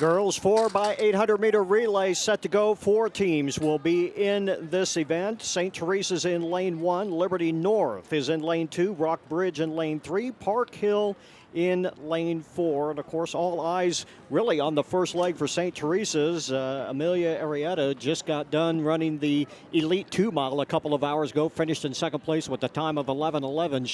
Girls 4x800-meter relay set to go. 4 teams will be in this event. St. Teresa's in lane 1. Liberty North is in lane 2. Rockbridge in lane 3. Park Hill in lane 4. And, of course, all eyes really on the first leg for St. Teresa's. Amelia Arrieta just got done running the Elite 2 mile a couple of hours ago, finished in second place with a time of 11:11.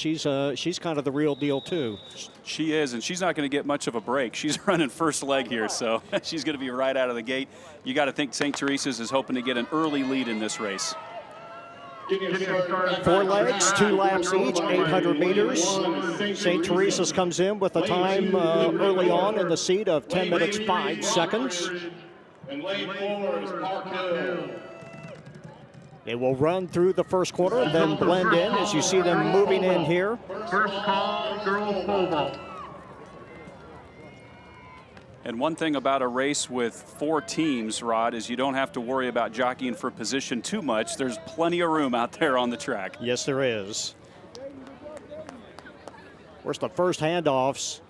She's kind of the real deal, too. She is, and she's not going to get much of a break. She's running first leg here, so she's going to be right out of the gate. You got to think St. Teresa's is hoping to get an early lead in this race. 4 legs, 2 laps each, 800 meters. St. Teresa's comes in with a time early on in the seat of 10 minutes 5 seconds. And lane 4 is Park Hill. They will run through the first quarter and then blend in as you see them moving in here. First call, girls pole vault. And one thing about a race with 4 teams, Rod, is you don't have to worry about jockeying for position too much. There's plenty of room out there on the track. Yes, there is. Of course, the first handoffs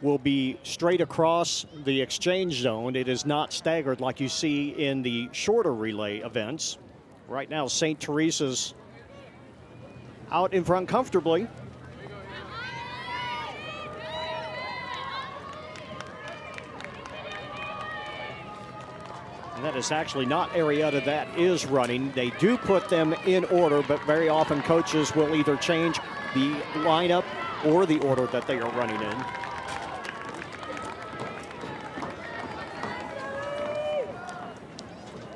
will be straight across the exchange zone. It is not staggered like you see in the shorter relay events. Right now, St. Teresa's out in front comfortably. And that is actually not Arrieta that is running. They do put them in order, but very often coaches will either change the lineup or the order that they are running in.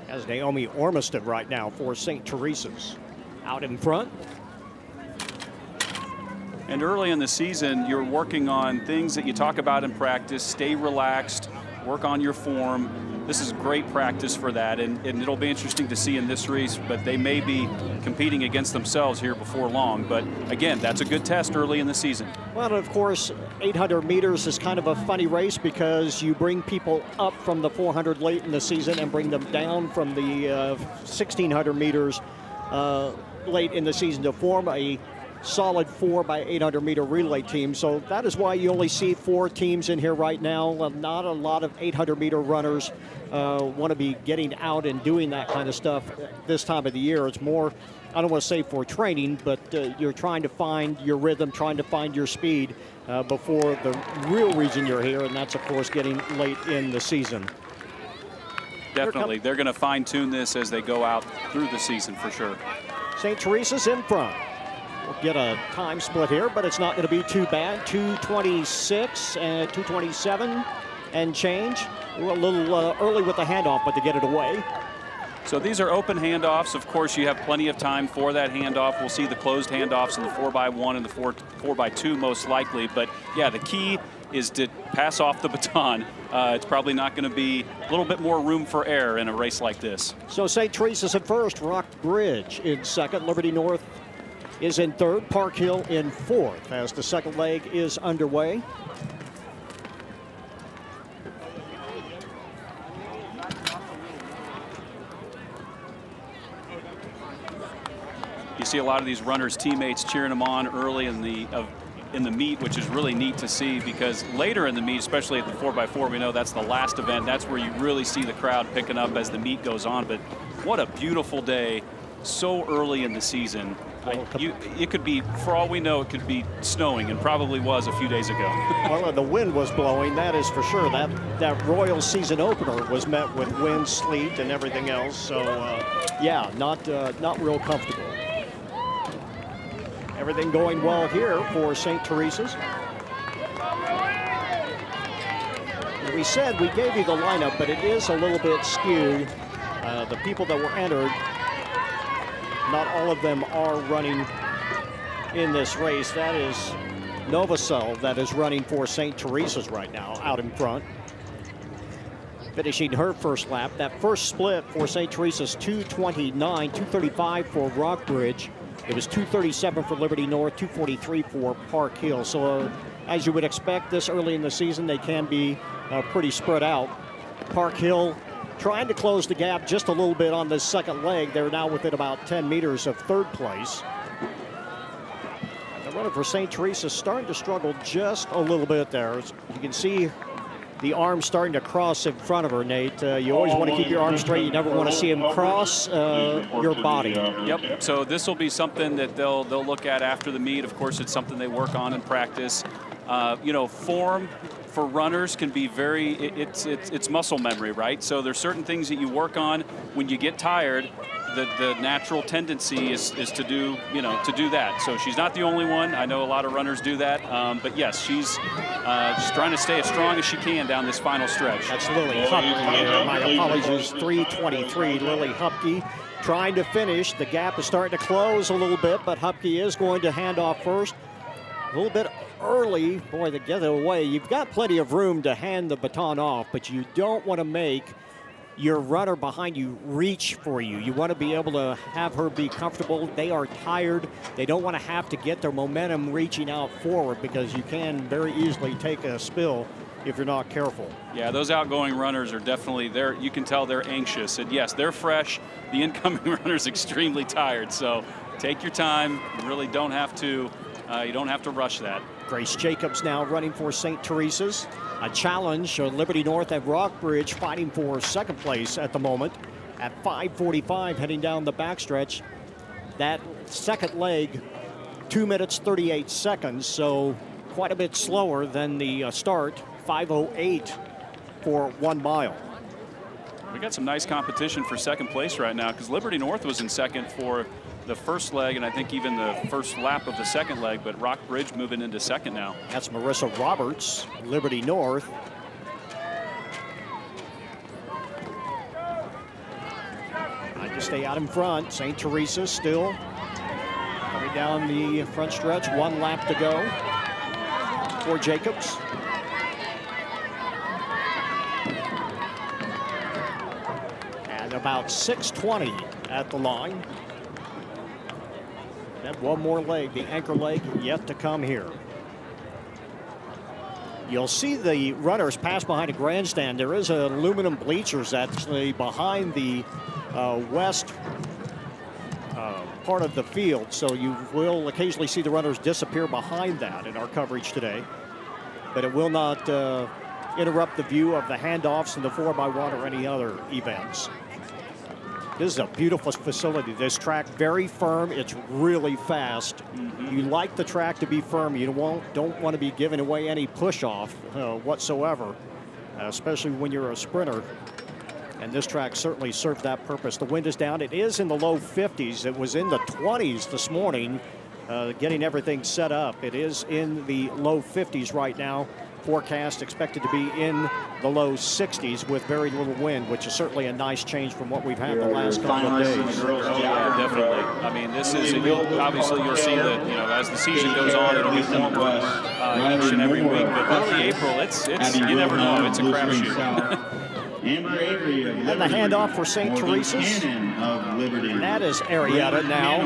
As Naomi Ormiston right now for St. Teresa's out in front. And early in the season, you're working on things that you talk about in practice. Stay relaxed, work on your form. This is great practice for that, and it'll be interesting to see in this race, but they may be competing against themselves here before long. But again, that's a good test early in the season. Well, of course, 800 meters is kind of a funny race because you bring people up from the 400 late in the season and bring them down from the 1600 meters late in the season to form a solid 4x800-meter relay team. So that is why you only see 4 teams in here right now. Not a lot of 800-meter runners want to be getting out and doing that kind of stuff this time of the year. It's more, I don't want to say for training, but you're trying to find your rhythm, trying to find your speed before the real reason you're here, and that's, of course, getting late in the season. Definitely. They're going to fine-tune this as they go out through the season for sure. St. Teresa's in front. We'll get a time split here, but it's not going to be too bad. 2:26 and 2:27 and change. We're a little early with the handoff, but to get it away. So these are open handoffs. Of course, you have plenty of time for that handoff. We'll see the closed handoffs in the 4x1 and the 4x2 most likely. But yeah, the key is to pass off the baton. It's probably not going to be a little bit more room for error in a race like this. So St. Teresa's in first, Rockbridge in second, Liberty North is in third, Park Hill in fourth as the second leg is underway. You see a lot of these runners' teammates cheering them on early in the meet, which is really neat to see because later in the meet, especially at the 4x4, we know that's the last event. That's where you really see the crowd picking up as the meet goes on. But what a beautiful day so early in the season. It could be, for all we know, it could be snowing, and probably was a few days ago. Well, the wind was blowing, that is for sure. That Royal season opener was met with wind, sleet, and everything else. So, yeah, not real comfortable. Everything going well here for St. Teresa's. We said we gave you the lineup, but it is a little bit skewed. The people that were entered, not all of them are running in this race. That is Novosel that is running for St. Teresa's right now, out in front. Finishing her first lap. That first split for St. Teresa's 2:29, 2:35 for Rockbridge. It was 2:37 for Liberty North, 2:43 for Park Hill. So as you would expect this early in the season, they can be pretty spread out. Park Hill trying to close the gap just a little bit on this second leg. They're now within about 10 meters of third place. The runner for St. Teresa's starting to struggle just a little bit there. As you can see the arm starting to cross in front of her, Nate. You always want to keep your arm straight. You never want to see him cross your body. Yep. So this will be something that they'll look at after the meet. Of course, it's something they work on in practice. You know, form for runners can be it's muscle memory, right? So there's certain things that you work on when you get tired. The natural tendency is to do that. So she's not the only one. I know a lot of runners do that. But yes, she's trying to stay as strong as she can down this final stretch. That's Lily Hupke. My apologies, 3:23. Lily Hupke trying to finish. The gap is starting to close a little bit, but Hupke is going to hand off first. A little bit early. Boy, to get it away. You've got plenty of room to hand the baton off, but you don't want to make your runner behind you reach for you. You want to be able to have her be comfortable. They are tired. They don't want to have to get their momentum reaching out forward, because you can very easily take a spill if you're not careful. Yeah, those outgoing runners are definitely there. You can tell they're anxious. And yes, they're fresh. The incoming runner's extremely tired. So take your time. You really don't have to. You don't have to rush that. Grace Jacobs now running for St. Teresa's. A challenge, Liberty North and Rockbridge fighting for second place at the moment at 5:45 heading down the backstretch. That second leg, 2 minutes 38 seconds, so quite a bit slower than the start, 5:08 for 1 mile. We got some nice competition for second place right now, because Liberty North was in second for the first leg, and I think even the first lap of the second leg, but Rockbridge moving into second now. That's Marissa Roberts, Liberty North. Trying to stay out in front. St. Teresa still coming down the front stretch. 1 lap to go for Jacobs. And about 6:20 at the line. Then one more leg, the anchor leg, yet to come here. You'll see the runners pass behind a grandstand. There is aluminum bleachers actually behind the west part of the field, so you will occasionally see the runners disappear behind that in our coverage today. But it will not interrupt the view of the handoffs in the 4x1 or any other events. This is a beautiful facility. This track very firm. It's really fast. You like the track to be firm. You don't want to be giving away any push off whatsoever, especially when you're a sprinter. And this track certainly served that purpose. The wind is down. It is in the low 50s. It was in the 20s this morning, getting everything set up. It is in the low 50s right now. Forecast expected to be in the low 60s with very little wind, which is certainly a nice change from what we've had the last couple of days. Yeah, definitely. I mean, this is obviously you'll see that as the season goes on, it'll be warmer each and every week. But early April, it's you never know. It's a crapshoot. And the handoff for St. Teresa's. And that is Arietta now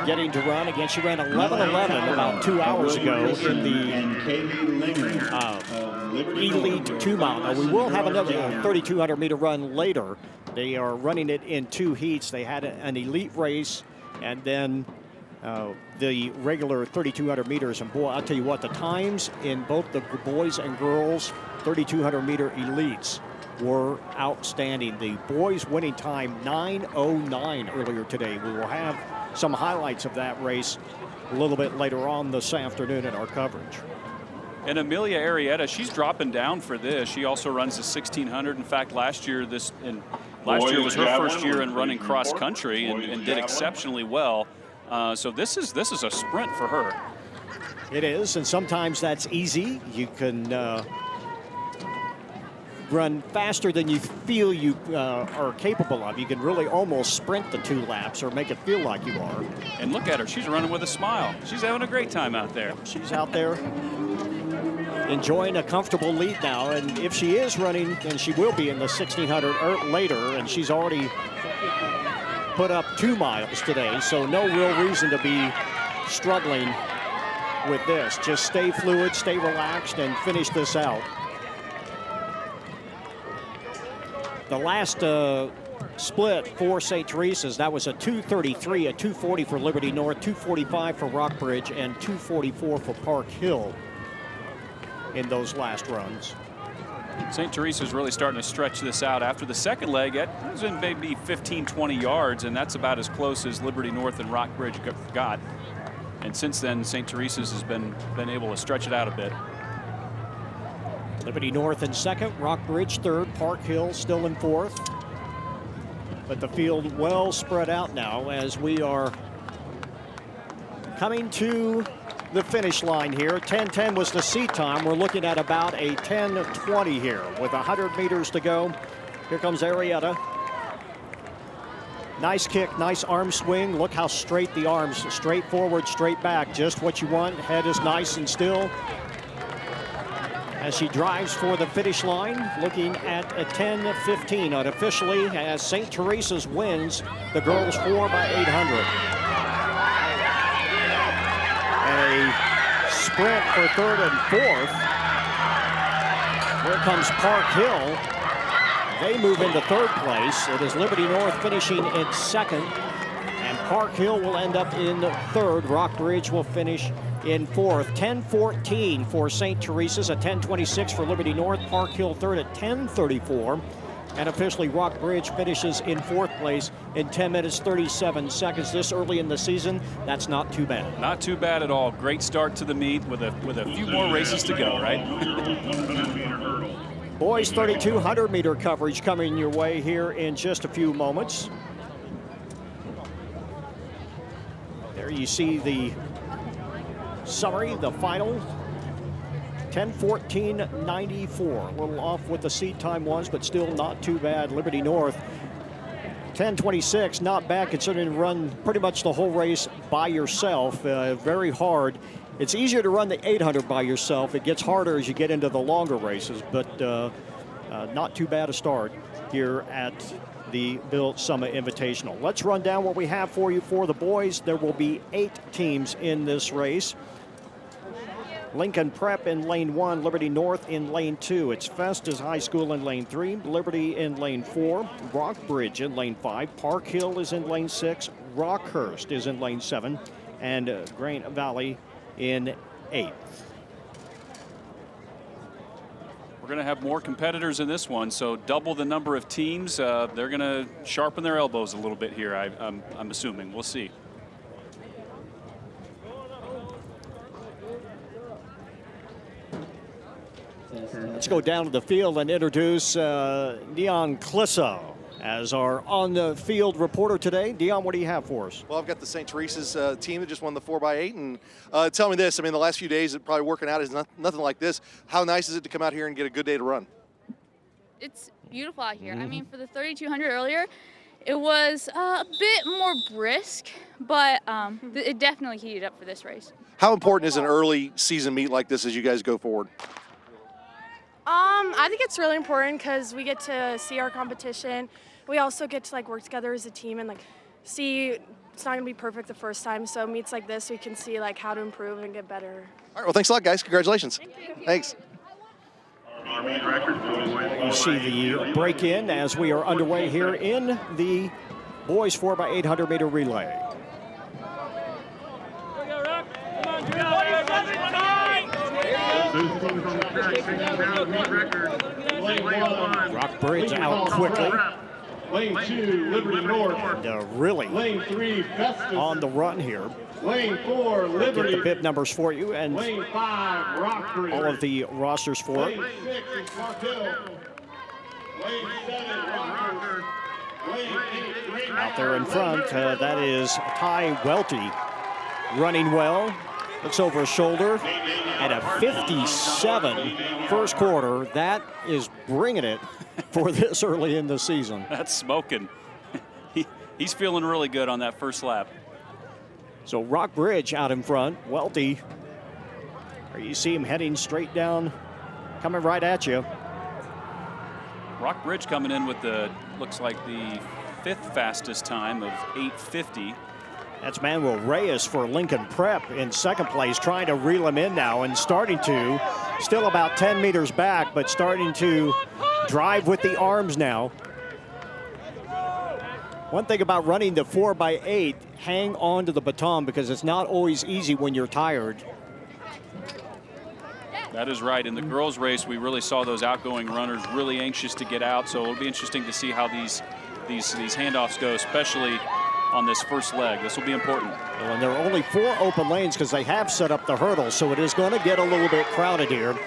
getting to run again. She ran 11:11 about 2 hours ago in the Elite 2 mile. Now we will have another 3,200 meter run later. They are running it in 2 heats. They had an elite race and then the regular 3,200 meters. And boy, I'll tell you what, the times in both the boys and girls 3,200 meter elites were outstanding. The boys winning time 9:09 earlier today. We will have some highlights of that race a little bit later on this afternoon in our coverage. And Amelia Arietta, she's dropping down for this. She also runs the 1,600. In fact, last year was her first year in running cross country and did exceptionally well. So this is a sprint for her. It is, and sometimes that's easy. You can run faster than you feel you are capable of. You can really almost sprint the 2 laps or make it feel like you are. And look at her. She's running with a smile. She's having a great time out there. She's out there enjoying a comfortable lead now. And if she is running, then she will be in the 1,600 later. And she's already put up 2 miles today. So no real reason to be struggling with this. Just stay fluid, stay relaxed, and finish this out. The last split for St. Teresa's, that was a 2:33, a 2:40 for Liberty North, 2:45 for Rockbridge, and 2:44 for Park Hill. in those last runs. St. Teresa's really starting to stretch this out. After the second leg, it was in maybe 15, 20 yards, and that's about as close as Liberty North and Rockbridge got. And since then, St. Teresa's has been able to stretch it out a bit. Liberty North in second, Rockbridge third, Park Hill still in fourth. But the field well spread out now as we are coming to the finish line here. 10:10 was the seat time. We're looking at about a 10:20 here with 100 meters to go. Here comes Arietta. Nice kick, nice arm swing. Look how straight the arms, straight forward, straight back. Just what you want. Head is nice and still. As she drives for the finish line, looking at a 10:15 unofficially as St. Teresa's wins the girls 4x800. And a sprint for third and fourth. Here comes Park Hill. They move into third place. It is Liberty North finishing in second, and Park Hill will end up in third. Rockbridge will finish in fourth. 10:14 for St. Teresa's, a 10:26 for Liberty North. Park Hill third at 10:34. And officially Rockbridge finishes in fourth place in 10 minutes 37 seconds this early in the season. That's not too bad. Not too bad at all. Great start to the meet with a few more races to go, right? Boys 3,200 meter coverage coming your way here in just a few moments. There you see the summary, the final. 10:14.94. A little off what the seat time was, but still not too bad. Liberty North 10:26, not bad considering you run pretty much the whole race by yourself. Very hard. It's easier to run the 800 by yourself. It gets harder as you get into the longer races, but not too bad a start here at the Bill Summa Invitational. Let's run down what we have for you for the boys. There will be 8 teams in this race. Lincoln Prep in lane 1, Liberty North in lane 2. It's Festus High School in lane 3, Liberty in lane 4, Rockbridge in lane 5, Park Hill is in lane 6, Rockhurst is in lane 7, and Grant Valley in 8th. We're going to have more competitors in this one, so double the number of teams. They're going to sharpen their elbows a little bit here, I'm assuming. We'll see. Let's go down to the field and introduce Dion Clisso as our on-the-field reporter today. Dion, what do you have for us? Well, I've got the St. Teresa's team that just won the 4x8. And tell me this, I mean, the last few days, probably working out is nothing like this. How nice is it to come out here and get a good day to run? It's beautiful out here. I mean, for the 3,200 earlier, it was a bit more brisk, but it definitely heated up for this race. How important is an early season meet like this as you guys go forward? I think it's really important because we get to see our competition. We also get to work together as a team and see it's not going to be perfect the first time. So meets like this, we can see how to improve and get better. All right, well, thanks a lot, guys. Congratulations. Thank you. Thanks. You see the break-in as we are underway here in the boys 4x800 meter relay. Rockbridge out quickly. Lane 2, Liberty North. And really Lane 3, Festus. on the run here. Lane 4, Get Liberty. the bib numbers for you and Lane 5, Rockbridge. all of the rosters for it. Lane 6 is Park Hill. Lane 7, Rockers. Lane 8, Green. Out there in front, that is Ty Welty running well. Looks over his shoulder at a 57 first quarter. That is bringing it for this early in the season. That's smoking. He's feeling really good on that first lap. So Rockbridge out in front. Welty, you see him heading straight down, coming right at you. Rockbridge coming in with looks like the 5th fastest time of 8:50. That's Manuel Reyes for Lincoln Prep in second place, trying to reel him in now and starting to, still about 10 meters back, but starting to drive with the arms now. One thing about running the 4x8, hang on to the baton because it's not always easy when you're tired. That is right. In the girls' race, we really saw those outgoing runners really anxious to get out. So it'll be interesting to see how these handoffs go, especially on this first leg. This will be important. Well, and there are only 4 open lanes because they have set up the hurdle, so it is going to get a little bit crowded here.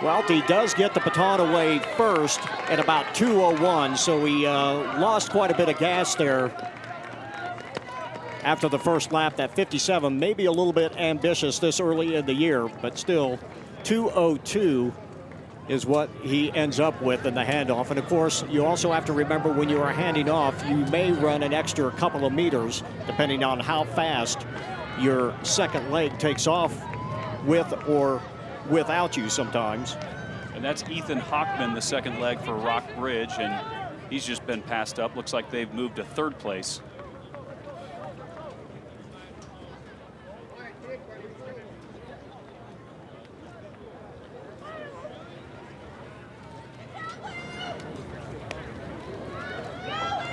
Welty does get the baton away first at about 2:01, so he lost quite a bit of gas there after the first lap. That 57, maybe a little bit ambitious this early in the year, but still 2:02 is what he ends up with in the handoff. And of course, you also have to remember when you are handing off, you may run an extra couple of meters depending on how fast your second leg takes off with or without you sometimes. And that's Ethan Hockman, the second leg for Rock Bridge, and he's just been passed up. Looks like they've moved to 3rd place.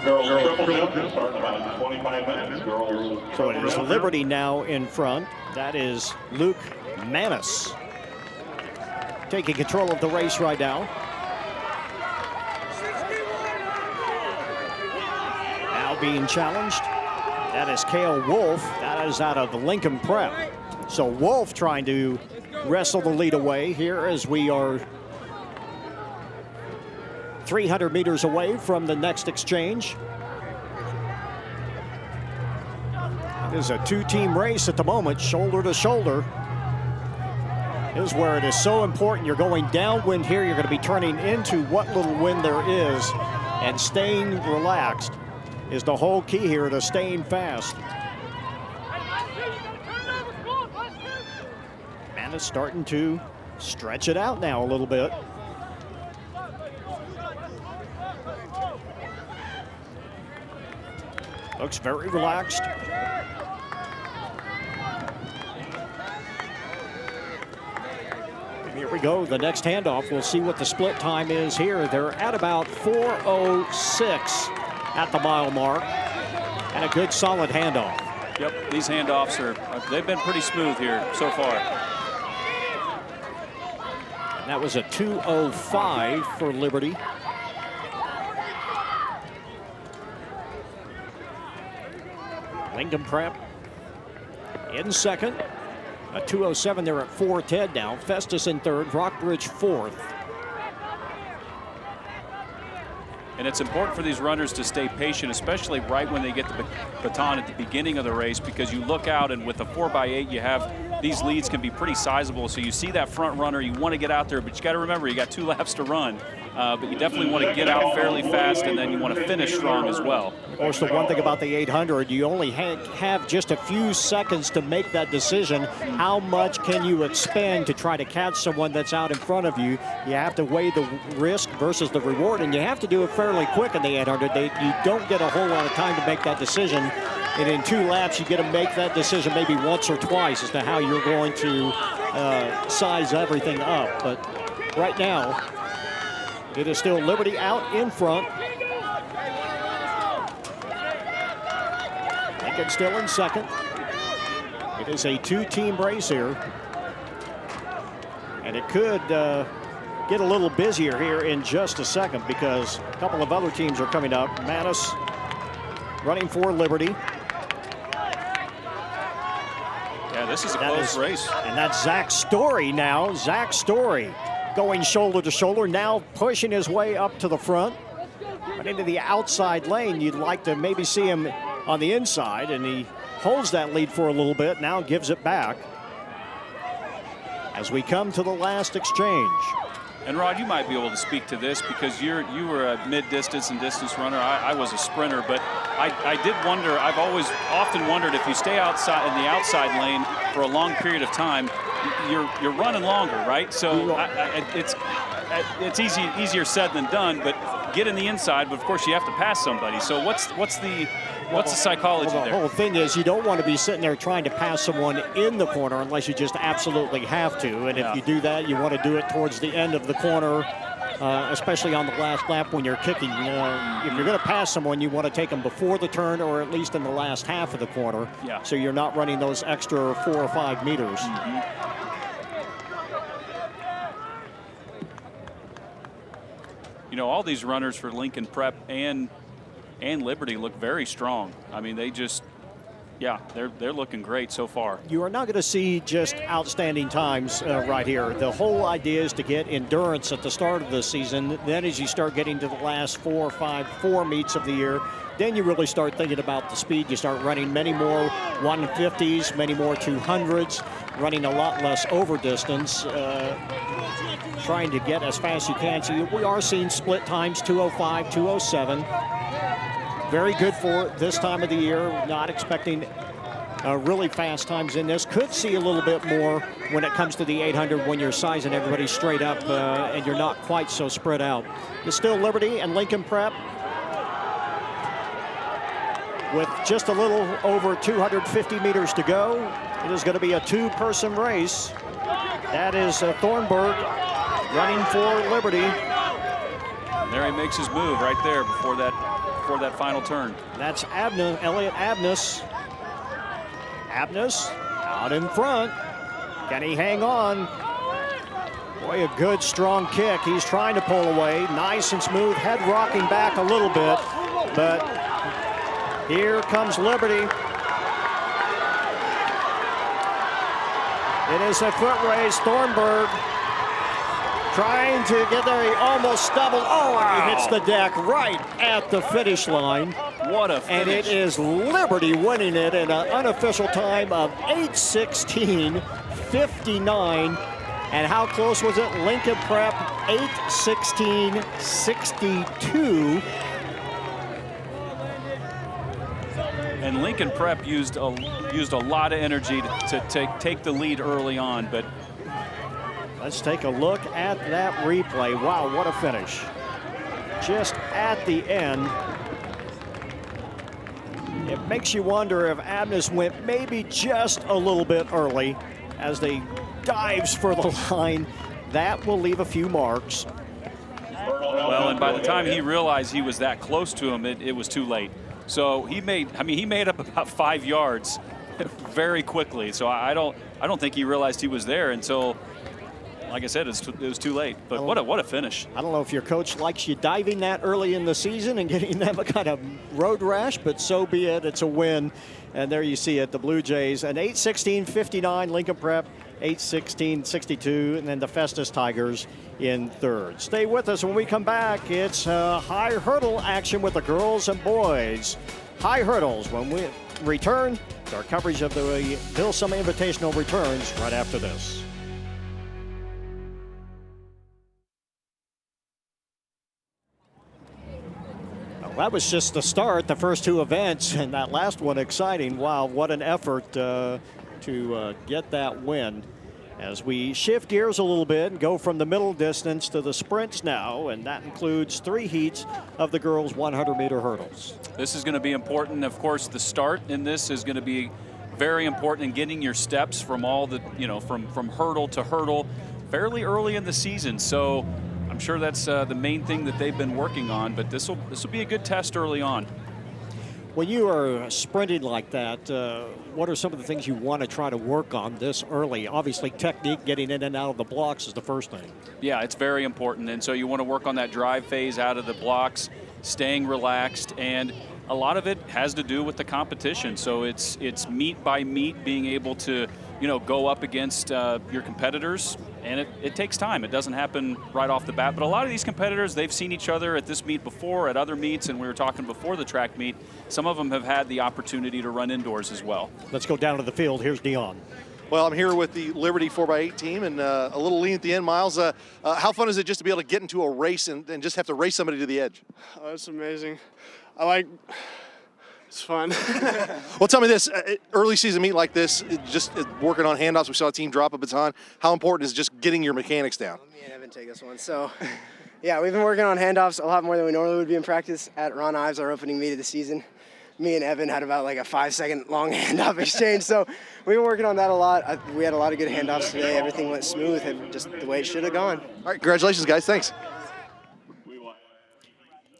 Girls triple jump starts about 25 minutes. Girls. So it is Liberty now in front. That is Luke Manis taking control of the race right now. Now being challenged. That is Cale Wolf. That is out of the Lincoln Prep. So Wolf trying to wrestle the lead away here as we are 300 meters away from the next exchange. It is a 2-team race at the moment, shoulder to shoulder. This is where it is so important. You're going downwind here. You're going to be turning into what little wind there is, and staying relaxed is the whole key here to staying fast. Man is starting to stretch it out now a little bit. Looks very relaxed. And here we go, the next handoff. We'll see what the split time is here. They're at about 4:06 at the mile mark, and a good solid handoff. Yep, these handoffs they've been pretty smooth here so far. And that was a 2:05 for Liberty. Lincoln Prep in second. A 2:07, they're at 4:10 now. Festus in third, Rockbridge fourth. And it's important for these runners to stay patient, especially right when they get the baton at the beginning of the race, because you look out and with a 4x8, you have these leads can be pretty sizable. So you see that front runner, you want to get out there, but you got to remember you got 2 laps to run. But you definitely want to get out fairly fast, and then you want to finish strong as well. Of course, the one thing about the 800, you only have just a few seconds to make that decision. How much can you expend to try to catch someone that's out in front of you? You have to weigh the risk versus the reward, and you have to do it fairly quick in the 800. You don't get a whole lot of time to make that decision. And in 2 laps, you get to make that decision maybe once or twice as to how you're going to size everything up. But right now, it is still Liberty out in front. Lincoln still in second. It is a 2-team race here. And it could get a little busier here in just a second because a couple of other teams are coming up. Mattis running for Liberty. Yeah, this is a close race. And that's Zach Story now. Zach Story going shoulder to shoulder, now pushing his way up to the front. But into the outside lane, you'd like to maybe see him on the inside, and he holds that lead for a little bit, now gives it back. As we come to the last exchange. And Rod, you might be able to speak to this because you were a mid-distance and distance runner. I was a sprinter, but I did wonder, I've often wondered if you stay outside in the outside lane for a long period of time, you're running longer, right? So it's easier said than done, but get in the inside, but of course you have to pass somebody. So what's the psychology there? The whole thing is you don't want to be sitting there trying to pass someone in the corner unless you just absolutely have to. And if you do that, you want to do it towards the end of the corner, especially on the last lap when you're kicking. If you're going to pass someone, you want to take them before the turn or at least in the last half of the corner. So you're not running those extra 4 or 5 meters. you know, all these runners for Lincoln Prep and Liberty look very strong. I mean, they just, yeah, they're looking great so far. You are not going to see just outstanding times right here. The whole idea is to get endurance at the start of the season. Then as you start getting to the last 4 or 5 meets of the year, then you really start thinking about the speed. You start running many more 150s, many more 200s, running a lot less over distance, trying to get as fast as you can. So we are seeing split times, 2:05, 2:07. Very good for this time of the year. Not expecting really fast times in this. Could see a little bit more when it comes to the 800 when you're sizing everybody straight up and you're not quite so spread out. It's still Liberty and Lincoln Prep with just a little over 250 meters to go. It is going to be a 2-person race. That is Thornburg running for Liberty. There he makes his move right there before that final turn. That's Elliot Abness. Abness out in front. Can he hang on? Boy, a good strong kick. He's trying to pull away. Nice and smooth. Head rocking back a little bit. But here comes Liberty. It is a foot race. Thornburg trying to get there. He almost stumbled. Oh, wow. He hits the deck right at the finish line. What a finish. And it is Liberty winning it in an unofficial time of 8:16:59. And how close was it? Lincoln Prep 8:16:62. And Lincoln Prep used a lot of energy to take the lead early on, but let's take a look at that replay. Wow, what a finish. Just at the end. It makes you wonder if Abness went maybe just a little bit early as they dives for the line. That will leave a few marks. Well, and by the time he realized he was that close to him, it was too late. So he made up about 5 yards very quickly. So I don't think he realized he was there until, like I said, it was too late. But what a finish. I don't know if your coach likes you diving that early in the season and getting that kind of road rash, but so be it. It's a win. And there you see it, the Blue Jays. An 8:16:59 Lincoln Prep, 8:16:62, and then the Festus Tigers in third. Stay with us when we come back. It's high hurdle action with the girls and boys. High hurdles when we return. Our coverage of the Bill Summa Invitational returns right after this. Well, that was just the start, the first 2 events, and that last one exciting. Wow, what an effort to get that win. As we shift gears a little bit and go from the middle distance to the sprints now, and that includes 3 heats of the girls' 100-meter hurdles. This is going to be important. Of course, the start in this is going to be very important in getting your steps from all the, from hurdle to hurdle fairly early in the season. So I'm sure that's the main thing that they've been working on, but this will be a good test early on. When you are sprinting like that, what are some of the things you want to try to work on this early? Obviously, technique, getting in and out of the blocks is the first thing. Yeah, it's very important. And so you want to work on that drive phase out of the blocks, staying relaxed. And a lot of it has to do with the competition. So it's meet by meet, being able to, go up against your competitors. And it takes time. It doesn't happen right off the bat. But a lot of these competitors, they've seen each other at this meet before, at other meets, and we were talking before the track meet. Some of them have had the opportunity to run indoors as well. Let's go down to the field. Here's Dion. Well, I'm here with the Liberty 4x8 team, and a little lean at the end. Miles, how fun is it just to be able to get into a race and just have to race somebody to the edge? Oh, it's amazing. It's fun. Well, tell me this, early season meet like this, working on handoffs, we saw a team drop a baton. How important is just getting your mechanics down? Me and Evan take this one. So, yeah, we've been working on handoffs a lot more than we normally would be in practice. At Ron Ives, our opening meet of the season, me and Evan had about like a 5-second long handoff exchange. So we've been working on that a lot. We had a lot of good handoffs today. Everything went smooth and just the way it should have gone. All right, congratulations, guys. Thanks.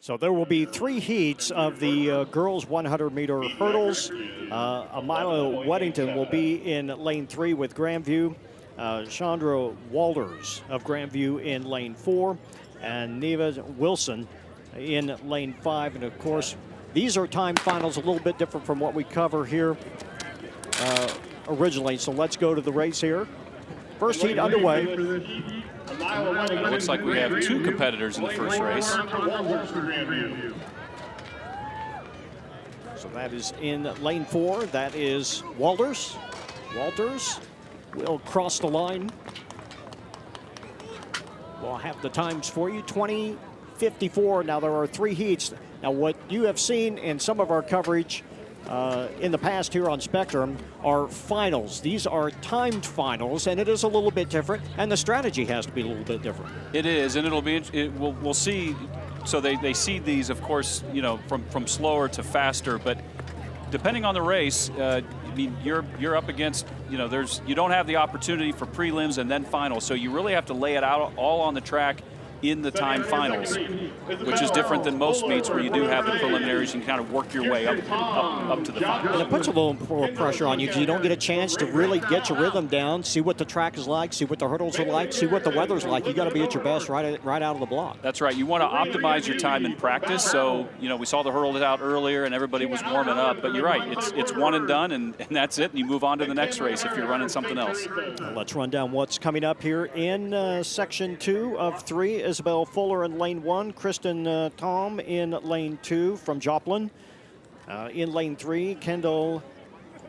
So there will be 3 heats of the girls' 100-meter hurdles. Amila Weddington will be in lane 3 with Grandview. Chandra Walters of Grandview in lane 4. and Neva Wilson in lane 5. And of course, these are time finals, a little bit different from what we cover here originally. So let's go to the race here. First heat underway. It looks like we have 2 competitors in the first race. So that is in lane 4. That is Walters. Walters will cross the line. We'll have the times for you. 20:54. Now there are 3 heats. Now what you have seen in some of our coverage in the past here on Spectrum are finals. These are timed finals, and it is a little bit different, and the strategy has to be a little bit different. It is, and we'll see. So they seed these, of course, you know, from slower to faster, but depending on the race, I mean, you're up against, you know, you don't have the opportunity for prelims and then finals, so you really have to lay it out all on the track in the time finals, which is different than most meets where you do have the preliminaries. You can kind of work your way up to the finals. And it puts a little more pressure on you because you don't get a chance to really get your rhythm down, see what the track is like, see what the hurdles are like, see what the weather's like. You got to be at your best right out of the block. That's right. You want to optimize your time in practice. So, you know, we saw the hurdles out earlier and everybody was warming up, but you're right. It's one and done, and that's it. And you move on to the next race if you're running something else. Let's run down what's coming up here in section 2 of 3. Isabel Fuller in lane 1, Kristen Tom in lane 2 from Joplin. In lane 3, Kendall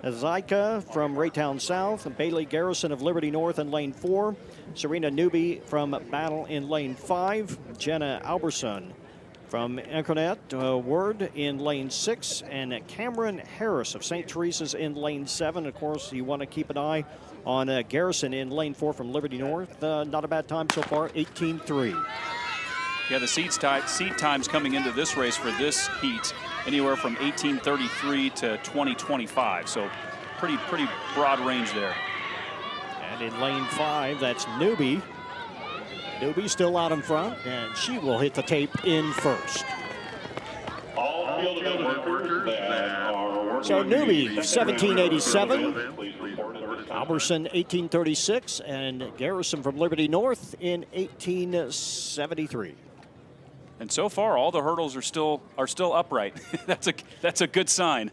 Zaika from Raytown South, and Bailey Garrison of Liberty North in lane 4, Serena Newby from Battle in lane 5, Jenna Alberson from Incarnate Word in lane 6, and Cameron Harris of St. Teresa's in lane 7. Of course, you want to keep an eye on Garrison in lane 4 from Liberty North. Not a bad time so far, 18:3. Yeah, the seat times coming into this race for this heat anywhere from 18:33 to 20:25. So pretty broad range there. And in lane 5, that's Newby. Newby still out in front, and she will hit the tape in first. All field event workers that are working. So Newby, 1787. Alberson, 1836, and Garrison from Liberty North in 1873. And so far, all the hurdles are still upright. that's a good sign.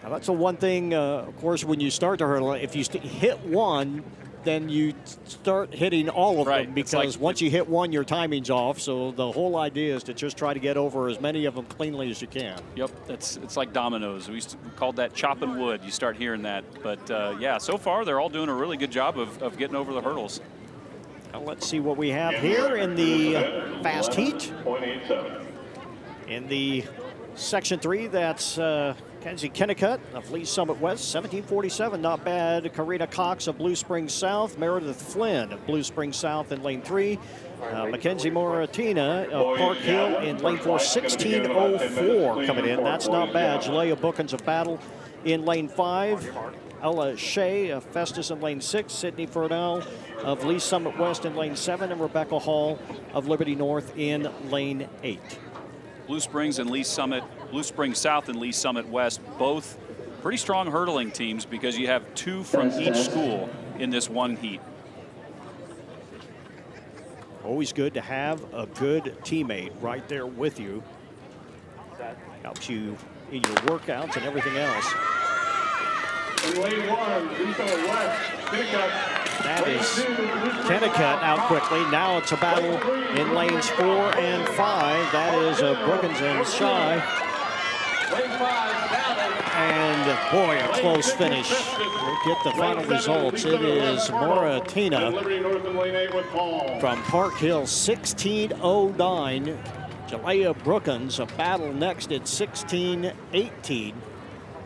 Now that's the one thing, of course, when you start the hurdle, if you hit one, then you start hitting all of them, because once you hit one, your timing's off. So the whole idea is to just try to get over as many of them cleanly as you can. Yep, it's like dominoes. We called that chopping wood. You start hearing that. But yeah, so far they're all doing a really good job of getting over the hurdles. Now let's see what we have here in the fast heat. In the section 3, that's Kenzie Kennicott of Lee Summit West, 1747, not bad. Karina Cox of Blue Springs South, Meredith Flynn of Blue Springs South in lane 3. Mackenzie Moratina of Park Hill in lane 4, 1604 coming in. That's not bad. Jalea Bookins of Battle in lane 5. Ella Shea of Festus in lane 6. Sydney Fernell of Lee Summit West in lane 7. And Rebecca Hall of Liberty North in lane 8. Blue Springs and Lee Summit, Blue Springs South and Lee Summit West, both pretty strong hurdling teams because you have 2 from each school in this one heat. Always good to have a good teammate right there with you. Helps you in your workouts and everything else. In lane 1, Lee Summit West, Kennicott. That is Kennicott out quickly. Now it's a battle in lanes 4 and 5. That is Brookins and Shy. And boy, a close finish. We'll get the final results. It is Moratina from Park Hill, 1609. Jalea Brookins, a battle next at 1618.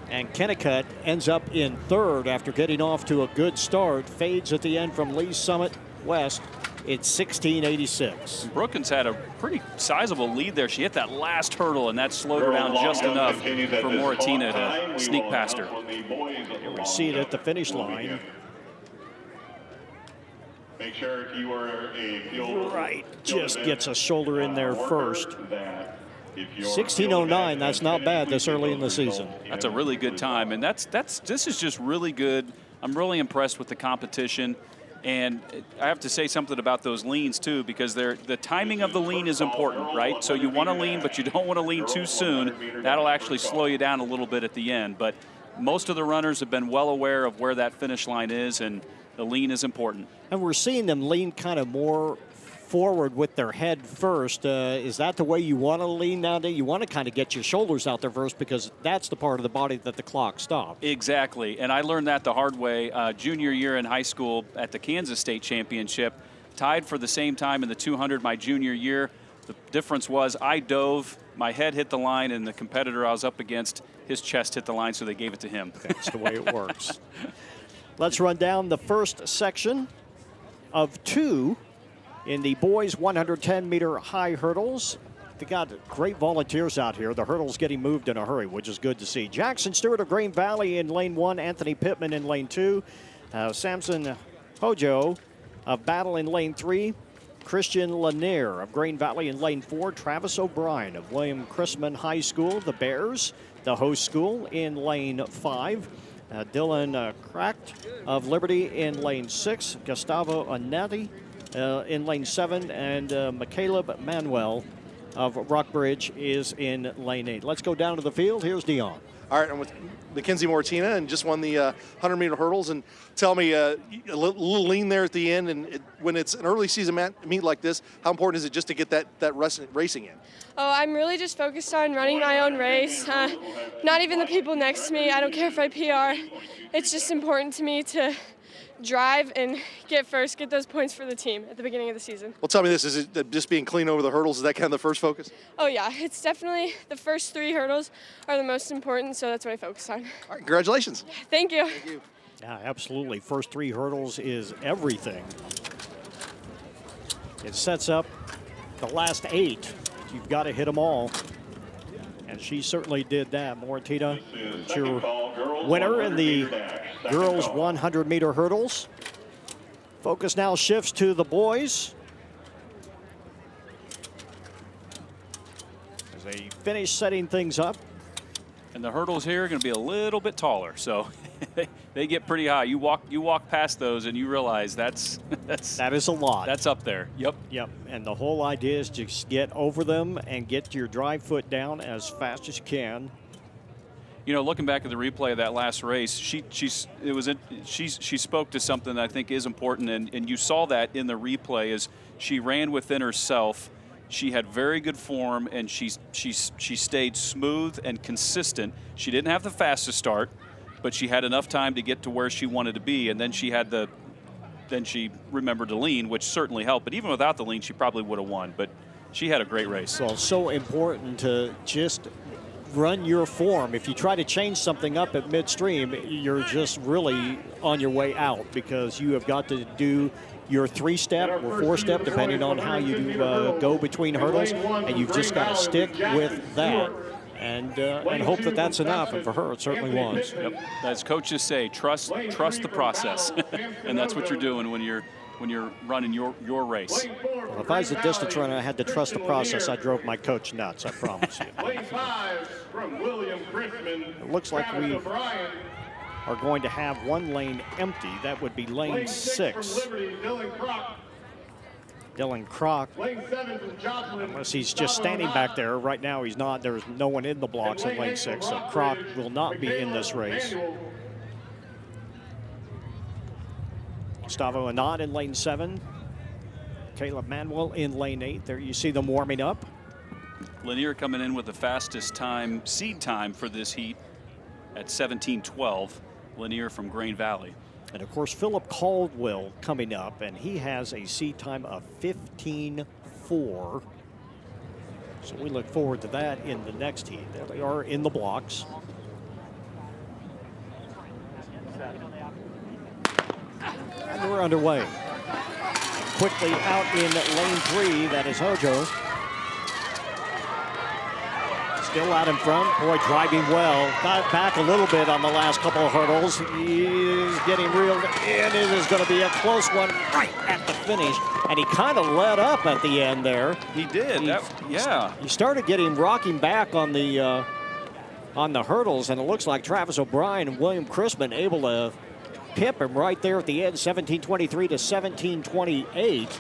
And Kennicott ends up in 3rd after getting off to a good start. Fades at the end from Lee Summit West. It's 1686. Brookins had a pretty sizable lead there. She hit that last hurdle, and that slowed her down just enough for Moratina to sneak past her. Here we see it at the finish line. Make sure if you are a field right, just gets a shoulder in there first. 1609, that's not bad this early in the season. That's a really good time, and this is just really good. I'm really impressed with the competition. And I have to say something about those leans too, because the timing of the lean is important, right? So you want to lean, but you don't want to lean too soon. That'll actually slow you down a little bit at the end. But most of the runners have been well aware of where that finish line is, and the lean is important. And we're seeing them lean kind of more forward with their head first. Is that the way you want to lean nowadays? You want to kind of get your shoulders out there first, because that's the part of the body that the clock stops. Exactly, and I learned that the hard way. Junior year in high school at the Kansas State Championship, tied for the same time in the 200 my junior year. The difference was I dove, my head hit the line, and the competitor I was up against, his chest hit the line, so they gave it to him. That's the way it works. Let's run down the first section of 2 in the boys 110-meter high hurdles. They got great volunteers out here. The hurdles getting moved in a hurry, which is good to see. Jackson Stewart of Green Valley in lane 1, Anthony Pittman in lane 2, Samson Hojo of Battle in lane 3, Christian Lanier of Green Valley in lane 4, Travis O'Brien of William Chrisman High School, the Bears, the host school, in lane 5. Dylan Cracked of Liberty in lane 6, Gustavo Anetti in lane 7, and McCaleb Manuel of Rockbridge is in lane 8. Let's go down to the field. Here's Dion. All right, I'm with Mackenzie Mortina, and just won the 100-meter hurdles. And tell me, a little lean there at the end, and when it's an early season meet like this, how important is it just to get that racing in? Oh, I'm really just focused on running my own race. Not even the people next to me. I don't care if I PR. It's just important to me to drive and get those points for the team at the beginning of the season. Well, tell me this, is it just being clean over the hurdles? Is that kind of the first focus? Oh yeah, it's definitely the first 3 hurdles are the most important, so that's what I focus on. All right, congratulations. Thank you. Thank you. Yeah, absolutely. First 3 hurdles is everything. It sets up the last 8. You've got to hit them all. And she certainly did that. Moratita, your winner in the girls 100-meter hurdles. Focus now shifts to the boys as they finish setting things up. And the hurdles here are going to be a little bit taller, so they get pretty high. You walk past those and you realize that is a lot. That's up there. Yep. Yep. And the whole idea is just get over them and get your drive foot down as fast as you can. You know, looking back at the replay of that last race, she spoke to something that I think is important, and you saw that in the replay as she ran within herself. She had very good form, and she stayed smooth and consistent. She didn't have the fastest start, but she had enough time to get to where she wanted to be, and then she remembered to lean, which certainly helped. But even without the lean, she probably would have won. But she had a great race. Well, so important to just run your form. If you try to change something up at midstream, you're just really on your way out, because you have got to do your 3-step or 4-step, depending on how you go between hurdles, and you've just got to stick with that and hope that that's enough. And for her, it certainly was. Yep. As coaches say, trust the process, and that's what you're doing when you're running your race. Well, if I was a distance runner, I had to trust the process. I drove my coach nuts, I promise you. It looks like we are going to have one lane empty. That would be lane 6. Dylan Croc, unless he's just standing back there. Right now he's not. There's no one in the blocks in lane 6, so Croc will not be in this race. Gustavo Anand in lane 7. Caleb Manuel in lane 8. There you see them warming up. Lanier coming in with the fastest time, seed time for this heat at 17:12. Lanier from Green Valley. And of course, Philip Caldwell coming up, and he has a seed time of 15:4. So we look forward to that in the next heat. There they are in the blocks. And we're underway. Quickly out in lane 3, that is Hojo. Still out in front. Boy, driving well. Got back a little bit on the last couple of hurdles. He's getting reeled in. It is going to be a close one right at the finish. And he kind of let up at the end there. He did. He started getting rocking back on the hurdles, and it looks like Travis O'Brien and William Chrisman able to pip him right there at the end, 17:23 to 17:28.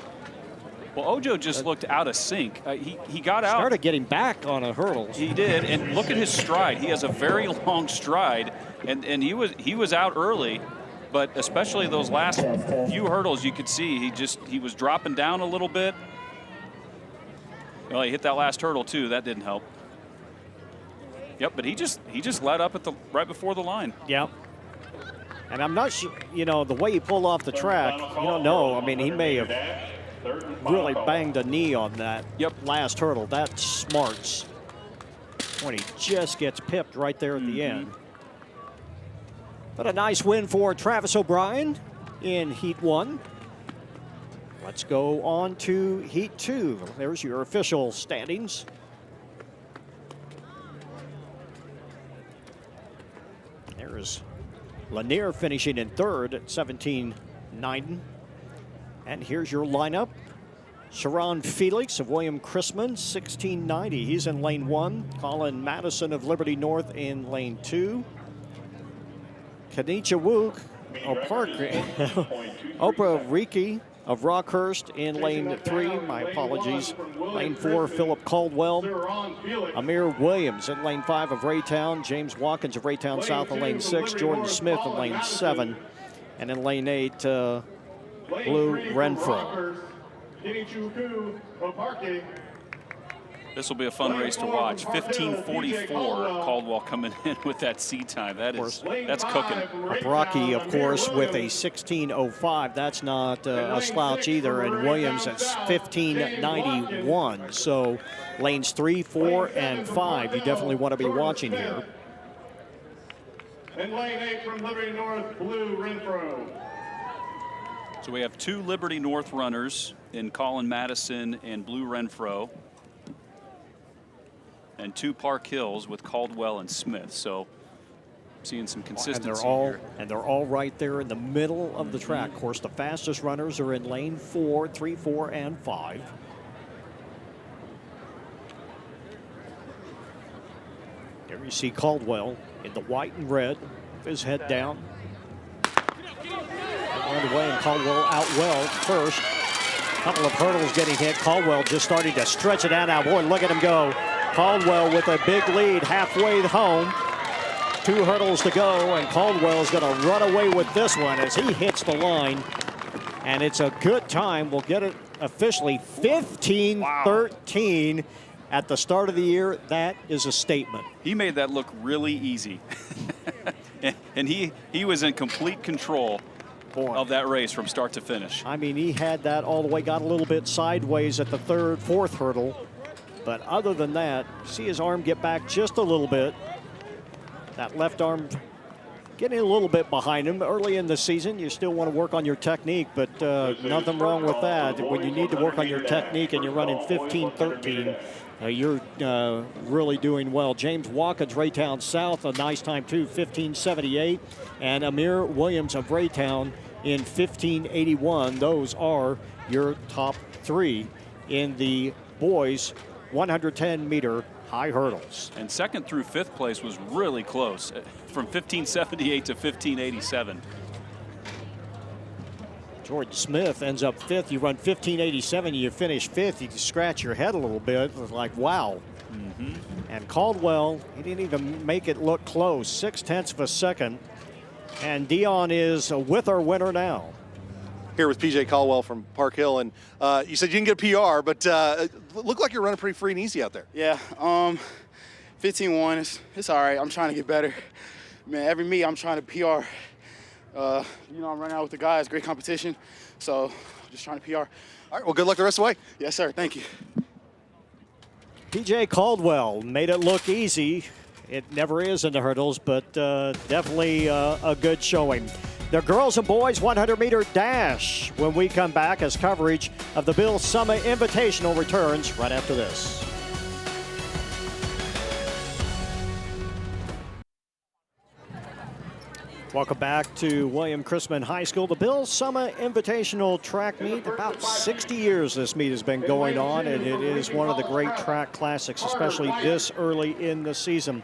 Well, Ojo just looked out of sync. He got out. Started getting back on a hurdle. He did, and look at his stride. He has a very long stride, and he was out early, but especially those last few hurdles, you could see he was dropping down a little bit. Well, he hit that last hurdle too. That didn't help. Yep, but he just let up at right before the line. Yep. And I'm not sure, you know, the way he pulled off the track, you don't know. I mean, he may have really banged a knee on that last hurdle. That smarts when he just gets pipped right there at the end. But a nice win for Travis O'Brien in Heat 1. Let's go on to Heat 2. There's your official standings. There's Lanier finishing in third at 17.90. And here's your lineup. Sharon Felix of William Chrisman, 16.90. He's in lane 1. Colin Madison of Liberty North in lane 2. Kanicha Wook of Parker. Oprah Riki of Rockhurst in lane 3. My apologies. Lane 4, Philip Caldwell. Amir Williams in lane 5 of Raytown. James Watkins of Raytown South in lane 6. Jordan Smith in lane 7. And in lane 8, Blue Renfro. This will be a fun race to watch. 15:44, Caldwell coming in with that seed time. That's cooking. Brocky, of course, with a 16:05. That's not a slouch either. And Williams at 15:91. So lanes 3, 4, and 5, you definitely want to be watching here. And lane 8 from Liberty North, Blue Renfro. So we have 2 Liberty North runners in Colin Madison and Blue Renfro, and 2 Park Hills with Caldwell and Smith. So seeing some consistency here. And they're all right there in the middle of the track. Of course, the fastest runners are in lane 4, 3, 4, and 5. There you see Caldwell in the white and red, his head down. Underway, and Caldwell out well first. Couple of hurdles getting hit. Caldwell just starting to stretch it out now. Boy, look at him go. Caldwell with a big lead halfway home. 2 hurdles to go, and Caldwell's going to run away with this one as he hits the line. And it's a good time. We'll get it officially 15:13 at the start of the year. That is a statement. He made that look really easy. and he was in complete control of that race from start to finish. I mean, he had that all the way, got a little bit sideways at the 3rd, 4th hurdle. But other than that, see his arm get back just a little bit. That left arm getting a little bit behind him. Early in the season, you still want to work on your technique, but nothing wrong with that. When you need to work on your technique and you're running 15:13, you're really doing well. James Watkins, Raytown South, a nice time too, 15:78. And Amir Williams of Raytown in 15:81. Those are your top 3 in the boys 110-meter high hurdles. And 2nd through 5th place was really close, from 15:78 to 15:87. Jordan Smith ends up 5th. You run 15:87, you finish 5th. You scratch your head a little bit. It's like, wow. And Caldwell, he didn't even make it look close. 0.6 of a second. And Dion is with our winner now. Here with PJ Caldwell from Park Hill, and you said you didn't get a PR, but looked like you're running pretty free and easy out there. Yeah, 15-1, it's all right. I'm trying to get better. Man, every meet I'm trying to PR. I'm running out with the guys, great competition, so just trying to PR. All right, well, good luck the rest of the way. Yes, sir, thank you. PJ Caldwell made it look easy. It never is in the hurdles, but definitely a good showing. The girls and boys 100-meter dash when we come back as coverage of the Bill Summa Invitational returns right after this. Welcome back to William Chrisman High School. The Bill Summa Invitational track meet. About 60 years this meet has been going on, and it is one of the great track classics, especially this early in the season.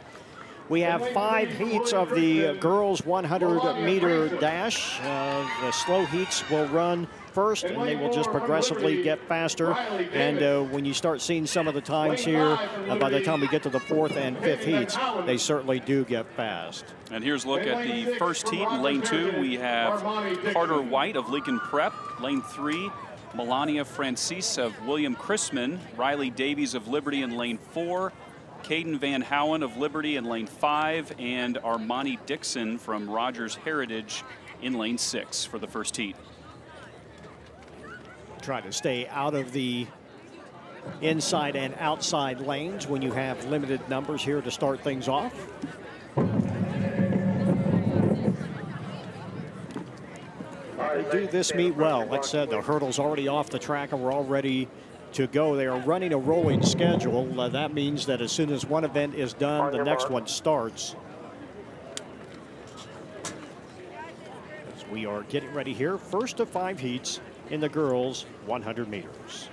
We have 5 heats of the girls 100-meter dash. The slow heats will run first, and they will just progressively get faster. And when you start seeing some of the times here, by the time we get to the 4th and 5th heats, they certainly do get fast. And here's a look at the first heat in lane 2. We have Carter White of Lincoln Prep. Lane 3, Melania Francis of William Chrisman. Riley Davies of Liberty in lane 4. Caden Van Howen of Liberty in lane 5. And Armani Dixon from Rogers Heritage in lane 6 for the first heat. Try to stay out of the inside and outside lanes when you have limited numbers here to start things off. They do this meet well. Like I said, the hurdle's already off the track and we're all ready to go. They are running a rolling schedule. That means that as soon as one event is done, the next one starts. As we are getting ready here, first of 5 heats in the girls 100 meters.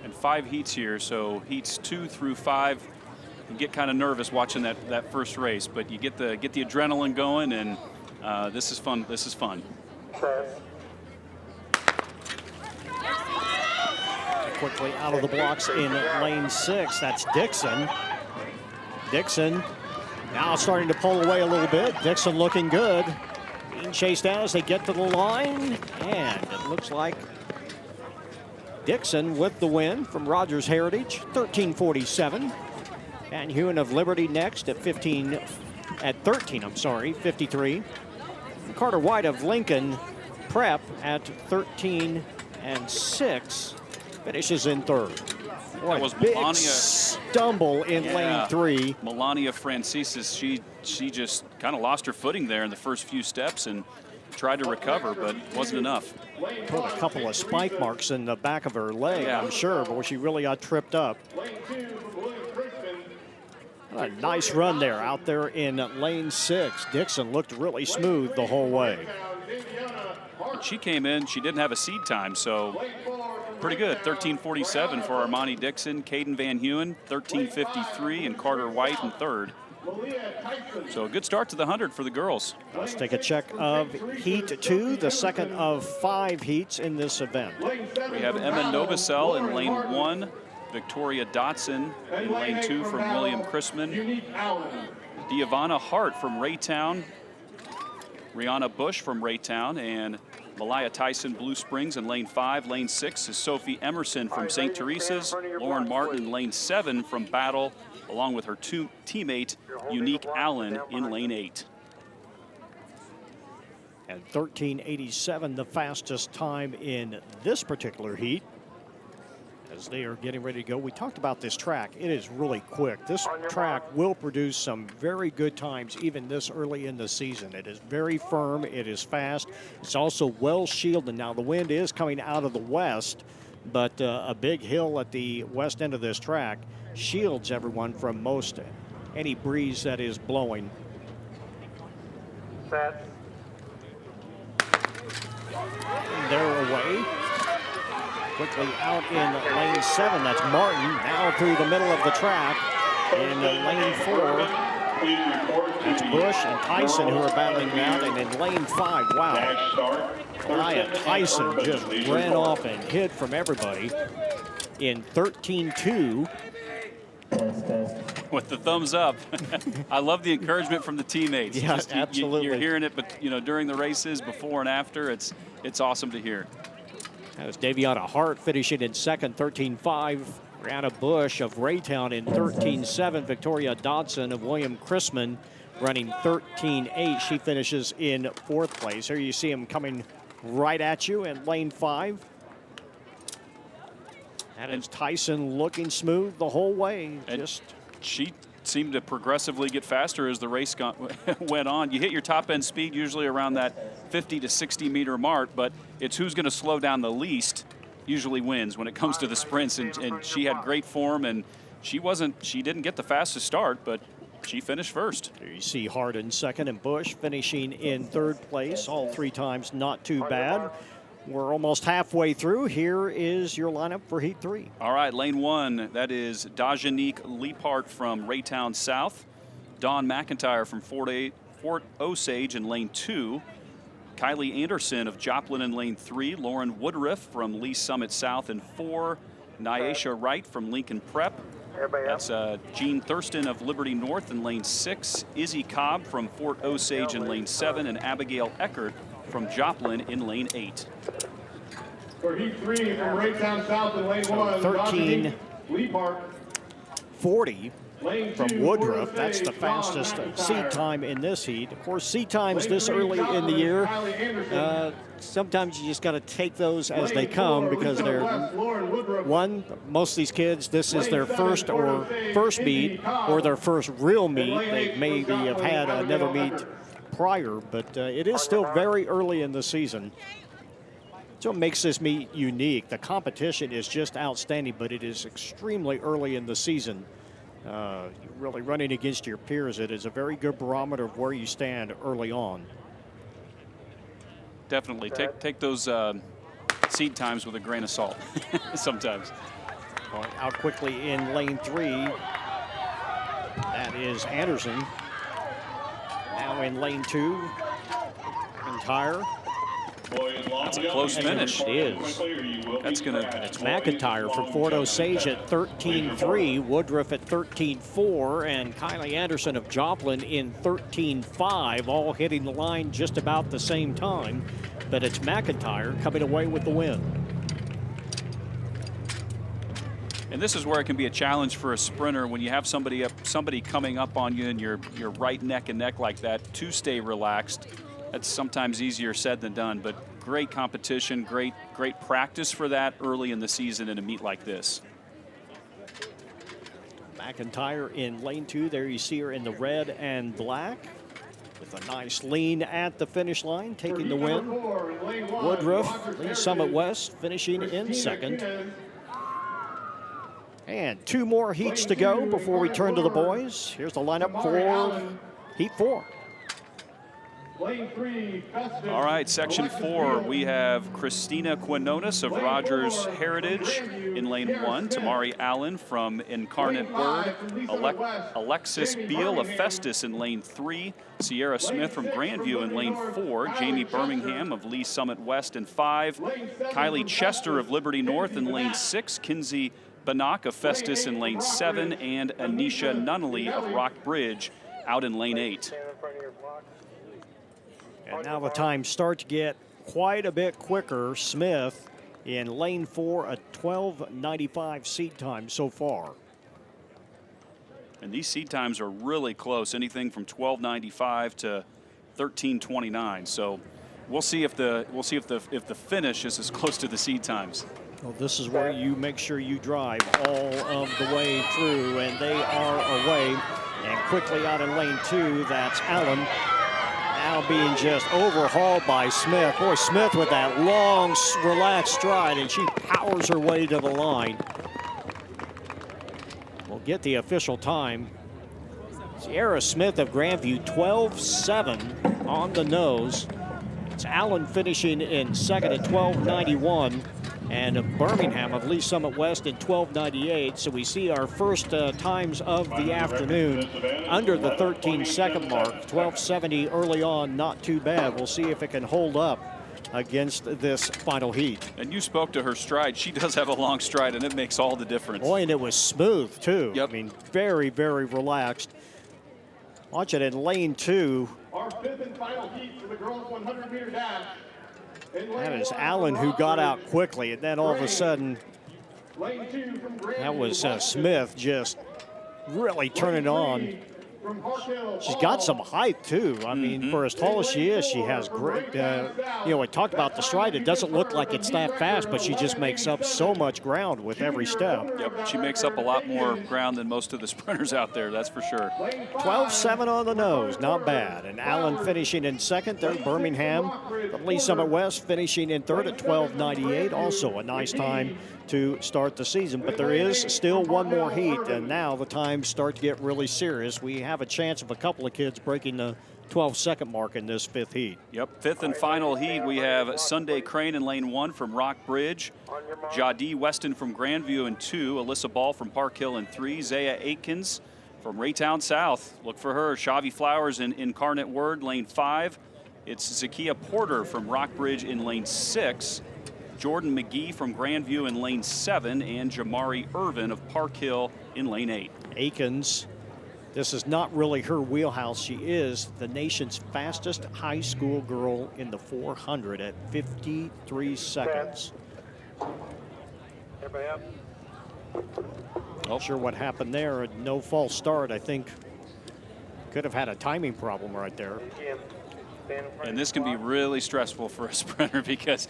And 5 heats here, so heats 2 through 5. You get kind of nervous watching that first race, but you get the adrenaline going, and this is fun. This is fun. Quickly out of the blocks in lane 6. That's Dixon. Dixon now starting to pull away a little bit. Dixon looking good. Being chased down as they get to the line, and it looks like Dixon with the win from Rogers Heritage, 13:47. Van Hewen of Liberty next at 13, 53. And Carter White of Lincoln Prep at 13 and 6 finishes in 3rd. Boy, that was big Melania stumble in lane 3. Melania Francis, she just kind of lost her footing there in the first few steps and tried to recover, but wasn't enough. Put a couple of spike marks in the back of her leg, I'm sure, but she really got tripped up. A nice run there out there in lane 6. Dixon looked really smooth the whole way. And she came in, she didn't have a seed time, so pretty good. 13:47 for Armani Dixon, Caden Van Hewen, 13:53, and Carter White in 3rd. So a good start to the 100 for the girls. Let's take a check of heat 2, the second of 5 heats in this event. We have Emma Novosel in lane 1, Victoria Dotson in lane 2 from William Chrisman, Giovanna Hart from Raytown, Rihanna Bush from Raytown, and Malaya Tyson Blue Springs in lane 5. Lane 6 is Sophie Emerson from St. Teresa's, Lauren Martin in lane 7 from Battle, along with her teammate Unique Allen in lane 8. And 13:87, the fastest time in this particular heat. As they are getting ready to go, we talked about this track. It is really quick. This track will produce some very good times even this early in the season. It is very firm. It is fast. It's also well shielded. Now the wind is coming out of the west, but a big hill at the west end of this track shields everyone from any breeze that is blowing. Set. And they're away. Quickly out in lane 7, that's Martin, now through the middle of the track. In lane 4, it's Bush and Tyson who are battling out. And in lane 5, wow, Malaya Tyson just ran off and hid from everybody in 13:2. With the thumbs up. I love the encouragement from the teammates. Yeah, absolutely. You're hearing it, but during the races, before and after, it's awesome to hear. That was Daviana Hart finishing in 2nd, 13:5. Brianna Bush of Raytown in 13:7. Victoria Dodson of William Chrisman running 13:8. She finishes in 4th place. Here you see him coming right at you in lane 5. That is Tyson looking smooth the whole way. She seemed to progressively get faster as the race went on. You hit your top end speed usually around that 50 to 60 meter mark, but it's who's going to slow down the least usually wins when it comes to the sprints. And she had great form, and she didn't get the fastest start, but she finished first. There you see Hart in 2nd and Bush finishing in 3rd place. All 3 times not too bad. We're almost halfway through. Here is your lineup for Heat 3. All right, lane 1, that is Dajanique Leapart from Raytown South. Dawn McIntyre from Fort Osage in lane 2. Kylie Anderson of Joplin in lane 3. Lauren Woodruff from Lee Summit South in 4. Nyasha Wright from Lincoln Prep. That's Jean Thurston of Liberty North in lane 6. Izzy Cobb from Fort Osage in lane 7. And Abigail Eckert from Joplin in lane 8. For Heat 3 from Raytown South in lane 1, 13:40 from Woodruff. That's the fastest seed time in this heat. Of course, seed times this early in the year, sometimes you just got to take those as they come, because they're most of these kids, this is their first meet or their first real meet. They maybe have had another meet prior, but it is still very early in the season. So it makes this meet unique. The competition is just outstanding, but it is extremely early in the season. You're really running against your peers. It is a very good barometer of where you stand early on. Definitely take those seed times with a grain of salt sometimes. Going out quickly in lane 3. That is Anderson. Now in lane 2, McIntyre. That's a close finish. It is. That's gonna. It's McIntyre from Fort Osage at 13:3, Woodruff at 13:4, and Kylie Anderson of Joplin in 13:5, all hitting the line just about the same time. But it's McIntyre coming away with the win. And this is where it can be a challenge for a sprinter when you have somebody coming up on you and you're right neck and neck like that to stay relaxed. That's sometimes easier said than done, but great competition, great practice for that early in the season in a meet like this. McIntyre in lane 2. There you see her in the red and black with a nice lean at the finish line, taking the win. Woodruff, Lee Summit West, finishing in second. And 2 more heats to go before we turn to the boys. Here's the lineup for Heat 4. All right, section 4, we have Christina Quinones of Rogers Heritage in lane 1, Tamari Allen from Incarnate Word, Alexis Beal of Festus in lane 3, Sierra Smith from Grandview in lane 4, Jamie Birmingham of Lee Summit West in 5, Kylie Chester of Liberty North in lane 6, Kinsey Bannock of Festus in lane 7, and Anisha Nunnally of Rock Bridge out in lane 8. And now the times start to get quite a bit quicker. Smith in lane 4, a 12:95 seed time so far. And these seed times are really close, anything from 12:95 to 13:29. So we'll see if the finish is as close to the seed times. Well, this is where you make sure you drive all of the way through, and they are away. And quickly out in lane 2, that's Allen. Now being just overhauled by Smith. Boy, Smith with that long, relaxed stride, and she powers her way to the line. We'll get the official time. Sierra Smith of Grandview, 12:7 on the nose. It's Allen finishing in second at 12:91. And Birmingham of Lee Summit West in 12:98. So we see our first times of the afternoon under the 13-second mark. 12:70 early on, not too bad. We'll see if it can hold up against this final heat. And you spoke to her stride. She does have a long stride, and it makes all the difference. Boy, and it was smooth, too. Yep. I mean, very, very relaxed. Watch it in lane 2. Our 5th and final heat for the girls 100-meter dash. That is Allen who got out quickly, and then all of a sudden, that was Smith just really turning on. She's got some height, too. I mean, for as tall as she is, she has great, you know, we talked about the stride. It doesn't look like it's that fast, but she just makes up so much ground with every step. Yep, she makes up a lot more ground than most of the sprinters out there, that's for sure. 12:7 on the nose, not bad. And Allen finishing in second. There's Birmingham from Lee Summit West finishing in third at 12:98. Also a nice time to start the season, but there is still one more heat, and now the times start to get really serious. We have have a chance of a couple of kids breaking the 12-second mark in this 5th heat. Yep, 5th and final heat. We have Sunday Crane in lane 1 from Rock Bridge, Jadee Weston from Grandview in 2, Alyssa Ball from Park Hill in 3, Zaya Aitkins from Raytown South. Look for her. Shavi Flowers in Incarnate Word, lane 5. It's Zakia Porter from Rock Bridge in lane 6, Jordan McGee from Grandview in lane 7, and Jamari Irvin of Park Hill in lane 8. Aikens, this is not really her wheelhouse. She is the nation's fastest high school girl in the 400 at 53 seconds. Not sure what happened there. A no false start, I think. Could have had a timing problem right there. And this can be really stressful for a sprinter because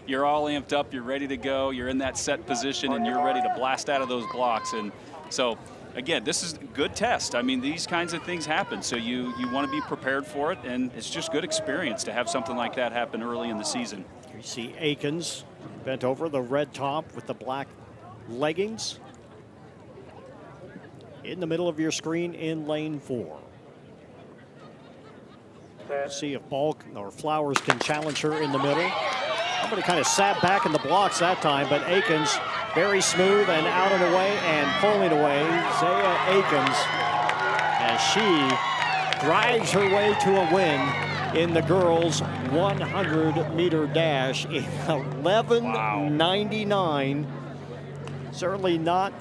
you're all amped up, you're ready to go, you're in that set position, and you're ready to blast out of those blocks. And so, again, this is a good test. I mean, these kinds of things happen, so you want to be prepared for it, and it's just good experience to have something like that happen early in the season. You see Aikens bent over, the red top with the black leggings. In the middle of your screen in lane 4. See if Ball or Flowers can challenge her in the middle. Somebody kind of sat back in the blocks that time, but Aikens very smooth and out and away and pulling away. Zaya Aikens, as she drives her way to a win in the girls' 100-meter dash in 11:99. Certainly not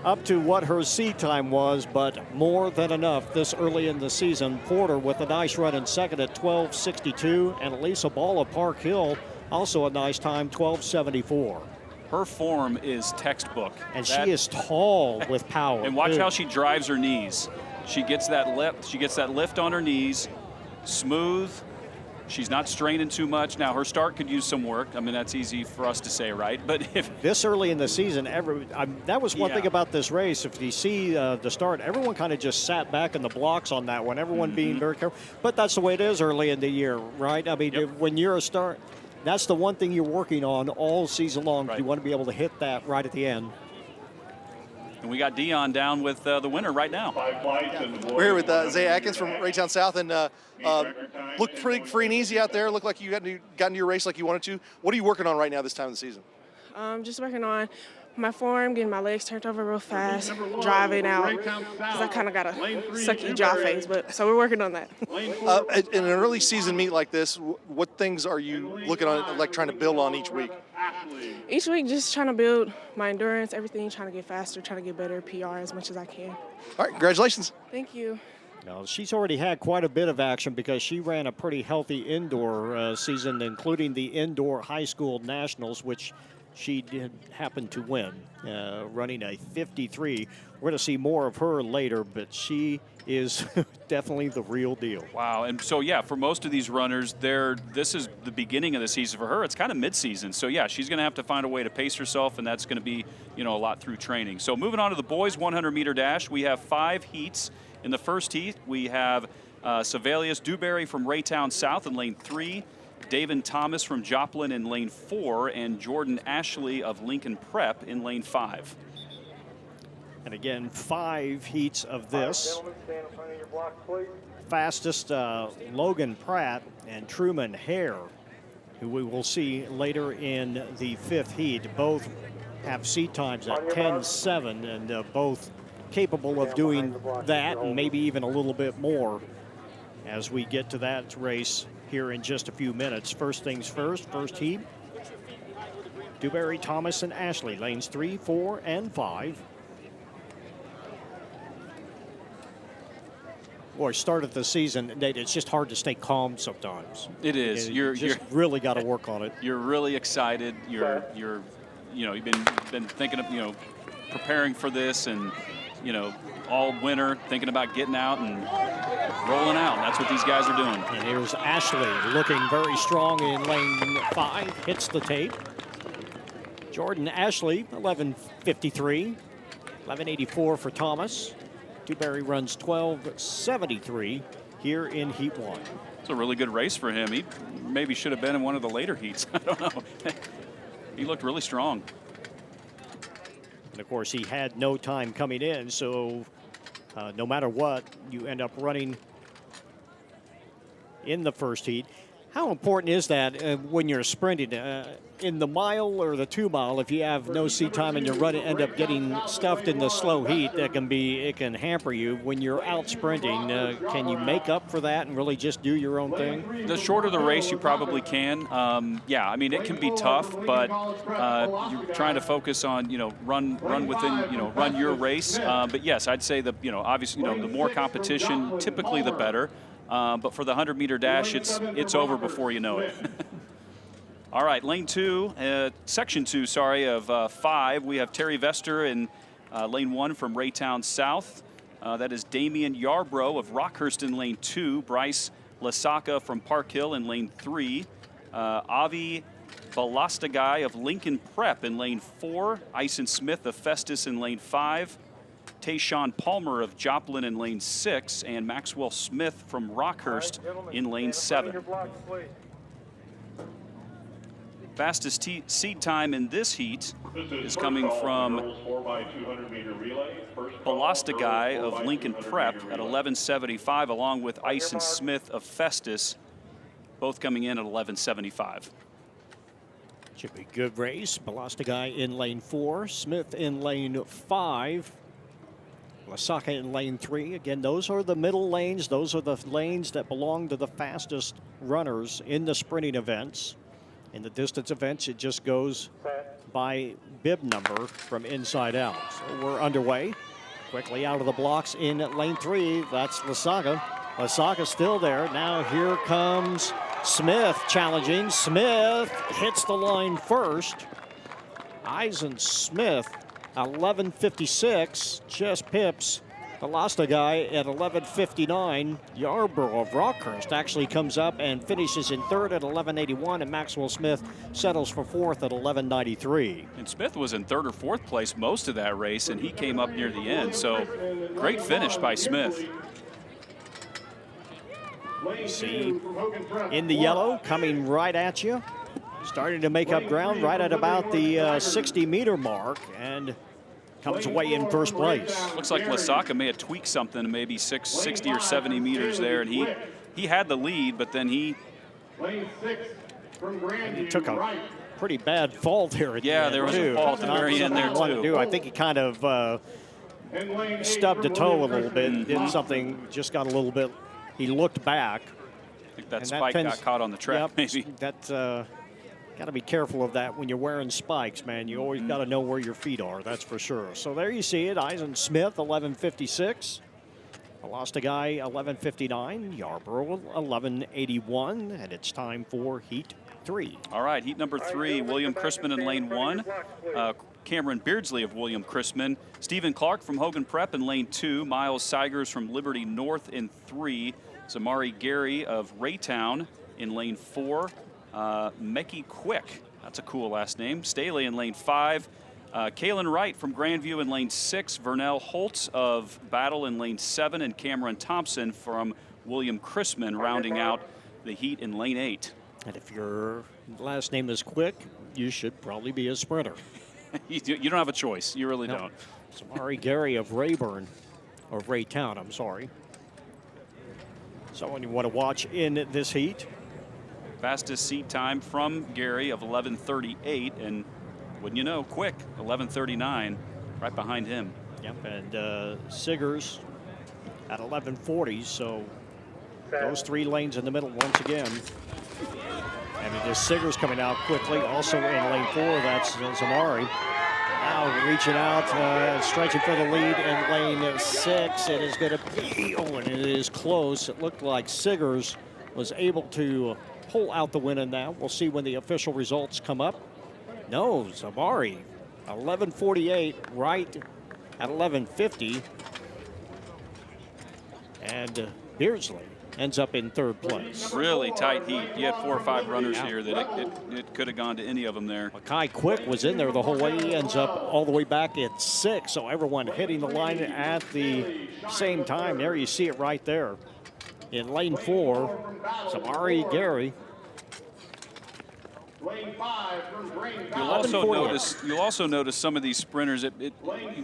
up to what her seed time was, but more than enough this early in the season. Porter with a nice run in second at 12:62, and Elisa Ball of Park Hill also a nice time, 12:74. Her form is textbook. And she is tall with power. And watch how she drives her knees. She gets that lift. She gets that lift on her knees, smooth. She's not straining too much. Now, her start could use some work. I mean, that's easy for us to say, right? But if this early in the season, that was one thing about this race. If you see the start, everyone kind of just sat back in the blocks on that one. Everyone being very careful. But that's the way it is early in the year, right? I mean, when you're a start, that's the one thing you're working on all season long. Right. You want to be able to hit that right at the end. And we got Dion down with the winner right now. We're here with Zaya Atkins from Raytown South, and looked pretty free and easy out there. Looked like you got into your race like you wanted to. What are you working on right now this time of the season? Just working on my form, getting my legs turned over real fast, driving out, because I kind of got a sucky jaw phase, but so we're working on that. In an early season meet like this, what things are you looking on, like trying to build on each week? Each week, just trying to build my endurance, everything, trying to get faster, trying to get better, PR as much as I can. All right, congratulations. Thank you. Now, she's already had quite a bit of action because she ran a pretty healthy indoor season, including the indoor high school nationals, which she did happen to win, running a 53. We're going to see more of her later, but she is definitely the real deal. Wow, and so, yeah, for most of these runners, this is the beginning of the season. For her, it's kind of mid-season. So, yeah, she's going to have to find a way to pace herself, and that's going to be, a lot through training. So, moving on to the boys' 100-meter dash, we have 5 heats. In the first heat, we have Savalius Dewberry from Raytown South in lane 3, David Thomas from Joplin in lane 4, and Jordan Ashley of Lincoln Prep in lane 5. And again, 5 heats of this. Fastest Logan Pratt and Truman Hare, who we will see later in the 5th heat. Both have seat times at 10:07, and both capable of doing that and maybe even a little bit more as we get to that race here in just a few minutes. First things first, first heat. Dewberry, Thomas, and Ashley, lanes 3, 4, and 5. Boy, start of the season, Nate, it's just hard to stay calm sometimes. It is. You're really got to work on it. You're really excited. You've been thinking of, preparing for this, and all winter thinking about getting out and rolling out. That's what these guys are doing. And here's Ashley looking very strong in lane 5, hits the tape. Jordan Ashley, 11:53, 11:84 for Thomas. Dewberry runs 12:73 here in heat 1. It's a really good race for him. He maybe should have been in one of the later heats. I don't know. He looked really strong. And of course, he had no time coming in, so no matter what, you end up running in the first heat. How important is that when you're sprinting? In the mile or the 2 mile, if you have no seat time and you end up getting stuffed in the slow heat, it can hamper you. When you're out sprinting, can you make up for that and really just do your own thing? The shorter the race, you probably can. Yeah, I mean, it can be tough, but you're trying to focus on, run within, run your race. But yes, I'd say obviously, the more competition, typically the better. But for the 100-meter dash, it's over before you know it. All right, lane 2, section 2, sorry, of 5. We have Terry Vester in lane 1 from Raytown South. That is Damian Yarbrough of Rockhurst in lane 2. Bryce Lasaka from Park Hill in lane 3. Avi Balastagai of Lincoln Prep in lane 4. Ison Smith of Festus in lane 5. Tayshawn Palmer of Joplin in lane 6, and Maxwell Smith from Rockhurst in lane 7. Fastest seed time in this heat is coming from Balastagai of Lincoln Prep at 11:75, along with Ison Smith of Festus, both coming in at 11:75. Should be a good race. Balastagai in lane 4, Smith in lane 5. Lasaka in lane 3. Again, those are the middle lanes. Those are the lanes that belong to the fastest runners in the sprinting events. In the distance events, it just goes by bib number from inside out. So we're underway. Quickly out of the blocks in lane 3. That's Lasaka. Lasaka still there. Now here comes Smith challenging. Smith hits the line first. Ison Smith, 11:56, just pips Balastagai at 11:59. Yarbrough of Rockhurst actually comes up and finishes in third at 11:81, and Maxwell Smith settles for fourth at 11:93. And Smith was in third or fourth place most of that race, and he came up near the end. So great finish by Smith. See in the yellow coming right at you. Starting to make up ground right at about the 60-meter mark, and comes away in first place. Looks like Lasaka may have tweaked something, maybe 60 or 70 meters there, and he had the lead, but then he took a pretty bad fall there at the end, there was a fall at the very end there, too. I think he kind of stubbed a toe a little bit, did something, just got a little bit, he looked back. I think that spike got caught on the track, maybe. Got to be careful of that when you're wearing spikes, man. You always got to know where your feet are, that's for sure. So there you see it. Ison Smith, 11:56. Balastagai, 11:59. Yarbrough, 11:81. And it's time for Heat 3. All right, Heat number 3, William Chrisman in lane 1. Cameron Beardsley of William Chrisman. Stephen Clark from Hogan Prep in lane 2. Miles Seigers from Liberty North in 3. Zamari Gary of Raytown in lane 4. Mekki Quick, that's a cool last name. Staley in lane 5. Kalen Wright from Grandview in lane 6. Vernell Holtz of Battle in lane 7. And Cameron Thompson from William Chrisman rounding out the heat in lane 8. And if your last name is Quick, you should probably be a sprinter. You don't have a choice. You really don't. Zamari Gary of Rayburn, or Raytown, I'm sorry. Someone you want to watch in this heat. Fastest seat time from Gary of 11:38, and wouldn't you know, Quick, 11:39, right behind him. Yep, and Siggers at 11:40, so those 3 lanes in the middle once again. And it is Siggers coming out quickly, also in lane 4, that's Zamari. Now reaching out, stretching for the lead in lane 6. It is going to be, and it is close. It looked like Siggers was able to pull out the win in that. We'll see when the official results come up. No, Zamari, 11:48, right at 11:50. And Beardsley ends up in third place. Really tight heat. You had 4 or 5 runners here that it could have gone to any of them there. Makai Quick was in there the whole way. He ends up all the way back at 6. So everyone hitting the line at the same time. There you see it right there. In lane 4, Zamari Gary. Lane 5 from Green You'll also notice some of these sprinters. You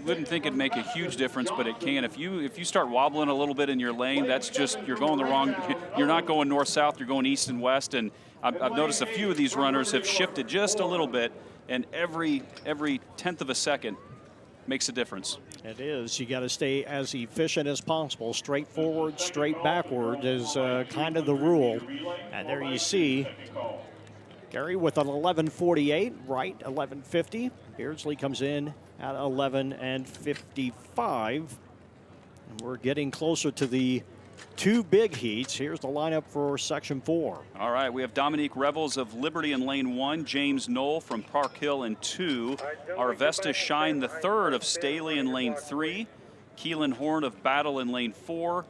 wouldn't think it'd make a huge difference, but it can. If you start wobbling a little bit in your lane, that's just you're going the wrong. You're not going north south. You're going east and west. And I've noticed a few of these runners have shifted just a little bit, and every tenth of a second makes a difference. It is. You got to stay as efficient as possible. Straight forward, straight backward is kind of the rule. And there you see Gary with an 11:48, Wright 11:50. Beardsley comes in at 11:55. And we're getting closer to the two big heats. Here's the lineup for Section 4. All right, we have Dominique Revels of Liberty in lane 1, James Knoll from Park Hill in 2, Arvesta Shine the third of Staley in lane 3, Keelan Horn of Battle in lane 4,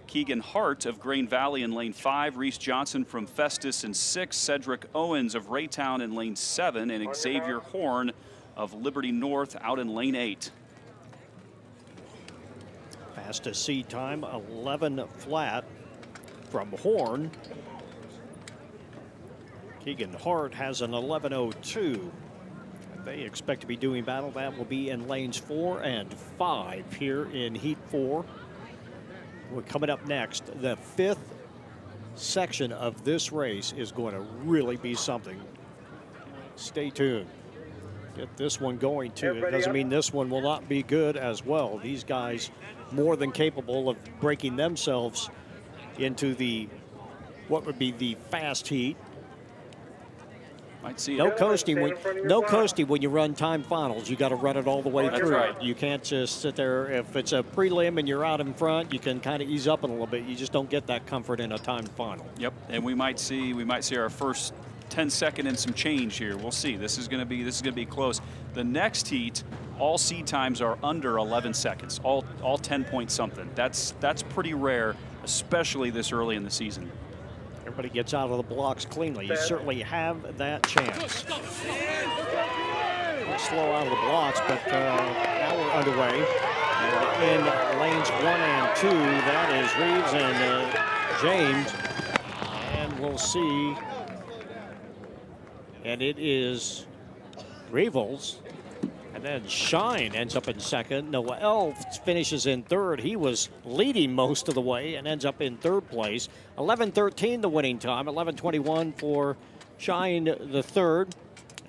Keegan Hart of Grain Valley in lane 5, Reese Johnson from Festus in 6, Cedric Owens of Raytown in lane 7, and Xavier Horn of Liberty North out in lane 8. Fastest seed time, 11 flat from Horn. Keegan Hart has an 11:02. They expect to be doing battle. That will be in lanes 4 and 5 here in Heat 4. We're coming up next. The 5th section of this race is going to really be something. Stay tuned. Get this one going too. It doesn't mean this one will not be good as well. These guys more than capable of breaking themselves into the what would be the fast heat. Might see no coasting when you run time finals. You got to run it all the way through. Right. You can't just sit there. If it's a prelim and you're out in front, you can kind of ease up a little bit. You just don't get that comfort in a time final. Yep, and we might see our first 10-second and some change here. We'll see. This is going to be close. The next heat, all seed times are under 11 seconds. All 10 point something. That's pretty rare, especially this early in the season. Everybody gets out of the blocks cleanly. You certainly have that chance. We'll slow out of the blocks, but now we're underway. And in lanes 1 and 2, that is Reeves and James. And we'll see. And it is Revels. And then Shine ends up in second. Noel finishes in third. He was leading most of the way and ends up in third place. 11:13 the winning time. 11:21 for Shine the third.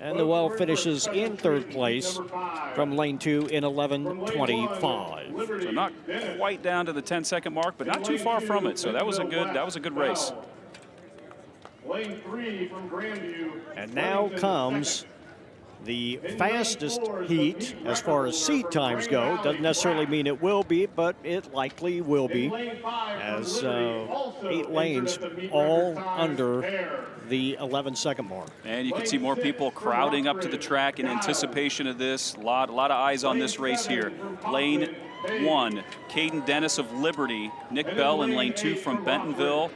And Noel finishes in third place from lane 2 in 11:25. So not quite down to the 10-second mark, but not too far from it. So that was a good race. Lane 3 from Grandview. And now comes the fastest heat as far as seat times go. Doesn't necessarily mean it will be, but it likely will be, as 8 lanes all under the 11-second mark. And you can see more people crowding up to the track in anticipation of this. A lot of eyes on this race here. Lane 1, Caden Dennis of Liberty, Nick Bell in lane 2 from Bentonville,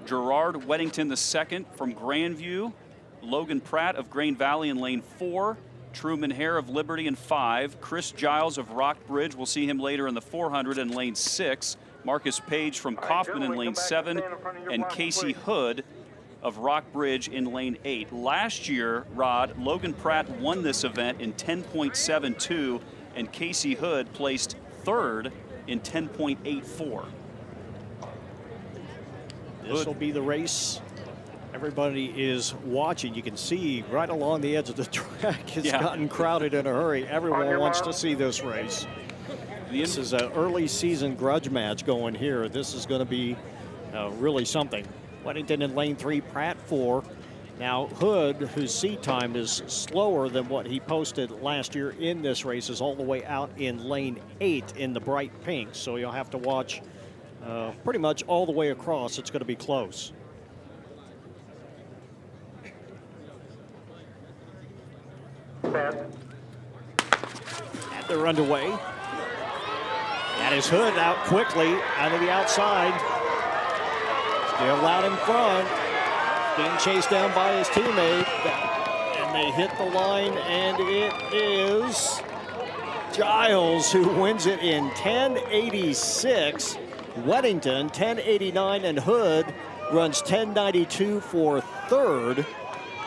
Gerard Weddington II from Grandview, Logan Pratt of Grain Valley in lane 4, Truman Hare of Liberty in 5, Chris Giles of Rockbridge, we'll see him later in the 400 in lane 6, Marcus Page from Kaufman in lane 7, and Casey Hood of Rockbridge in lane 8. Last year, Rod, Logan Pratt won this event in 10.72, and Casey Hood placed third in 10.84. This will be the race everybody is watching. You can see right along the edge of the track it's gotten crowded in a hurry. Everyone wants to see this race. This is an early season grudge match going here. This is going to be really something. Weddington in lane 3, Pratt 4. Now Hood, whose seat time is slower than what he posted last year in this race, is all the way out in lane 8 in the bright pink. So you'll have to watch pretty much all the way across. It's going to be close. And they're underway. That is Hood out quickly out of the outside. Still out in front. Being chased down by his teammate. And they hit the line, and it is Giles who wins it in 10:86. Weddington 10:89, and Hood runs 10:92 for third.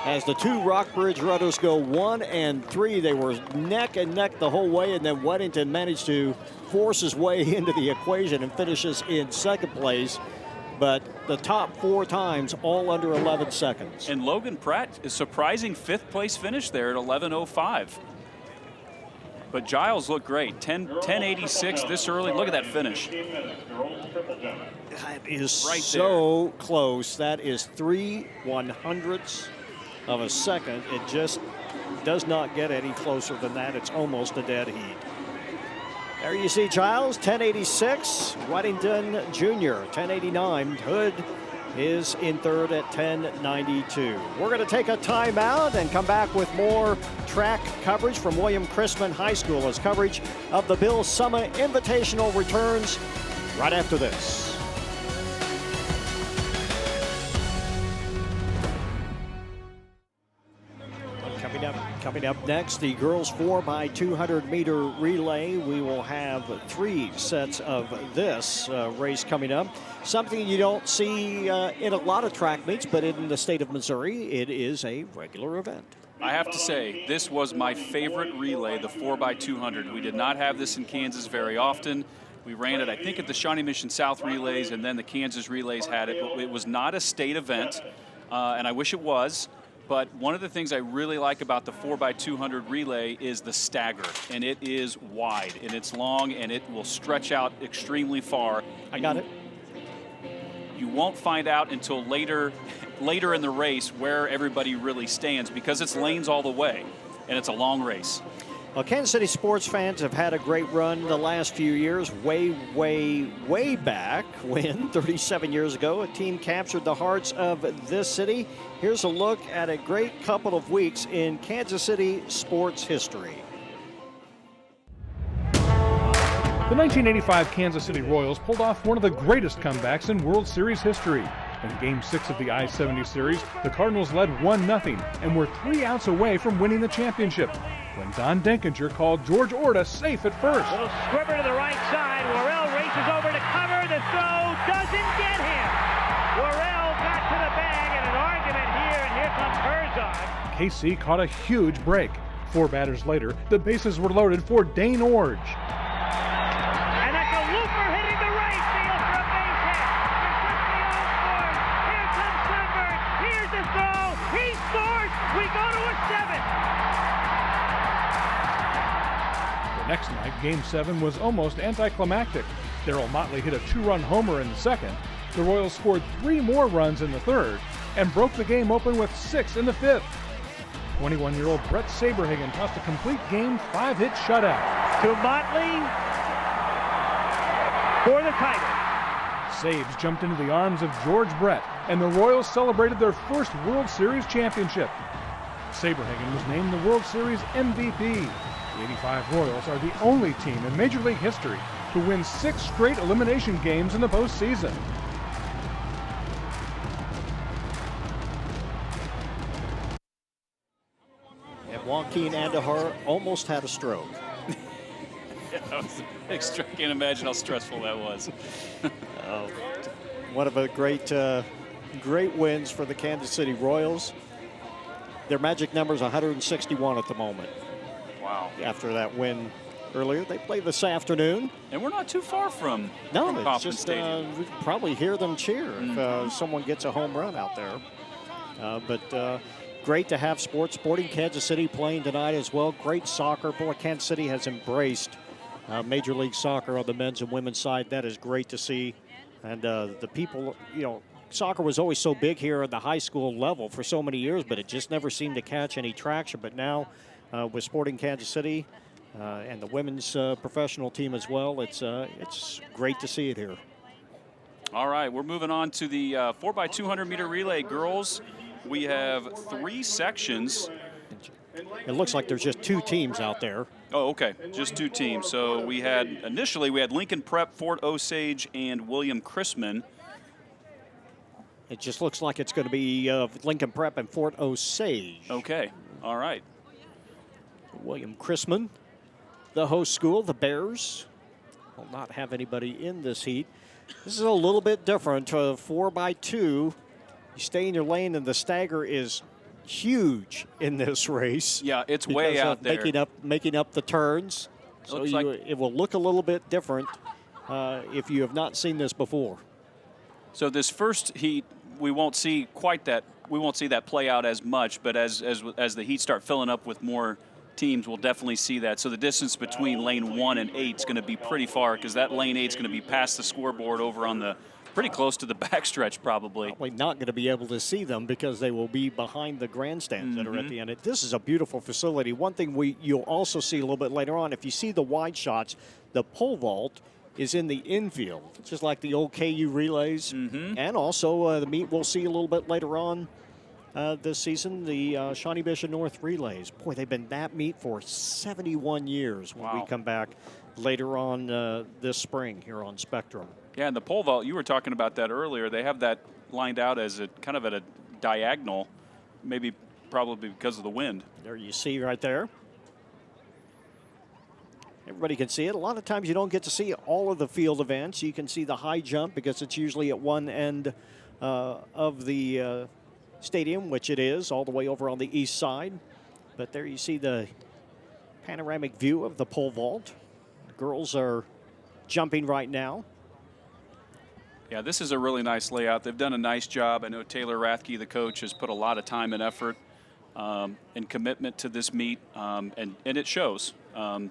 As the two Rockbridge runners go 1 and 3, they were neck and neck the whole way, and then Weddington managed to force his way into the equation and finishes in second place. But the top 4 times, all under 11 seconds. And Logan Pratt, a surprising 5th place finish there at 11:05. But Giles looked great, 10:86 this early. Look at that finish. That is right so close. That is 3/100ths of a second. It just does not get any closer than that. It's almost a dead heat. There you see Giles, 10:86. Weddington Jr., 10:89. Hood is in third at 10:92. We're going to take a timeout and come back with more track coverage from William Chrisman High School as coverage of the Bill Summa Invitational returns right after this. Coming up next, the girls 4x200 meter relay. We will have 3 sets of this race coming up. Something you don't see in a lot of track meets, but in the state of Missouri, it is a regular event. I have to say, this was my favorite relay, the 4x200. We did not have this in Kansas very often. We ran it, I think, at the Shawnee Mission South relays, and then the Kansas relays had it. But it was not a state event, and I wish it was. But one of the things I really like about the 4x200 relay is the stagger, and it is wide, and it's long, and it will stretch out extremely far. I got it. You won't find out until later in the race where everybody really stands, because it's lanes all the way, and it's a long race. Well, Kansas City sports fans have had a great run the last few years. Way, way, way back when, 37 years ago, a team captured the hearts of this city. Here's a look at a great couple of weeks in Kansas City sports history. The 1985 Kansas City Royals pulled off one of the greatest comebacks in World Series history. In Game 6 of the I-70 Series, the Cardinals led 1-0 and were 3 outs away from winning the championship when Don Denkinger called George Orta safe at first. Little squibber to the right side. Worrell races over to cover. The throw doesn't get him. Worrell got to the bag and an argument here, and here comes Herzog. KC caught a huge break. 4 batters later, the bases were loaded for Dane Orge. And that's a looper hitting the right field for a base hit. Here comes Sunburn. Here's the throw. He scores. We go to a 7th. The next night, Game 7 was almost anticlimactic. Darryl Motley hit a 2-run homer in the second. The Royals scored 3 more runs in the third and broke the game open with 6 in the 5th. 21-year-old Brett Saberhagen tossed a complete game 5-hit shutout. To Motley for the title. Sabes jumped into the arms of George Brett, and the Royals celebrated their first World Series championship. Saberhagen was named the World Series MVP. The 85 Royals are the only team in Major League history to win 6 straight elimination games in the postseason. And Joaquin Andahar almost had a stroke. I can't imagine how stressful that was. One of the great wins for the Kansas City Royals. Their magic number is 161 at the moment. Wow. After that win earlier, they play this afternoon. And we're not too far from it's Kauffman just Stadium. we can probably hear them cheer if someone gets a home run out there. But great to have Sporting Kansas City playing tonight as well. Great soccer. Boy, Kansas City has embraced Major League Soccer on the men's and women's side. That is great to see. And the people, soccer was always so big here at the high school level for so many years, but it just never seemed to catch any traction. But now with Sporting Kansas City and the women's professional team as well, it's great to see it here. All right, we're moving on to the 4x200 meter relay girls. We have 3 sections. It looks like there's just 2 teams out there. Oh, okay, just 2 teams. So initially we had Lincoln Prep, Fort Osage, and William Chrisman. It just looks like it's going to be Lincoln Prep and Fort Osage. Okay, all right. William Chrisman, the host school, the Bears, will not have anybody in this heat. This is a little bit different. 4x2, you stay in your lane, and the stagger is huge in this race. Yeah, it's way out there. Making up the turns. So it will look a little bit different if you have not seen this before. So this first heat, we won't see quite that. We won't see that play out as much, but as the heats start filling up with more teams, we'll definitely see that. So the distance between lane 1 and 8 is going to be pretty far, because that lane 8 is going to be past the scoreboard over on the pretty close to the backstretch, probably. Probably not going to be able to see them because they will be behind the grandstands that are at the end. This is a beautiful facility. One thing you'll also see a little bit later on, if you see the wide shots, the pole vault is in the infield, just like the old KU relays. And also the meet we'll see a little bit later on this season, the Shawnee Bishop North relays. Boy, they've been that meet for 71 years when we come back later on this spring here on Spectrum. Yeah, and the pole vault, you were talking about that earlier. They have that lined out as a kind of at a diagonal, probably because of the wind. There you see right there. Everybody can see it. A lot of times you don't get to see all of the field events. You can see the high jump because it's usually at one end of the stadium, which it is, all the way over on the east side. But there you see the panoramic view of the pole vault. The girls are jumping right now. Yeah, this is a really nice layout. They've done a nice job. I know Taylor Rathke, the coach, has put a lot of time and effort and commitment to this meet, and it shows.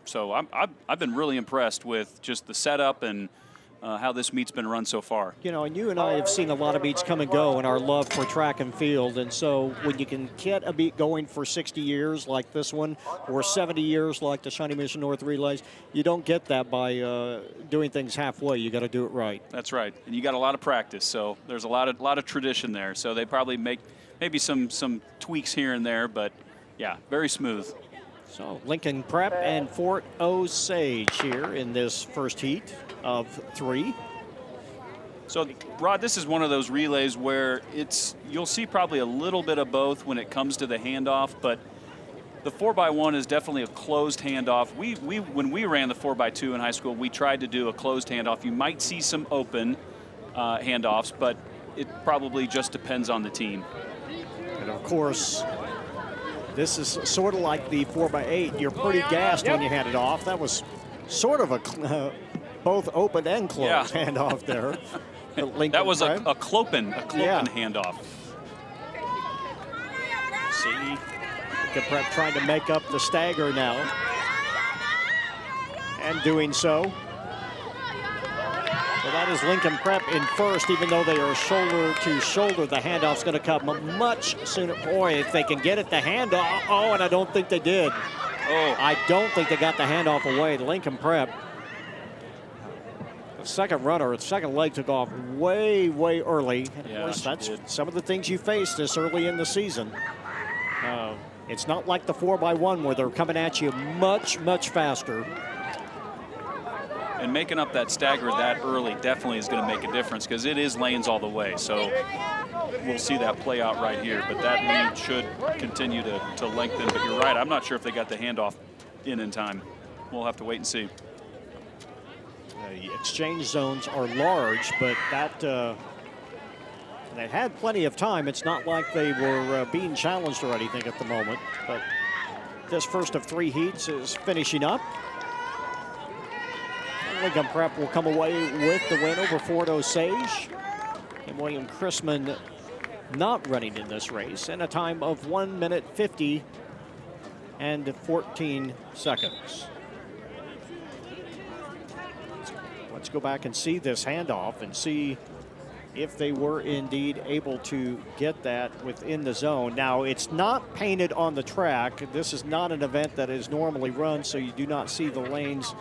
So I've been really impressed with just the setup and how this meet's been run so far. You know, and you and I have seen a lot of meets come and go in our love for track and field, and so when you can get a meet going for 60 years like this one, or 70 years like the Shawnee Mission North Relays, you don't get that by doing things halfway. You got to do it right. That's right, and you got a lot of practice, so there's a lot of tradition there. So they probably make maybe some tweaks here and there, but yeah, very smooth. So Lincoln Prep and Fort Osage here in this first heat of 3. So Rod, this is one of those relays where you'll see probably a little bit of both when it comes to the handoff, but the 4x1 is definitely a closed handoff. When we ran the 4x2 in high school, we tried to do a closed handoff. You might see some open handoffs, but it probably just depends on the team. And of course, this is sort of like the 4x8. You're pretty gassed when you hand it off. That was sort of a both open and closed handoff there. That was a Clopen handoff. See, Lincoln Prep trying to make up the stagger now, and doing so. So that is Lincoln Prep in first, even though they are shoulder to shoulder. The handoff's going to come much sooner. Boy, if they can get it, the handoff. Oh, and I don't think they did. Oh, I don't think they got the handoff away. Lincoln Prep. The second runner, the second leg took off way, way early. And of course, that's some of the things you face this early in the season. It's not like the 4x1 where they're coming at you much, much faster. And making up that stagger that early definitely is going to make a difference, because it is lanes all the way. So we'll see that play out right here. But that lead should continue to lengthen. But you're right, I'm not sure if they got the handoff in time. We'll have to wait and see. The exchange zones are large, but they had plenty of time. It's not like they were being challenged or anything at the moment. But this first of 3 heats is finishing up. Lincoln Prep will come away with the win over Fort Osage. And William Chrisman not running in this race, and a time of 1 minute 50 and 14 seconds. Let's go back and see this handoff and see if they were indeed able to get that within the zone. Now, it's not painted on the track. This is not an event that is normally run, so you do not see the lanes.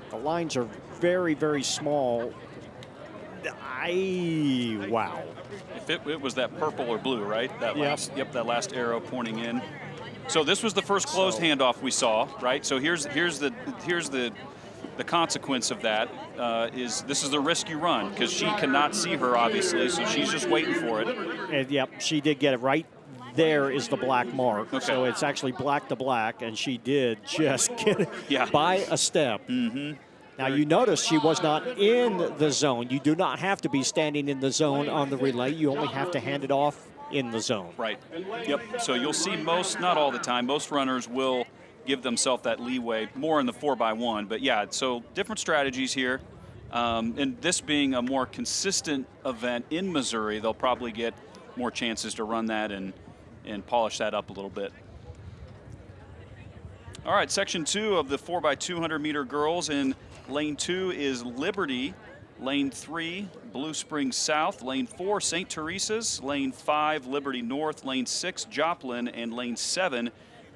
The lines are very, very small. Wow. If it was that purple or blue, right? That last arrow pointing in. So this was the first closed handoff we saw, right? So here's the consequence of that. This is the risk you run, because she cannot see her, obviously, so she's just waiting for it. And yep, she did get it right. There is the black mark. Okay. So it's actually black to black, and she did just get it by a step. Now, you notice she was not in the zone. You do not have to be standing in the zone on the relay. You only have to hand it off in the zone. Right. Yep. So you'll see most, not all the time, most runners will give themselves that leeway more in the 4x1. But yeah, so different strategies here. And this being a more consistent event in Missouri, they'll probably get more chances to run that and polish that up a little bit. All right, section 2 of the 4x200 meter girls. In lane 2 is Liberty. Lane 3, Blue Springs South. Lane 4, St. Teresa's. Lane 5, Liberty North. Lane 6, Joplin. And lane 7,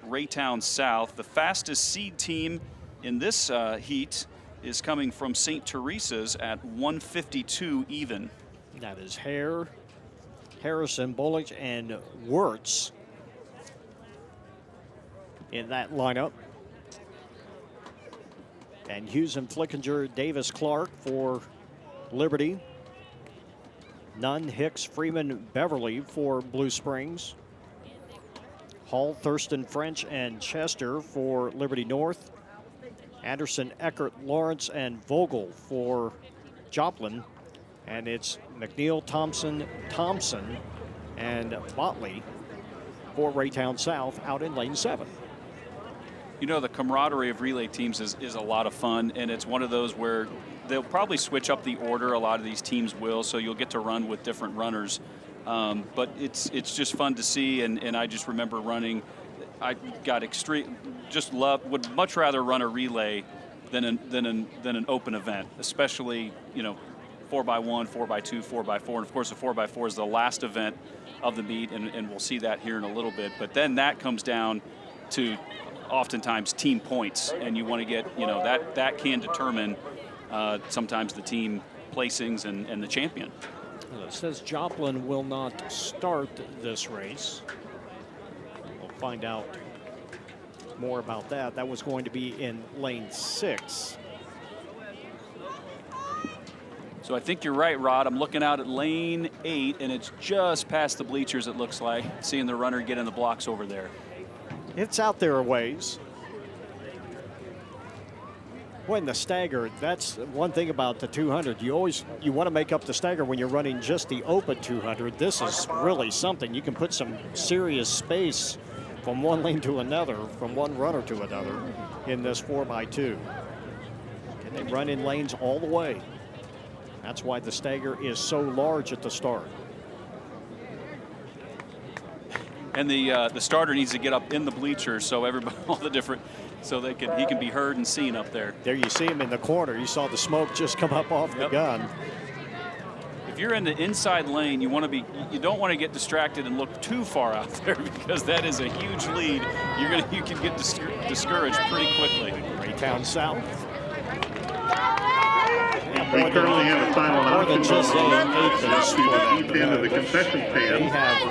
Raytown South. The fastest seed team in this heat is coming from St. Teresa's at 1:52 even. That is Hare, Harrison, Bullock, and Wirtz in that lineup. And Hughes and Flickinger, Davis, Clark for Liberty. Nunn, Hicks, Freeman, Beverly for Blue Springs. Hall, Thurston, French, and Chester for Liberty North. Anderson, Eckert, Lawrence, and Vogel for Joplin. And it's McNeil, Thompson, and Botley for Raytown South out in lane 7. You know, the camaraderie of relay teams is a lot of fun, and it's one of those where they'll probably switch up the order. A lot of these teams will, so you'll get to run with different runners. But it's just fun to see, and I just remember running. I got would much rather run a relay than an open event, especially, you know, 4x1, 4x2, 4x4, and of course the 4x4 is the last event of the meet, and we'll see that here in a little bit. But then that comes down to oftentimes team points, and you want to get, you know, that can determine sometimes the team placings and the champion. Well, it says Joplin will not start this race. We'll find out more about that. That was going to be in lane 6. So I think you're right, Rod. I'm looking out at lane 8, and it's just past the bleachers, it looks like, seeing the runner get in the blocks over there. It's out there a ways. When the stagger, that's one thing about the 200. You want to make up the stagger when you're running just the open 200. This is really something. You can put some serious space from one lane to another, from one runner to another in this 4x2. And they run in lanes all the way. That's why the stagger is so large at the start. And the starter needs to get up in the bleachers, so everybody, all the different, so he can be heard and seen up there. There you see him in the corner. You saw the smoke just come up off the gun. If you're in the inside lane, you don't want to get distracted and look too far out there, because that is a huge lead. You can get discouraged pretty quickly. Raytown South. We currently have a final announcement on the deep end of the concession stand. They have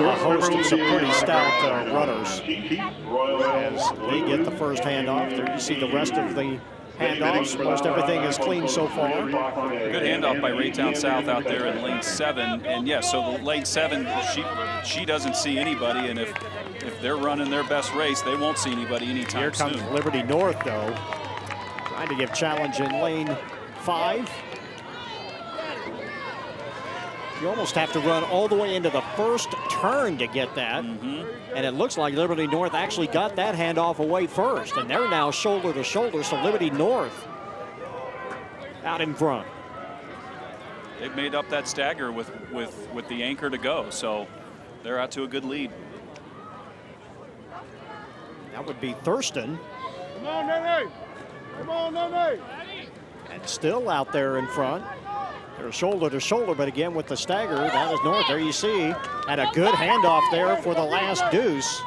a host of some pretty stout runners as they get the first handoff. There you see the rest of the handoffs. Most everything is clean so far. Good handoff by Raytown South out there in lane 7. And yes, so the lane 7, she doesn't see anybody, and if they're running their best race, they won't see anybody anytime soon. Here comes Liberty North, though, trying to give challenge in lane 5. You almost have to run all the way into the first turn to get that. And it looks like Liberty North actually got that handoff away first. And they're now shoulder to shoulder, so Liberty North out in front. They've made up that stagger with the anchor to go, so they're out to a good lead. That would be Thurston. Come on, Nene! Come on, Nene! And still out there in front. They're shoulder to shoulder, but again with the stagger, that is North. There you see, and a good handoff there for the last deuce.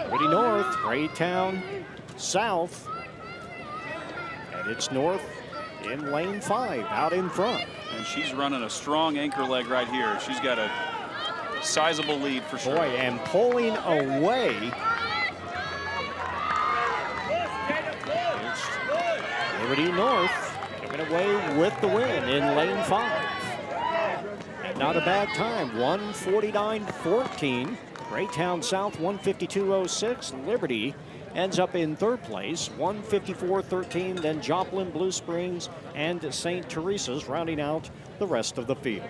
Liberty North, Raytown South, and it's North in lane 5, out in front. And she's running a strong anchor leg right here. She's got a sizable lead for sure. Boy, and pulling away. It's Liberty North giving away with the win in lane 5. And not a bad time, 1:49.14. Raytown South 1:52.06. Liberty ends up in 3rd place, 1:54.13. Then Joplin, Blue Springs, and St. Teresa's rounding out the rest of the field.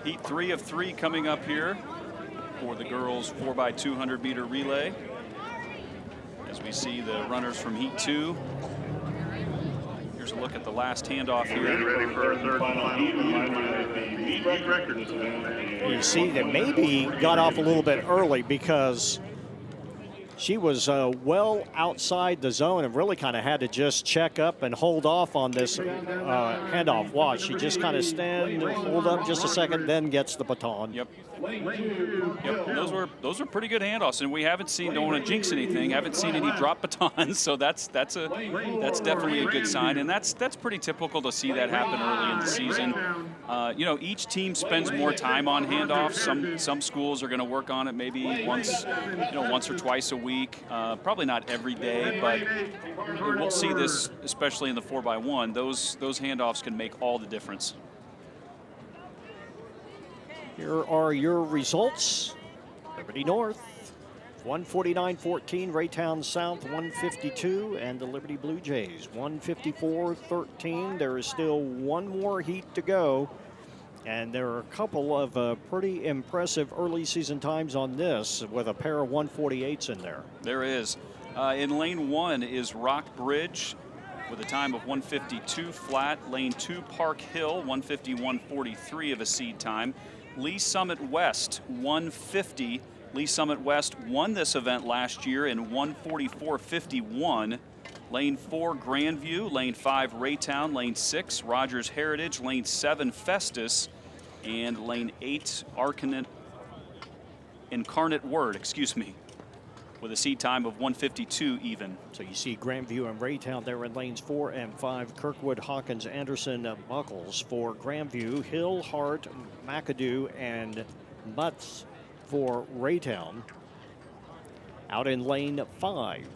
Heat 3 of 3 coming up here for the girls 4x200 meter relay. As we see the runners from Heat 2. Here's a look at the last handoff here. You see that maybe got off a little bit early because she was well outside the zone and really kind of had to just check up and hold off on this handoff. Watch, she just kind of stand, hold up just a second, then gets the baton. Yep. Yep. Those were pretty good handoffs, and we haven't seen. Don't want to jinx anything. Haven't seen any drop batons, so that's definitely a good sign, and that's pretty typical to see that happen early in the season. You know, each team spends more time on handoffs. Some schools are going to work on it maybe once or twice a week. Probably not every day, but we'll see this, especially in the 4x1. Those handoffs can make all the difference. Here are your results. Liberty North, 149-14. Raytown South, 152. And the Liberty Blue Jays, 154-13. There is still one more heat to go. And there are a couple of pretty impressive early season times on this with a pair of 148s in there. There is. In lane 1 is Rock Bridge with a time of 152 flat. Lane 2, Park Hill, 151.43 of a seed time. Lee Summit West, 150. Lee Summit West won this event last year in 144.51. Lane 4, Grandview. Lane 5, Raytown. Lane 6, Rogers Heritage. Lane 7, Festus. And lane 8, Incarnate Word, excuse me, with a seed time of 152 even. So you see Grandview and Raytown there in lanes 4 and 5. Kirkwood, Hawkins, Anderson, Buckles for Grandview. Hill, Hart, McAdoo, and Mutz for Raytown. Out in lane 5.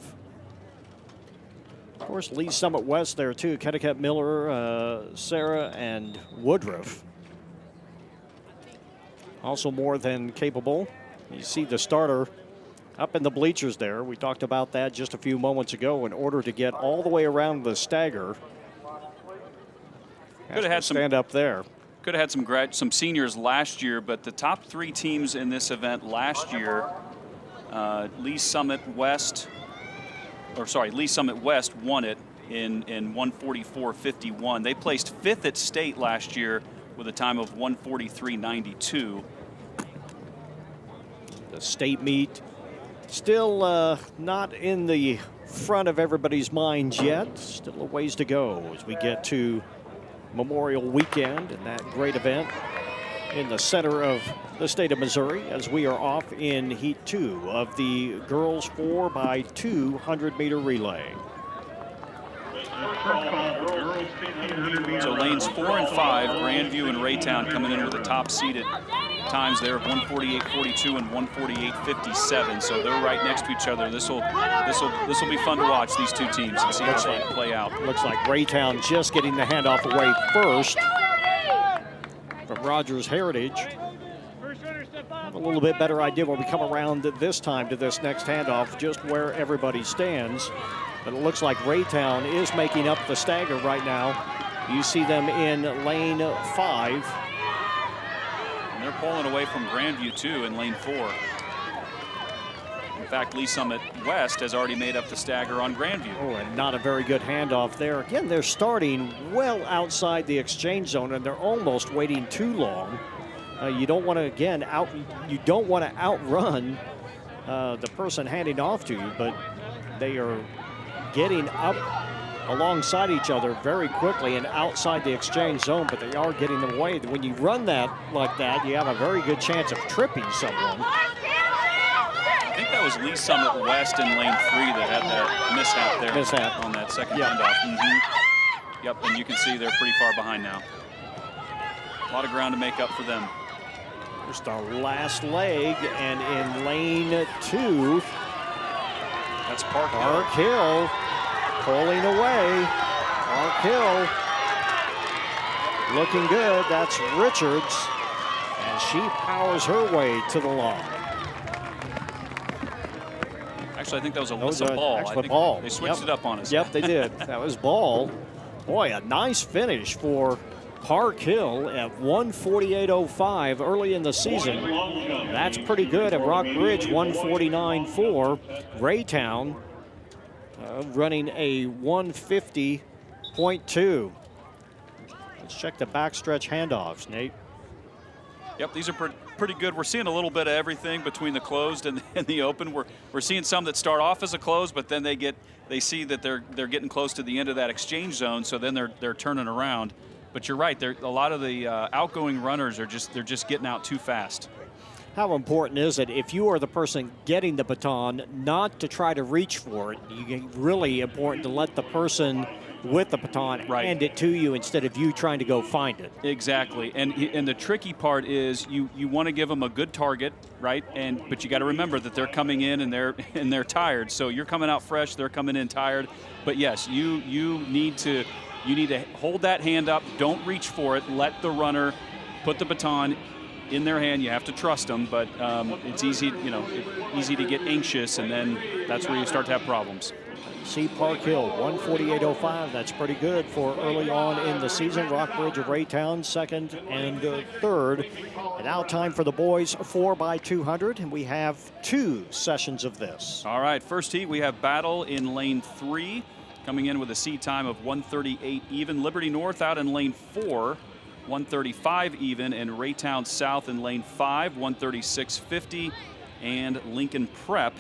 Of course, Lee Summit West there too. Ketticut, Miller, Sarah, and Woodruff. Also more than capable. You see the starter up in the bleachers there. We talked about that just a few moments ago. In order to get all the way around the stagger, could have had some stand up there. Could have had some seniors last year, but the top 3 teams in this event last year, Lee Summit West won it in 144.51. They placed 5th at state last year with a time of 143.92. The state meet still not in the front of everybody's minds yet. Still a ways to go as we get to Memorial Weekend and that great event in the center of the state of Missouri as we are off in Heat 2 of the girls 4x200 meter relay. So lanes 4 and 5, Grandview and Raytown coming in with the top seeded times there of 148.42 and 148.57. So they're right next to each other. This will be fun to watch, these two teams, and see how they play out. Looks like Raytown just getting the handoff away first from Rogers Heritage. Have a little bit better idea when we come around this time to this next handoff, just where everybody stands. But it looks like Raytown is making up the stagger right now. You see them in lane 5. And they're pulling away from Grandview too in lane 4. In fact, Lee Summit West has already made up the stagger on Grandview. Oh, and not a very good handoff there. Again, they're starting well outside the exchange zone, and they're almost waiting too long. You don't want to outrun the person handing off to you, but they are getting up alongside each other very quickly and outside the exchange zone, but they are getting them away. When you run that like that, you have a very good chance of tripping someone. I think that was Lee Summit West in lane 3 that had that mishap on that second handoff. Yep, and you can see they're pretty far behind now. A lot of ground to make up for them. Here's the last leg, and in lane 2, that's Park Hill pulling away. Park Hill looking good. That's Richards, and she powers her way to the line. Actually, I think that was Alyssa Ball. Actually, Ball. They switched it up on us. Yep, they did. That was Ball. Boy, a nice finish for Park Hill at 1:48.05 early in the season. That's pretty good. At Rock Ridge, 1:49.4. Raytown running a 1:50.2. Let's check the backstretch handoffs, Nate. Yep, these are pretty good. We're seeing a little bit of everything between the closed and the open. We're seeing some that start off as a closed, but then they see that they're getting close to the end of that exchange zone, so then they're turning around. But you're right, a lot of the outgoing runners are just getting out too fast. How important is it if you are the person getting the baton not to try to reach for it? Really important to let the person with the baton hand it to you instead of you trying to go find it. Exactly, and the tricky part is you want to give them a good target, right? But you got to remember that they're coming in and they're tired. So you're coming out fresh, they're coming in tired. But yes, you need to hold that hand up. Don't reach for it. Let the runner put the baton in their hand. You have to trust them, but it's easy, easy to get anxious, and then that's where you start to have problems. See Park Hill, 1:48.05. That's pretty good for early on in the season. Rockbridge of Raytown, second and third. And now time for the boys 4x200, and we have 2 sessions of this. All right, first heat, we have Battle in lane 3, coming in with a seed time of 1:38 even. Liberty North out in lane 4, 1:35 even, and Raytown South in lane 5, 1:36.50, and Lincoln Prep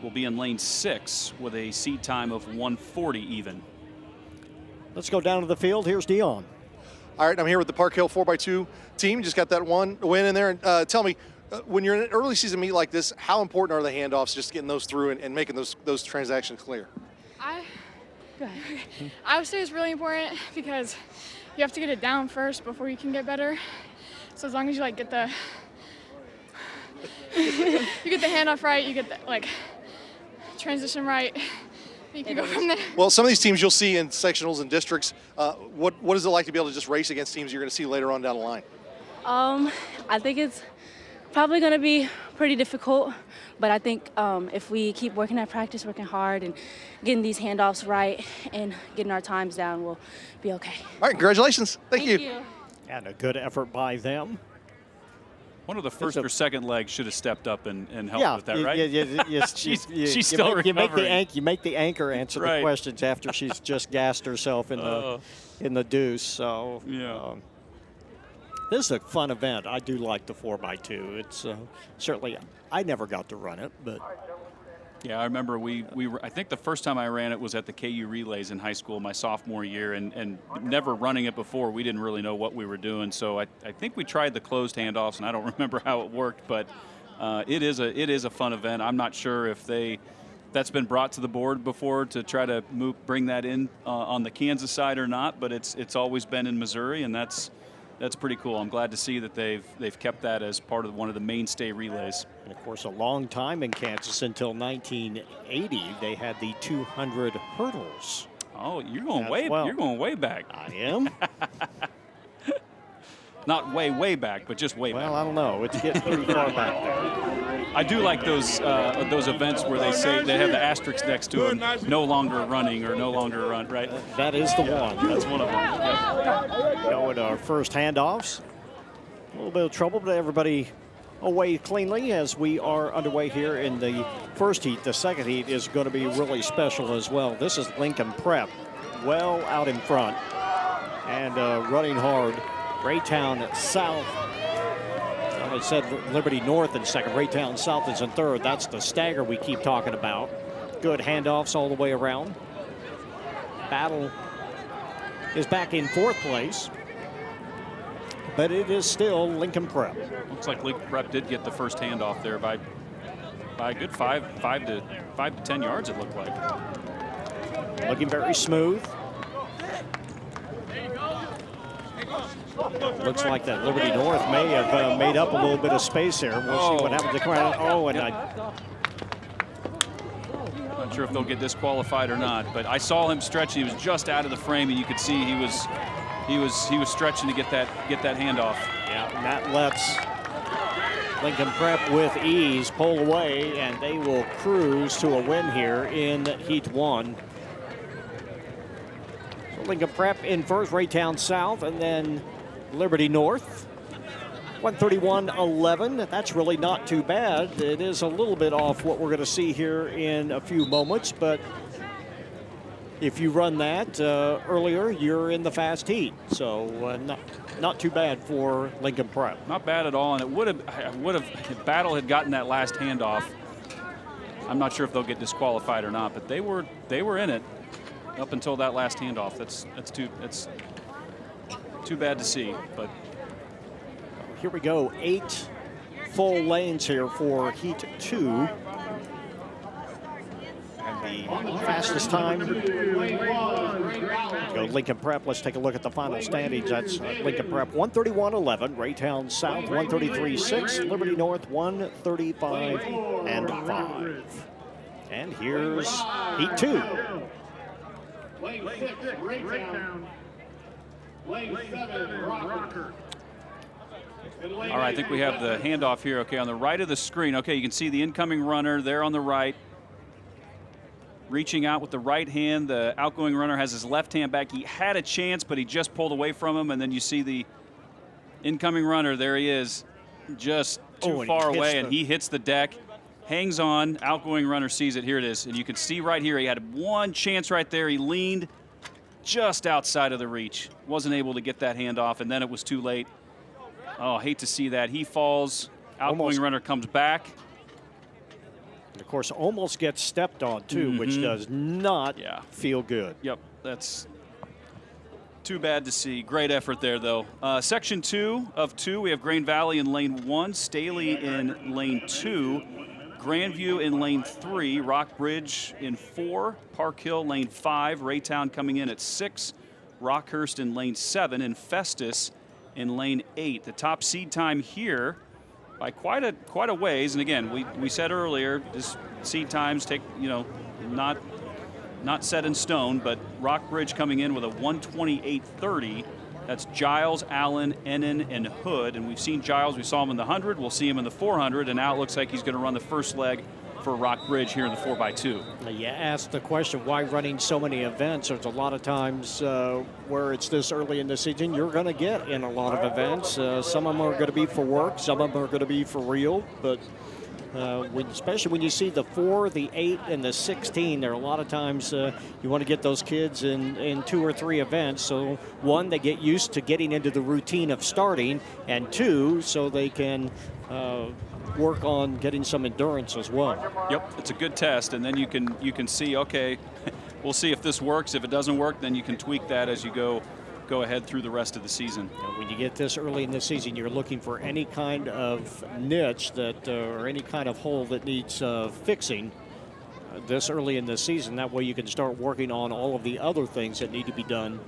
will be in lane 6 with a seed time of 1:40 even. Let's go down to the field. Here's Dion. All right, I'm here with the Park Hill 4x2 team. Just got that one win in there. And tell me, when you're in an early season meet like this, how important are the handoffs, just getting those through and making those transactions clear? I would say it's really important because you have to get it down first before you can get better. So as long as you get the you get the handoff right, you get the transition right, you can go from there. Well, some of these teams you'll see in sectionals and districts. What is it like to be able to just race against teams you're going to see later on down the line? I think it's probably going to be pretty difficult, but I think if we keep working at practice, working hard, and getting these handoffs right and getting our times down, we'll be okay. All right, congratulations. Thank you. And a good effort by them. One of the first or second legs should have stepped up and helped with that, right? She's still recovering. You make the anchor answer the questions after she's just gassed herself in the deuce. So this is a fun event. I do like the 4x2. It's certainly, I never got to run it, but. Yeah, I remember I think the first time I ran it was at the KU Relays in high school my sophomore year, and never running it before, we didn't really know what we were doing. So I think we tried the closed handoffs, and I don't remember how it worked, but it is a fun event. I'm not sure if that's been brought to the board before to try to bring that in on the Kansas side or not, but it's always been in Missouri, and that's pretty cool. I'm glad to see that they've kept that as part of one of the mainstay relays. And of course, a long time in Kansas until 1980, they had the 200 hurdles. Oh, you're going way back. I am. Not way back, but just way back. Well, I don't know. It's getting pretty far back there. I do like those events where they say they have the asterisk next to them, no longer running or no longer run, right? That is the one. That's one of them. Yep. Going to our first handoffs. A little bit of trouble, but everybody away cleanly as we are underway here in the first heat. The second heat is going to be really special as well. This is Lincoln Prep, well out in front and running hard. Raytown South. I said Liberty North in second. Raytown South is in third. That's the stagger we keep talking about. Good handoffs all the way around. Battle is back in fourth place, but it is still Lincoln Prep. Looks like Lincoln Prep did get the first handoff there by a good 5 to 10 yards. It looked like. Looking very smooth. Looks like that Liberty North may have made up a little bit of space here. We'll see what happens to crowd. Not sure if they'll get disqualified or not, but I saw him stretching. He was just out of the frame, and you could see he was stretching to get that handoff. Yeah, and that lets Lincoln Prep with ease pull away, and they will cruise to a win here in Heat 1. So Lincoln Prep in first, Raytown South, and then Liberty North, 131.11. That's really not too bad. It is a little bit off what we're going to see here in a few moments, but if you run that earlier, you're in the fast heat. So not too bad for Lincoln Prep. Not bad at all, and it would have if Battle had gotten that last handoff. I'm not sure if they'll get disqualified or not, but they were in it up until that last handoff. That's too bad to see. But here we go, 8 full lanes here for Heat 2. And the fastest time, go Lincoln Prep. Let's take a look at the final standings. That's Lincoln Prep 131.11, Raytown South 133.6, Liberty North 135.5. And here's Heat 2. Lane 6, Raytown. Lane 7, Rocker. all right, I think we have the handoff here. Okay, on the right of the screen. Okay, you can see the incoming runner there on the right. Reaching out with the right hand. The outgoing runner has his left hand back. He had a chance, but he just pulled away from him. And then you see the incoming runner. There he is, just too far away, and he hits the deck, hangs on. Outgoing runner sees it. Here it is. And you can see right here, he had one chance right there. He leaned just outside of the reach. Wasn't able to get that hand off, and then it was too late. Oh, hate to see that. He falls. Outgoing runner comes back. And of course, almost gets stepped on too, which does not feel good. Yep, that's too bad to see. Great effort there, though. Section 2 of 2, we have Grain Valley in lane 1, Staley in lane 2, Grandview in lane 3, Rockbridge in 4, Park Hill lane 5, Raytown coming in at 6, Rockhurst in lane 7, and Festus in lane 8. The top seed time here by quite a ways, and again, we said earlier, this seed times take, not set in stone, but Rockbridge coming in with a 128.30. That's Giles, Allen, Ennin, and Hood, and we've seen Giles. We saw him in the 100. We'll see him in the 400, and now it looks like he's going to run the first leg for Rockbridge here in the 4x2. You asked the question, why running so many events? There's a lot of times where it's this early in the season, you're going to get in a lot of events. Some of them are going to be for work, some of them are going to be for real, but especially when you see the 4, the 8, and the 16, there are a lot of times you want to get those kids in 2 or 3 events. So 1, they get used to getting into the routine of starting, and 2, so they can work on getting some endurance as well. Yep, it's a good test, and then you can see, okay, we'll see if this works. If it doesn't work, then you can tweak that as you go ahead through the rest of the season. When you get this early in the season, you're looking for any kind of niche that or any kind of hole that needs fixing this early in the season. That way you can start working on all of the other things that need to be done.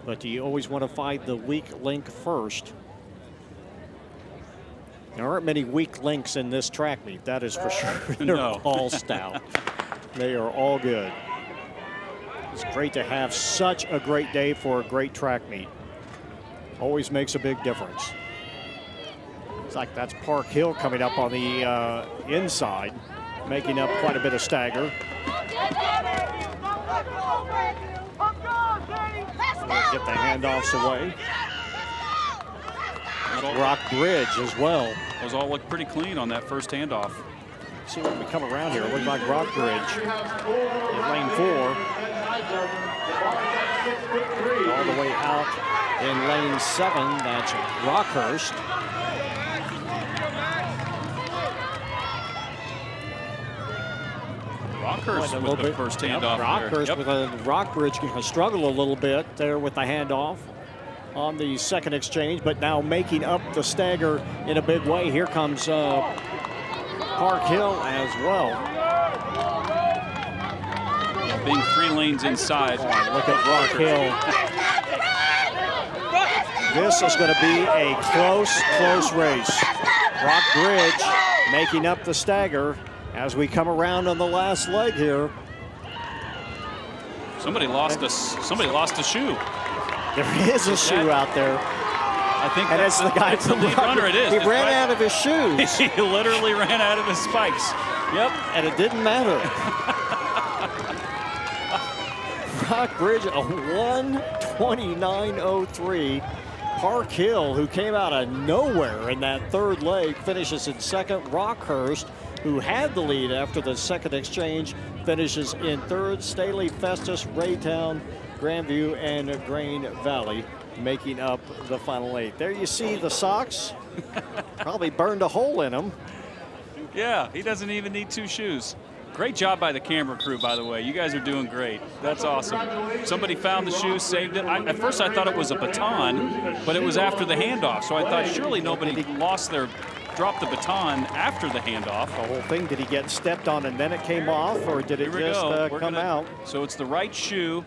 But you always want to find the weak link first. There aren't many weak links in this track meet, that is for sure. They're all stout. They are all good. It's great to have such a great day for a great track meet. Always makes a big difference. It's like that's Park Hill coming up on the inside, making up quite a bit of stagger. Get the handoffs away. Rockbridge as well. Those all look pretty clean on that first handoff. See when we come around here, it looks like Rockbridge in lane 4. All the way out in lane 7, that's Rockhurst. Rockhurst with the first handoff. Rockhurst with a Rockbridge can struggle a little bit there with the handoff on the second exchange, but now making up the stagger in a big way. Here comes Park Hill as well. Being 3 lanes inside. Look at Park Hill. This is going to be a close race. Rockbridge making up the stagger as we come around on the last leg here. Somebody lost a shoe. There is a shoe out there. I think and that's the guy from the lead runner. It is. He ran out of his shoes. He literally ran out of his spikes. Yep. And it didn't matter. Rockbridge, a 1:29.03. Park Hill, who came out of nowhere in that third leg, finishes in second. Rockhurst, who had the lead after the second exchange, finishes in third. Staley, Festus, Raytown, Grandview, and Grain Valley making up the final 8. There you see the socks. Probably burned a hole in them. Yeah, he doesn't even need 2 shoes. Great job by the camera crew, by the way. You guys are doing great. That's awesome. Somebody found the shoe, saved it. At first I thought it was a baton, but it was after the handoff. So I thought surely nobody dropped the baton after the handoff. The whole thing, did he get stepped on and then it came off, or did it just come out? So it's the right shoe.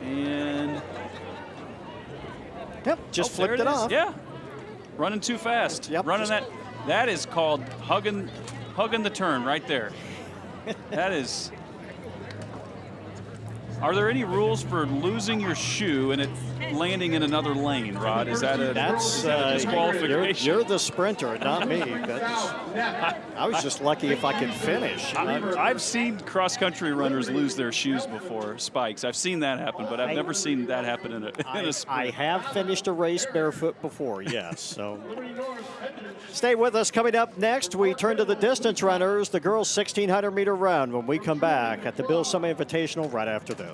And yep, just flipped it off. Yeah, running too fast. Yep, running that is called hugging the turn right there. That is. Are there any rules for losing your shoe and it landing in another lane, Rod? Is that a disqualification? You're the sprinter, not me. I was just lucky if I could finish. I've seen cross-country runners lose their shoes before, spikes. I've seen that happen, but I've never seen that happen in a sprint. I have finished a race barefoot before, yes. So stay with us. Coming up next, we turn to the distance runners, the girls' 1,600-meter run, when we come back at the Bill Summa Invitational right after this.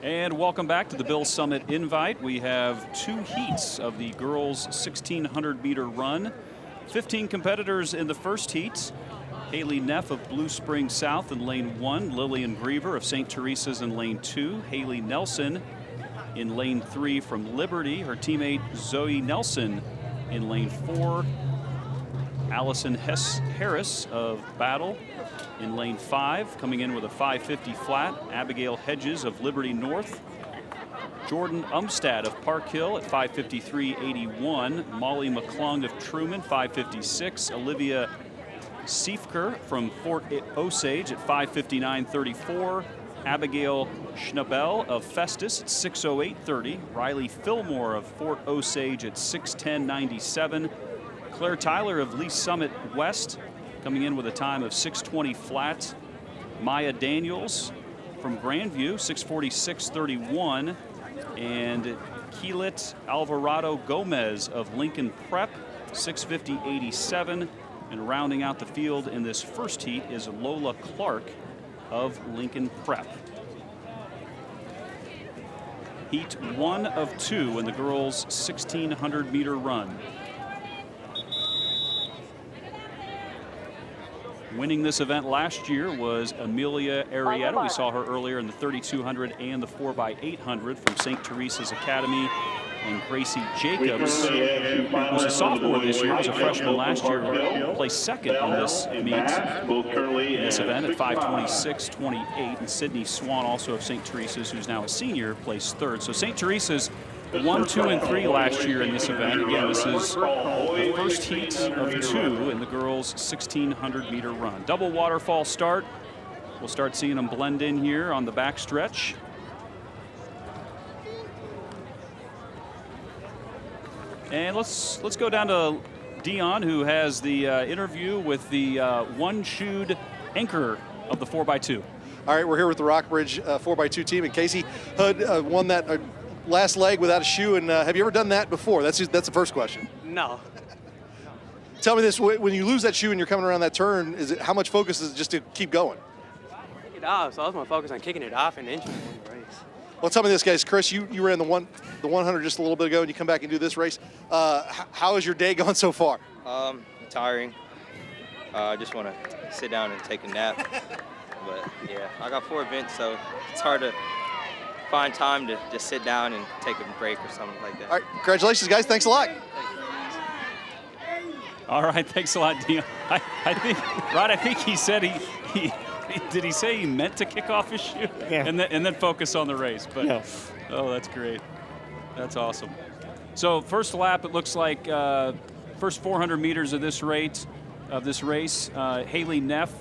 And welcome back to the Bill Summit Invite. We have 2 heats of the girls' 1,600-meter run. 15 competitors in the first heats. Haley Neff of Blue Springs South in lane 1. Lillian Griever of St. Teresa's in lane 2. Haley Nelson in lane 3 from Liberty. Her teammate Zoe Nelson in lane 4. Allison Harris of Battle in lane 5, coming in with a 5:50 flat. Abigail Hedges of Liberty North. Jordan Umstad of Park Hill at 5:53.81. Molly McClung of Truman, 5:56. Olivia Siefker from Fort Osage at 5:59.34. Abigail Schnabel of Festus at 6:08.30. Riley Fillmore of Fort Osage at 6:10.97. Claire Tyler of Lee Summit West coming in with a time of 6:20 flat. Maya Daniels from Grandview, 6:46.31. And Keelit Alvarado Gomez of Lincoln Prep, 6:50.87. And rounding out the field in this first heat is Lola Clark of Lincoln Prep. Heat 1 of 2 in the girls' 1,600-meter run. Winning this event last year was Amelia Arrieta. We saw her earlier in the 3,200 and the 4x800 from St. Teresa's Academy. And Gracie Jacobs, who was a sophomore this year, was a freshman last year, placed second in this meet, in this event at 5:26.28. And Sydney Swan, also of St. Teresa's, who's now a senior, placed third. So St. Teresa's 1, 2, and 3 last year in this event. Again, this is the first heat of 2 in the girls' 1,600-meter run. Double waterfall start. We'll start seeing them blend in here on the back stretch. And let's go down to Dion, who has the interview with the one-shoed anchor of the 4x2. All right, we're here with the Rockbridge 4x2 team, and Casey Hood won that last leg without a shoe. And have you ever done that before? That's the first question. No. Tell me this: when you lose that shoe and you're coming around that turn, how much focus is it just to keep going? Kick it off. So I was more focused on kicking it off and entering the race. Well, tell me this, guys. Chris, you ran the 100 just a little bit ago, and you come back and do this race. How has your day gone so far? Tiring. I just want to sit down and take a nap. But yeah, I got 4 events, so it's hard to find time to just sit down and take a break or something like that. All right, congratulations, guys. Thanks a lot. All right, thanks a lot, Dion. I think, Rod, I think he said he did he say he meant to kick off his shoe? Yeah. And then focus on the race? But yeah. Oh, that's great. That's awesome. So first lap, it looks like first 400 meters of this race, Haley Neff,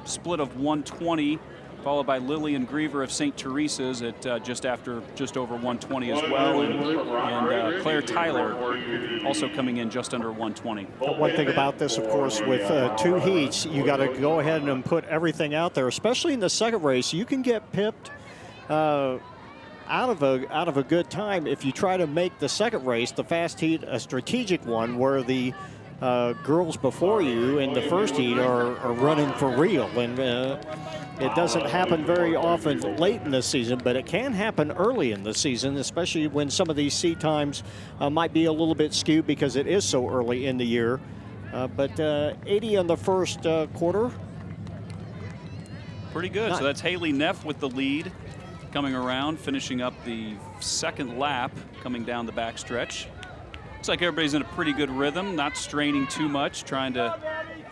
split of 1:20, followed by Lillian Griever of St. Teresa's at just over 1:20 as well, and Claire Tyler also coming in just under 1:20. But one thing about this, of course, with 2 heats, you got to go ahead and put everything out there, especially in the second race. You can get pipped. out of a good time if you try to make the second race, the fast heat, a strategic one where the girls before you in the first heat are running for real. And it doesn't happen very often late in the season, but it can happen early in the season, especially when some of these seat times might be a little bit skewed because it is so early in the year. But 80 on the first quarter. Pretty good. So that's Haley Neff with the lead coming around, finishing up the second lap, coming down the backstretch. Looks like everybody's in a pretty good rhythm, not straining too much, trying to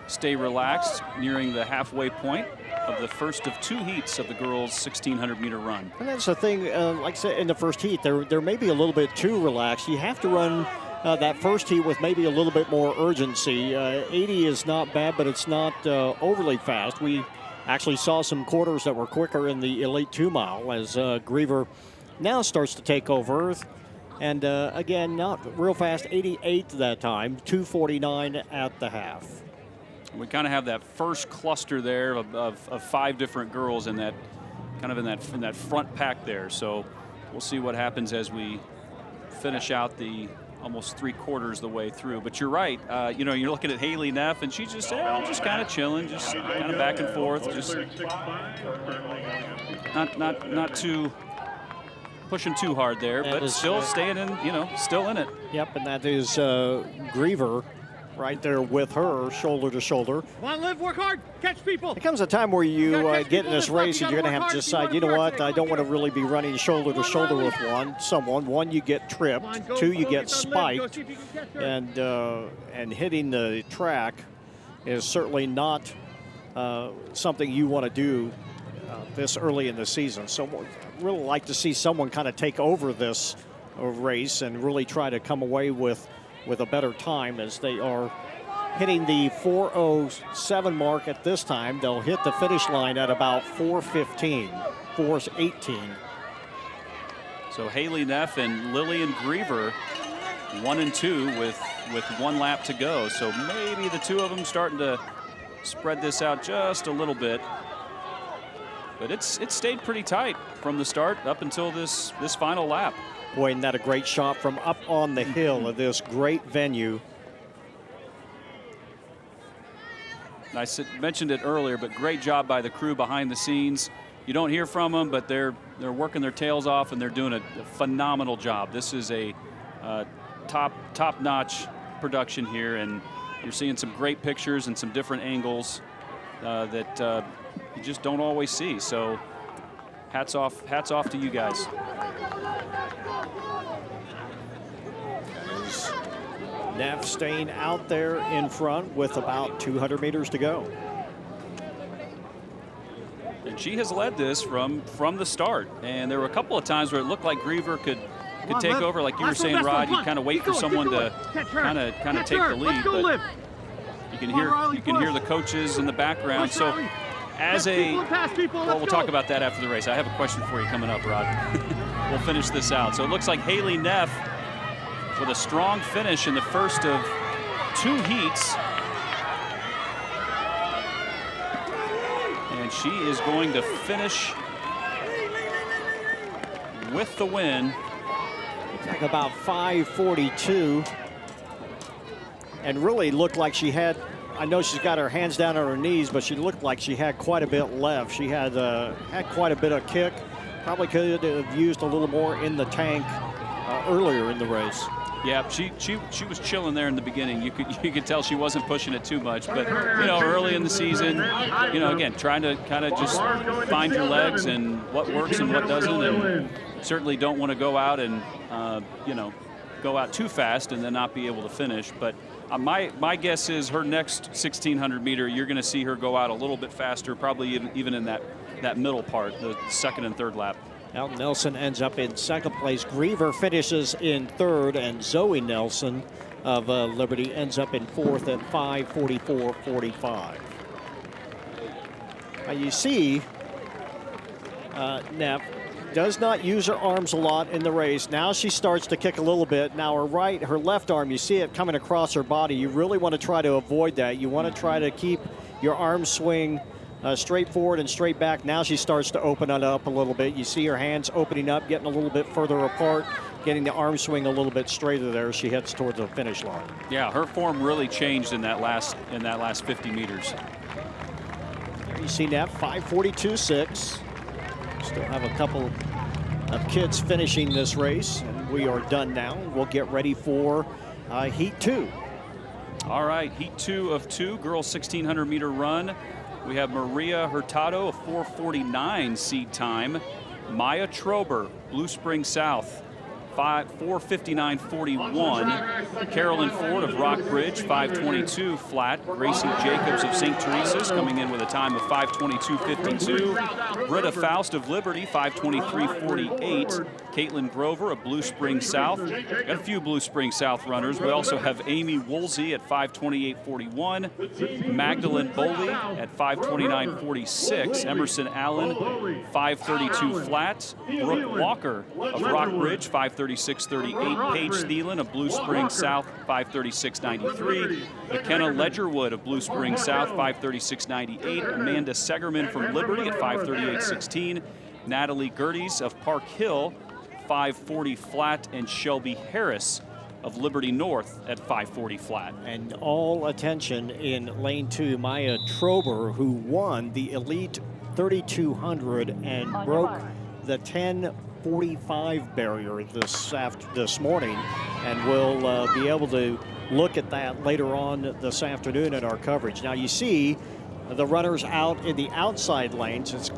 stay relaxed, nearing the halfway point of the first of 2 heats of the girls' 1,600-meter run. And that's the thing, like I said, in the first heat, they're maybe a little bit too relaxed. You have to run that first heat with maybe a little bit more urgency. 80 is not bad, but it's not overly fast. We actually saw some quarters that were quicker in the Elite 2-mile as Griever now starts to take over. And again, not real fast, 88 that time, 2:49 at the half. We kind of have that first cluster there of 5 different girls in that kind of in that front pack there. So we'll see what happens as we finish out the almost 3/4 the way through. But you're right. You know, you're looking at Haley Neff, and she's just kind of chilling, just kind of back and forth, just not too pushing too hard there, but still staying in, you know, still in it. Yep, and that is Griever right there with her, shoulder to shoulder. Come on, Liv, work hard, catch people. There comes a time where you get in this race and you're going to have to decide, you know what, I don't want to really be running shoulder to shoulder with someone. One, you get tripped. 2, you get spiked. And hitting the track is certainly not something you want to do this early in the season. So I'd really like to see someone kind of take over this race and really try to come away with a better time, as they are hitting the 4:07 mark at this time. They'll hit the finish line at about 4:15, 4:18. So Haley Neff and Lillian Griever 1 and 2 with 1 lap to go. So maybe the 2 of them starting to spread this out just a little bit. But it's stayed pretty tight from the start up until this final lap. Boy, isn't that a great shot from up on the hill of this great venue. I mentioned it earlier, but great job by the crew behind the scenes. You don't hear from them, but they're working their tails off, and they're doing a phenomenal job. This is a top-notch production here, and you're seeing some great pictures and some different angles that you just don't always see. So hats off to you guys. Neff staying out there in front with about 200 meters to go. And she has led this from the start. And there were a couple of times where it looked like Griever could take over, like you were saying, Rod. You kind of wait for someone to kind of take the lead, but you can hear the coaches in the background. So as well, we'll talk about that after the race. I have a question for you coming up, Rod. We'll finish this out. So it looks like Haley Neff with a strong finish in the first of 2 heats. And she is going to finish with the win. Like about 5:42. And really looked like she had, I know she's got her hands down on her knees, but she looked like she had quite a bit left. She had quite a bit of kick. Probably could have used a little more in the tank earlier in the race. Yeah, she was chilling there in the beginning. You could tell she wasn't pushing it too much, but you know, early in the season, you know, again, trying to kind of just find your legs and what works and what doesn't, and certainly don't want to go out and you know, go out too fast and then not be able to finish. But my guess is her next 1,600 meter, you're going to see her go out a little bit faster, probably even in that middle part, the second and third lap. Al Nelson ends up in second place. Griever finishes in third, and Zoe Nelson of Liberty ends up in fourth at 5:44.45. You see, Neff does not use her arms a lot in the race. Now she starts to kick a little bit. Now her left arm, you see it coming across her body. You really want to try to avoid that. You want to try to keep your arm swing straight forward and straight back. Now she starts to open it up a little bit. You see her hands opening up, getting a little bit further apart, getting the arm swing a little bit straighter there as she heads towards the finish line. Yeah, her form really changed in that last 50 meters. There you see that 5:42.6. Still have a couple of kids finishing this race, and we are done now. We'll get ready for Heat 2. All right, Heat 2 of 2, girls 1,600 meter run. We have Maria Hurtado, a 4:49 seed time. Maya Trober, Blue Spring South, 4:59.41. Carolyn Ford of Rockbridge, 5:22 flat. Gracie Jacobs of St. Teresa's coming in with a time of 5:22.52. Britta Faust of Liberty, 5:23.48. Caitlin Grover of Blue Spring South. Got a few Blue Spring South runners. We also have Amy Woolsey at 5:28.41. Magdalene Boley at 5:29.46. Emerson Allen, 5:32 flat. Brooke Walker of Rockbridge, 5:36.38. Paige Thielen of Blue Spring South, 5:36.93. McKenna Ledgerwood of Blue Spring South, 5:36.98. Amanda Segerman from Liberty at 5:38.16. Natalie Gerdes of Park Hill, 5:40 flat, and Shelby Harris of Liberty North at 5:40 flat. And all attention in lane 2, Maya Trober, who won the Elite 3200 and broke the 10:45 barrier this morning, and we'll be able to look at that later on this afternoon in our coverage. Now you see the runners out in the outside lanes. It's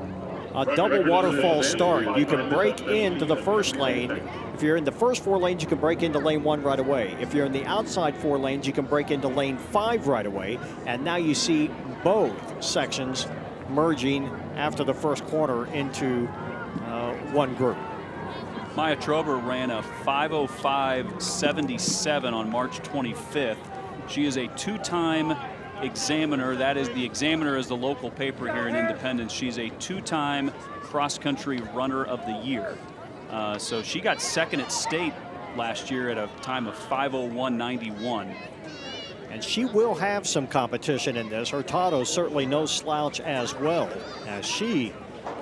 a double waterfall start. You can break into the first lane. If you're in the first 4 lanes, you can break into lane 1 right away. If you're in the outside 4 lanes, you can break into lane 5 right away. And now you see both sections merging after the first corner into one group. Maya Trober ran a 5:05.77 on March 25th. She is a 2-time examiner. That is, the Examiner is the local paper here in Independence. She's a 2-time cross-country runner of the year. So she got second at state last year at a time of 5:01.91. And she will have some competition in this. Hurtado certainly no slouch as well, as she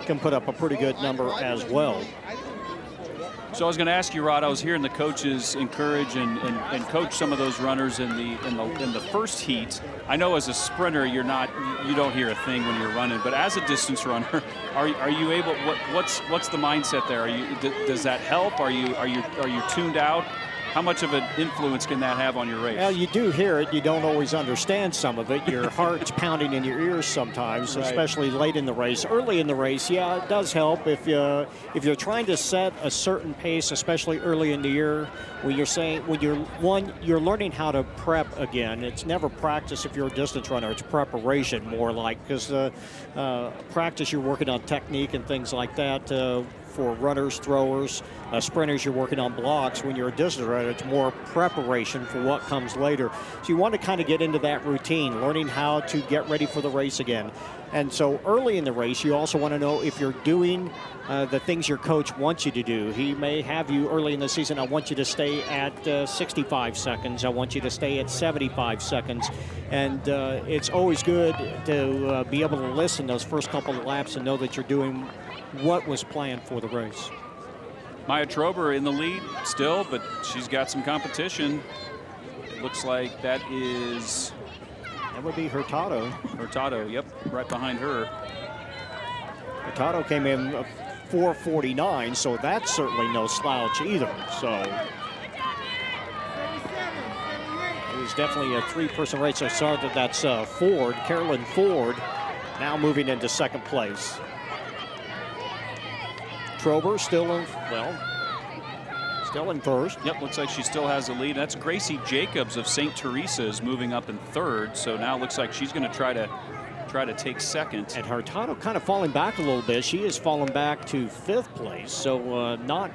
can put up a pretty good number as well. So I was going to ask you, Rod, I was hearing the coaches encourage and coach some of those runners in the first heat. I know as a sprinter you don't hear a thing when you're running, but as a distance runner, are you able? What's the mindset there? Does that help? Are you tuned out? How much of an influence can that have on your race? Well, you do hear it. You don't always understand some of it. Your heart's pounding in your ears sometimes, right, especially late in the race. Early in the race, yeah, it does help. If you're trying to set a certain pace, especially early in the year, when you're learning how to prep again. It's never practice if you're a distance runner. It's preparation more like, because practice you're working on technique and things like that. For runners, throwers, sprinters, you're working on blocks. When you're a distance runner, it's more preparation for what comes later. So you want to kind of get into that routine, learning how to get ready for the race again. And so early in the race, you also want to know if you're doing the things your coach wants you to do. He may have you early in the season, I want you to stay at 65 seconds. I want you to stay at 75 seconds. And it's always good to be able to listen those first couple of laps and know that you're doing what was planned for the race. Maya Trober in the lead still, but she's got some competition. It looks like that would be Hurtado. Hurtado, yep, right behind her. Hurtado came in 4:49, so that's certainly no slouch either. So it was definitely a 3-person race. I saw that's Ford, Carolyn Ford, now moving into second place. Trober still in first. Yep, looks like she still has the lead. That's Gracie Jacobs of St. Teresa's moving up in third. So now it looks like she's going to try to take second. And Hurtado kind of falling back a little bit. She has fallen back to 5th place, so not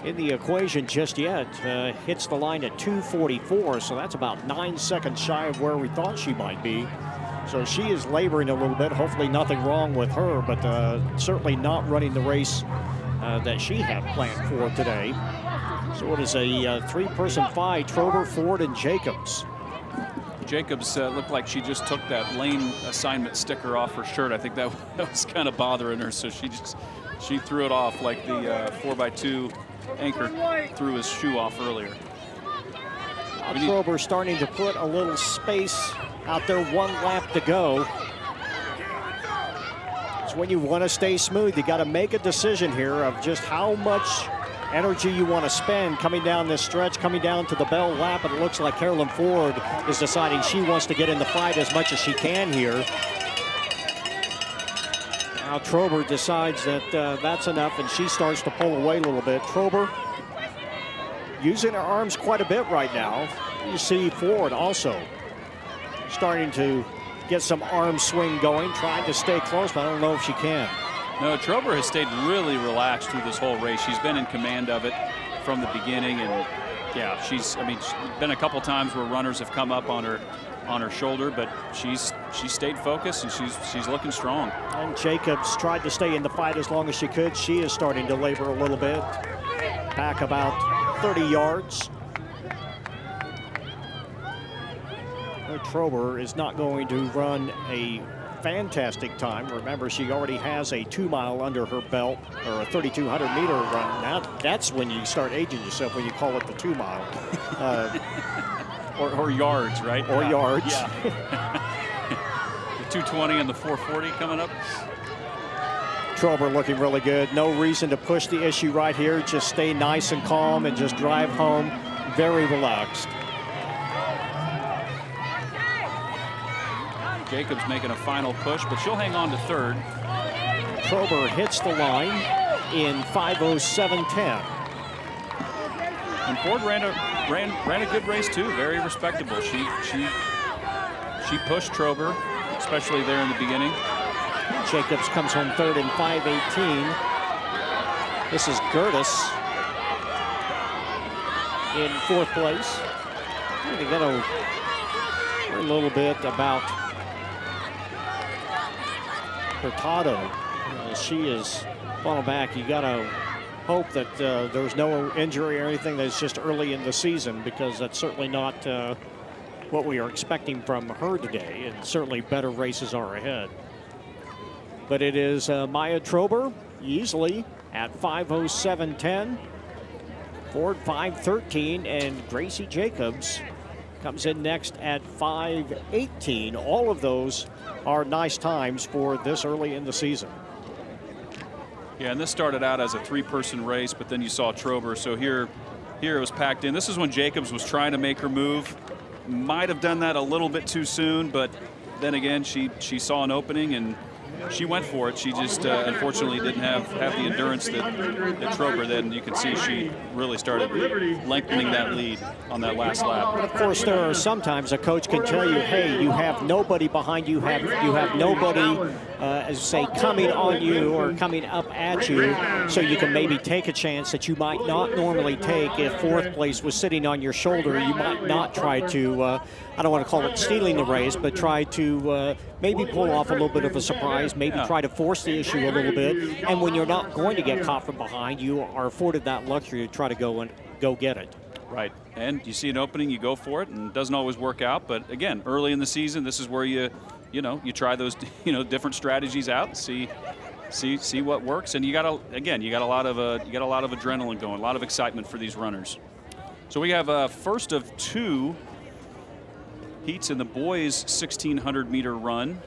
in the equation just yet. Hits the line at 2:44, so that's about 9 seconds shy of where we thought she might be. So she is laboring a little bit. Hopefully nothing wrong with her, but certainly not running the race that she had planned for today. So it is a 3-person fight, Trober, Ford, and Jacobs. Jacobs looked like she just took that lane assignment sticker off her shirt. I think that was kind of bothering her, so she threw it off like the 4x2 anchor threw his shoe off earlier. Trober starting to put a little space out there, 1 lap to go. It's when you want to stay smooth. You got to make a decision here of just how much energy you want to spend coming down this stretch, coming down to the bell lap, and it looks like Carolyn Ford is deciding she wants to get in the fight as much as she can here. Now Trober decides that that's enough, and she starts to pull away a little bit. Trober using her arms quite a bit right now. You see Ford also starting to get some arm swing going, trying to stay close, but I don't know if she can. No, Trober has stayed really relaxed through this whole race. She's been in command of it from the beginning, and yeah, she's been a couple times where runners have come up on her shoulder, but she's stayed focused and she's looking strong. And Jacobs tried to stay in the fight as long as she could. She is starting to labor a little bit. Back about 30 yards. Trober is not going to run a fantastic time. Remember, she already has a 2 mile under her belt, or a 3,200 meter run. Now that's when you start aging yourself, when you call it the 2 mile. Or yards, right? Or yards. Yeah. The 220 and the 440 coming up. Trober looking really good. No reason to push the issue right here. Just stay nice and calm and just drive home very relaxed. Jacobs making a final push, but she'll hang on to third. Trober hits the line in 5:07:10. And Ford ran a good race too, very respectable. She pushed Trober, especially there in the beginning. Jacobs comes home third in 5:18. This is Gertis in 4th place. We got a little bit about Hurtado. She is falling back. You got to hope that there's no injury or anything, that's just early in the season, because that's certainly not what we are expecting from her today, and certainly better races are ahead. But it is Maya Trober easily at 5:07:10. Ford 5:13, and Gracie Jacobs comes in next at 5:18. All of those are nice times for this early in the season. Yeah, and this started out as a 3-person race, but then you saw Trober. So here it was packed in. This is when Jacobs was trying to make her move. Might have done that a little bit too soon, but then again, she saw an opening and she went for it. She just unfortunately didn't have the endurance that Trober did, and you can see she really started lengthening that lead on that last lap. But of course, there are sometimes a coach can tell you, hey, you have nobody behind you, you have nobody, as say, coming on you or coming up at you, so you can maybe take a chance that you might not normally take. If 4th place was sitting on your shoulder, you might not try to, I don't want to call it stealing the race, but try to maybe pull off a little bit of a surprise, maybe try to force the issue a little bit. And when you're not going to get caught from behind, you are afforded that luxury to try to go get it. Right, and you see an opening, you go for it, and it doesn't always work out. But again, early in the season, this is where you try those different strategies out, and see what works. And you got a lot of adrenaline going, a lot of excitement for these runners. So we have a first of 2 heats in the boys 1,600 meter run.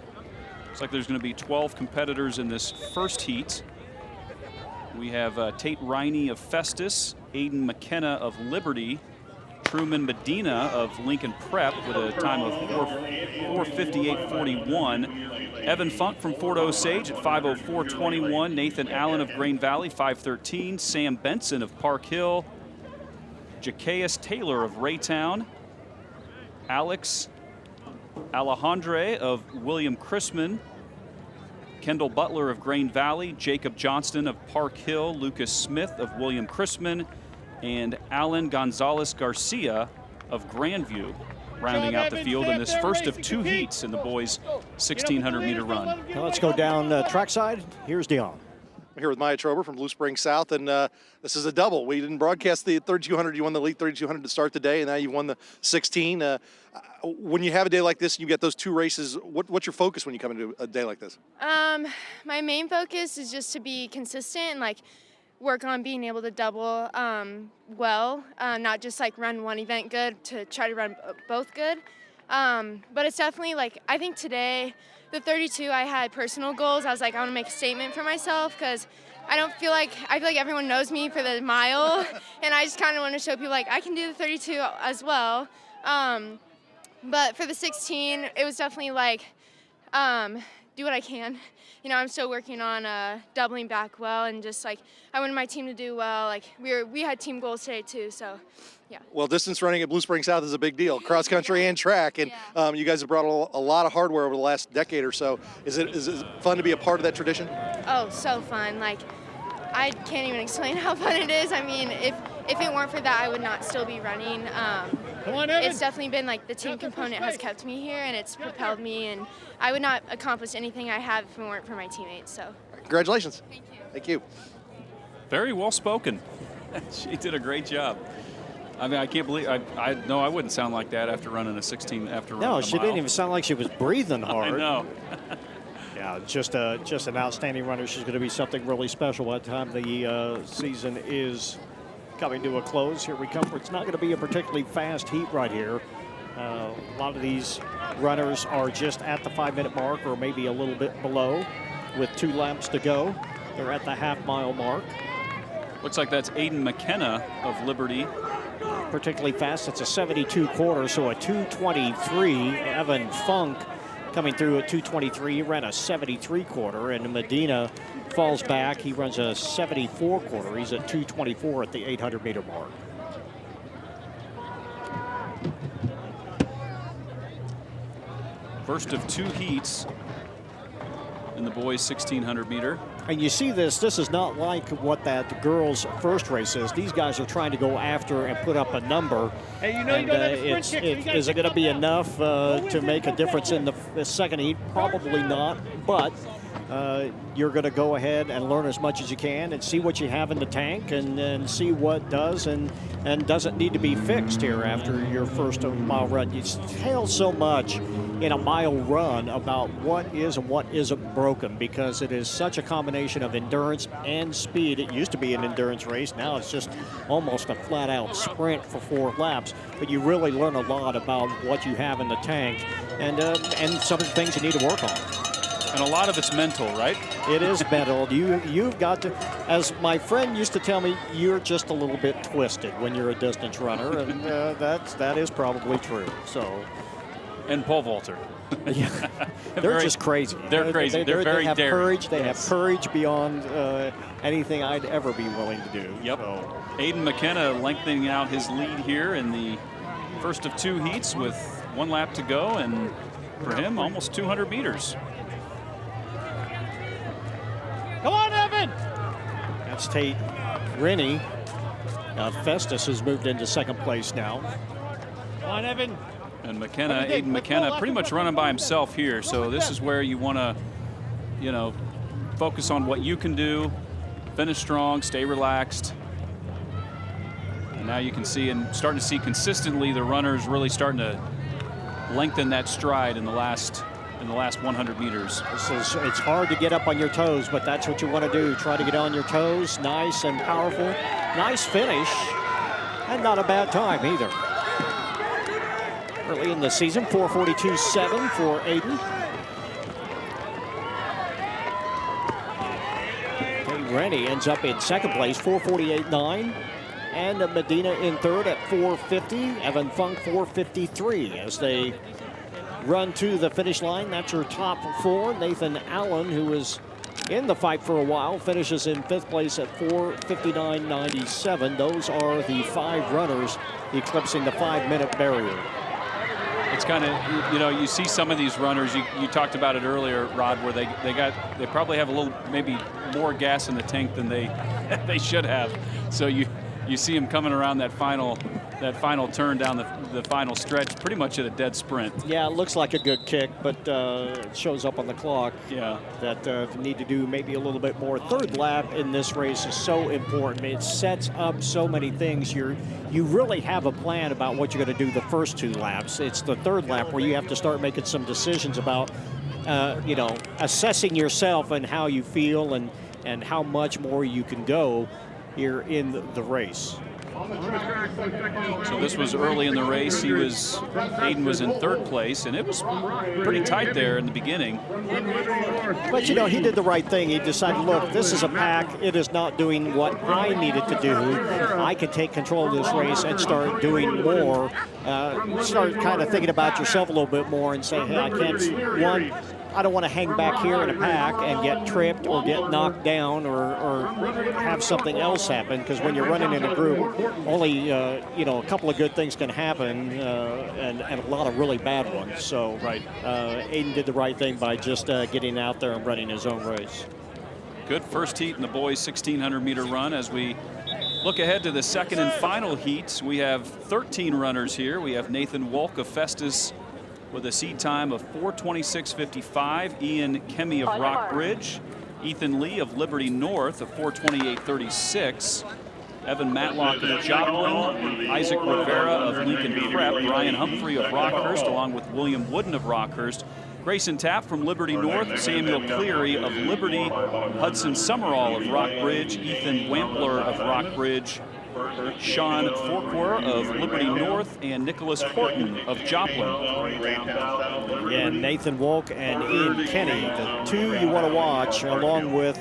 Looks like there's going to be 12 competitors in this first heat. We have Tate Riney of Festus, Aiden McKenna of Liberty, Truman Medina of Lincoln Prep with a time of 4:58.41. Evan Funk from Fort Osage at 5:04.21. Nathan Allen of Grain Valley, 5:13. Sam Benson of Park Hill. Jaqueus Taylor of Raytown. Alex Alejandre of William Chrisman. Kendall Butler of Grain Valley, Jacob Johnston of Park Hill, Lucas Smith of William Chrisman, and Alan Gonzalez Garcia of Grandview, rounding out the field in this first of 2 heats in the boys 1,600 meter run. Now let's go down trackside. Here's Dion. I'm here with Maya Trober from Blue Springs South, and this is a double. We didn't broadcast the 3200. You won the Elite 3200 to start the day, and now you won the 16. When you have a day like this and you get those two races, what's your focus when you come into a day like this? My main focus is just to be consistent and like work on being able to double well, not just like run one event good, to try to run both good. But it's definitely like, I think today, the 32, I had personal goals. I was like, I want to make a statement for myself because I feel like everyone knows me for the mile, and I just kind of want to show people like I can do the 32 as well. But for the 16, it was definitely like do what I can. You know, I'm still working on doubling back well, and just like I wanted my team to do well. Like we had team goals today too, so yeah. Well, distance running at Blue Springs South is a big deal, cross country and track, and you guys have brought a lot of hardware over the last decade or so. Is it fun to be a part of that tradition? Oh, so fun! Like I can't even explain how fun it is. I mean, if it weren't for that, I would not still be running. Come on, Evan. It's definitely been like the team component has kept me here, and it's propelled me, and I would not accomplish anything I have if it weren't for my teammates. So Congratulations. Thank you. Thank you. Very well spoken. She did a great job. I mean, I can't believe I wouldn't sound like that after running a 16 after running a mile. No, she didn't even sound like she was breathing hard. I know. Yeah, just an outstanding runner. She's going to be something really special by the time the season is coming to a close. Here we come. It's not going to be a particularly fast heat right here. A lot of these runners are just at the 5-minute mark or maybe a little bit below with 2 laps to go. They're at the half-mile mark. Looks like that's Aiden McKenna of Liberty. Particularly fast. It's a 72 quarter, so a 2:23. Evan Funk coming through at 2:23. He ran a 73 quarter, and Medina falls back. He runs a 74 quarter. He's at 2:24 at the 800-meter mark. First of 2 heats in the boys 1600 meter. And you see this is not like what that girls' first race is. These guys are trying to go after and put up a number. Hey, you know you don't have a sprint kick, so you gotta is it going to be enough to make a difference in the second heat? Probably not, but you're going to go ahead and learn as much as you can and see what you have in the tank and see what does and doesn't need to be fixed here after your first mile run. You tell so much in a mile run about what is and what isn't broken because it is such a combination of endurance and speed. It used to be an endurance race. Now it's just almost a flat-out sprint for 4 laps. But you really learn a lot about what you have in the tank and some of the things you need to work on. And a lot of it's mental, right? It is mental. You've got to, as my friend used to tell me, you're just a little bit twisted when you're a distance runner, and that is probably true. So. And pole vaulter. Yeah. They're just crazy. They're crazy. They're very they have daring. courage. They have courage beyond anything I'd ever be willing to do. Yep. So. Aiden McKenna lengthening out his lead here in the first of 2 heats with 1 lap to go, and for him, almost 200 meters. Come on, Evan. That's Tate Rennie. Festus has moved into second place now. Come on, Evan. And McKenna, Aiden McKenna, pretty much running by himself here. So this is where you want to, focus on what you can do, finish strong, stay relaxed. And now you can see and starting to see consistently the runners really starting to lengthen that stride in the last 100 meters. It's hard to get up on your toes, but that's what you want to do. Try to get on your toes, nice and powerful. Nice finish, and not a bad time either. Early in the season, 4:42.7 for Aiden. Rennie ends up in second place, 4:48.9. And Medina in third at 4:50. Evan Funk, 4:53 as they run to the finish line. That's your top 4. Nathan Allen, who was in the fight for a while, finishes in 5th place at 4:59.97. Those are the 5 runners eclipsing the 5-minute barrier. It's kind of, you see some of these runners, you talked about it earlier, Rod, where they probably have a little, maybe more gas in the tank than they should have. So you see them coming around that final that final turn down the final stretch, pretty much at a dead sprint. Yeah, it looks like a good kick, but it shows up on the clock. Yeah. That need to do maybe a little bit more. Third lap in this race is so important. It sets up so many things. You really have a plan about what you're going to do the first 2 laps. It's the third lap where you have to start making some decisions about, you know, assessing yourself and how you feel and how much more you can go here in the race. So this was early in the race. Aiden was in 3rd place, and it was pretty tight there in the beginning. But, you know, he did the right thing. He decided, look, this is a pack. It is not doing what I needed to do. I can take control of this race and start doing more. Start kind of thinking about yourself a little bit more and say, hey, I don't want to hang back here in a pack and get tripped or get knocked down or have something else happen, because when you're running in a group, only you know, a couple of good things can happen and a lot of really bad ones. So Aiden did the right thing by just getting out there and running his own race. Good first heat in the boys' 1,600-meter run. As we look ahead to the second and final heats, we have 13 runners here. We have Nathan Wolk of Festus with a seed time of 4:26.55. Ian Kemme of Rockbridge. Ethan Lee of Liberty North of 4:28.36. Evan Matlock of Joplin. Isaac Rivera of Lincoln Prep. Brian Humphrey of Rockhurst, along with William Wooden of Rockhurst. Grayson Tapp from Liberty North. Samuel Cleary of Liberty. Hudson Summerall of Rockbridge. Ethan Wampler of Rockbridge. Sean Forquer of Liberty North, and Nicholas Horton of Joplin. Yeah, Nathan Wolk and Ian Kenne, the 2 you want to watch, along with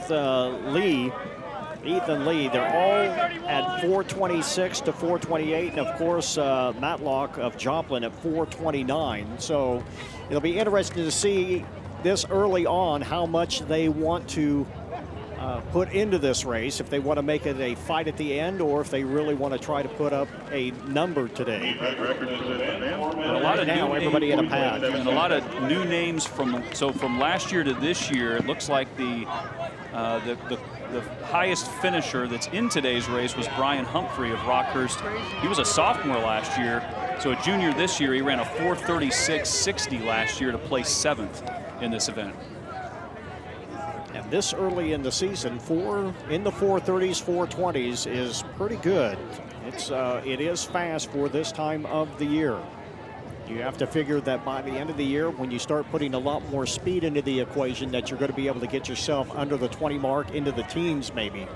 Ethan Lee. They're all at 4:26 to 4:28, and of course Matlock of Joplin at 4:29. So it'll be interesting to see this early on how much they want to put into this race, if they want to make it a fight at the end or if they really want to try to put up a number today. And a lot of now everybody in a pack. And a lot of new names from last year to this year. It looks like the highest finisher that's in today's race was Brian Humphrey of Rockhurst. He was a sophomore last year, so a junior this year. He ran a 4:36.60 last year to place 7th in this event. And this early in the season, in the 4:30s, 4:20s is pretty good. It is fast for this time of the year. You have to figure that by the end of the year, when you start putting a lot more speed into the equation, that you're going to be able to get yourself under the 20 mark, into the teens maybe.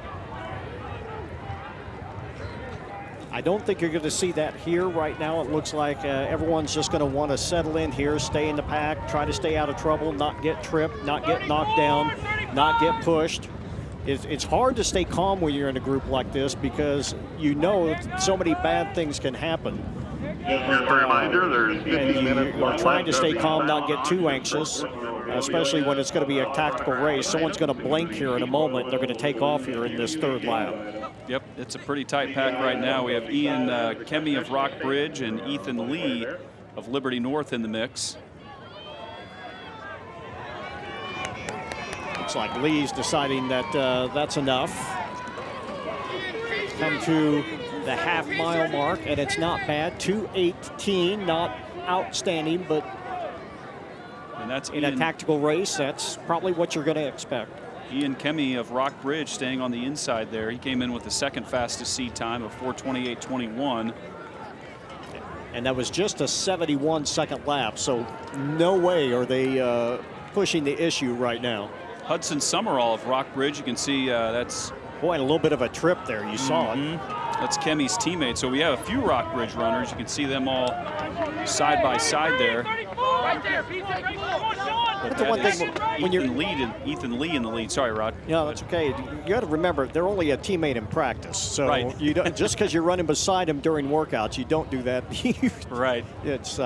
I don't think you're going to see that here right now. It looks like everyone's just going to want to settle in here, stay in the pack, try to stay out of trouble, not get tripped, not get knocked down, not get pushed. It's hard to stay calm when you're in a group like this, because you know so many bad things can happen. Just a reminder, there's 15 minutes You're trying to stay calm, not get too anxious, especially when it's going to be a tactical race. Someone's going to blink here in a moment. They're going to take off here in this third lap. Yep, it's a pretty tight pack right now. We have Ian Kemme of Rockbridge and Ethan Lee of Liberty North in the mix. Looks like Lee's deciding that that's enough. Come to the half-mile mark, and it's not bad. 2:18, not outstanding, but and that's in a tactical race, that's probably what you're going to expect. Ian Kemme of Rockbridge staying on the inside there. He came in with the second fastest seed time of 4:28.21. And that was just a 71-second lap, so no way are they pushing the issue right now. Hudson Summerall of Rockbridge, you can see that's... Boy, and a little bit of a trip there, you saw it. That's Kemmy's teammate. So we have a few Rockbridge runners. You can see them all side by side there. That's the one thing when you're Ethan Lee in the lead. Sorry, Rod. Yeah, that's okay. You got to remember, they're only a teammate in practice. So you don't, just because you're running beside them during workouts, you don't do that. Right. It's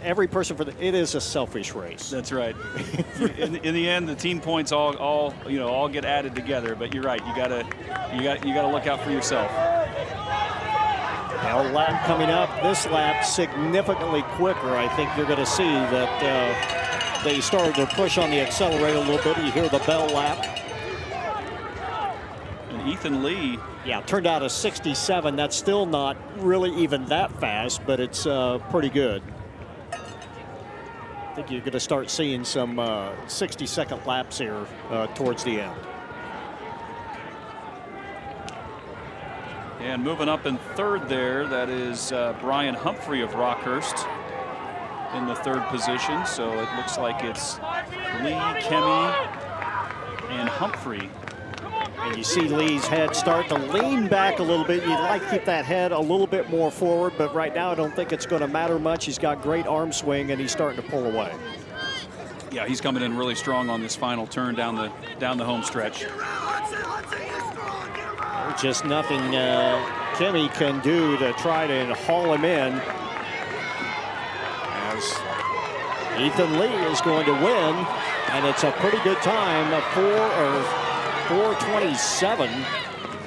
every person it is a selfish race. That's right. in the end, the team points all get added together. But you're right. You gotta look out for yourself. Now, lap coming up. This lap significantly quicker. I think you're going to see that they started to push on the accelerator a little bit. You hear the bell lap. And Ethan Lee. Yeah, turned out a 67. That's still not really even that fast, but it's pretty good. I think you're going to start seeing some 60-second laps here towards the end. And moving up in third there, that is Brian Humphrey of Rockhurst in the third position. So it looks like it's Lee, Kemi, and Humphrey. And you see Lee's head start to lean back a little bit. You'd like to keep that head a little bit more forward, but right now I don't think it's going to matter much. He's got great arm swing, and he's starting to pull away. Yeah, he's coming in really strong on this final turn down the home stretch. There's just nothing Kemi can do to try to haul him in, as Ethan Lee is going to win, and it's a pretty good time, 4:27.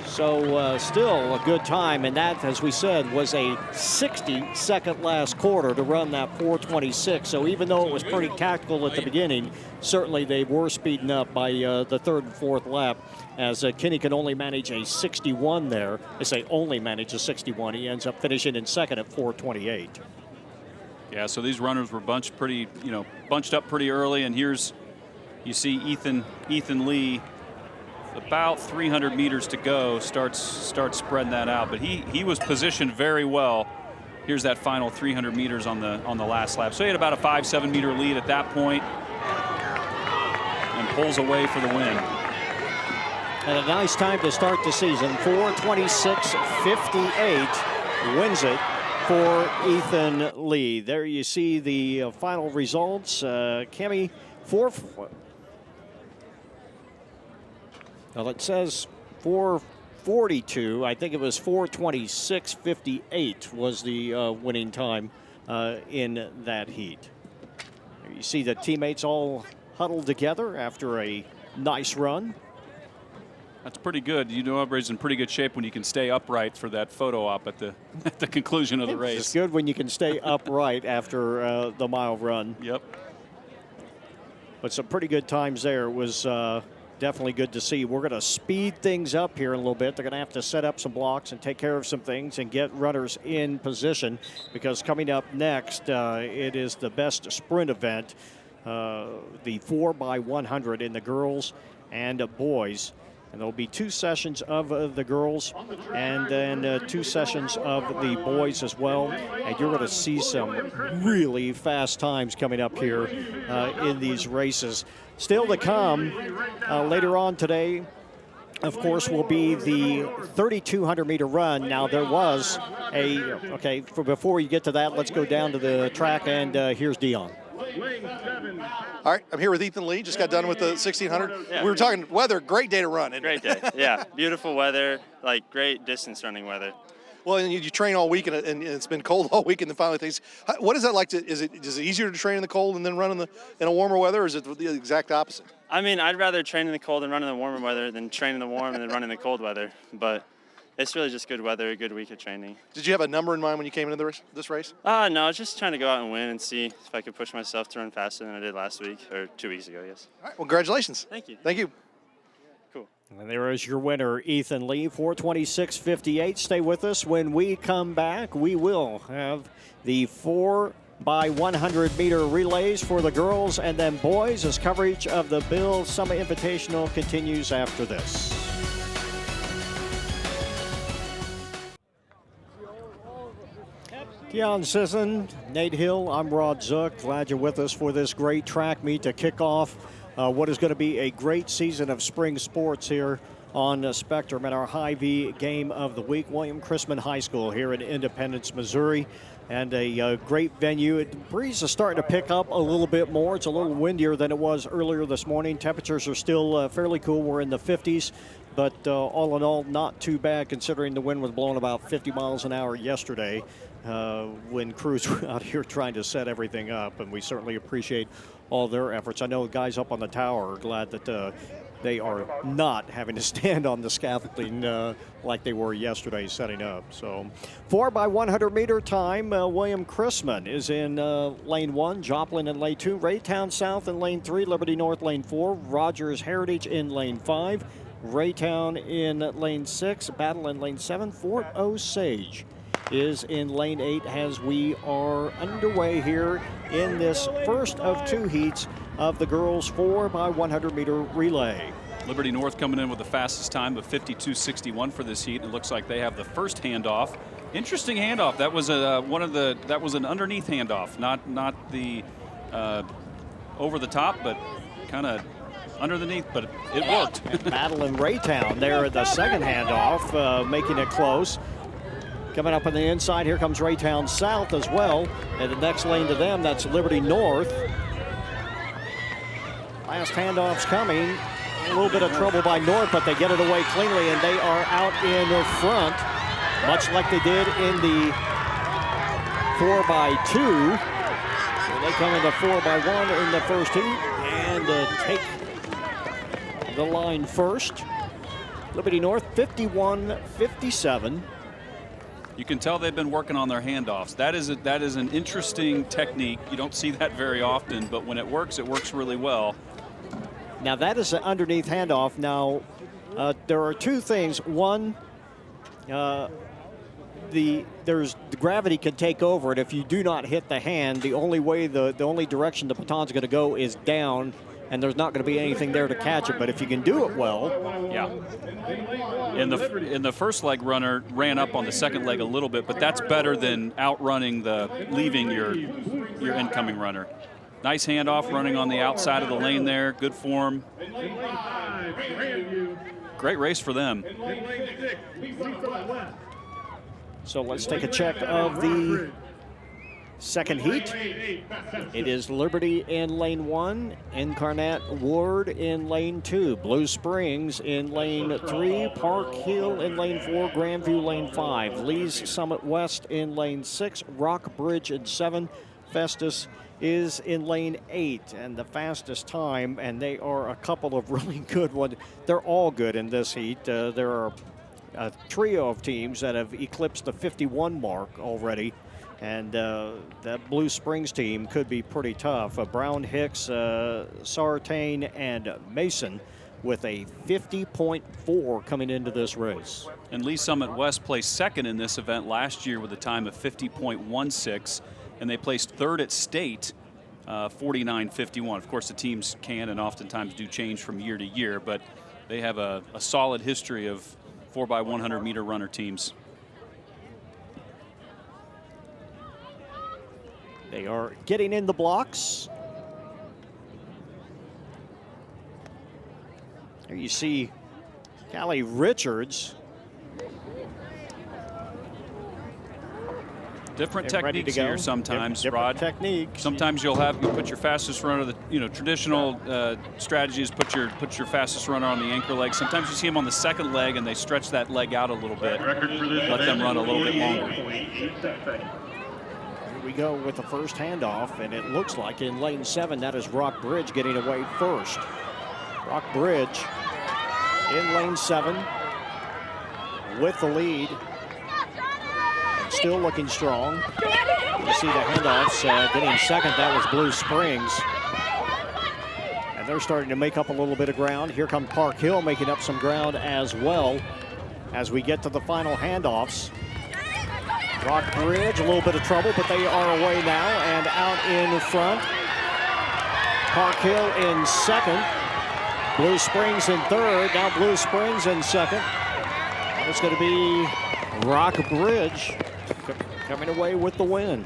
So still a good time, and that, as we said, was a 60-second last quarter to run that 4:26. So even though it was pretty tactical at the beginning, certainly they were speeding up by the third and fourth lap, as Kinney can only manage a 61 there. I say only manage a 61. He ends up finishing in second at 4:28. Yeah, so these runners were bunched up pretty early, and you see Ethan Lee. About 300 meters to go, starts spreading that out, but he was positioned very well. Here's that final 300 meters on the last lap. So he had about a 5-7 meter lead at that point, and pulls away for the win. And a nice time to start the season. 4:26.58 wins it for Ethan Lee. There you see the final results. Kemi, well, it says 4:42. I think it was 4:26.58 was the winning time in that heat. You see the teammates all huddled together after a nice run. That's pretty good. You know, everybody's in pretty good shape when you can stay upright for that photo op at the conclusion of the race. It's good when you can stay upright after the mile run. Yep. But some pretty good times there. It was definitely good to see. We're going to speed things up here in a little bit. They're going to have to set up some blocks and take care of some things and get runners in position, because coming up next, it is the best sprint event, the 4x100 in the girls and boys. And there'll be 2 sessions of the girls and then 2 sessions of the boys as well. And you're going to see some really fast times coming up here in these races. Still to come later on today, of course, will be the 3,200 meter run. Now there was before you get to that, let's go down to the track, and here's Dion. All right, I'm here with Ethan Lee. Just got done with the 1,600. Yeah. We were talking weather. Great day to run. Great day. Yeah, beautiful weather. Like great distance running weather. Well, and you train all week, and it's been cold all week, and then finally things. What is that like? Is it easier to train in the cold and then run in a warmer weather, or is it the exact opposite? I mean, I'd rather train in the cold and run in the warmer weather than train in the warm and then run in the cold weather. But it's really just good weather, a good week of training. Did you have a number in mind when you came into this race? No, I was just trying to go out and win and see if I could push myself to run faster than I did last week, or 2 weeks ago, yes. All right, well, congratulations. Thank you. Thank you. Cool. And there is your winner, Ethan Lee, 4:26.58. Stay with us. When we come back, we will have the 4x100 meter relays for the girls and then boys, as coverage of the Bill Summa Invitational continues after this. Keon Sisson, Nate Hill, I'm Rod Zook. Glad you're with us for this great track meet to kick off what is going to be a great season of spring sports here on Spectrum, and our Hy-Vee game of the week, William Chrisman High School here in Independence, Missouri. And a great venue. The breeze is starting to pick up a little bit more. It's a little windier than it was earlier this morning. Temperatures are still fairly cool. We're in the 50s. But all in all, not too bad considering the wind was blowing about 50 miles an hour yesterday when crews were out here trying to set everything up. And we certainly appreciate all their efforts. I know the guys up on the tower are glad that they are not having to stand on the scaffolding like they were yesterday setting up. So 4x100 meter time, William Chrisman is in lane 1, Joplin in lane 2, Raytown South in lane 3, Liberty North lane 4, Rogers Heritage in lane 5, Raytown in lane 6, Battle in lane 7, Fort Osage is in lane 8 as we are underway here in this first of 2 heats of the girls 4x100 meter relay. Liberty North coming in with the fastest time of 52.61 for this heat. It looks like they have the first handoff. Interesting handoff. That was that was an underneath handoff, not the over the top, but kind of underneath, but it worked. Battle in Raytown there at the second handoff, making it close. Coming up on the inside, here comes Raytown South as well. And the next lane to them, that's Liberty North. Last handoff's coming. A little bit of trouble by North, but they get it away cleanly, and they are out in the front, much like they did in the 4x2. They come into 4x1 in the first heat and take the line first. Liberty North 51-57. You can tell they've been working on their handoffs. That is an interesting technique. You don't see that very often, but when it works really well. Now that is an underneath handoff. Now there are 2 things. One, the gravity can take over it. If you do not hit the hand, the only direction the baton's going to go is down, and there's not going to be anything there to catch it. But if you can do it well, yeah. In the first leg, runner ran up on the second leg a little bit, but that's better than outrunning leaving your incoming runner. Nice handoff, running on the outside of the lane there. Good form. Great race for them. So let's take a check of the second heat. It is Liberty in lane 1, Incarnate Ward in lane 2, Blue Springs in lane 3, Park Hill in lane 4, Grandview lane 5, Lee's Summit West in lane 6, Rock Bridge in 7, Festus is in lane 8, and the fastest time, and they are a couple of really good ones. They're all good in this heat. There are a trio of teams that have eclipsed the 51 mark already, and that Blue Springs team could be pretty tough. Brown, Hicks, Sartain, and Mason with a 50.4 coming into this race. And Lee Summit West placed second in this event last year with a time of 50.16. And they placed third at state, 49.51. Of course, the teams can and oftentimes do change from year to year, but they have a solid history of 4x100 meter runner teams. They are getting in the blocks. There you see Callie Richards. Different techniques here sometimes, different Rod. Techniques. Sometimes you put your fastest runner. The traditional strategy is put your fastest runner on the anchor leg. Sometimes you see them on the second leg and they stretch that leg out a little bit. Let them run a little bit longer. Here we go with the first handoff, and it looks like in lane 7 that is Rock Bridge getting away first. Rock Bridge in lane 7 with the lead. Still looking strong. You see the handoffs getting second. That was Blue Springs. And they're starting to make up a little bit of ground. Here comes Park Hill making up some ground as well as we get to the final handoffs. Rock Bridge, a little bit of trouble, but they are away now and out in front. Park Hill in second. Blue Springs in third. Now Blue Springs in second. And it's going to be Rock Bridge coming away with the win.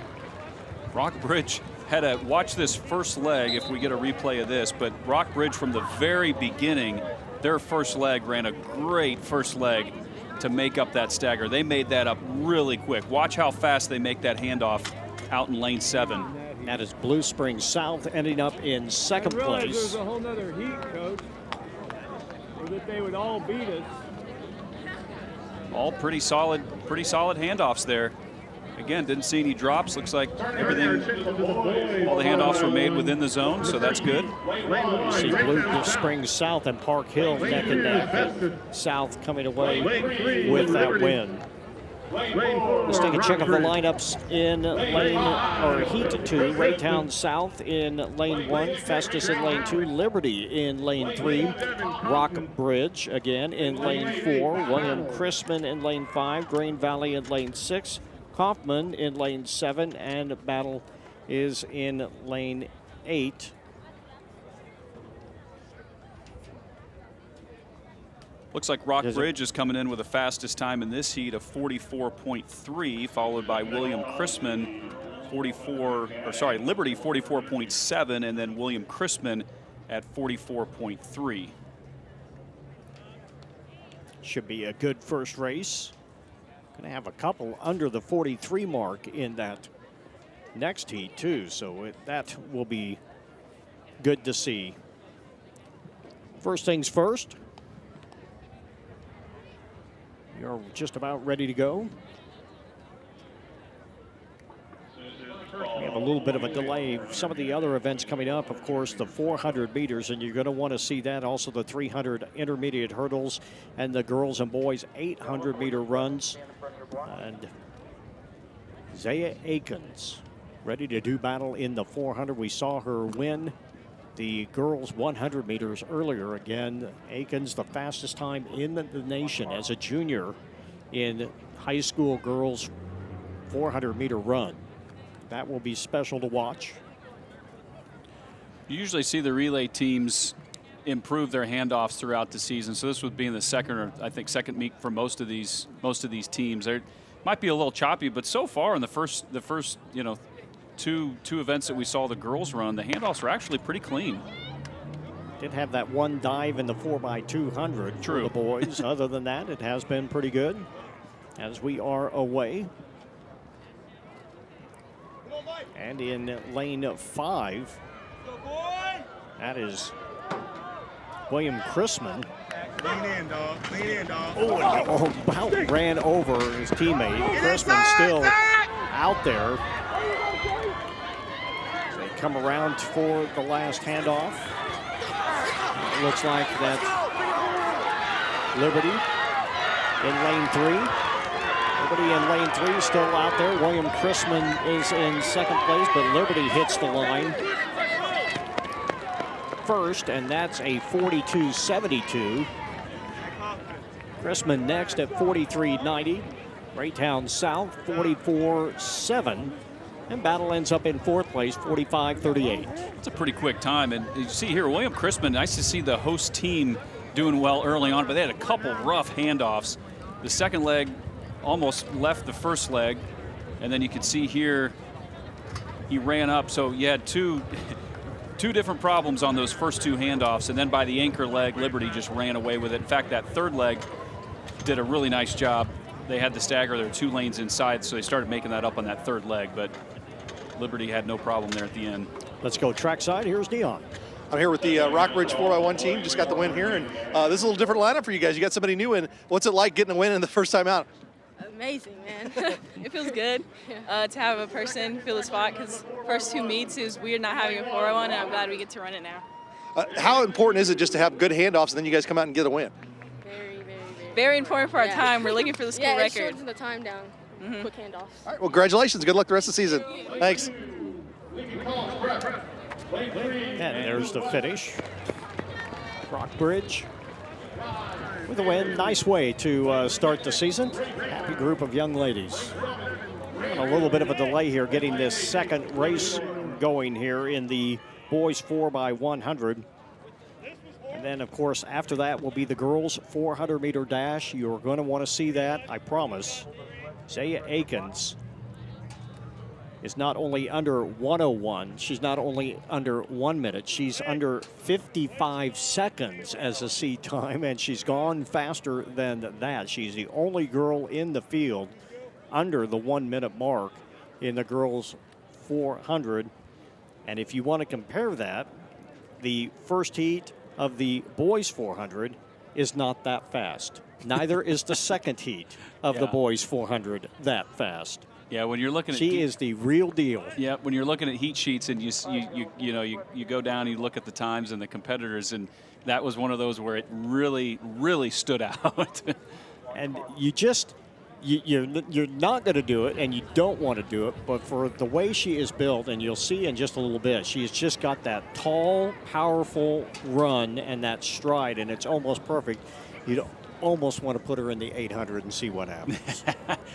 Rock Bridge had a, watch this first leg if we get a replay of this, but Rock Bridge from the very beginning, their first leg ran a great first leg to make up that stagger. They made that up really quick. Watch how fast they make that handoff out in lane 7. That is Blue Springs South ending up in second place. There's a whole nother heat, Coach, or that they would all beat us. All pretty solid handoffs there. Again, didn't see any drops. Looks like everything, all the handoffs were made within the zone, so that's good. You see Blue Springs South and Park Hill neck and neck. South coming away with that win. Let's take a check of the lineups in Heat 2. Raytown South in lane 1, Festus in lane 2, Liberty in lane 3, Rockbridge again in lane 4, William Chrisman in lane 5, Green Valley in lane 6, Kaufman in lane 7, and Battle is in lane 8. Looks like Rockbridge is coming in with the fastest time in this heat of 44.3, followed by William Chrisman, Liberty 44.7, and then William Chrisman at 44.3. Should be a good first race. Going to have a couple under the 43 mark in that next heat too, so that will be good to see. First things first. You're just about ready to go. We have a little bit of a delay. Some of the other events coming up, of course, the 400 meters, and you're going to want to see that. Also the 300 intermediate hurdles and the girls and boys 800-meter runs. And Zaya Akins ready to do battle in the 400. We saw her win the girls 100 meters earlier. Again, Akins, the fastest time in the nation as a junior in high school girls 400-meter run. That will be special to watch. You usually see the relay teams improve their handoffs throughout the season. So this would be in the second meet for most of these teams. There might be a little choppy, but so far in the first two events that we saw the girls run, the handoffs were actually pretty clean. Did have that one dive in the 4x200 for the boys. Other than that, it has been pretty good as we are away. And in lane 5, that is William Chrisman. Lean in, dog. Lean in, dog. Oh, about ran over his teammate. Chrisman still out there. They come around for the last handoff. It looks like that's Liberty in lane 3. Liberty in lane 3 still out there. William Chrisman is in second place, but Liberty hits the line first, and that's a 42.72. Chrisman next at 43.90. Raytown South 44.7. And Battle ends up in fourth place, 45.38. It's a pretty quick time. And you see here, William Chrisman, nice to see the host team doing well early on, but they had a couple rough handoffs. The second leg almost left the first leg. And then you can see here, he ran up. So you had two different problems on those first two handoffs. And then by the anchor leg, Liberty just ran away with it. In fact, that third leg did a really nice job. They had the stagger. There were 2 lanes inside, so they started making that up on that third leg. But Liberty had no problem there at the end. Let's go trackside. Here's Dion. I'm here with the Rockbridge 4x1 team. Just got the win here, and this is a little different lineup for you guys. You got somebody new in. What's it like getting a win in the first time out? Amazing, man. It feels good to have a person fill the spot, because first 2 meets it was weird not having a 4x1, and I'm glad we get to run it now. How important is it just to have good handoffs and then you guys come out and get a win? Very important for our time. We're looking for the school record. Yeah, it shortens the time down. Quick handoffs. All right, well, congratulations. Good luck the rest of the season. Thanks. And there's the finish. Rockbridge with a win. Nice way to start the season. Happy group of young ladies. A little bit of a delay here getting this second race going here in the boys 4x100. And then, of course, after that will be the girls 400-meter dash. You're going to want to see that, I promise. Zaya Akins is not only under 1:01, she's not only under 1 minute, she's under 55 seconds as a seat time, and she's gone faster than that. She's the only girl in the field under the 1 minute mark in the girls 400. And if you want to compare that, the first heat of the boys 400 is not that fast. Neither is the second heat of the boys 400 that fast. Yeah, when you're looking at she is the real deal. Yeah, when you're looking at heat sheets and you go down and you look at the times and the competitors, and that was one of those where it really stood out. And you just you're not going to do it, and you don't want to do it, but for the way she is built, and you'll see in just a little bit, she's just got that tall, powerful run and that stride, and it's almost perfect. You'd almost want to put her in the 800 and see what happens.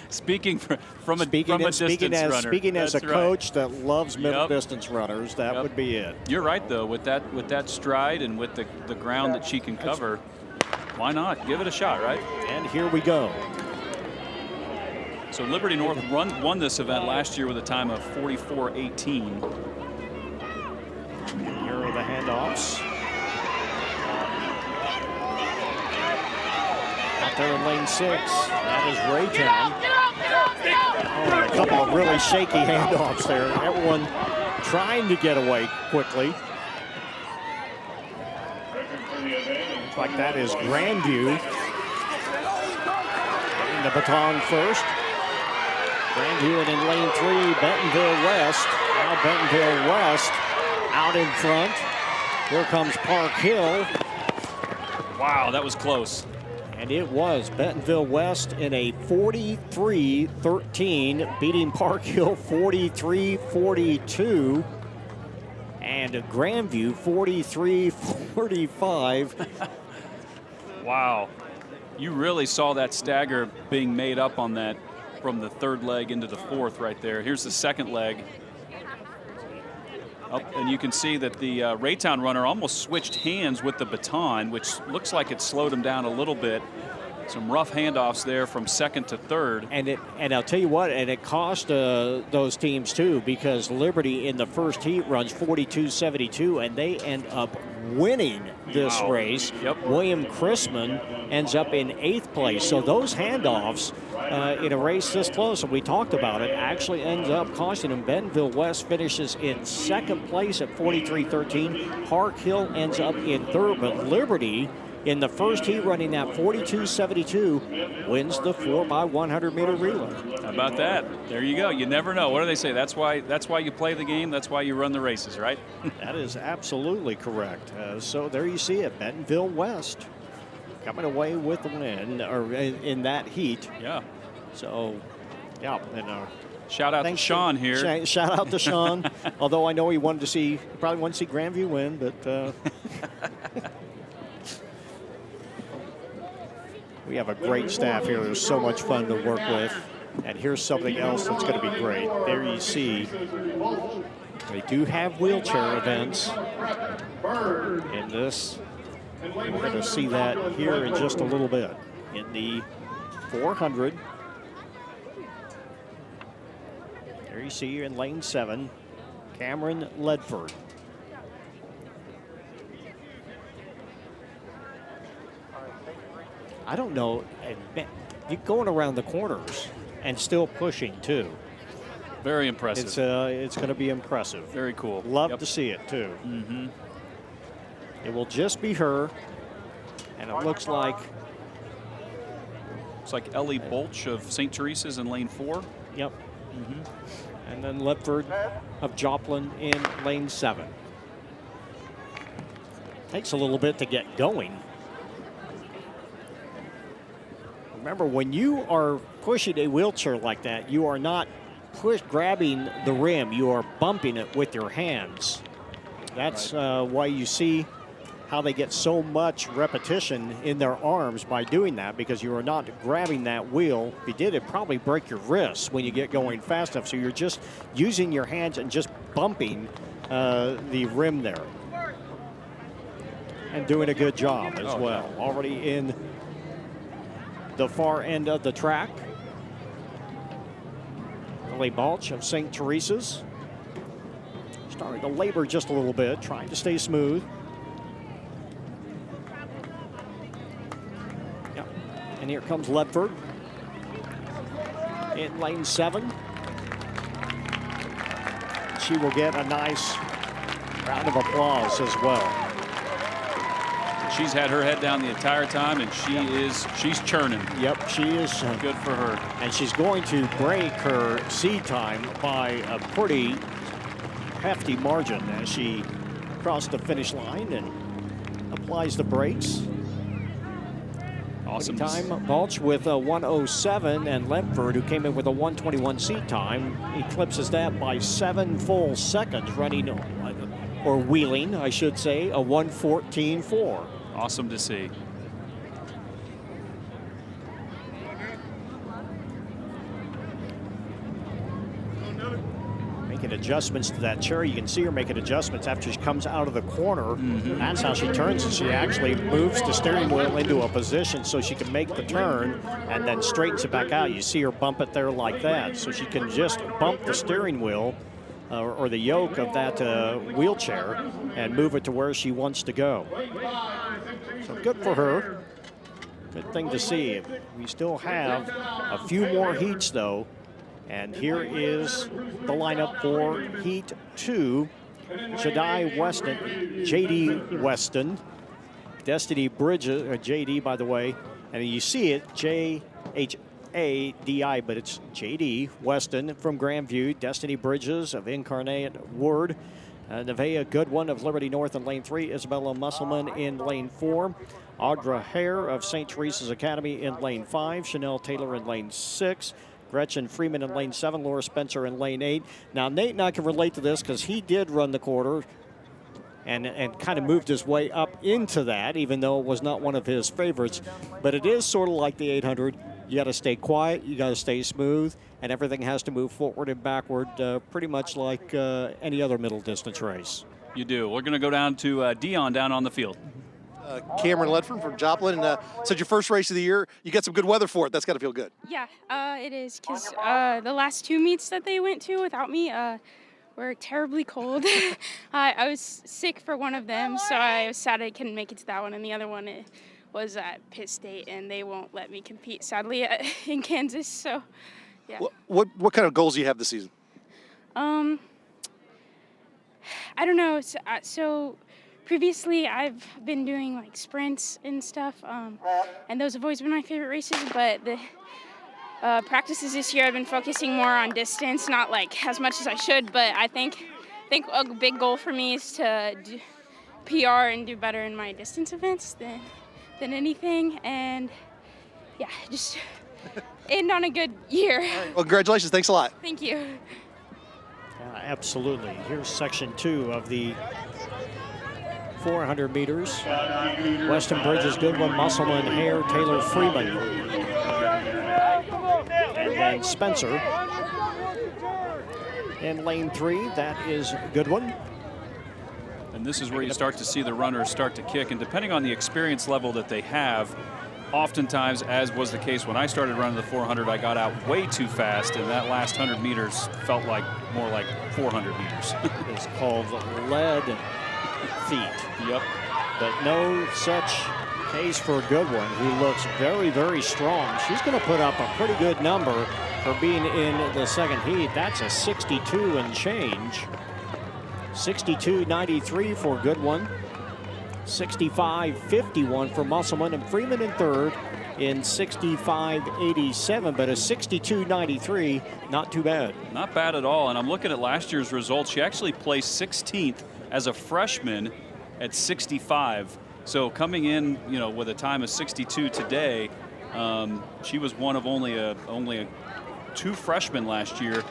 Speaking from a distance runner. Speaking as a coach that loves middle Yep. distance runners, that would be it. You're right, though, with that stride and with the ground that she can cover. Why not? Give it a shot, right? And here we go. So Liberty North won this event last year with a time of 44:18. Here are the handoffs. Out there in lane 6, that is Raytown. Oh, a couple of really shaky handoffs there. Everyone trying to get away quickly. Looks like that is Grandview getting the baton first. Grandview, and in lane 3, Bentonville West. Now Bentonville West out in front. Here comes Park Hill. Wow, that was close. And it was Bentonville West in a 43-13, beating Park Hill 43-42. And Grandview 43-45. Wow. You really saw that stagger being made up on that from the third leg into the fourth right there. Here's the second leg. And you can see that the Raytown runner almost switched hands with the baton, which looks like it slowed him down a little bit. Some rough handoffs there from second to third. And I'll tell you what, and it cost those teams too, because Liberty in the first heat runs 42-72, and they end up winning this race. Yep. William Chrisman ends up in 8th place. So those handoffs in a race this close, and we talked about it, actually ends up costing them. Bentonville West finishes in 2nd place at 43-13. Park Hill ends up in 3rd, but Liberty in the first heat running that 42-72 wins the 4x100 meter relay. How about that? There you go. You never know. What do they say? That's why you play the game. That's why you run the races, right? That is absolutely correct. So there you see it. Bentonville West coming away with the win, or in that heat. Yeah. So, yeah. And shout out to Sean here. Shout out to Sean. Although I know he probably wanted to see Grandview win, but. We have a great staff here. There's so much fun to work with. And here's something else that's going to be great. There you see, they do have wheelchair events in this. We're going to see that here in just a little bit. In the 400, there you see in lane 7, Cameron Ledford. I don't know, you're going around the corners and still pushing too. Very impressive. It's going to be impressive. Very cool. Love to see it too. Mm-hmm. It will just be her, and it looks like Ellie Bolch of St. Teresa's in lane 4. Yep. Mm-hmm. And then Ledford of Joplin in lane 7. Takes a little bit to get going. Remember, when you are pushing a wheelchair like that, you are not grabbing the rim. You are bumping it with your hands. That's why you see how they get so much repetition in their arms by doing that, because you are not grabbing that wheel. If you did, it'd probably break your wrists when you get going fast enough. So you're just using your hands and just bumping the rim there. And doing a good job as well. Yeah. Already in the far end of the track. Ellie Balch of St. Teresa's starting to labor just a little bit, trying to stay smooth. Yep. And here comes Ledford in lane 7. She will get a nice round of applause as well. She's had her head down the entire time, and she's churning. Yep, she is. Good for her. And she's going to break her seed time by a pretty hefty margin as she crosses the finish line and applies the brakes. Awesome. Time, Balch with a 107, and Lemford, who came in with a 121 seat time, eclipses that by 7 full seconds, running, or wheeling, I should say, a 114.4. Awesome to see. Making adjustments to that chair. You can see her making adjustments after she comes out of the corner. That's how she turns, and she actually moves the steering wheel into a position so she can make the turn and then straightens it back out. You see her bump it there like that. So she can just bump the steering wheel or the yoke of that wheelchair and move it to where she wants to go. So good for her. Good thing to see. We still have a few more heats, though. And here is the lineup for Heat 2. Jedi Weston, JD Weston, Destiny Bridges, JD, by the way. And you see it, JHADI, but it's JD Weston from Grandview, Destiny Bridges of Incarnate Word, Nevaeh Goodwin of Liberty North in lane 3, Isabella Musselman in lane 4, Audra Hare of St. Teresa's Academy in lane 5, Chanel Taylor in lane 6, Gretchen Freeman in lane 7, Laura Spencer in lane 8. Now, Nate and I can relate to this because he did run the quarter and kind of moved his way up into that, even though it was not one of his favorites. But it is sort of like the 800. You got to stay quiet, you got to stay smooth, and everything has to move forward and backward, pretty much like any other middle distance race. You do. We're going to go down to Dion down on the field. Cameron Ledford from Joplin. Said your first race of the year, you get some good weather for it. That's got to feel good. Yeah, it is, because the last 2 meets that they went to without me were terribly cold. I was sick for one of them, so I was sad I couldn't make it to that one, and the other one was at Pitt State, and they won't let me compete, sadly, in Kansas, so yeah. What kind of goals do you have this season? I don't know, so previously, I've been doing like sprints and stuff, and those have always been my favorite races, but the practices this year I've been focusing more on distance, not like as much as I should, but I think a big goal for me is to do PR and do better in my distance events than anything, and yeah, just end on a good year. Well, congratulations. Thanks a lot. Thank you. Absolutely. Here's section 2 of the 400 meters. Weston, Bridges, Goodwin, Musselman, Hare, Taylor, Freeman. And then Spencer in lane 3. That is Goodwin. And this is where you start to see the runners start to kick. And depending on the experience level that they have, oftentimes, as was the case when I started running the 400, I got out way too fast, and that last 100 meters felt like more like 400 meters. It's called lead feet. Yep. But no such case for Goodwin, who looks very, very strong. She's going to put up a pretty good number for being in the second heat. That's a 62 and change. 62.93 for Goodwin. 65.51 for Musselman, and Freeman in third in 65.87, but a 62.93, not too bad. Not bad at all. And I'm looking at last year's results. She actually placed 16th as a freshman at 65. So coming in, with a time of 62 today, she was one of only a 2 freshmen last year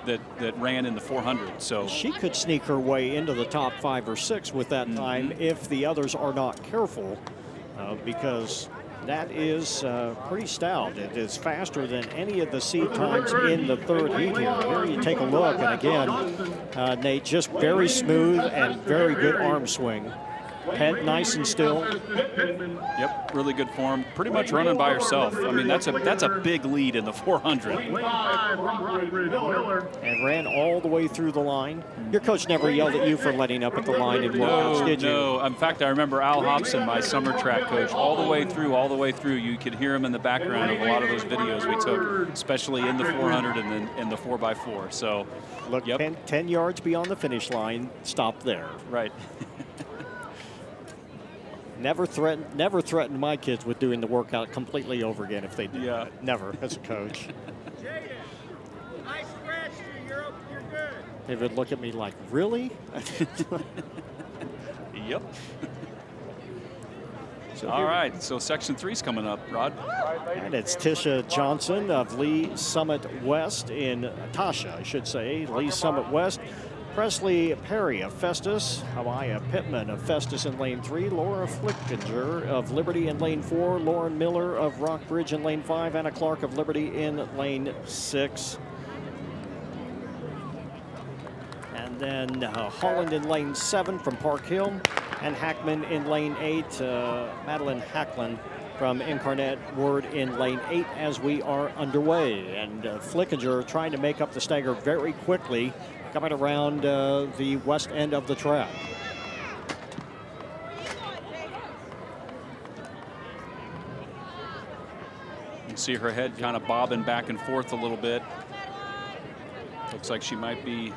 that ran in the 400. So she could sneak her way into the top 5 or 6 with that time if the others are not careful, because that is pretty stout. It is faster than any of the seed times in the third heat here. Here you take a look, and again, Nate, just very smooth and very good arm swing. Head nice and still. Yep, really good form. Pretty much running by herself. I mean, that's a big lead in the 400. And ran all the way through the line. Your coach never yelled at you for letting up at the line in workouts, did you? No. In fact, I remember Al Hobson, my summer track coach, all the way through. You could hear him in the background of a lot of those videos we took, especially in the 400 and then in the 4x4. So, look, 10 yards beyond the finish line, stop there. Right. Never threatened my kids with doing the workout completely over again if they did. Yeah. Never, as a coach. I scratched you. You're good. They would look at me like, really? Yep. All right, so Section 3's coming up, Rod. And it's Tisha Johnson of Lee Summit West in Tasha, I should say, Lee Summit West. Presley Perry of Festus, Hawaii Pittman of Festus in lane 3, Laura Flickinger of Liberty in lane 4, Lauren Miller of Rockbridge in lane 5, Anna Clark of Liberty in lane 6. And then Holland in lane 7 from Park Hill, and Hackman in lane 8, Madeline Hacklin from Incarnate Word in lane 8 as we are underway. And Flickinger trying to make up the stagger very quickly, coming around the west end of the track. You can see her head kind of bobbing back and forth a little bit. Looks like she might be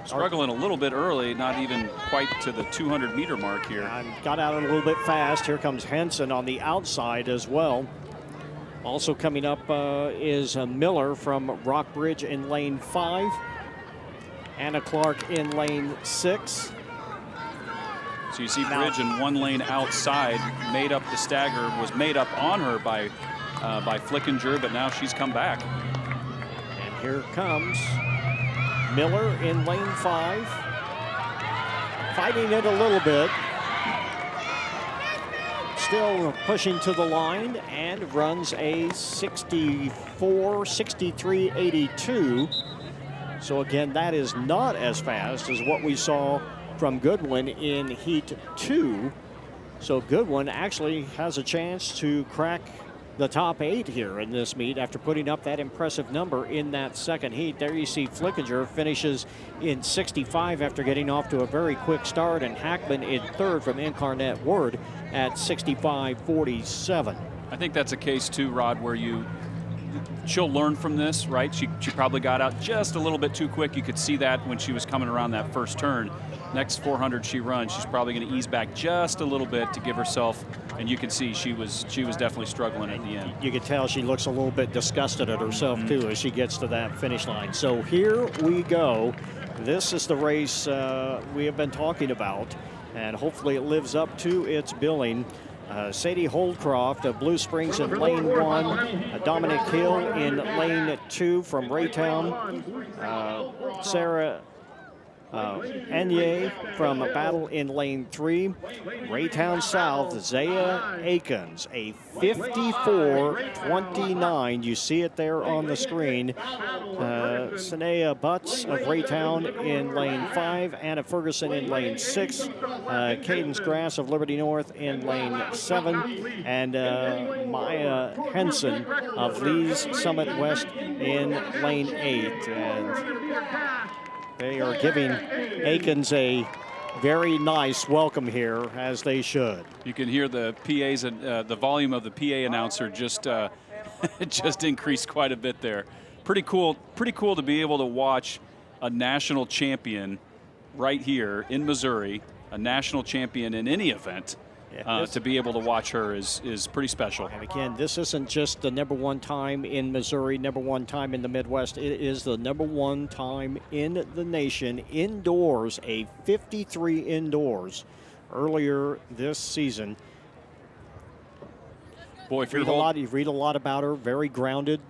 struggling a little bit early, not even quite to the 200-meter mark here. And got out a little bit fast. Here comes Henson on the outside as well. Also coming up is Miller from Rockbridge in lane 5. Anna Clark in lane 6. So you see Bridge in one lane outside, made up the stagger, was made up on her by Flickinger, but now she's come back. And here comes Miller in lane 5. Fighting it a little bit. Still pushing to the line and runs a 64-63-82. So again, that is not as fast as what we saw from Goodwin in Heat 2. So Goodwin actually has a chance to crack the top 8 here in this meet after putting up that impressive number in that second heat. There you see Flickinger finishes in 65 after getting off to a very quick start, and Hackman in third from Incarnate Word at 65-47. I think that's a case too, Rod, where she'll learn from this, right? She probably got out just a little bit too quick. You could see that when she was coming around that first turn. Next 400 she runs, she's probably going to ease back just a little bit to give herself, and you can see she was definitely struggling at the end. You can tell she looks a little bit disgusted at herself too as she gets to that finish line. So here we go. This is the race we have been talking about, and hopefully it lives up to its billing. Sadie Holdcroft of Blue Springs in lane 1, Dominic Hill in lane 2 from Raytown, Sarah Enye from Battle in lane 3, Raytown South, Zaya Akins, a 54-29. You see it there on the screen. Sanea Butts of Raytown in lane 5, Anna Ferguson in lane 6, Cadence Grass of Liberty North in lane 7, and Maya Henson of Lee's Summit West in lane 8. And they are giving Akins a very nice welcome here, as they should. You can hear the PA's and the volume of the PA announcer just just increased quite a bit there. Pretty cool to be able to watch a national champion right here in Missouri, a national champion in any event. To be able to watch her is pretty special. And again, this isn't just the #1 time in Missouri, #1 time in the Midwest. It is the #1 time in the nation indoors, a 53 indoors earlier this season. Boy, if you read a lot about her, very grounded.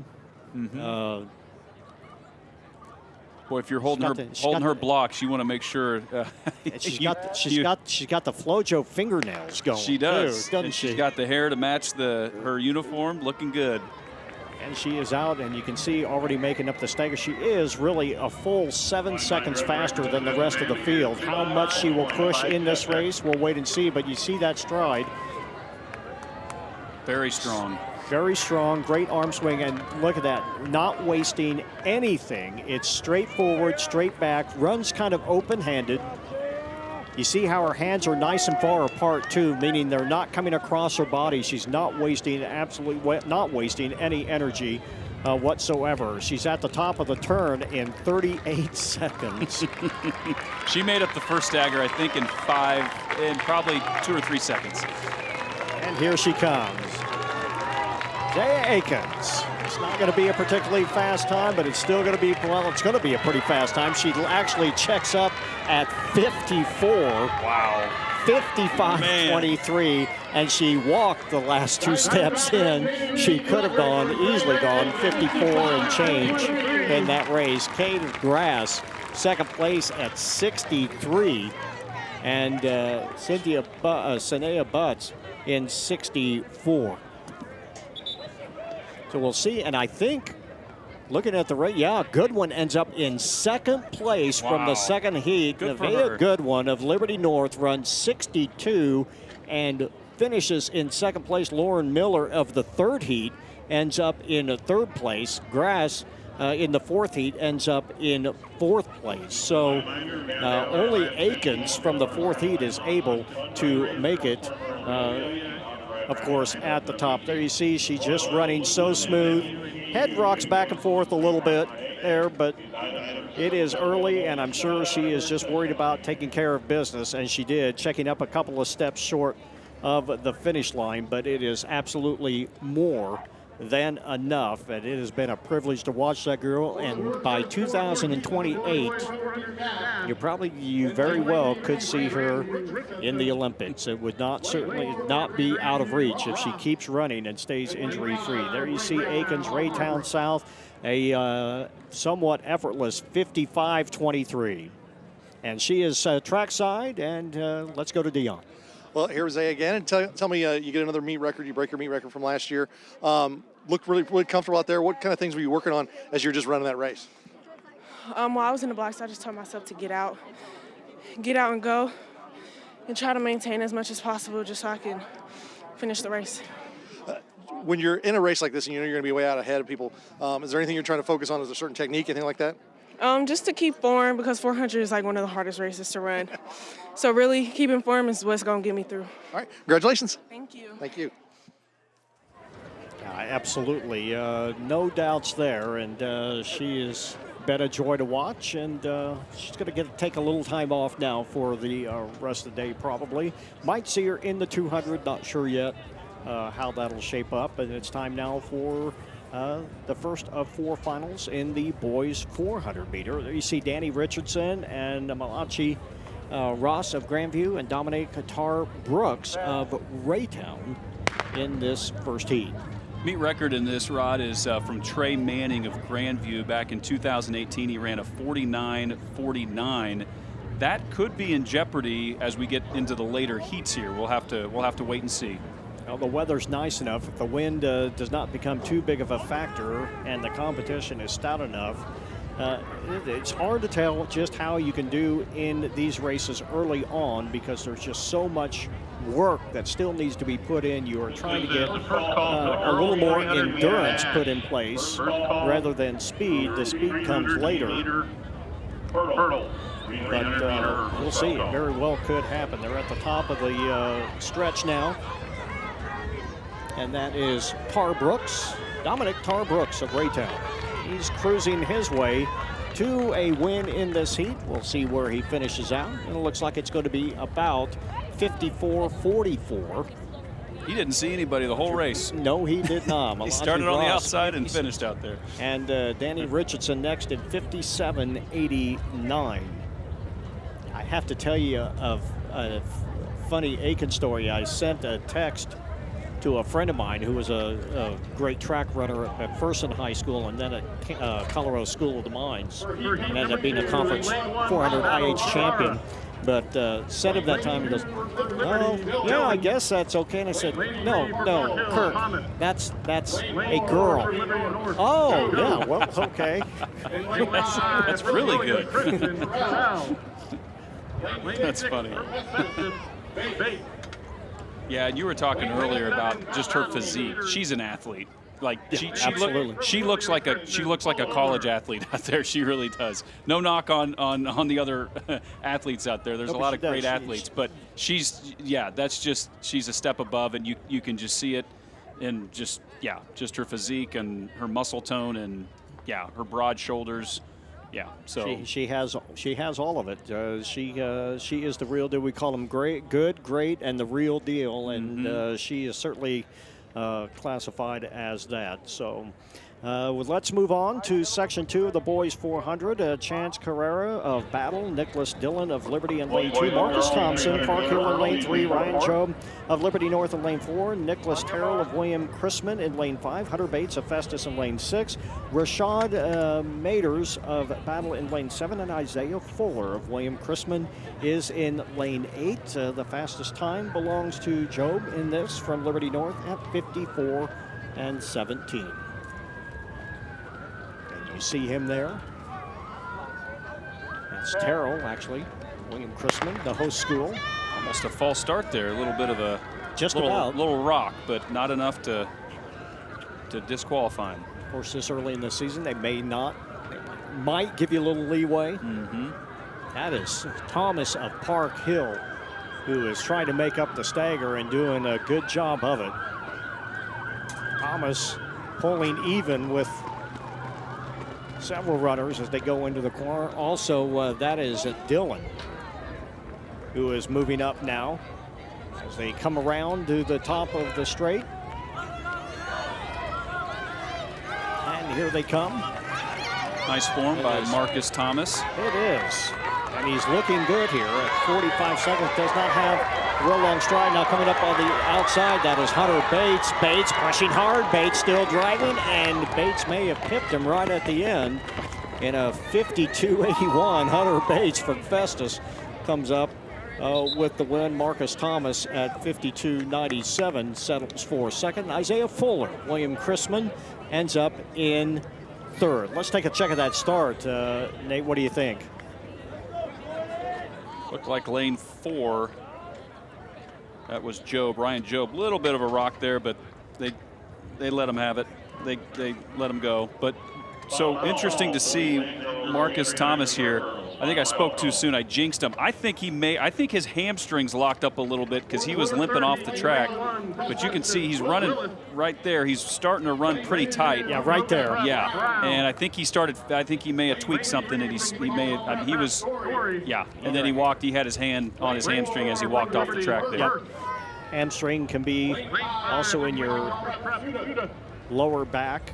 Boy, if you're holding her blocks, you want to make sure. She's got the FloJo fingernails going. She does, too, doesn't and she? She's got the hair to match her uniform, looking good. And she is out, and you can see already making up the stagger. She is really a full 7 seconds faster than the rest of the field. How much she will push in this race, we'll wait and see. But you see that stride. Very strong. Very strong, great arm swing, and look at that, not wasting anything. It's straight forward, straight back, runs kind of open-handed. You see how her hands are nice and far apart too, meaning they're not coming across her body. She's not wasting, absolutely not wasting any energy whatsoever. She's at the top of the turn in 38 seconds. She made up the first stagger, I think, in probably 2 or 3 seconds. And here she comes. Zaya Akins. It's not going to be a particularly fast time, but it's still going to be, well, it's going to be a pretty fast time. She actually checks up at 54. Wow. 55-23, and she walked the last 2 steps in. She could have easily gone 54 and change in that race. Kate Grass, second place at 63, and Sanea Butts in 64. So we'll see, and I think, looking at the rate, yeah, Goodwin ends up in second place from the second heat. Nevaeh Goodwin of Liberty North runs 62 and finishes in second place. Lauren Miller of the third heat ends up in third place. Grass in the fourth heat ends up in fourth place. So only Akins from the fourth heat is able to make it, of course, at the top. There you see she's just running so smooth. Head rocks back and forth a little bit there, but it is early, and I'm sure she is just worried about taking care of business, and she did, checking up a couple of steps short of the finish line, but it is absolutely more than enough, and it has been a privilege to watch that girl. And by 2028, you very well could see her in the Olympics. It would certainly not be out of reach if she keeps running and stays injury-free. There you see Akins, Raytown South, a somewhat effortless 55-23. And she is trackside, and let's go to Dion. Well, here's Zay again, and tell me, you get another meet record. You break your meet record from last year. Looked really comfortable out there. What kind of things were you working on as you're just running that race? While I was in the blocks, I just told myself to get out and go, and try to maintain as much as possible just so I can finish the race. When you're in a race like this and you know you're going to be way out ahead of people, is there anything you're trying to focus on? Is there a certain technique, anything like that? Just to keep form, because 400 is like one of the hardest races to run. So really, keeping form is what's going to get me through. All right, congratulations. Thank you. Thank you. Absolutely, no doubts there, and she has been a joy to watch, and she's going to take a little time off now for the rest of the day probably. Might see her in the 200, not sure yet how that'll shape up, and it's time now for the first of 4 finals in the boys 400 meter. There you see Danny Richardson and Malachi Ross of Grandview and Dominique Qatar Brooks of Raytown in this first heat. Meet record in this, Rod, is from Trey Manning of Grandview. Back in 2018, he ran a 49.49. That could be in jeopardy as we get into the later heats here. We'll have to wait and see. Well, the weather's nice enough. If the wind does not become too big of a factor and the competition is stout enough, it's hard to tell just how you can do in these races early on, because there's just so much work that still needs to be put in. You are trying to get a little more endurance put in place rather than speed. The speed comes later. But we'll see. It very well could happen. They're at the top of the stretch now. And that is Tar Brooks, Dominic Tar Brooks of Raytown. He's cruising his way to a win in this heat. We'll see where he finishes out. And it looks like it's going to be about 54-44. He didn't see anybody the whole race. No, he did not. He started on the outside and finished out there. And Danny Richardson next at 57.89. I have to tell you of a funny Aiken story. I sent a text to a friend of mine who was a great track runner at Ferguson High School and then at Colorado School of the Mines, and ended up being a conference 400 IH champion. But said him that time, he goes, "Oh, yeah, I guess that's okay." And I said, "No, Kirk, that's a girl." Oh, yeah, well, okay. That's really good. That's funny. Yeah, and you were talking earlier about just her physique. She's an athlete. Like she looks like a college athlete out there. She really does. No knock on the other athletes out there. There's a lot of great athletes, but she's a step above, and you can just see it in just her physique and her muscle tone and her broad shoulders. Yeah, so she has all of it. She is the real deal. We call them good, great, and the real deal, and she is certainly classified as that. So Let's move on to Section 2 of the boys 400. Chance Carrera of Battle, Nicholas Dillon of Liberty in lane 2, Marcus Thompson, Park Hill in lane 3, Ryan Job of Liberty North in lane 4, Nicholas Terrell of William Chrisman in lane 5, Hunter Bates of Festus in lane 6, Rashad Maders of Battle in lane 7, and Isaiah Fuller of William Chrisman is in lane 8. The fastest time belongs to Job in this from Liberty North at 54:17. You see him there. That's Terrell, actually. William Chrisman, the host school. Almost a false start there. A little bit of a little rock, but not enough to disqualify him. Of course, this early in the season, they might give you a little leeway. That is Thomas of Park Hill, who is trying to make up the stagger and doing a good job of it. Thomas pulling even with several runners as they go into the corner. Also, that is Dillon, who is moving up now as they come around to the top of the straight. And here they come. Nice form by Marcus Thomas. It is. And he's looking good here at 45 seconds. Does not have a real long stride. Now coming up on the outside, that is Hunter Bates. Bates pushing hard. Bates still driving, and Bates may have pipped him right at the end. In a 52.81, Hunter Bates from Festus comes up with the win. Marcus Thomas at 52.97 settles for second. Isaiah Fuller, William Chrisman, ends up in third. Let's take a check of that start. Nate, what do you think? Looked like lane 4. That was Job, Ryan Job. Little bit of a rock there, but they let him have it. They let him go. But so interesting to see Marcus Thomas here. I think I spoke too soon. I jinxed him. I think his hamstrings locked up a little bit because he was limping off the track. But you can see he's running right there. He's starting to run pretty tight. Yeah, right there. Yeah, and I think he may have tweaked something, and and then he walked. He had his hand on his hamstring as he walked off the track there. Yep. Hamstring can be also in your lower back.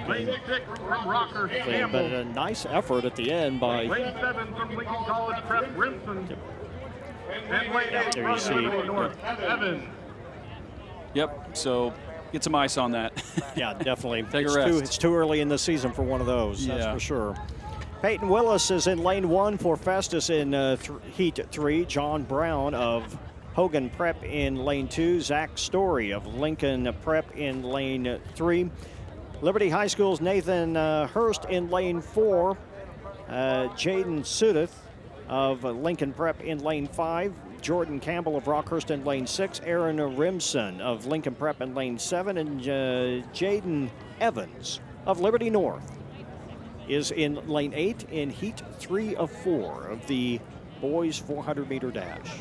But a nice effort at the end by. There you see. Yep. So get some ice on that. Yeah, definitely. Take a rest. It's too early in the season for one of those. That's for sure. Peyton Willis is in lane 1 for Festus in heat 3. John Brown of Hogan Prep in lane 2. Zach Story of Lincoln Prep in lane 3. Liberty High School's Nathan Hurst in lane 4. Jaden Sudeth of Lincoln Prep in lane 5. Jordan Campbell of Rockhurst in lane 6. Aaron Rimson of Lincoln Prep in lane 7. And Jaden Evans of Liberty North is in lane 8 in heat 3 of 4 of the boys 400-meter dash.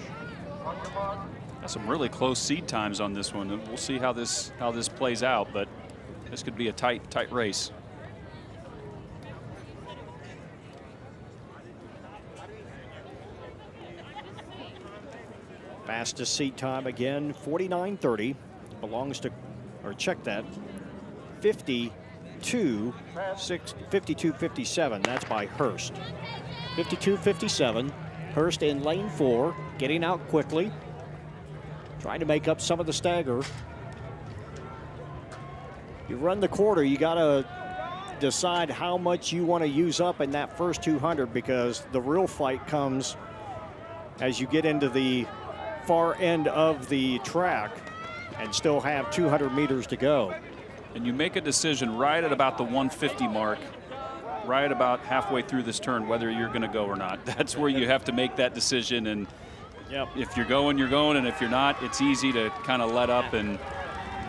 Got some really close seed times on this one. We'll see how this plays out, but this could be a tight race. Fastest seat time again, 49:30. Belongs to, or check that, 52:57. That's by Hurst. 52:57. Hurst in lane 4, getting out quickly, trying to make up some of the stagger. You run the quarter, you got to decide how much you want to use up in that first 200, because the real fight comes as you get into the far end of the track and still have 200 meters to go. And you make a decision right at about the 150 mark, right about halfway through this turn, whether you're going to go or not. That's where you have to make that decision. And if you're going, you're going. And if you're not, it's easy to kind of let up and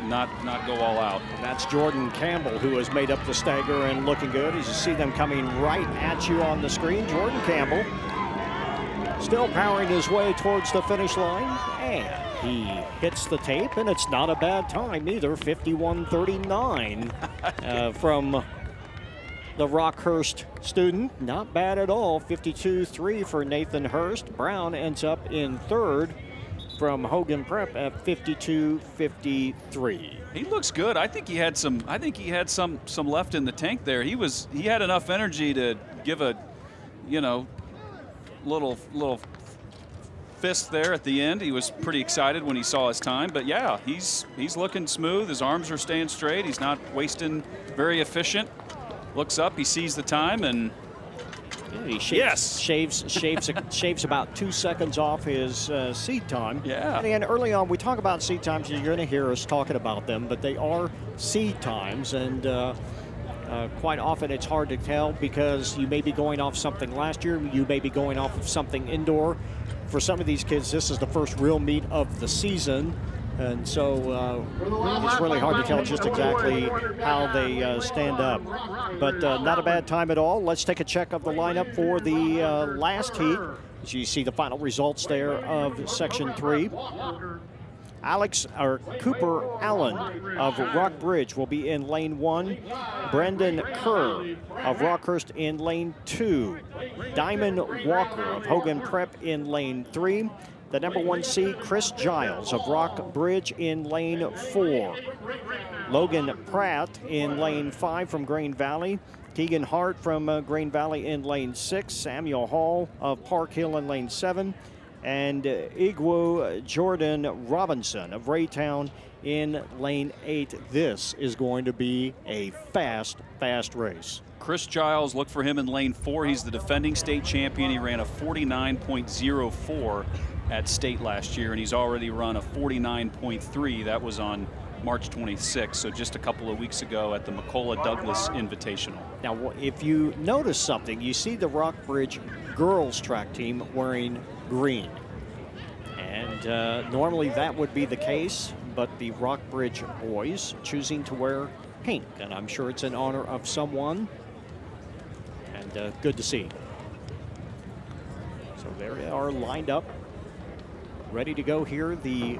not go all out. And that's Jordan Campbell, who has made up the stagger and looking good. As you see them coming right at you on the screen, Jordan Campbell still powering his way towards the finish line, and he hits the tape, and it's not a bad time either. 51:39 from the Rockhurst student. Not bad at all. 52:3 for Nathan Hurst. Brown ends up in third from Hogan Prep at 52:53. He looks good. I think he had some left in the tank there. He had enough energy to give a, little fist there at the end. He was pretty excited when he saw his time. But yeah, he's looking smooth. His arms are staying straight. He's not wasting. Very efficient. Looks up. He sees the time and. He shaves about 2 seconds off his seed time. Yeah. And again, early on, we talk about seed times. You're going to hear us talking about them, but they are seed times, and quite often it's hard to tell because you may be going off something last year, you may be going off of something indoor. For some of these kids, this is the first real meet of the season. And so it's really hard to tell just exactly how they stand up. But not a bad time at all. Let's take a check of the lineup for the last heat. As you see the final results there of Section 3. Cooper Allen of Rockbridge will be in lane 1. Brendan Kerr of Rockhurst in lane 2. Diamond Walker of Hogan Prep in lane 3. The number 1 seed, Chris Giles of Rockbridge in lane 4. Logan Pratt in lane 5 from Grain Valley. Keegan Hart from Grain Valley in lane 6. Samuel Hall of Park Hill in lane 7. And Igwo Jordan Robinson of Raytown in lane 8. This is going to be a fast race. Chris Giles, look for him in lane 4. He's the defending state champion. He ran a 49.04 at state last year, and he's already run a 49.3. That was on March 26th, so just a couple of weeks ago at the McCullough Douglas Invitational. Now, if you notice something, you see the Rockbridge girls track team wearing green. And normally that would be the case, but the Rockbridge boys choosing to wear pink, and I'm sure it's in honor of someone, and good to see. So there they are lined up, ready to go here, the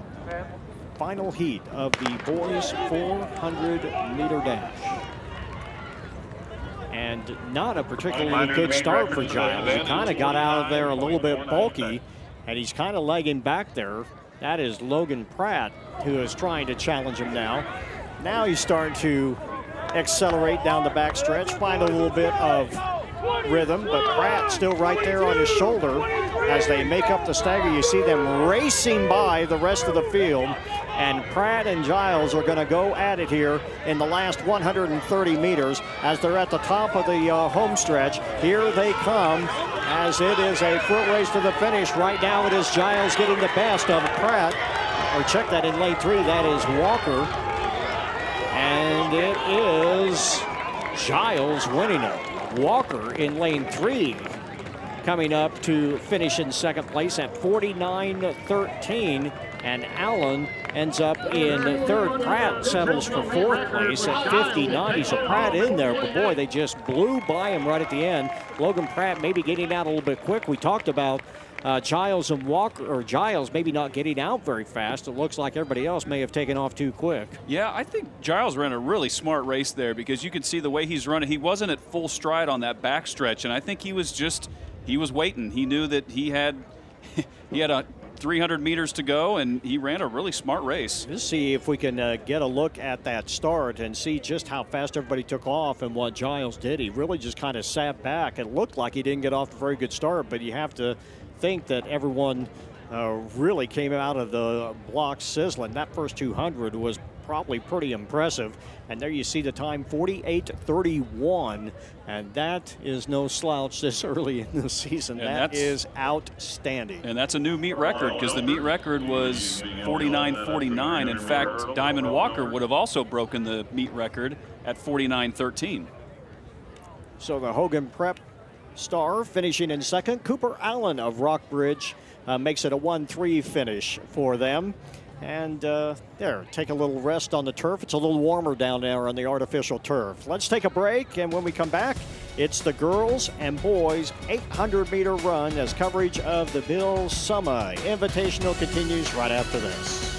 final heat of the boys 400-meter dash. And not a particularly good start for Giles. He kind of got out of there a little bit bulky, and he's kind of lagging back there. That is Logan Pratt, who is trying to challenge him now. Now he's starting to accelerate down the backstretch, find a little bit of rhythm, but Pratt still right there on his shoulder as they make up the stagger. You see them racing by the rest of the field, and Pratt and Giles are going to go at it here in the last 130 meters as they're at the top of the home stretch. Here they come as it is a foot race to the finish. Right now it is Giles getting the best of Pratt, or check that in lane 3, that is Walker, and it is Giles winning it. Walker in lane 3 coming up to finish in second place at 49.13, and Allen ends up in third. Pratt settles for fourth place at 50.90. So Pratt in there, but boy, they just blew by him right at the end. Logan Pratt maybe getting out a little bit quick. We talked about Giles and Walker, or Giles maybe not getting out very fast. It looks like everybody else may have taken off too quick. Yeah, I think Giles ran a really smart race there because you could see the way he's running. He wasn't at full stride on that backstretch, and I think he was waiting. He knew that he had a 300 meters to go, and he ran a really smart race. Let's see if we can get a look at that start and see just how fast everybody took off and what Giles did. He really just kind of sat back. It looked like he didn't get off a very good start, but you have to think that everyone really came out of the blocks sizzling. That first 200 was probably pretty impressive. And there you see the time, 48:31, and that is no slouch this early in the season. And that is outstanding. And that's a new meet record because the meet record was 49.49. In fact, Diamond Walker would have also broken the meet record at 49.13. So the Hogan Prep star finishing in second. Cooper Allen of Rockbridge makes it a 1-3 finish for them. And there, take a little rest on the turf. It's a little warmer down there on the artificial turf. Let's take a break, and when we come back, it's the girls and boys 800-meter run as coverage of the Bill Summa Invitational continues right after this.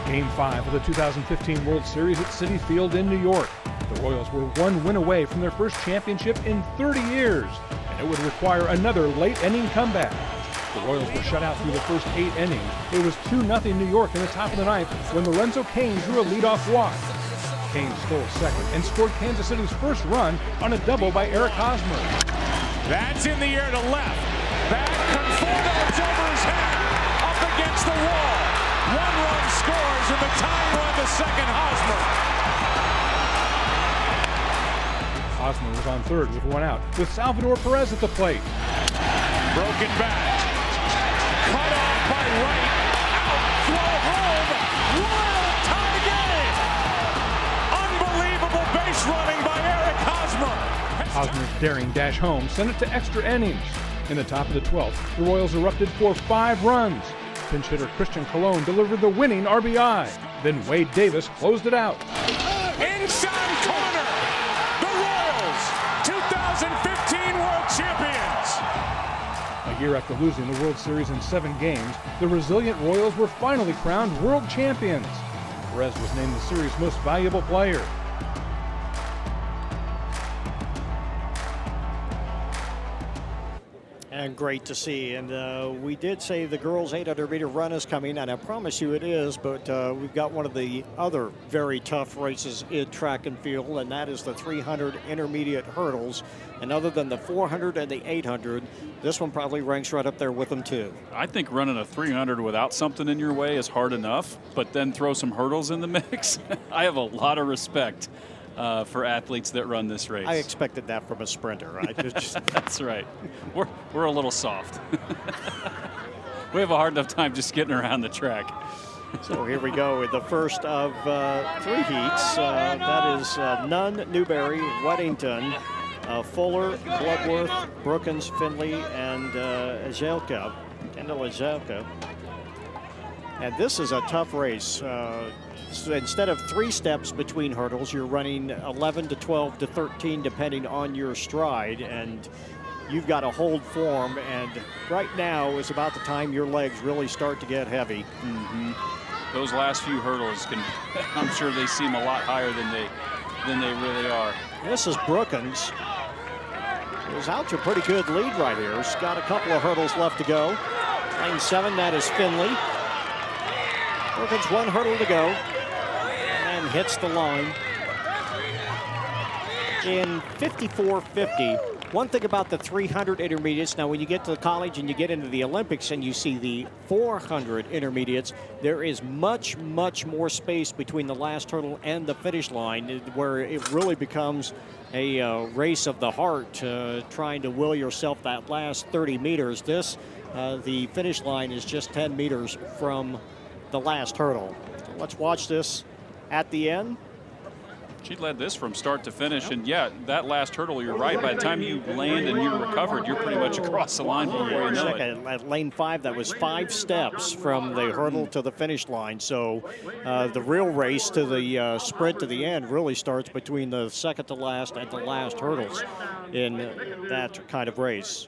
Game 5 of the 2015 World Series at Citi Field in New York. The Royals were one win away from their first championship in 30 years, and it would require another late inning comeback. The Royals were shut out through the first 8 innings. It was 2-0 New York in the top of the ninth when Lorenzo Cain drew a leadoff walk. Cain stole second and scored Kansas City's first run on a double by Eric Hosmer. That's in the air to left. Back, Conforto, it's over his head. Up against the wall. 1 run scores and the tying run to second, Hosmer. Hosmer was on third with 1 out, with Salvador Perez at the plate. Broken back. Cut off by Wright. Out, throw home. Royal tie game. Unbelievable base running by Eric Hosmer. Hosmer's daring dash home sent it to extra innings. In the top of the 12th, the Royals erupted for 5 runs. Pinch hitter Christian Colon delivered the winning RBI. Then Wade Davis closed it out. Inside corner. The Royals, 2015 World Champions. A year after losing the World Series in 7 games, the resilient Royals were finally crowned world champions. Perez was named the series' most valuable player. And great to see. And we did say the girls' 800-meter run is coming, and I promise you it is, but we've got one of the other very tough races in track and field, and that is the 300 intermediate hurdles. And other than the 400 and the 800, this one probably ranks right up there with them too. I think running a 300 without something in your way is hard enough, but then throw some hurdles in the mix. I have a lot of respect for athletes that run this race. I expected that from a sprinter. Right? That's right. We're a little soft. We have a hard enough time just getting around the track. So here we go with the first of 3 heats. That is Nunn, Newberry, Weddington, Fuller, Bloodworth, Brookins, Finley, and Ajelka, Kendall Ajelka. And this is a tough race. So instead of 3 steps between hurdles, you're running 11 to 12 to 13 depending on your stride, and you've got to hold form, and right now is about the time your legs really start to get heavy. Those last few hurdles I'm sure they seem a lot higher than they really are. This is Brookins. He's out to a pretty good lead right here. He's got a couple of hurdles left to go. Lane 7, that is Finley. Brookins 1 hurdle to go. And hits the line in 54.50. One thing about the 300 intermediates, now when you get to college and you get into the Olympics and you see the 400 intermediates, there is much, much more space between the last hurdle and the finish line, where it really becomes a race of the heart, trying to will yourself that last 30 meters. The finish line is just 10 meters from the last hurdle. So let's watch this at the end. She led this from start to finish, and yeah, that last hurdle, you're right. By the time you land and you're recovered, you're pretty much across the line before you know it. At lane 5, that was 5 steps from the hurdle to the finish line. So the real race to the sprint to the end really starts between the second to last and the last hurdles in that kind of race.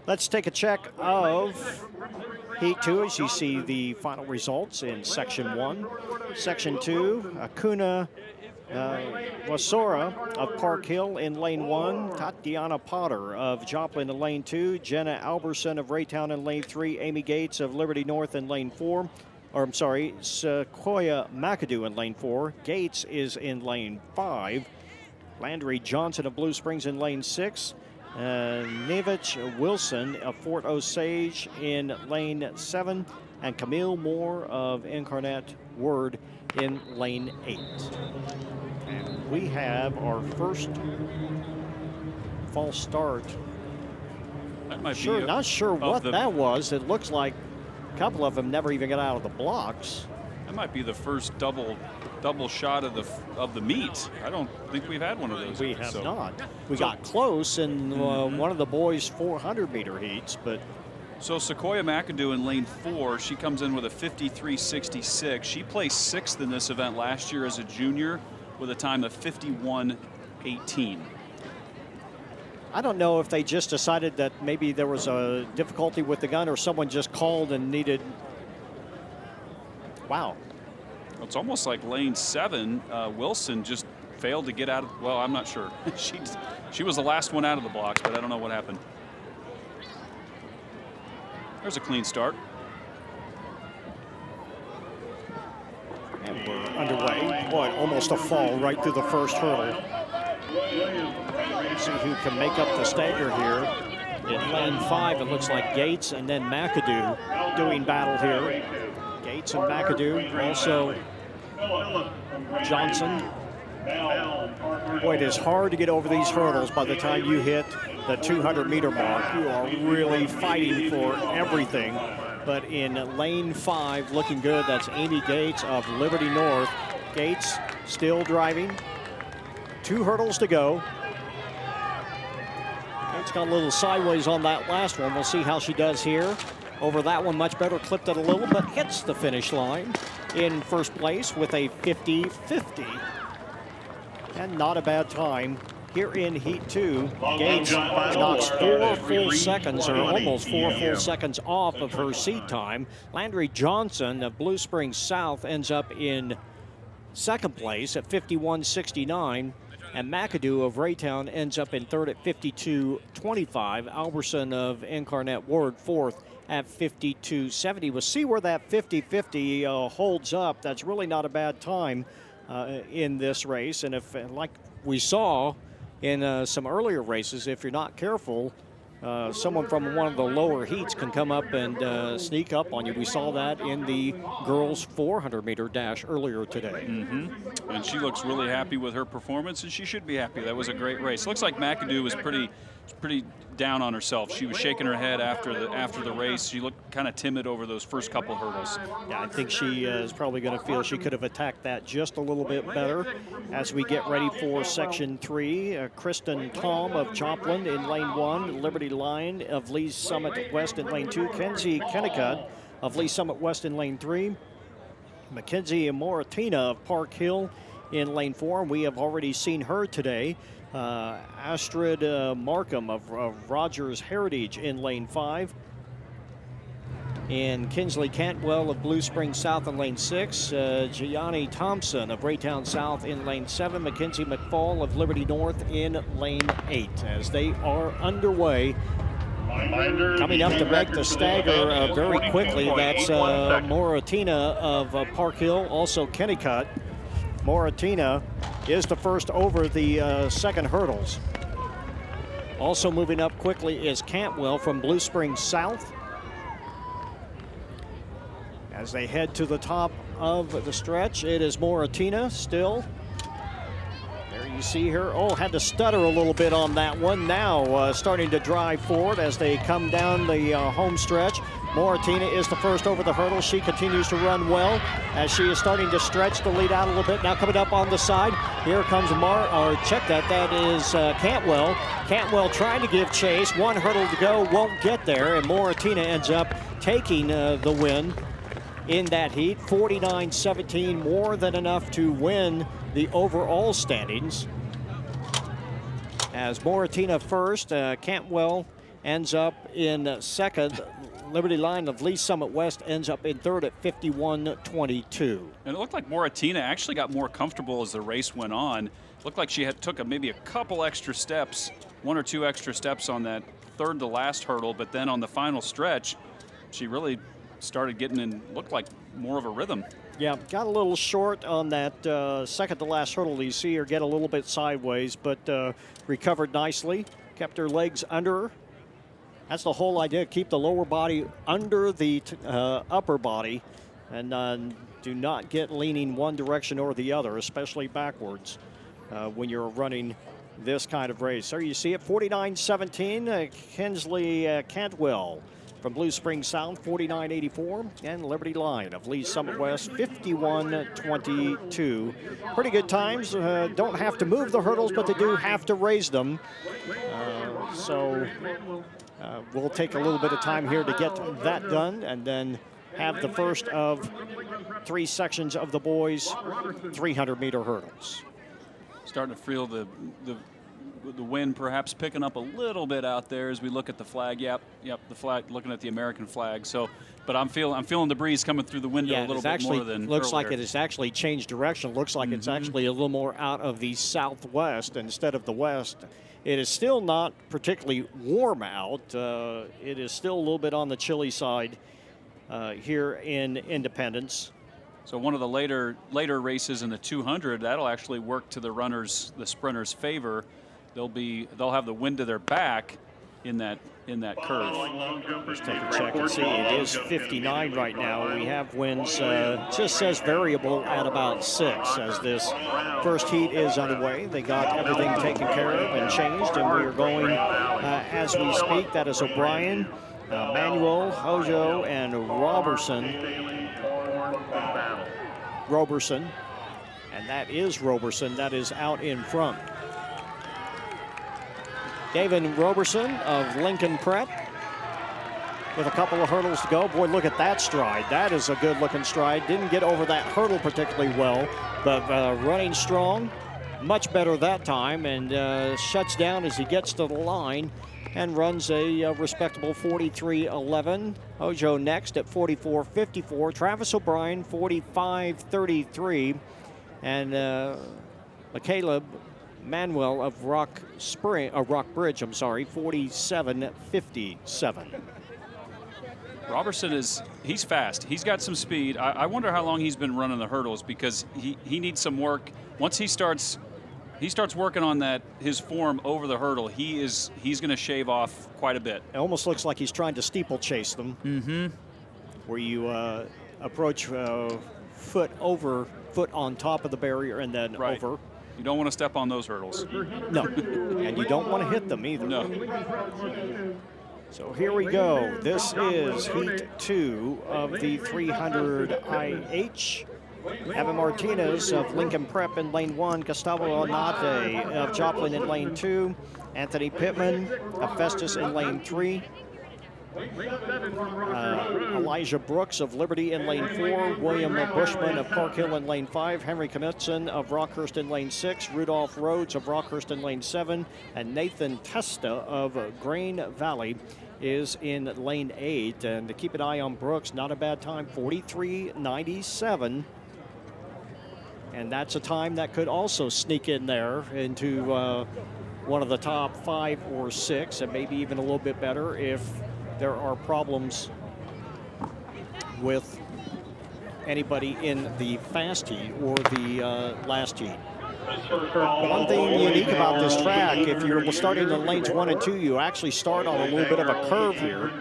Let's take a check of Heat 2 as you see the final results in Section 1. Section 2, Akuna Wasora of Park Hill in lane 1, Tatiana Potter of Joplin in lane 2, Jenna Alberson of Raytown in lane 3, Amy Gates of Liberty North in lane 4, or I'm sorry, Sequoia McAdoo in lane 4, Gates is in lane 5, Landry Johnson of Blue Springs in lane 6, Nevich Wilson of Fort Osage in lane 7, and Camille Moore of Incarnate Word in lane 8. And we have our first false start. That might be not sure what that was. It looks like a couple of them never even got out of the blocks. That might be the first double shot of the meet. I don't think we've had one of those. We have not. We got close in one of the boys' 400-meter heats, but. So Sequoia McAdoo in lane 4, she comes in with a 53.66. She placed 6th in this event last year as a junior with a time of 51.18. I don't know if they just decided that maybe there was a difficulty with the gun or someone just called and needed. Wow. It's almost like lane 7, Wilson just failed to get out of, well, I'm not sure. She was the last one out of the blocks, but I don't know what happened. There's a clean start. And we're underway. Boy, almost a fall right through the first hurdle. See who can make up the stagger here. In lane 5, it looks like Gates and then McAdoo doing battle here. Gates and McAdoo, also Johnson. Boy, it is hard to get over these hurdles by the time you hit the 200-meter mark. You are really fighting for everything. But in lane 5, looking good, that's Amy Gates of Liberty North. Gates still driving. 2 hurdles to go. Gates got a little sideways on that last one. We'll see how she does here. Over that one, much better, clipped it a little, but hits the finish line in first place with a 50-50. And not a bad time here in Heat 2. Gates knocks 4 full seconds, or almost 4 full seconds off of her seed time. Landry Johnson of Blue Springs South ends up in second place at 51.69. And McAdoo of Raytown ends up in third at 52.25. Alberson of Incarnate Ward fourth at 52.70. We'll see where that 50-50 holds up. That's really not a bad time in this race. And if, like we saw in some earlier races, if you're not careful, someone from one of the lower heats can come up and sneak up on you. We saw that in the girls 400-meter dash earlier today. And she looks really happy with her performance, and she should be happy. That was a great race. Looks like McAdoo was pretty down on herself. She was shaking her head after the race. She looked kind of timid over those first couple hurdles. Yeah, I think she is probably going to feel she could have attacked that just a little bit better. As we get ready for section 3, Kristen Tom of Joplin in lane 1, Liberty Line of Lee's Summit West in lane 2, Kenzie Kennicott of Lee's Summit West in lane 3, Mackenzie Moratina of Park Hill in lane 4. We have already seen her today. Astrid Markham of Rogers Heritage in lane 5. And Kinsley Cantwell of Blue Springs South in lane 6. Gianni Thompson of Raytown South in lane 7. Mackenzie McFall of Liberty North in lane 8. As they are underway, coming up to make the stagger very quickly. That's Moratina of Park Hill, also Kennicott. Moratina is the first over the second hurdles. Also moving up quickly is Cantwell from Blue Springs South. As they head to the top of the stretch, it is Moratina still. There you see her. Oh, had to stutter a little bit on that one. Now starting to drive forward as they come down the home stretch. Moratina is the first over the hurdle. She continues to run well as she is starting to stretch the lead out a little bit. Now coming up on the side, here comes that is Cantwell. Cantwell trying to give chase. One hurdle to go, won't get there, and Moratina ends up taking the win in that heat. 49-17, more than enough to win the overall standings. As Moratina first, Cantwell ends up in second. Liberty Line of Lee Summit West ends up in third at 51.22. And it looked like Moratina actually got more comfortable as the race went on. It looked like she took maybe a couple extra steps, 1 or 2 extra steps on that third to last hurdle, but then on the final stretch, she really started getting in, looked like more of a rhythm. Yeah, got a little short on that second to last hurdle. You see her get a little bit sideways, but recovered nicely, kept her legs under her. That's the whole idea, keep the lower body under the upper body and do not get leaning one direction or the other, especially backwards when you're running this kind of race. There you see it, 49-17, Kinsley Cantwell from Blue Springs South, 49.84, and Liberty Line of Lee Summit West, 51.22. Pretty good times. Don't have to move the hurdles, but they do have to raise them. We'll take a little bit of time here to get that done, and then have the first of 3 sections of the boys' 300-meter hurdles. Starting to feel the wind perhaps picking up a little bit out there as we look at the flag. Yep, the flag. Looking at the American flag. So, but I'm feeling the breeze coming through the window a little bit more than looks earlier. like it has actually changed direction. Looks like it's actually a little more out of the southwest instead of the west. It is still not particularly warm out. It is still a little bit on the chilly side here in Independence. So one of the later races in the 200, that'll actually work to the sprinters' favor. They'll have the wind to their back in that curve. Let's take a check and see. It is 59 right now. We have winds, just says variable at about 6 as this first heat is underway. They got everything taken care of and changed, and we are going as we speak. That is O'Brien, Manuel, Hojo, and Roberson, and that is Roberson. That is out in front. David Roberson of Lincoln Prep with a couple of hurdles to go. Boy, look at that stride. That is a good-looking stride. Didn't get over that hurdle particularly well, but running strong, much better that time, and shuts down as he gets to the line and runs a respectable 43.11. Hojo next at 44.54. Travis O'Brien 45.33, and Caleb Manuel of Rock Bridge, 47.57. Robertson he's fast. He's got some speed. I wonder how long he's been running the hurdles, because he needs some work. Once he starts working on his form over the hurdle, he's going to shave off quite a bit. It almost looks like he's trying to steeplechase them. Where you approach foot on top of the barrier and then over. You don't want to step on those hurdles. No, and you don't want to hit them either. No. So here we go. This is Heat 2 of the 300 IH. Evan Martinez of Lincoln Prep in lane 1. Gustavo Onate of Joplin in lane 2. Anthony Pittman of Festus in lane 3. Elijah Brooks of Liberty in lane 4. William Bushman of Park Hill in lane 5. Henry Knutson of Rockhurst in lane 6. Rudolph Rhodes of Rockhurst in lane 7. And Nathan Testa of Grain Valley is in lane 8. And to keep an eye on Brooks, not a bad time, 43.97. And that's a time that could also sneak in there into one of the top 5 or 6, and maybe even a little bit better if there are problems with anybody in the fast heat or the last heat. One thing unique about this track, if you're starting in lanes 1 and 2, you actually start on a little bit of a curve here.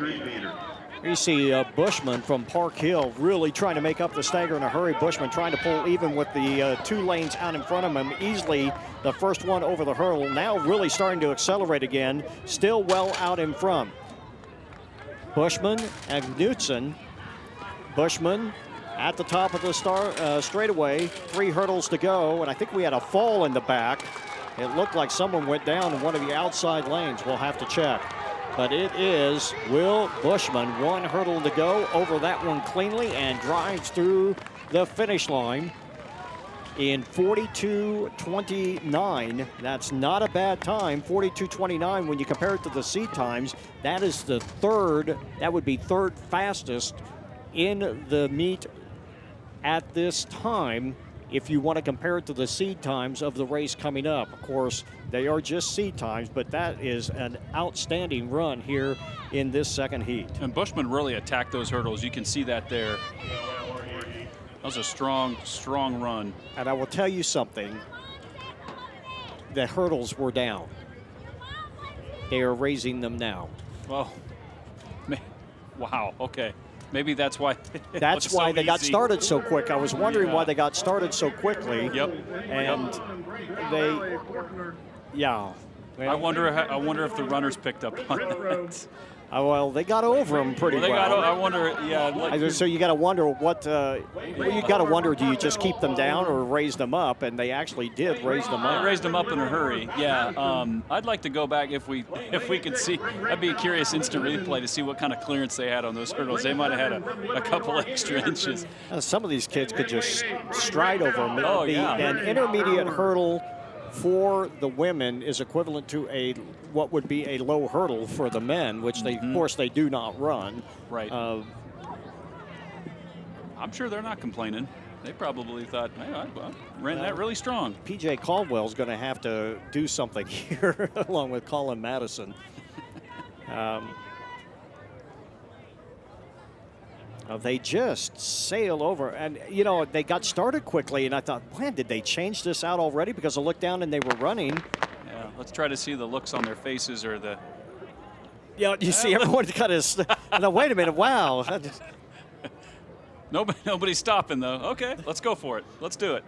You see Bushman from Park Hill really trying to make up the stagger in a hurry. Bushman trying to pull even with the 2 lanes out in front of him. Easily the first one over the hurdle. Now really starting to accelerate again. Still well out in front. Bushman and Knutson. Bushman at the top of the straightaway. 3 hurdles to go, and I think we had a fall in the back. It looked like someone went down in one of the outside lanes. We'll have to check. But it is Will Bushman. 1 hurdle to go, over that one cleanly, and drives through the finish line in 42.29. That's not a bad time, 42.29 when you compare it to the seed times. That is the that would be third fastest in the meet at this time if you want to compare it to the seed times of the race coming up. Of course, they are just seed times, but that is an outstanding run here in this second heat. And Bushman really attacked those hurdles. You can see that there. That was a strong, strong run. And I will tell you something. The hurdles were down. They are raising them now. Well, wow, okay. Maybe that's why. That's why they got started so quick. I was wondering why they got started so quickly. Yep. And they, yeah. I wonder if the runners picked up on that. Well, they got over them pretty well. I wonder, yeah. So you got to wonder what you got to wonder. Do you just keep them down or raise them up? And they actually did raise them up. They raised them up in a hurry. Yeah. I'd like to go back if we could see. I'd be a curious instant replay to see what kind of clearance they had on those hurdles. They might have had a couple extra inches. Some of these kids could just stride over them. Oh, yeah. An intermediate hurdle for the women is equivalent to what would be a low hurdle for the men, which they, of course, they do not run. Right. I'm sure they're not complaining. They probably thought, hey, I ran that really strong. PJ Caldwell's going to have to do something here along with Colin Madison. They just sail over, and you know, they got started quickly, and I thought, man, did they change this out already? Because I looked down and they were running. Yeah, let's try to see the looks on their faces or the. Yeah, you see everyone kind of. No, wait a minute! Wow. Nobody's stopping though. Okay, let's go for it. Let's do it.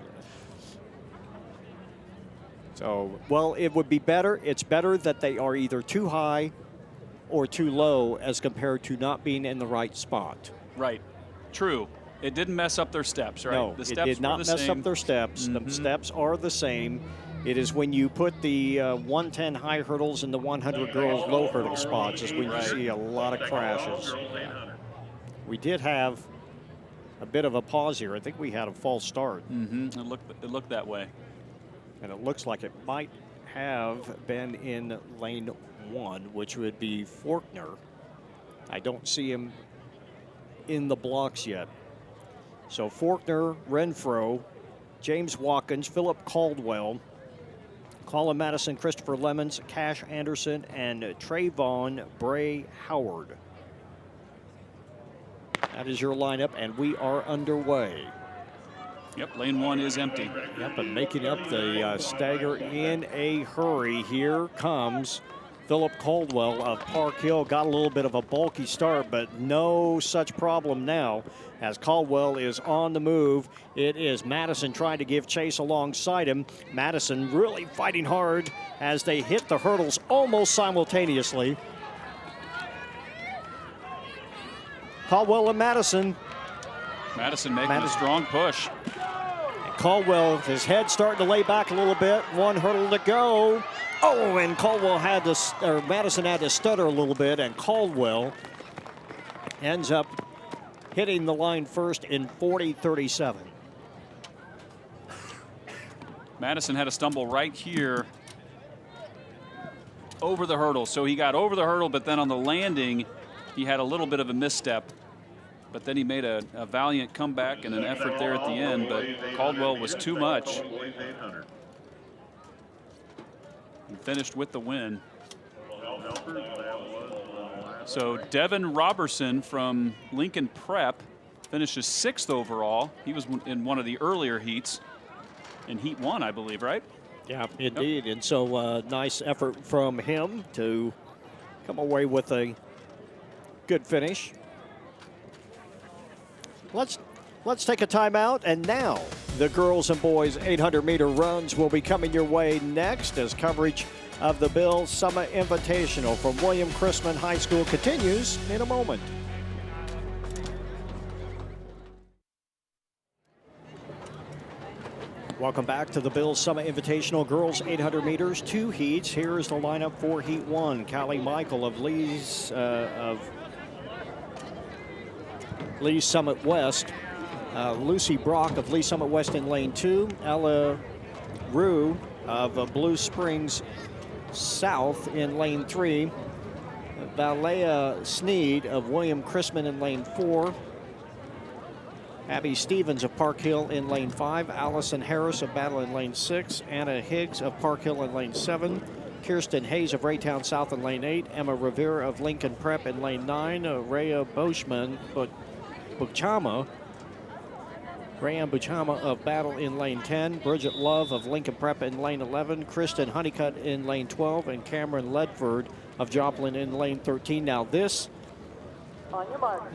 So, well, it would be better. It's better that they are either too high or too low as compared to not being in the right spot. Right. True. It didn't mess up their steps, right? No, the steps it did not mess same. up their steps. The steps are the same. It is when you put the 110 high hurdles and the 100 girls low hurdle spots is when you see a lot of crashes. We did have a bit of a pause here. I think we had a false start. It looked that way. And it looks like it might have been in lane 1, which would be Faulkner. I don't see him in the blocks yet. So Faulkner, Renfro, James Watkins, Philip Caldwell, Colin Madison, Christopher Lemons, Cash Anderson, and Trayvon Bray Howard. That is your lineup, and we are underway. Yep, lane 1 is empty. Yep, and making up the stagger in a hurry. Here comes Philip Caldwell of Park Hill. Got a little bit of a bulky start, but no such problem now as Caldwell is on the move. It is Madison trying to give chase alongside him. Madison really fighting hard as they hit the hurdles almost simultaneously. Caldwell and Madison. Madison making a strong push. And Caldwell, his head starting to lay back a little bit. One hurdle to go. Oh, and Madison had to stutter a little bit, and Caldwell ends up hitting the line first in 40.37. Madison had a stumble right here over the hurdle. So he got over the hurdle, but then on the landing, he had a little bit of a misstep. But then he made a valiant comeback and an effort there at the end, but Caldwell was too much. And finished with the win. So Devin Robertson from Lincoln Prep finishes 6th overall. He was in one of the earlier heats, in heat 1, I believe, right? Yeah, indeed. Yep. And so nice effort from him to come away with a good finish. Let's take a timeout, and now the girls and boys 800-meter runs will be coming your way next as coverage of the Bill Summa Invitational from William Chrisman High School continues in a moment. Welcome back to the Bill Summa Invitational girls 800 meters, 2 heats. Here is the lineup for heat 1. Callie Michael of Lee's Summit West. Lucy Brock of Lee Summit West in lane 2. Ella Rue of Blue Springs South in lane 3. Valea Sneed of William Chrisman in lane 4. Abby Stevens of Park Hill in lane 5. Allison Harris of Battle in lane 6. Anna Higgs of Park Hill in lane 7. Kirsten Hayes of Raytown South in lane 8. Emma Rivera of Lincoln Prep in lane 9. Rhea Rayan Buchama of Battle in lane 10. Bridget Love of Lincoln Prep in lane 11. Kristen Honeycutt in lane 12. And Cameron Ledford of Joplin in lane 13. Now this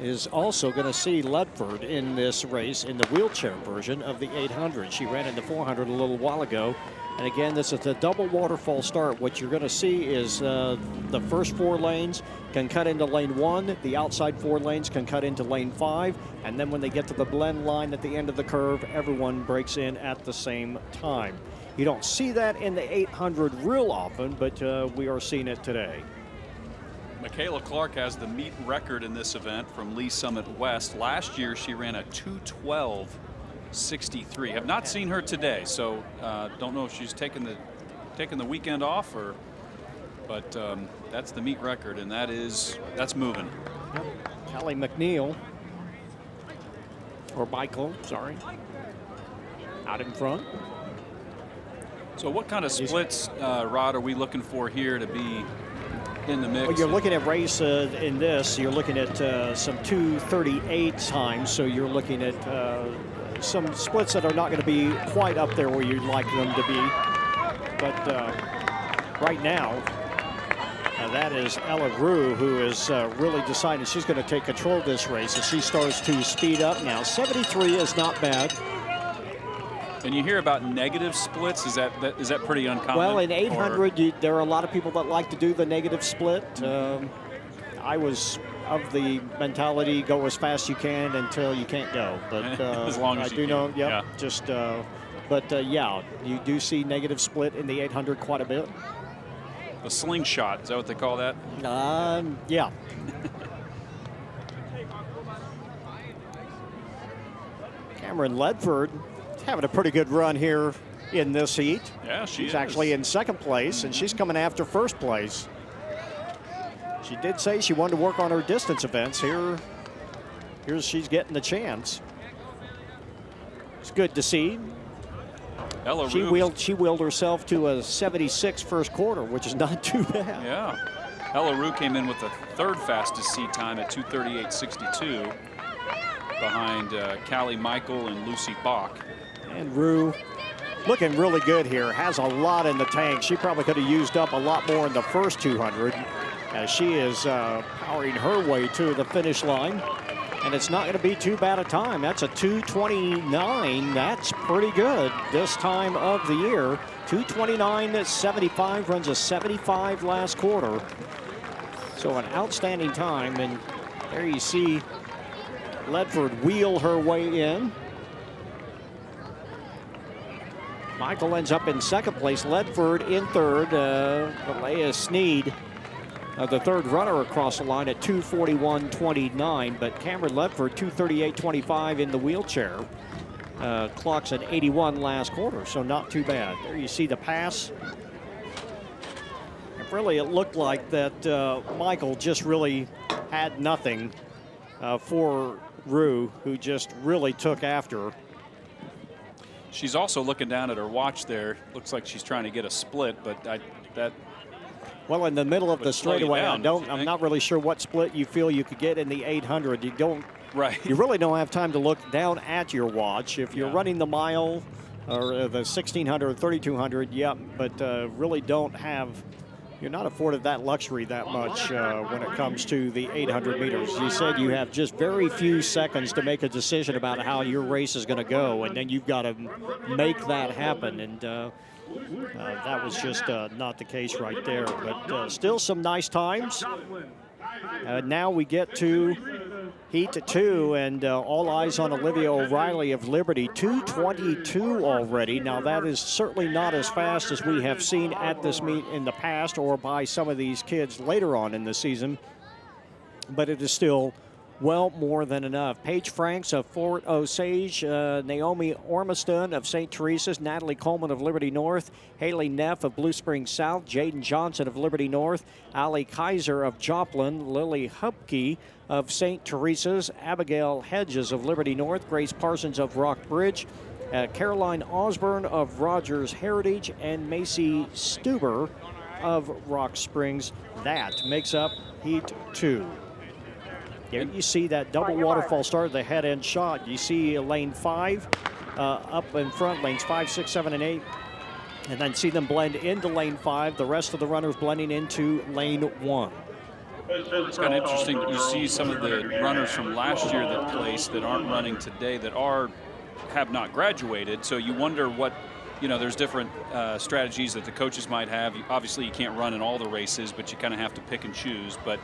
is also going to see Ledford in this race in the wheelchair version of the 800. She ran in the 400 a little while ago. And again, this is a double waterfall start. What you're going to see is the first 4 lanes can cut into lane 1. The outside 4 lanes can cut into lane 5. And then when they get to the blend line at the end of the curve, everyone breaks in at the same time. You don't see that in the 800 real often, but we are seeing it today. Michaela Clark has the meet record in this event from Lee Summit West. Last year, she ran a 2:12. 63. Have not seen her today, so don't know if she's taking the weekend off or. But that's the meet record, and that's moving. Yep. Callie McNeil, or Michael, sorry, out in front. So what kind of splits, Rod, are we looking for here to be in the mix? Well, you're looking at race in this. You're looking at some 2:38 times, so you're looking at some splits that are not going to be quite up there where you'd like them to be. But right now, that is Ella Rue, who is really deciding she's going to take control of this race as she starts to speed up now. 73 is not bad. And you hear about negative splits. Is that pretty uncommon? Well, in 800, there are a lot of people that like to do the negative split. I was of the mentality, go as fast as you can until you can't go. But as long as I you do know, can. yep, Yeah. just. Yeah, you do see negative split in the 800 quite a bit. The slingshot, is that what they call that? Yeah. Cameron Ledford having a pretty good run here in this heat. Yeah, she's actually in second place, and she's coming after first place. She did say she wanted to work on her distance events. Here's she's getting the chance. It's good to see. Ella She Rue. wheeled herself to a 76 first quarter, which is not too bad. Yeah. Ella Rue came in with the third fastest seat time at 2:38.62 behind Callie Michael and Lucy Bach. And Rue looking really good here. Has a lot in the tank. She probably could have used up a lot more in the first 200 as she is powering her way to the finish line. And it's not going to be too bad a time. That's a 2:29. That's pretty good this time of the year. 2:29.75, runs a 75 last quarter. So an outstanding time. And there you see Ledford wheel her way in. Michael ends up in second place. Ledford in third. Leia Sneed, the third runner across the line at 2:41.29, but Cameron Ledford 2:38.25 in the wheelchair. Clocks at 81 last quarter, so not too bad. There you see the pass. And really, it looked like that Michael just really had nothing for Rue, who just really took after her. She's also looking down at her watch there. Looks like she's trying to get a split, but that. Well, in the middle of the straightaway, I'm not really sure what split you feel you could get in the 800. Right. You really don't have time to look down at your watch. If you're running the mile or the 1600, 3200, but really you're not afforded that luxury that much when it comes to the 800 meters. You said you have just very few seconds to make a decision about how your race is going to go, and then you've got to make that happen. And that was just not the case right there, but still some nice times. Now we get to heat 2, and all eyes on Olivia O'Reilly of Liberty. 2:22 already. Now that is certainly not as fast as we have seen at this meet in the past or by some of these kids later on in the season, but it is still well more than enough. Paige Franks of Fort Osage, Naomi Ormiston of St. Teresa's, Natalie Coleman of Liberty North, Haley Neff of Blue Springs South, Jaden Johnson of Liberty North, Allie Kaiser of Joplin, Lily Hupke of St. Teresa's, Abigail Hedges of Liberty North, Grace Parsons of Rockbridge, Caroline Osborne of Rogers Heritage, and Macy Stuber of Rock Springs. That makes up Heat 2. There you see that double waterfall start, the head-end shot. You see lane 5 up in front, lanes 5, 6, 7, and 8. And then see them blend into lane 5. The rest of the runners blending into lane 1. It's kind of interesting. You see some of the runners from last year that placed that aren't running today that have not graduated. So you wonder what, there's different strategies that the coaches might have. Obviously, you can't run in all the races, but you kind of have to pick and choose. But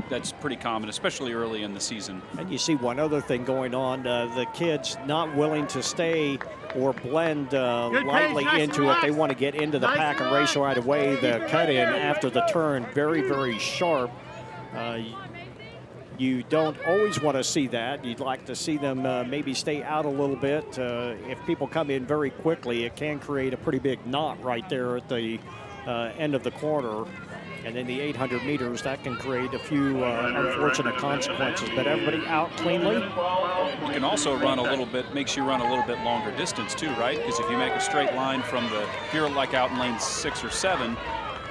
that's pretty common, especially early in the season. And you see one other thing going on, the kids not willing to stay or blend lightly into it. They want to get into the pack and race right away. The cut in after the turn, very, very sharp. You don't always want to see that. You'd like to see them maybe stay out a little bit. If people come in very quickly, it can create a pretty big knot right there at the end of the corner. And in the 800 meters, that can create a few unfortunate consequences. But everybody out cleanly. You can also run a little bit, makes you run a little bit longer distance too, right? Because if you make a straight line from the, if you're like out in lane 6 or 7,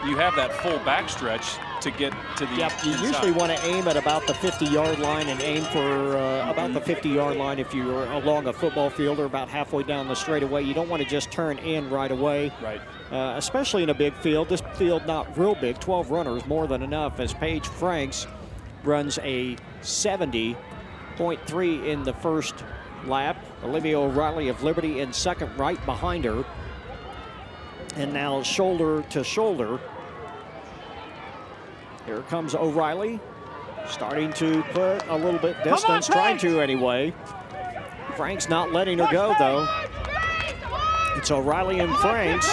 you have that full backstretch to get to the you inside. usually want to aim at about the 50-yard line and aim for about the 50-yard line if you're along a football field or about halfway down the straightaway. You don't want to just turn in right away. Right. Especially in a big field. This field not real big, 12 runners, more than enough, as Paige Franks runs a 70.3 in the first lap. Olivia O'Reilly of Liberty in second, right behind her. And now shoulder to shoulder. Here comes O'Reilly, starting to put a little bit distance, trying to anyway. Frank's not letting her go, though. It's O'Reilly and Franks.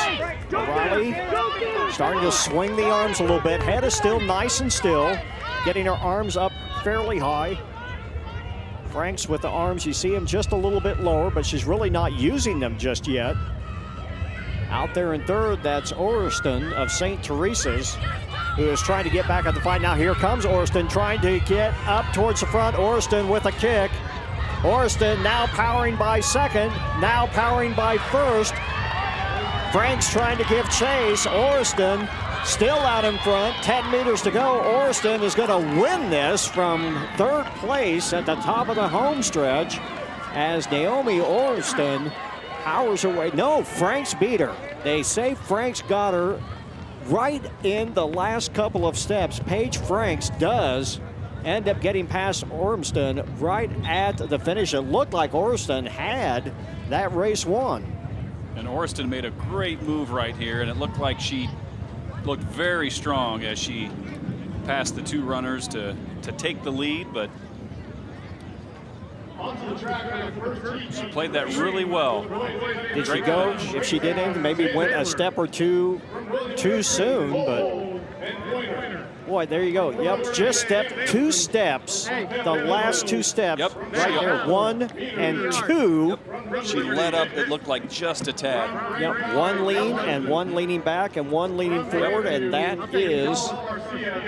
O'Reilly starting to swing the arms a little bit. Head is still nice and still, getting her arms up fairly high. Franks with the arms, you see him just a little bit lower, but she's really not using them just yet. Out there in third, that's Orriston of St. Teresa's, who is trying to get back at the fight. Now here comes Orriston trying to get up towards the front. Orriston with a kick. Orriston now powering by second, now powering by first. Franks trying to give chase. Orriston still out in front, 10 meters to go. Orriston is going to win this from third place at the top of the home stretch as Naomi Orriston powers her way. No, Franks beat her. They say Franks got her right in the last couple of steps. Paige Franks does end up getting past Ormston right at the finish. It looked like Ormston had that race won. And Ormston made a great move right here, and it looked like she looked very strong as she passed the two runners to take the lead, but she played that really well. Did she go, if she didn't, maybe went a step or two too soon, but boy, there you go. Yep, just two steps, the last two steps. Yep. Right there, 1 and 2. Yep. She let up, it looked like just a tad. Yep, one lean and one leaning back and one leaning forward, and that is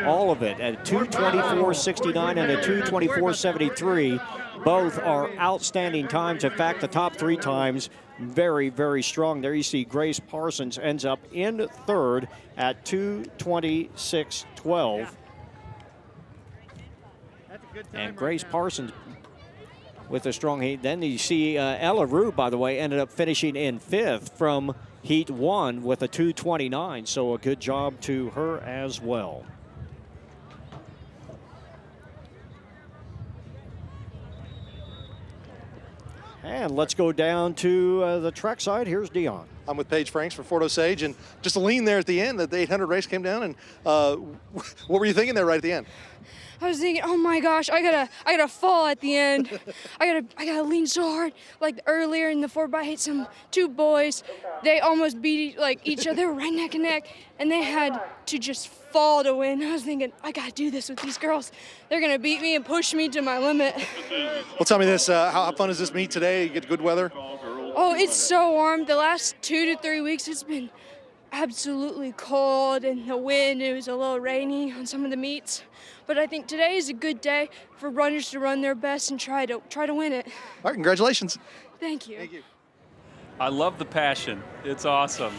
all of it. At 2:24.69 and a 2:24.73. Both are outstanding times. In fact, the top 3 times very, very strong. There you see Grace Parsons ends up in third at 2:26.12. And Grace Parsons with a strong heat. Then you see Ella Rue, by the way, ended up finishing in 5th from Heat 1 with a 2:29. So a good job to her as well. And let's go down to the track side. Here's Dion. I'm with Paige Franks for Fort Osage, and just a lean there at the end that the 800 race came down. And what were you thinking there right at the end? I was thinking, oh my gosh, I gotta fall at the end. I gotta lean so hard. Like earlier in the 4x, I hit two boys. They almost beat each other. They were right neck and neck, and they had to just fall to win. I was thinking, I gotta do this with these girls. They're gonna beat me and push me to my limit. Well, tell me this: how fun is this meet today? You get good weather. Oh, it's so warm. The last 2 to 3 weeks, it's been absolutely cold, and the wind. It was a little rainy on some of the meets. But I think today is a good day for runners to run their best and try to win it. All right, congratulations. Thank you. Thank you. I love the passion. It's awesome.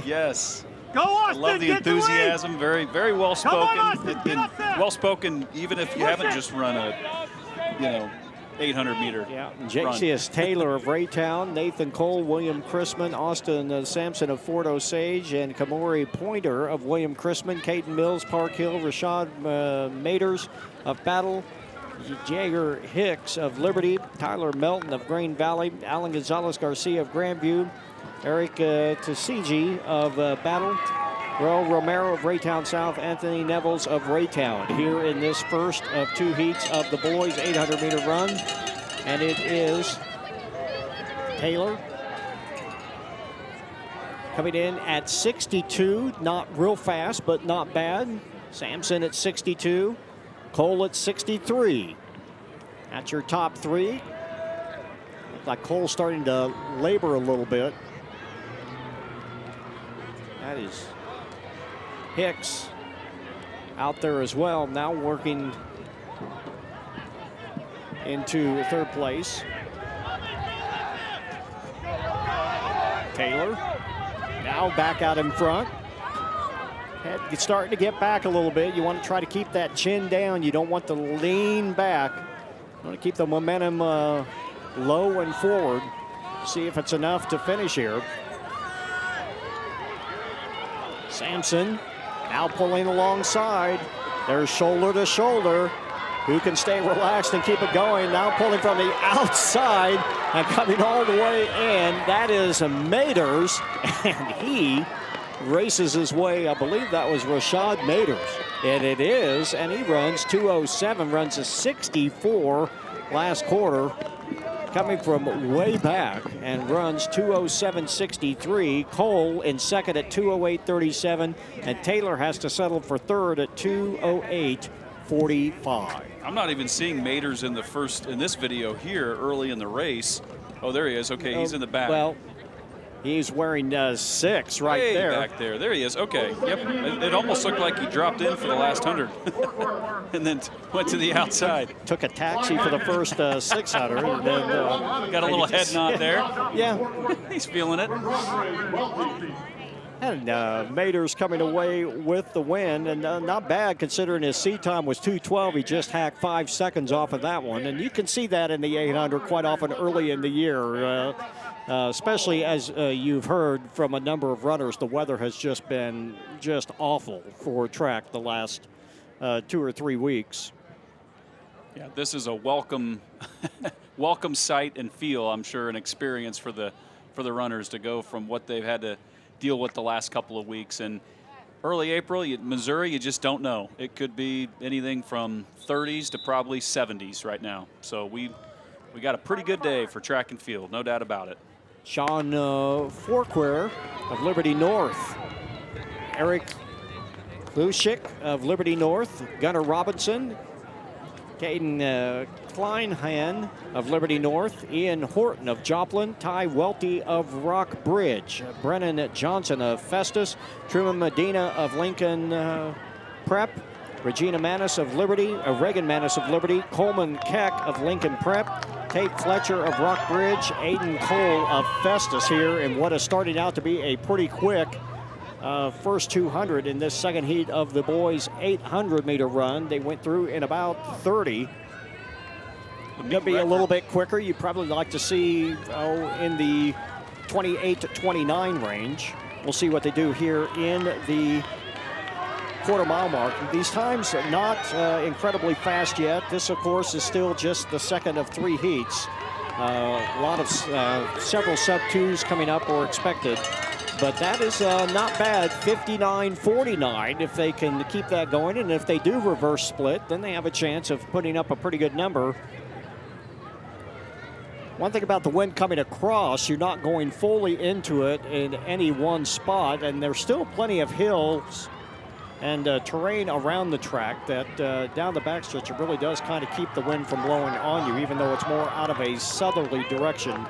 Yes. Go Austin, I love the enthusiasm. Very, very well spoken. Well spoken, even if you haven't just run a, 800 meter. Yeah. J.C.S. Taylor of Raytown, Nathan Cole, William Chrisman, Austin Sampson of Fort Osage, and Kamori Pointer of William Chrisman, Caden Mills, Park Hill, Rashad Maters of Battle, Jagger Hicks of Liberty, Tyler Melton of Green Valley, Alan Gonzalez Garcia of Grandview, Eric Tsigi of Battle, Raul Romero of Raytown South, Anthony Nevels of Raytown here in this first of 2 heats of the boys 800-meter run. And it is Taylor coming in at 62, not real fast, but not bad. Sampson at 62. Cole at 63. That's your top three. Looks like Cole's starting to labor a little bit. That is Hicks out there as well, now working into third place. Taylor now back out in front. Head starting to get back a little bit. You want to try to keep that chin down. You don't want to lean back. You want to keep the momentum low and forward. See if it's enough to finish here. Sampson now pulling alongside. There's shoulder to shoulder. Who can stay relaxed and keep it going? Now pulling from the outside and coming all the way in. That is Maders, and he races his way. I believe that was Rashad Maders. And it is, and he runs 2:07, runs a 64 last quarter, coming from way back, and runs 2:07.63. Cole in second at 2:08.37, and Taylor has to settle for third at 2:08.45. I'm not even seeing Maders in this video here early in the race. Oh, there he is. Okay, he's in the back. Well, he's wearing 6 right Way there. back there. There he is. Okay. Yep. It almost looked like he dropped in for the last 100 and then went to the outside. Took a taxi for the first 600. And then, got a little head nod there. Yeah. He's feeling it. And Maders coming away with the win, and not bad considering his seat time was 2:12. He just hacked 5 seconds off of that one, and you can see that in the 800 quite often early in the year, especially as you've heard from a number of runners. The weather has just been just awful for track the last 2 or 3 weeks. Yeah, this is a welcome sight and feel, I'm sure, an experience for the runners to go from what they've had to deal with the last couple of weeks. And early April, Missouri, you just don't know. It could be anything from 30s to probably 70s right now. So we got a pretty good day for track and field, no doubt about it. Sean Forquer of Liberty North, Eric Luschik of Liberty North, Gunnar Robinson, Caden Kleinhan of Liberty North, Ian Horton of Joplin, Ty Welty of Rock Bridge, Brennan Johnson of Festus, Truman Medina of Lincoln Prep, Regina Manis of Liberty, Reagan Manis of Liberty, Coleman Keck of Lincoln Prep, Tate Fletcher of Rock Bridge, Aiden Cole of Festus here in what is starting out to be a pretty quick first 200 in this second heat of the boys' 800-meter run. They went through in about 30. Going to be a little bit quicker. You'd probably like to see in the 28 to 29 range. We'll see what they do here in the quarter-mile mark. These times not incredibly fast yet. This, of course, is still just the second of 3 heats. A lot of several sub-2s coming up or expected. But that is not bad, 59.49 if they can keep that going. And if they do reverse split, then they have a chance of putting up a pretty good number. One thing about the wind coming across, you're not going fully into it in any one spot. And there's still plenty of hills and terrain around the track that down the backstretch, it really does kind of keep the wind from blowing on you, even though it's more out of a southerly direction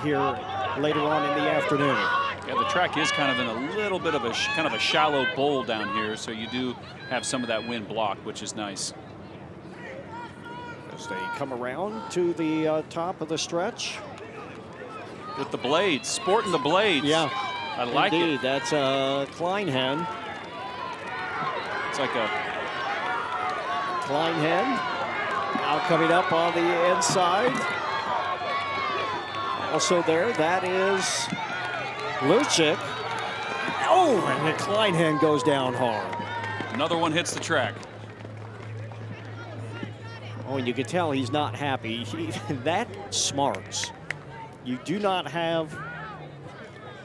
here later on in the afternoon. Yeah, the track is kind of in a little bit of a kind of a shallow bowl down here, so you do have some of that wind blocked, which is nice. As they come around to the top of the stretch. With the blades, sporting the blades. Yeah, I like indeed. it. That's Kleinhen. It's like a Kleinhen now coming up on the inside. Also there, that is Luschik. Oh, and the Kleinhen goes down hard. Another one hits the track. Oh, and you can tell he's not happy. That smarts. You do not have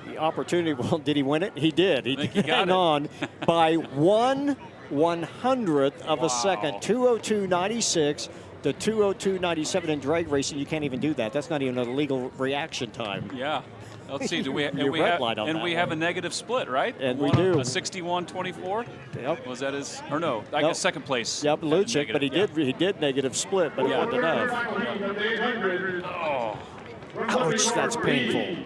the opportunity. Well, did he win it? He did. He got on by 1/100th of a second. 2:02.96 to 2:02.97 in drag racing. You can't even do that. That's not even a legal reaction time. Yeah. Let's see. Do we? Your red light on that we have a negative split, right? And we do. A 61-24. Yep. Was that his? Or no? I guess second place. Yep, Lucic, but he did negative split, but it wasn't enough. Oh, ouch! That's painful.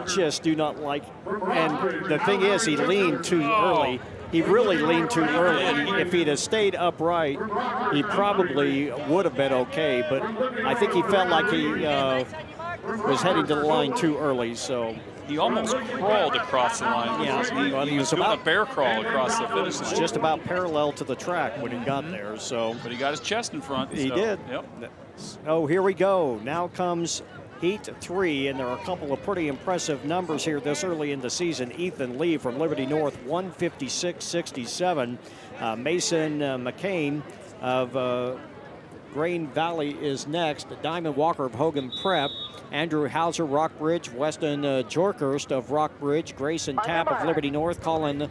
Just do not like. And the thing is, he leaned too early. He really leaned too early. If he'd have stayed upright, he probably would have been okay. But I think he felt like he was heading to the line too early. So he almost crawled across the line. Yeah, he was about a bear crawl across the finish line. Just about parallel to the track when he got there. So, but he got his chest in front. He did. Yep. Oh, here we go. Now comes Heat 3, and there are a couple of pretty impressive numbers here this early in the season. Ethan Lee from Liberty North, 156.67. Mason McCain of Grain Valley is next. Diamond Walker of Hogan Prep. Andrew Hauser, Rockbridge. Weston Jorkhurst of Rockbridge. Grayson Tapp of Liberty North. Colin,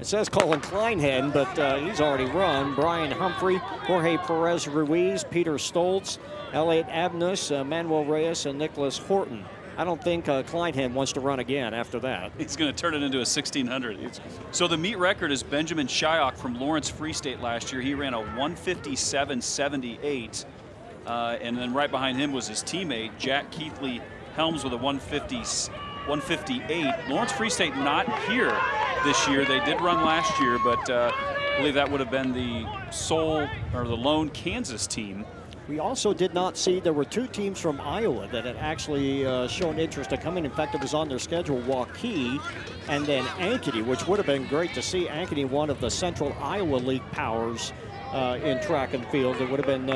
it says Colin Kleinhen, but he's already run. Brian Humphrey, Jorge Perez Ruiz, Peter Stoltz, Elliot Abnus, Manuel Reyes, and Nicholas Horton. I don't think Kleinhen wants to run again after that. He's going to turn it into a 1600. So the meet record is Benjamin Shyok from Lawrence Free State last year. He ran a 157.78. And then right behind him was his teammate, Jack Keithley Helms, with a 158. Lawrence Free State not here this year. They did run last year, but I believe that would have been the lone Kansas team. We also did not see, there were two teams from Iowa that had actually shown interest in coming. In fact, it was on their schedule, Waukee and then Ankeny, which would have been great to see. Ankeny, one of the Central Iowa League powers in track and field. It would have been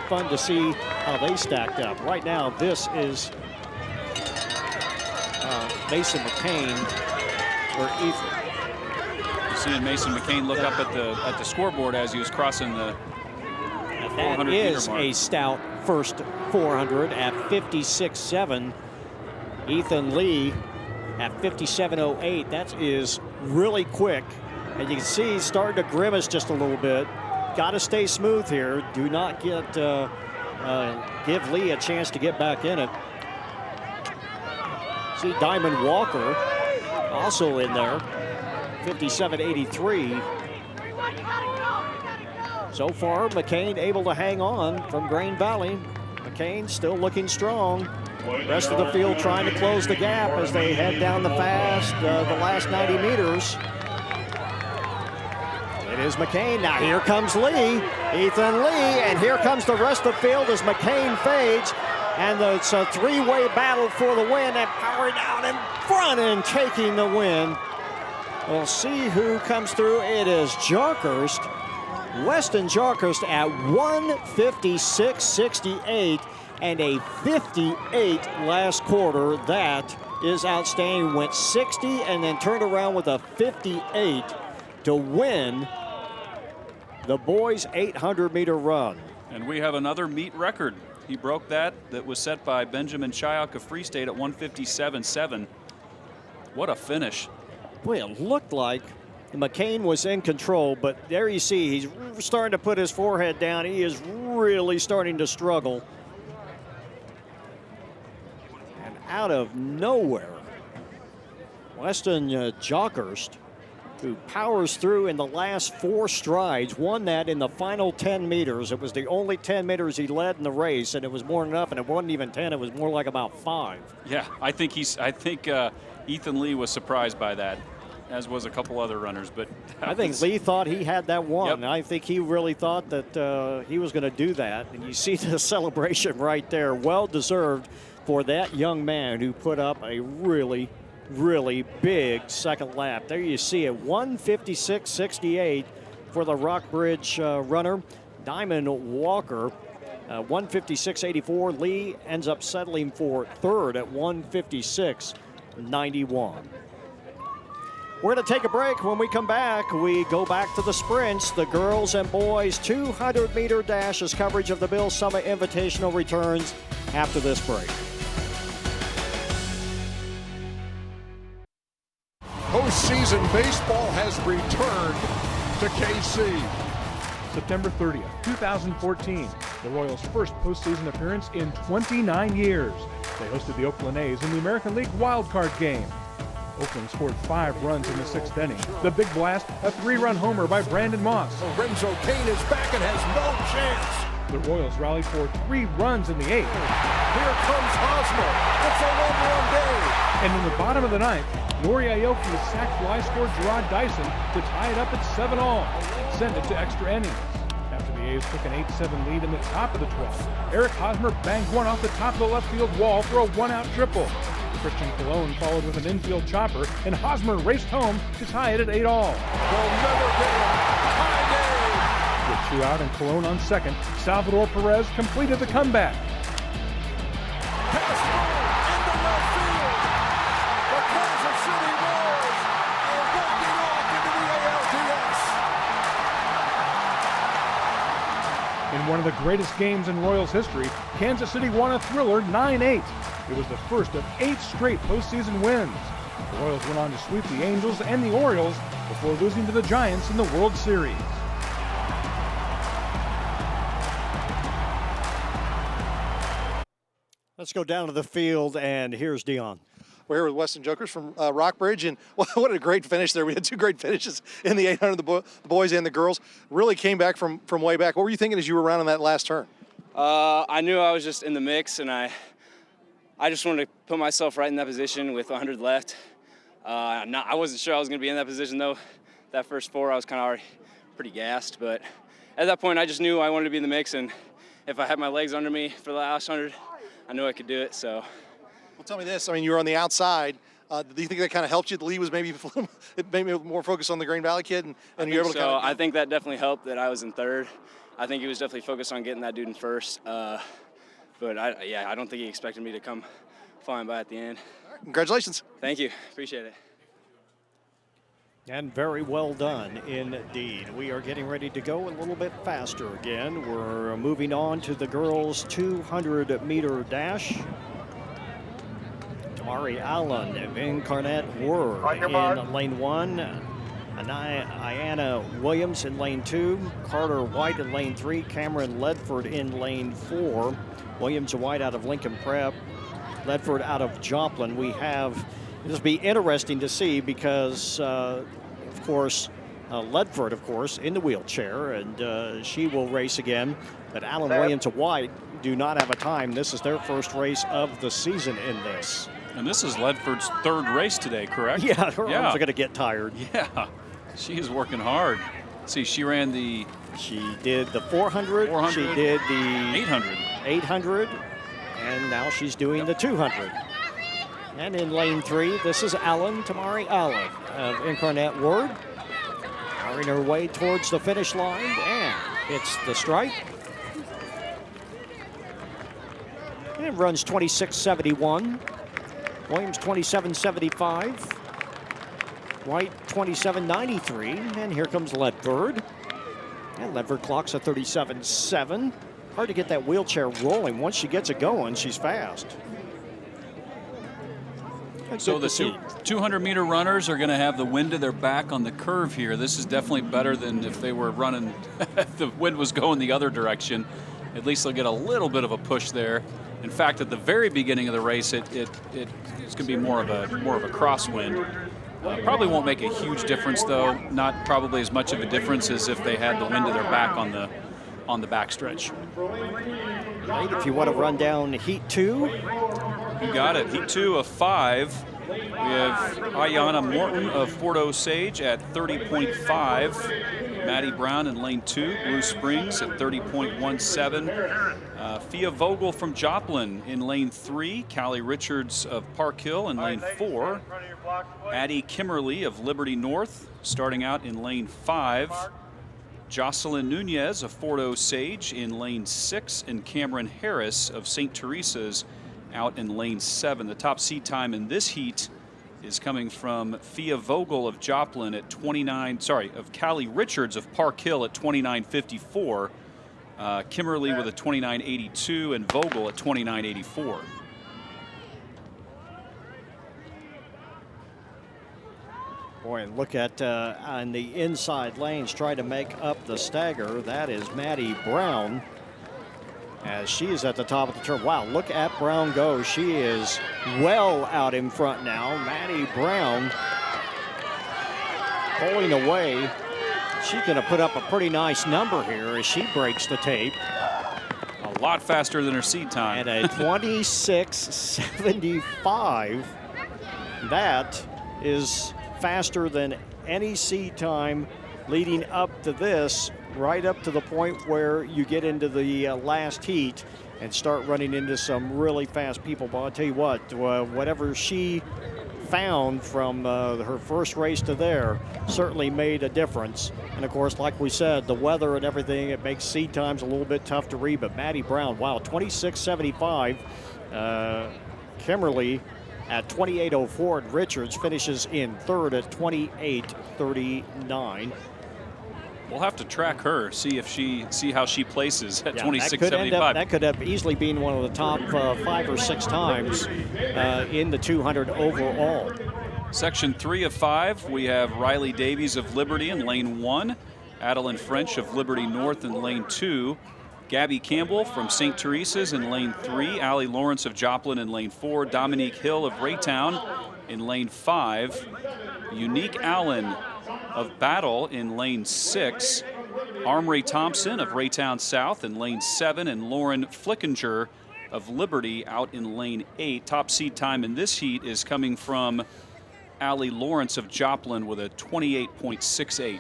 fun to see how they stacked up. Right now, this is Mason McCain for Ethan. You're seeing Mason McCain look up at the scoreboard as he was crossing the 400 That is meter mark. a stout first 400 at 56.7. Ethan Lee at 57.08. That is really quick. And you can see he's starting to grimace just a little bit. Got to stay smooth here. Do not get give Lee a chance to get back in it. See Diamond Walker also in there, 57.83. So far, McCain able to hang on from Grain Valley. McCain still looking strong. Rest of the field trying to close the gap as they head down the last 90 meters. It is McCain. Now here comes Lee, Ethan Lee, and here comes the rest of the field as McCain fades. And it's a three-way battle for the win, and Power down in front and taking the win. We'll see who comes through. It is Jorkhurst. Weston Jorkhurst at 156.68 and a 58 last quarter. That is outstanding. Went 60 and then turned around with a 58 to win the boys' 800-meter run. And we have another meet record. He broke that was set by Benjamin Shyok of Free State at 157.7. What a finish. Boy, it looked like McCain was in control, but there you see he's starting to put his forehead down. He is really starting to struggle. And out of nowhere, Weston Jorkhurst, who powers through in the last 4 strides, won that in the final 10 meters. It was the only 10 meters he led in the race, and it was more than enough, and it wasn't even 10, it was more like about 5. Yeah, I think Ethan Lee was surprised by that, as was a couple other runners. But I think Lee thought he had that one. Yep. I think he really thought that he was going to do that. And you see the celebration right there. Well deserved for that young man who put up a really, really big second lap. There you see it, 156.68 for the Rockbridge runner. Diamond Walker, 156.84. Lee ends up settling for third at 156.91. We're going to take a break. When we come back, we go back to the sprints. The girls and boys 200-meter dashes. Coverage of the Bill Summa Invitational returns after this break. Postseason baseball has returned to KC. September 30th, 2014. the Royals' first postseason appearance in 29 years. They hosted the Oakland A's in the American League wildcard game. Oakland scored 5 runs in the 6th inning. The big blast, a 3-run homer by Brandon Moss. Lorenzo Cain is back and has no chance. The Royals rallied for 3 runs in the 8th. Here comes Hosmer. It's a 1-run day. And in the bottom of the 9th, Nori Aoki's sac fly scored Gerard Dyson to tie it up at 7-all and send it to extra innings. After the A's took an 8-7 lead in the top of the 12th, Eric Hosmer banged one off the top of the left field wall for a 1-out triple. Christian Colon followed with an infield chopper, and Hosmer raced home to tie it at 8-all. They'll never get him. Tie game. With 2 out and Colon on second, Salvador Perez completed the comeback. Pass through into left field. The Kansas City Royals are walking off into the ALDS. In one of the greatest games in Royals history, Kansas City won a thriller 9-8. It was the first of 8 straight postseason wins. The Royals went on to sweep the Angels and the Orioles before losing to the Giants in the World Series. Let's go down to the field, and here's Dion. We're here with Weston Jokers from Rockbridge, and what a great finish there. We had 2 great finishes in the 800, the boys and the girls. Really came back from way back. What were you thinking as you were around on that last turn? I knew I was just in the mix, and I just wanted to put myself right in that position with 100 left. I wasn't sure I was going to be in that position, though. That first 4, I was kind of already pretty gassed. But at that point, I just knew I wanted to be in the mix, and if I had my legs under me for the last 100, I knew I could do it. So, well, tell me this. I mean, you were on the outside. Do you think that kind of helped you? The lead was maybe more focused on the Green Valley kid, and you're able to kind of... I think that definitely helped that I was in third. I think he was definitely focused on getting that dude in first. But I don't think he expected me to come flying by at the end. Right, congratulations. Thank you. Appreciate it. And very well done indeed. We are getting ready to go a little bit faster again. We're moving on to the girls' 200-meter dash. Tamari Allen of Incarnate Word in lane 1. Ayanna Williams in lane 2. Carter White in lane 3. Cameron Ledford in lane 4. Williams and White out of Lincoln Prep. Ledford out of Joplin. This will be interesting to see because, of course, Ledford, of course, in the wheelchair, and she will race again. But Allen, Williams, and White do not have a time. This is their first race of the season in this. And this is Ledford's 3rd race today, correct? Yeah, her arms are going to get tired. Yeah, she is working hard. See, she ran the... She did the 400. She did the 800. And now she's doing the 200. And in lane 3, this is Tamari Allen of Incarnate Word. Carrying her way towards the finish line, and hits the stripe. And runs 26.71. Williams 27.75. White 27.93. And here comes Ledford. And Ledford clocks a 37.7. Hard to get that wheelchair rolling. Once she gets it going, she's fast. So the 200-meter runners are going to have the wind to their back on the curve here. This is definitely better than if they were running, the wind was going the other direction. At least they'll get a little bit of a push there. In fact, at the very beginning of the race, it's going to be more of a crosswind. Probably won't make a huge difference, though. Not probably as much of a difference as if they had the wind to their back on the backstretch. If you want to run down Heat 2. You got it. Heat 2 of 5. We have Ayanna Morton of Fort Osage at 30.5. Maddie Brown in lane 2. Blue Springs at 30.17. Fia Vogel from Joplin in lane 3. Callie Richards of Park Hill in lane 4. Addie Kimmerly of Liberty North starting out in lane 5. Jocelyn Nunez of Fort Osage in lane 6. And Cameron Harris of St. Teresa's out in lane 7. The top seed time in this heat is coming from Fia Vogel of Joplin at of Callie Richards of Park Hill at 29.54. Kimmerly with a 29.82 and Vogel at 29.84. Boy, and look at on the inside lanes, trying to make up the stagger. That is Maddie Brown. as she is at the top of the turn. Wow, look at Brown go. She is well out in front now. Maddie Brown pulling away. She's going to put up a pretty nice number here as she breaks the tape. A lot faster than her seed time. And a 26.75. That is faster than any seed time leading up to this, right up to the point where you get into the last heat and start running into some really fast people. But I'll tell you what, whatever she found from her first race to there certainly made a difference. And of course, like we said, the weather and everything, it makes seed times a little bit tough to read. But Maddie Brown, wow, 26.75. Kimberly at 28.04, and Richards finishes in third at 28.39. We'll have to track her, see how she places at 26.75. That could have easily been one of the top 5 or 6 times in the 200 overall. Section 3 of 5, we have Riley Davies of Liberty in lane 1, Adeline French of Liberty North in lane 2, Gabby Campbell from St. Teresa's in lane 3, Allie Lawrence of Joplin in lane 4, Dominique Hill of Raytown in lane 5, Unique Allen of Battle in lane 6, Armory Thompson of Raytown South in lane 7, and Lauren Flickinger of Liberty out in lane 8. Top seed time in this heat is coming from Allie Lawrence of Joplin with a 28.68.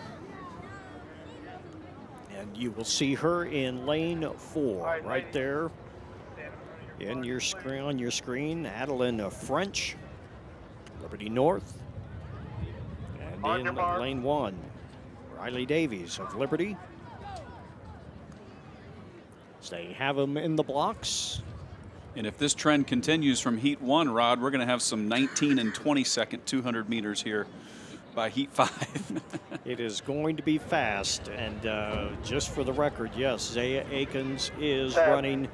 And you will see her in lane 4 right there in your screen, on your screen. Adeline French, Liberty North. And in lane 1, Riley Davies of Liberty. So they have them in the blocks. And if this trend continues from heat 1, Rod, we're going to have some 19 and 20 second 200 meters here by heat 5. It is going to be fast. And just for the record, yes, Zaya Akins is running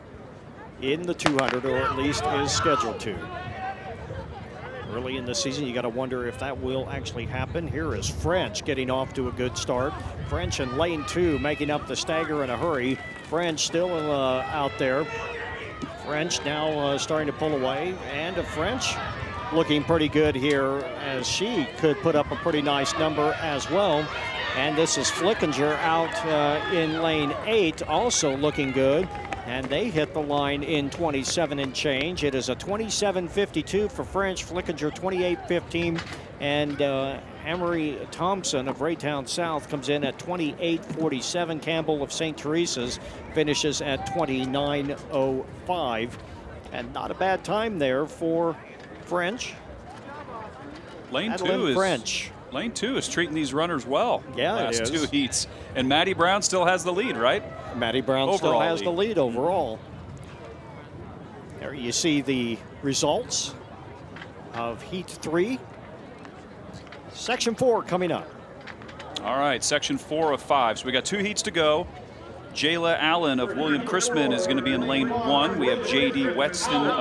in the 200, or at least is scheduled to. Early in the season, you got to wonder if that will actually happen. Here is French getting off to a good start. French in lane 2 making up the stagger in a hurry. French still out there. French now starting to pull away, and French looking pretty good here as she could put up a pretty nice number as well. And this is Flickinger out in lane 8, also looking good. And they hit the line in 27 and change. It is a 27.52 for French, Flickinger 28.15, and Amory Thompson of Raytown South comes in at 28.47. Campbell of St. Teresa's finishes at 29.05. And not a bad time there for French. Lane 2 is treating these runners well. Yeah, last it is. 2 heats. And Maddie Brown still has the lead, right? Maddie Brown overall still has the lead overall. There you see the results of heat 3. Section 4 coming up. All right, section 4 of 5. So we got 2 heats to go. Jayla Allen of William Chrisman is going to be in lane 1. We have J.D. Weston in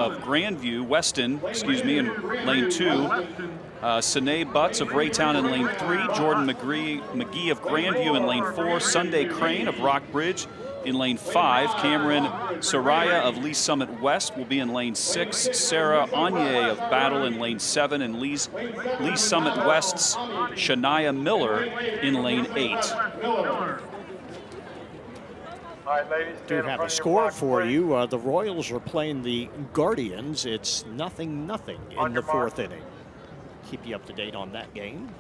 lane 2. Sine Butts of Raytown in lane 3. Jordan McGee of Grandview in lane 4. Sunday Crane of Rockbridge in lane 5. Cameron Soraya of Lee Summit West will be in lane 6. Sarah Anye of Battle in lane 7. And Lee Summit West's Shania Miller in lane 8. Do have a score for you. The Royals are playing the Guardians. It's 0-0 in the 4th inning. Keep you up to date on that game.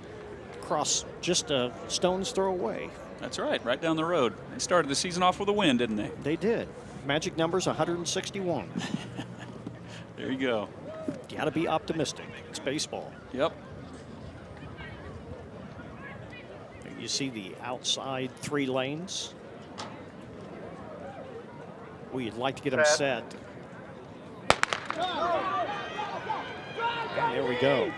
Cross just a stone's throw away. That's right down the road. They started the season off with a win, didn't they? They did. Magic number's 161. There you go. Got to be optimistic. It's baseball. Yep. You see the outside 3 lanes. We'd like to get them set. And there we go.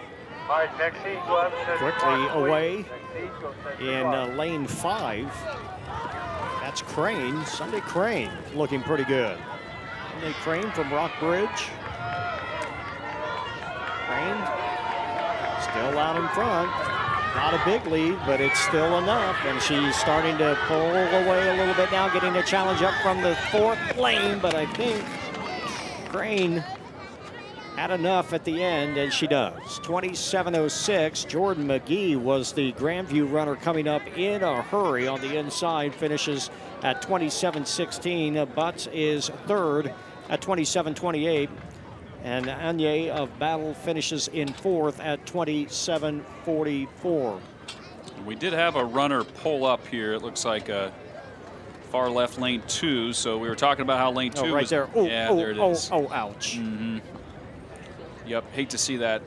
All right, next seat, go up to Quickly away in lane 5. That's Crane, Sunday Crane, looking pretty good. Sunday Crane from Rockbridge. Crane still out in front. Not a big lead, but it's still enough. And she's starting to pull away a little bit now, getting a challenge up from the 4th lane. But I think Crane had enough at the end, and she does. 27:06. Jordan McGee was the Grandview runner coming up in a hurry on the inside, finishes at 27:16. Butts is 3rd at 27:28. And Anye of Battle finishes in 4th at 27:44. We did have a runner pull up here. It looks like a far left lane 2. So we were talking about how lane 2 right was there. Yeah, there it is. Oh, ouch. Yep, hate to see that.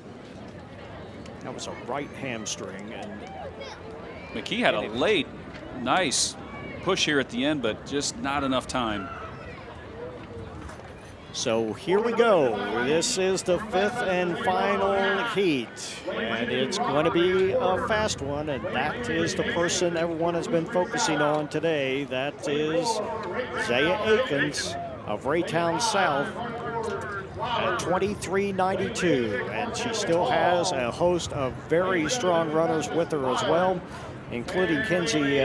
That was a right hamstring. And McKee had a late, nice push here at the end, but just not enough time. So here we go. This is the 5th and final heat. And it's going to be a fast one. And that is the person everyone has been focusing on today. That is Zaya Akins of Raytown South at 23:92. And she still has a host of very strong runners with her as well, including Kenzie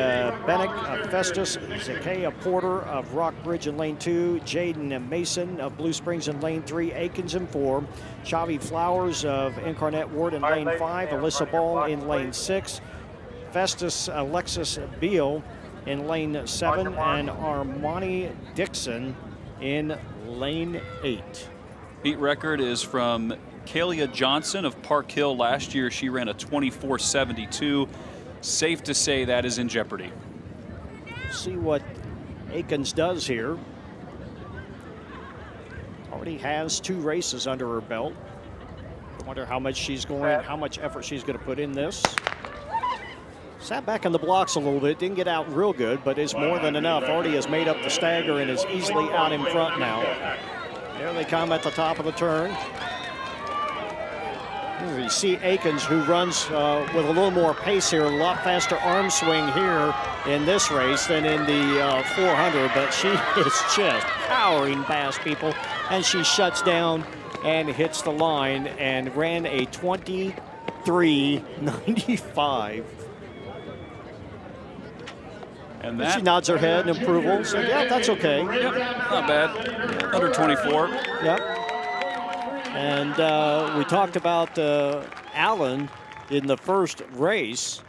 Bennick of Festus, Zakaya Porter of Rockbridge in lane 2, Jaden Mason of Blue Springs in lane 3, Akins in 4, Chavi Flowers of Incarnate Ward in lane 5, Alyssa Ball in lane 6, Festus Alexis Beal in lane 7, and Armani Dixon in lane 8. Beat record is from Kalia Johnson of Park Hill. Last year she ran a 24:72. Safe to say that is in jeopardy. See what Akins does here. Already has 2 races under her belt. I wonder how much effort she's going to put in this. Sat back in the blocks a little bit, didn't get out real good, but is more than enough. Already has made up the stagger and is easily out in front now. There they come at the top of the turn. You see Akins, who runs with a little more pace here, a lot faster arm swing here in this race than in the 400, but she is just powering past people, and she shuts down and hits the line and ran a 23:95. And she nods her head in approval, so yeah, that's okay. Yep, not bad. Under 24. Yep. And we talked about Allen in the first race,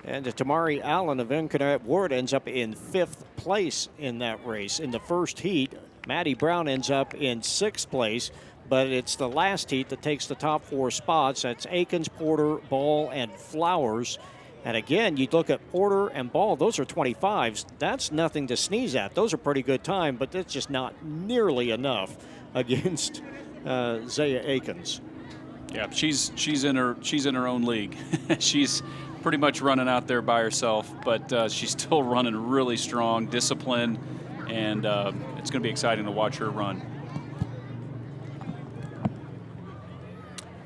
and Tamari Allen of Incarnate Ward ends up in 5th place in that race. In the first heat, Maddie Brown ends up in 6th place, but it's the last heat that takes the top 4 spots. That's Akins, Porter, Ball, and Flowers. And again, you look at Porter and Ball, those are 25s. That's nothing to sneeze at. Those are pretty good time, but that's just not nearly enough against Zaya Akins. Yeah, she's in her own league. She's pretty much running out there by herself, but she's still running really strong, disciplined, and it's going to be exciting to watch her run.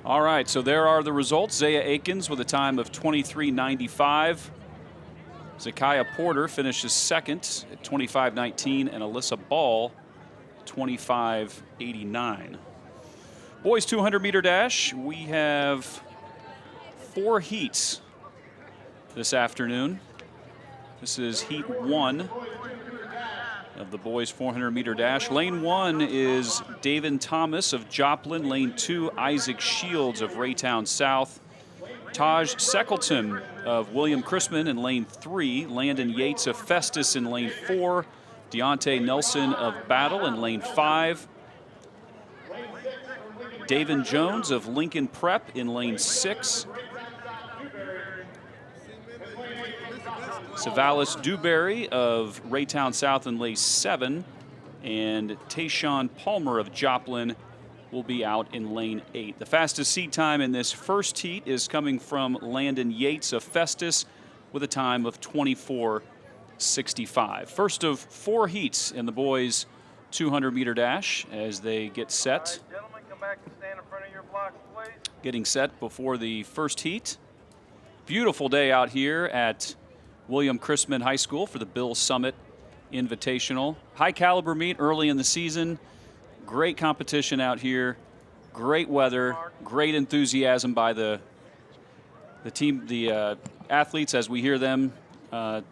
All right, so there are the results. Zaya Akins with a time of 23:95. Zakaya Porter finishes 2nd at 25:19, and Alyssa Ball 25:89. Boys 200-meter dash, we have 4 heats this afternoon. This is heat 1 of the boys 400-meter dash. Lane 1 is David Thomas of Joplin. Lane 2, Isaac Shields of Raytown South. Taj Seckleton of William Chrisman in lane 3. Landon Yates of Festus in lane 4. Deontay Nelson of Battle in lane 5. Davin Jones of Lincoln Prep in lane 6. Savalis Dewberry of Raytown South in lane 7. And Tayshawn Palmer of Joplin will be out in lane 8. The fastest seed time in this first heat is coming from Landon Yates of Festus with a time of 24:65. First of 4 heats in the boys 200-meter dash as they get set. Gentlemen, come back and stand in front of your blocks, please. Getting set before the first heat. Beautiful day out here at William Chrisman High School for the Bill Summit Invitational. High caliber meet early in the season. Great competition out here. Great weather. Great enthusiasm by the team, the athletes as we hear them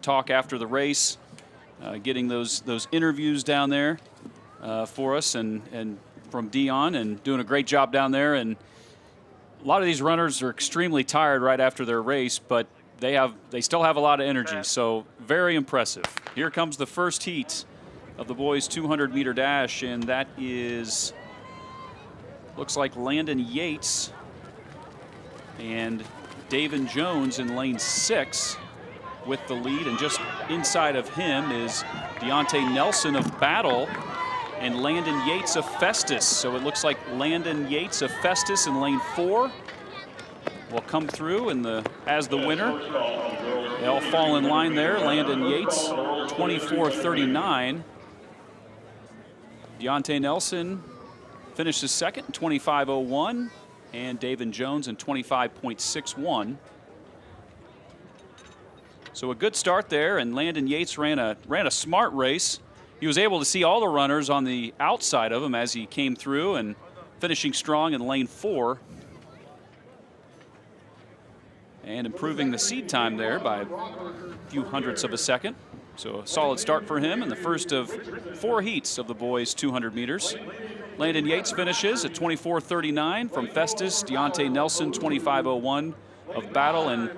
talk after the race, getting those interviews down there for us and from Dion, and doing a great job down there. And a lot of these runners are extremely tired right after their race, but they still have a lot of energy, so very impressive. Here comes the first heat of the boys' 200-meter dash, and that looks like Landon Yates and Davin Jones in lane 6 with the lead, and just inside of him is Deontay Nelson of Battle and Landon Yates of Festus. So it looks like Landon Yates of Festus in lane 4 will come through as the winner. They all fall in line there. Landon Yates, 24:39. Deontay Nelson finishes second, 25:01, and Davin Jones in 25.61. So a good start there, and Landon Yates ran a smart race. He was able to see all the runners on the outside of him as he came through, and finishing strong in lane 4. And improving the seed time there by a few hundredths of a second. So a solid start for him in the first of 4 heats of the boys' 200 meters. Landon Yates finishes at 24:39 from Festus. Deontay Nelson, 25:01 of Battle. And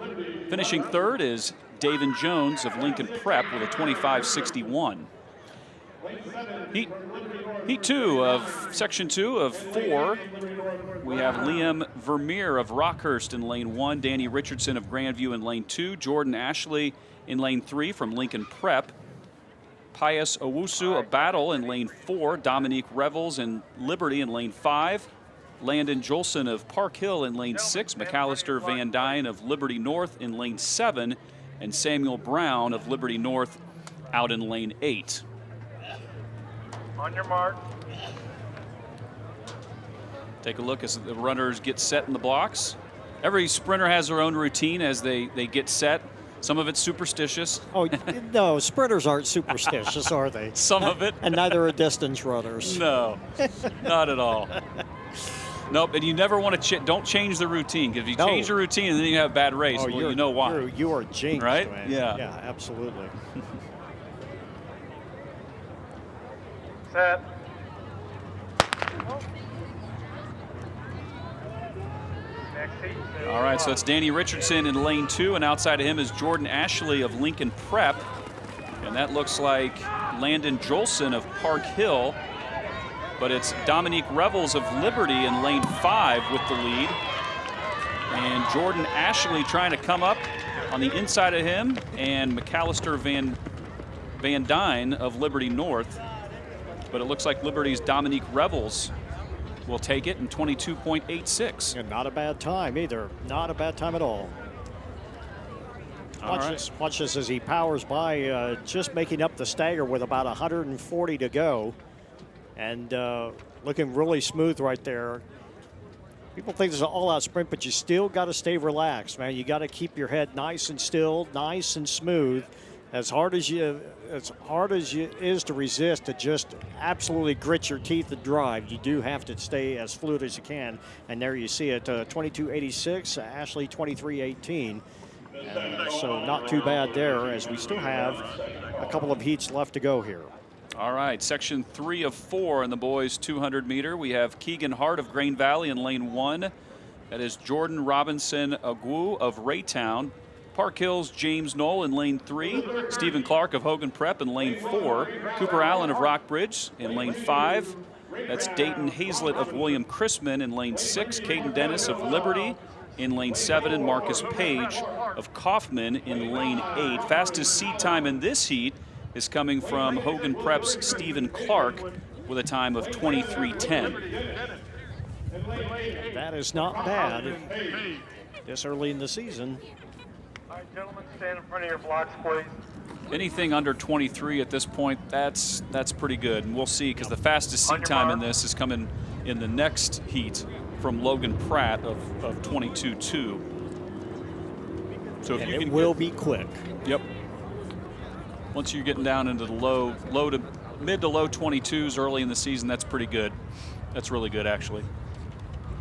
finishing third is Davin Jones of Lincoln Prep with a 25:61. Heat 2 of section 2 of 4. We have Liam Vermeer of Rockhurst in lane 1, Danny Richardson of Grandview in lane 2, Jordan Ashley in lane 3 from Lincoln Prep, Pius Owusu of Battle in lane 4, Dominique Revels in Liberty in lane 5, Landon Jolson of Park Hill in lane 6, McAllister Van Dyne of Liberty North in lane 7, and Samuel Brown of Liberty North out in lane 8. On your mark. Take a look as the runners get set in the blocks. Every sprinter has their own routine as they get set. Some of it's superstitious. Oh, no, sprinters aren't superstitious, are they? Some of it. And neither are distance runners. No, not at all. Nope, and you never want to don't change the routine, because if you change the routine and then you have a bad race, well, you know why. You are jinxed, right? Man. Yeah. Yeah, absolutely. Set. All right, so it's Danny Richardson in lane 2, and outside of him is Jordan Ashley of Lincoln Prep. And that looks like Landon Jolson of Park Hill. But it's Dominique Revels of Liberty in lane 5 with the lead. And Jordan Ashley trying to come up on the inside of him, and McAllister Van Dyne of Liberty North. But it looks like Liberty's Dominique Revels will take it in 22.86. And not a bad time either. Not a bad time at all. Watch this as he powers by, just making up the stagger with about 140 to go. And looking really smooth right there. People think this is an all-out sprint, but you still got to stay relaxed, man. You got to keep your head nice and still, nice and smooth. As hard as it is to resist, to just absolutely grit your teeth and drive, you do have to stay as fluid as you can. And there you see it, 22.86, Ashley 23.18. So not too bad there, as we still have a couple of heats left to go here. All right, section 3 of 4 in the boys' 200 meter. We have Keegan Hart of Grain Valley in lane 1. That is Jordan Robinson Agu of Raytown. Park Hill's James Knoll in lane 3. Stephen Clark of Hogan Prep in lane 4. Cooper Allen of Rockbridge in lane 5. That's Dayton Hazlett of William Chrisman in lane 6. Caden Dennis of Liberty in lane 7. And Marcus Page of Kaufman in lane 8. Fastest seed time in this heat is coming from Hogan Prep's Stephen Clark with a time of 23:10. That is not bad this early in the season. All right, gentlemen, stand in front of your blocks, please. Anything under 23 at this point, that's pretty good. And we'll see, because the fastest seat time in this is coming in the next heat from Logan Pratt of 22.2. So if it will be quick. Yep. Once you're getting down into the mid to low 22s early in the season, that's pretty good. That's really good, actually.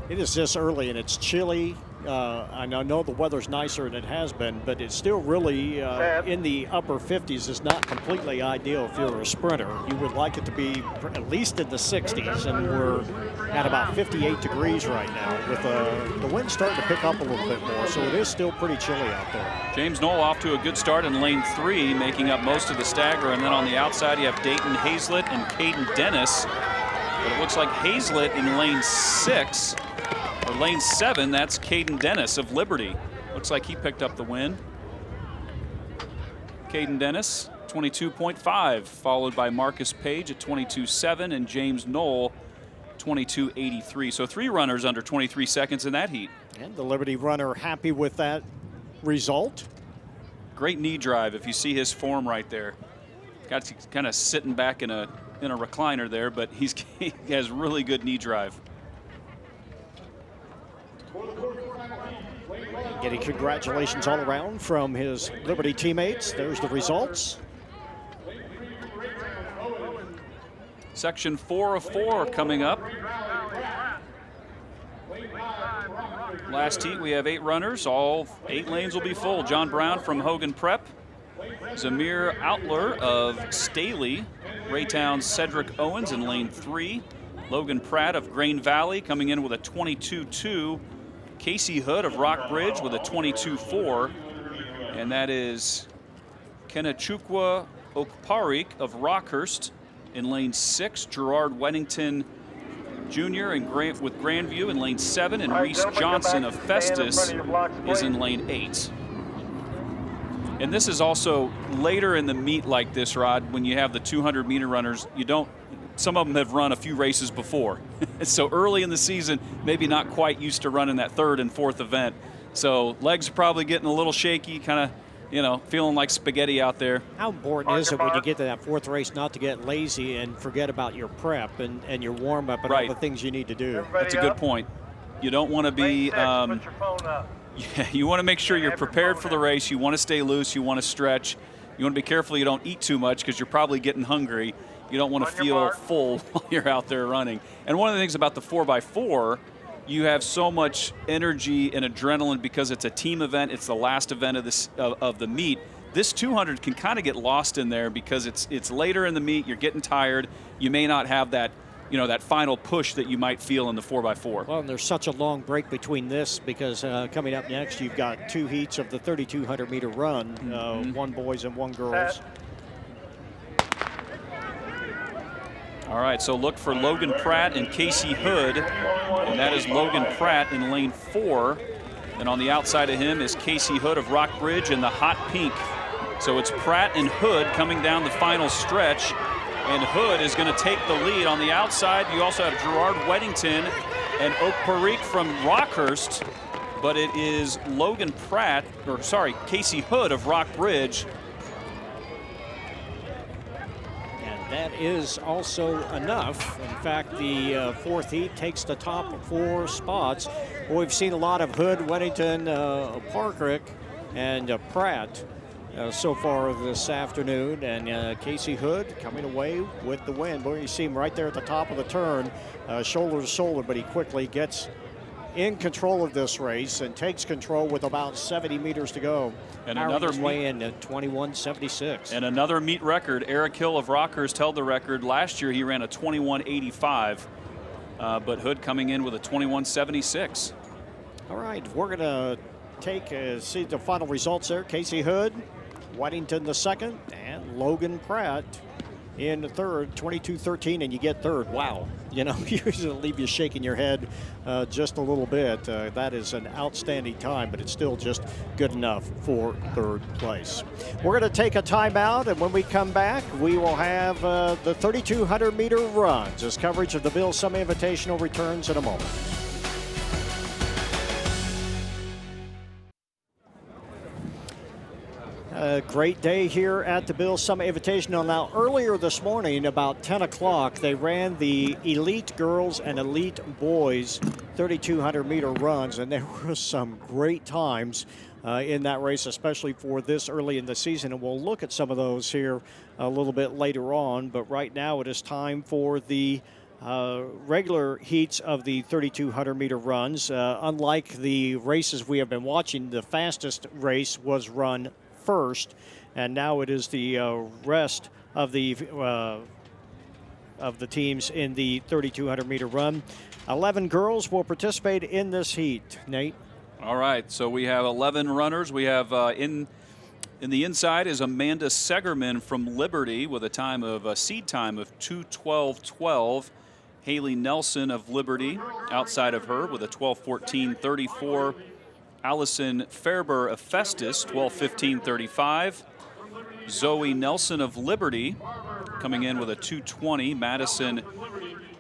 It is this early, and it's chilly. I know the weather's nicer than it has been, but it's still really in the upper 50s is not completely ideal if you're a sprinter. You would like it to be at least in the 60s, and we're at about 58 degrees right now with the wind starting to pick up a little bit more, so it is still pretty chilly out there. James Knoll off to a good start in lane 3, making up most of the stagger, and then on the outside you have Dayton Hazlett and Caden Dennis. But it looks like Hazlett in lane 6, or lane 7, that's Caden Dennis of Liberty. Looks like he picked up the win. Caden Dennis, 22.5, followed by Marcus Page at 22.7 and James Knoll, 22.83. So 3 runners under 23 seconds in that heat. And the Liberty runner happy with that result. Great knee drive if you see his form right there. Got kind of sitting back in a recliner there, but he has really good knee drive. Getting congratulations all around from his Liberty teammates. There's the results. Section 4 of 4 coming up. Last heat, we have 8 runners. All 8 lanes will be full. John Brown from Hogan Prep. Zamir Outler of Staley. Raytown's Cedric Owens in lane 3. Logan Pratt of Grain Valley coming in with a 22.2. Casey Hood of Rockbridge with a 22.4. And that is Kenachukwa Okparik of Rockhurst in lane 6. Gerard Weddington Jr. with Grandview in lane 7. And Reese Johnson of Festus is in lane 8. And this is also later in the meet like this, Rod, when you have the 200-meter runners, some of them have run a few races before. So early in the season, maybe not quite used to running that 3rd and 4th event. So legs are probably getting a little shaky, kind of, feeling like spaghetti out there. How important is it when you get to that 4th race not to get lazy and forget about your prep and your warm-up and all the things you need to do? That's a good point. You don't want to be... Yeah, you want to make sure you're prepared for the race. You want to stay loose. You want to stretch. You want to be careful you don't eat too much because you're probably getting hungry. You don't want to feel full while you're out there running. And one of the things about the 4x4, you have so much energy and adrenaline because it's a team event. It's the last event of the meet. This 200 can kind of get lost in there because it's later in the meet. You're getting tired. You may not have that that final push that you might feel in the 4x4. Well, and there's such a long break between this because coming up next, you've got 2 heats of the 3,200-meter run, 1 boys and 1 girls. All right, so look for Logan Pratt and Casey Hood, and that is Logan Pratt in lane 4. And on the outside of him is Casey Hood of Rockbridge in the hot pink. So it's Pratt and Hood coming down the final stretch. And Hood is going to take the lead. On the outside, you also have Gerard Weddington and Okparik from Rockhurst. But it is Casey Hood of Rockbridge. And that is also enough. In fact, the 4th heat takes the top 4 spots. Well, we've seen a lot of Hood, Weddington, Parkrick, and Pratt. So far this afternoon, and Casey Hood coming away with the win. Boy, you see him right there at the top of the turn, shoulder to shoulder, but he quickly gets in control of this race and takes control with about 70 meters to go. And another way in at 21.76. And another meet record. Eric Hill of Rockhurst held the record. Last year he ran a 21.85, but Hood coming in with a 21.76. All right, we're going to see the final results there. Casey Hood, Weddington the 2nd, and Logan Pratt in the 3rd, 22.13, and you get 3rd. Wow. Usually leave you shaking your head just a little bit. That is an outstanding time, but it's still just good enough for 3rd place. We're going to take a timeout, and when we come back, we will have the 3,200-meter runs as coverage of the Bill Summa Invitational returns in a moment. A great day here at the Bill Summa Invitational. Now, earlier this morning, about 10 o'clock, they ran the elite girls and elite boys 3,200-meter runs, and there were some great times in that race, especially for this early in the season. And we'll look at some of those here a little bit later on. But right now, it is time for the regular heats of the 3,200-meter runs. Unlike the races we have been watching, the fastest race was run first, and now it is the rest of the teams in the 3,200-meter run. 11 girls will participate in this heat. Nate? All right, so we have 11 runners. We have in the inside is Amanda Segerman from Liberty with a seed time of 2:12.12. Haley Nelson of Liberty outside of her with a 12:14.34. Allison Fairber of Festus, 12:15.35. Zoe Nelson of Liberty coming in with a 2:20. Madison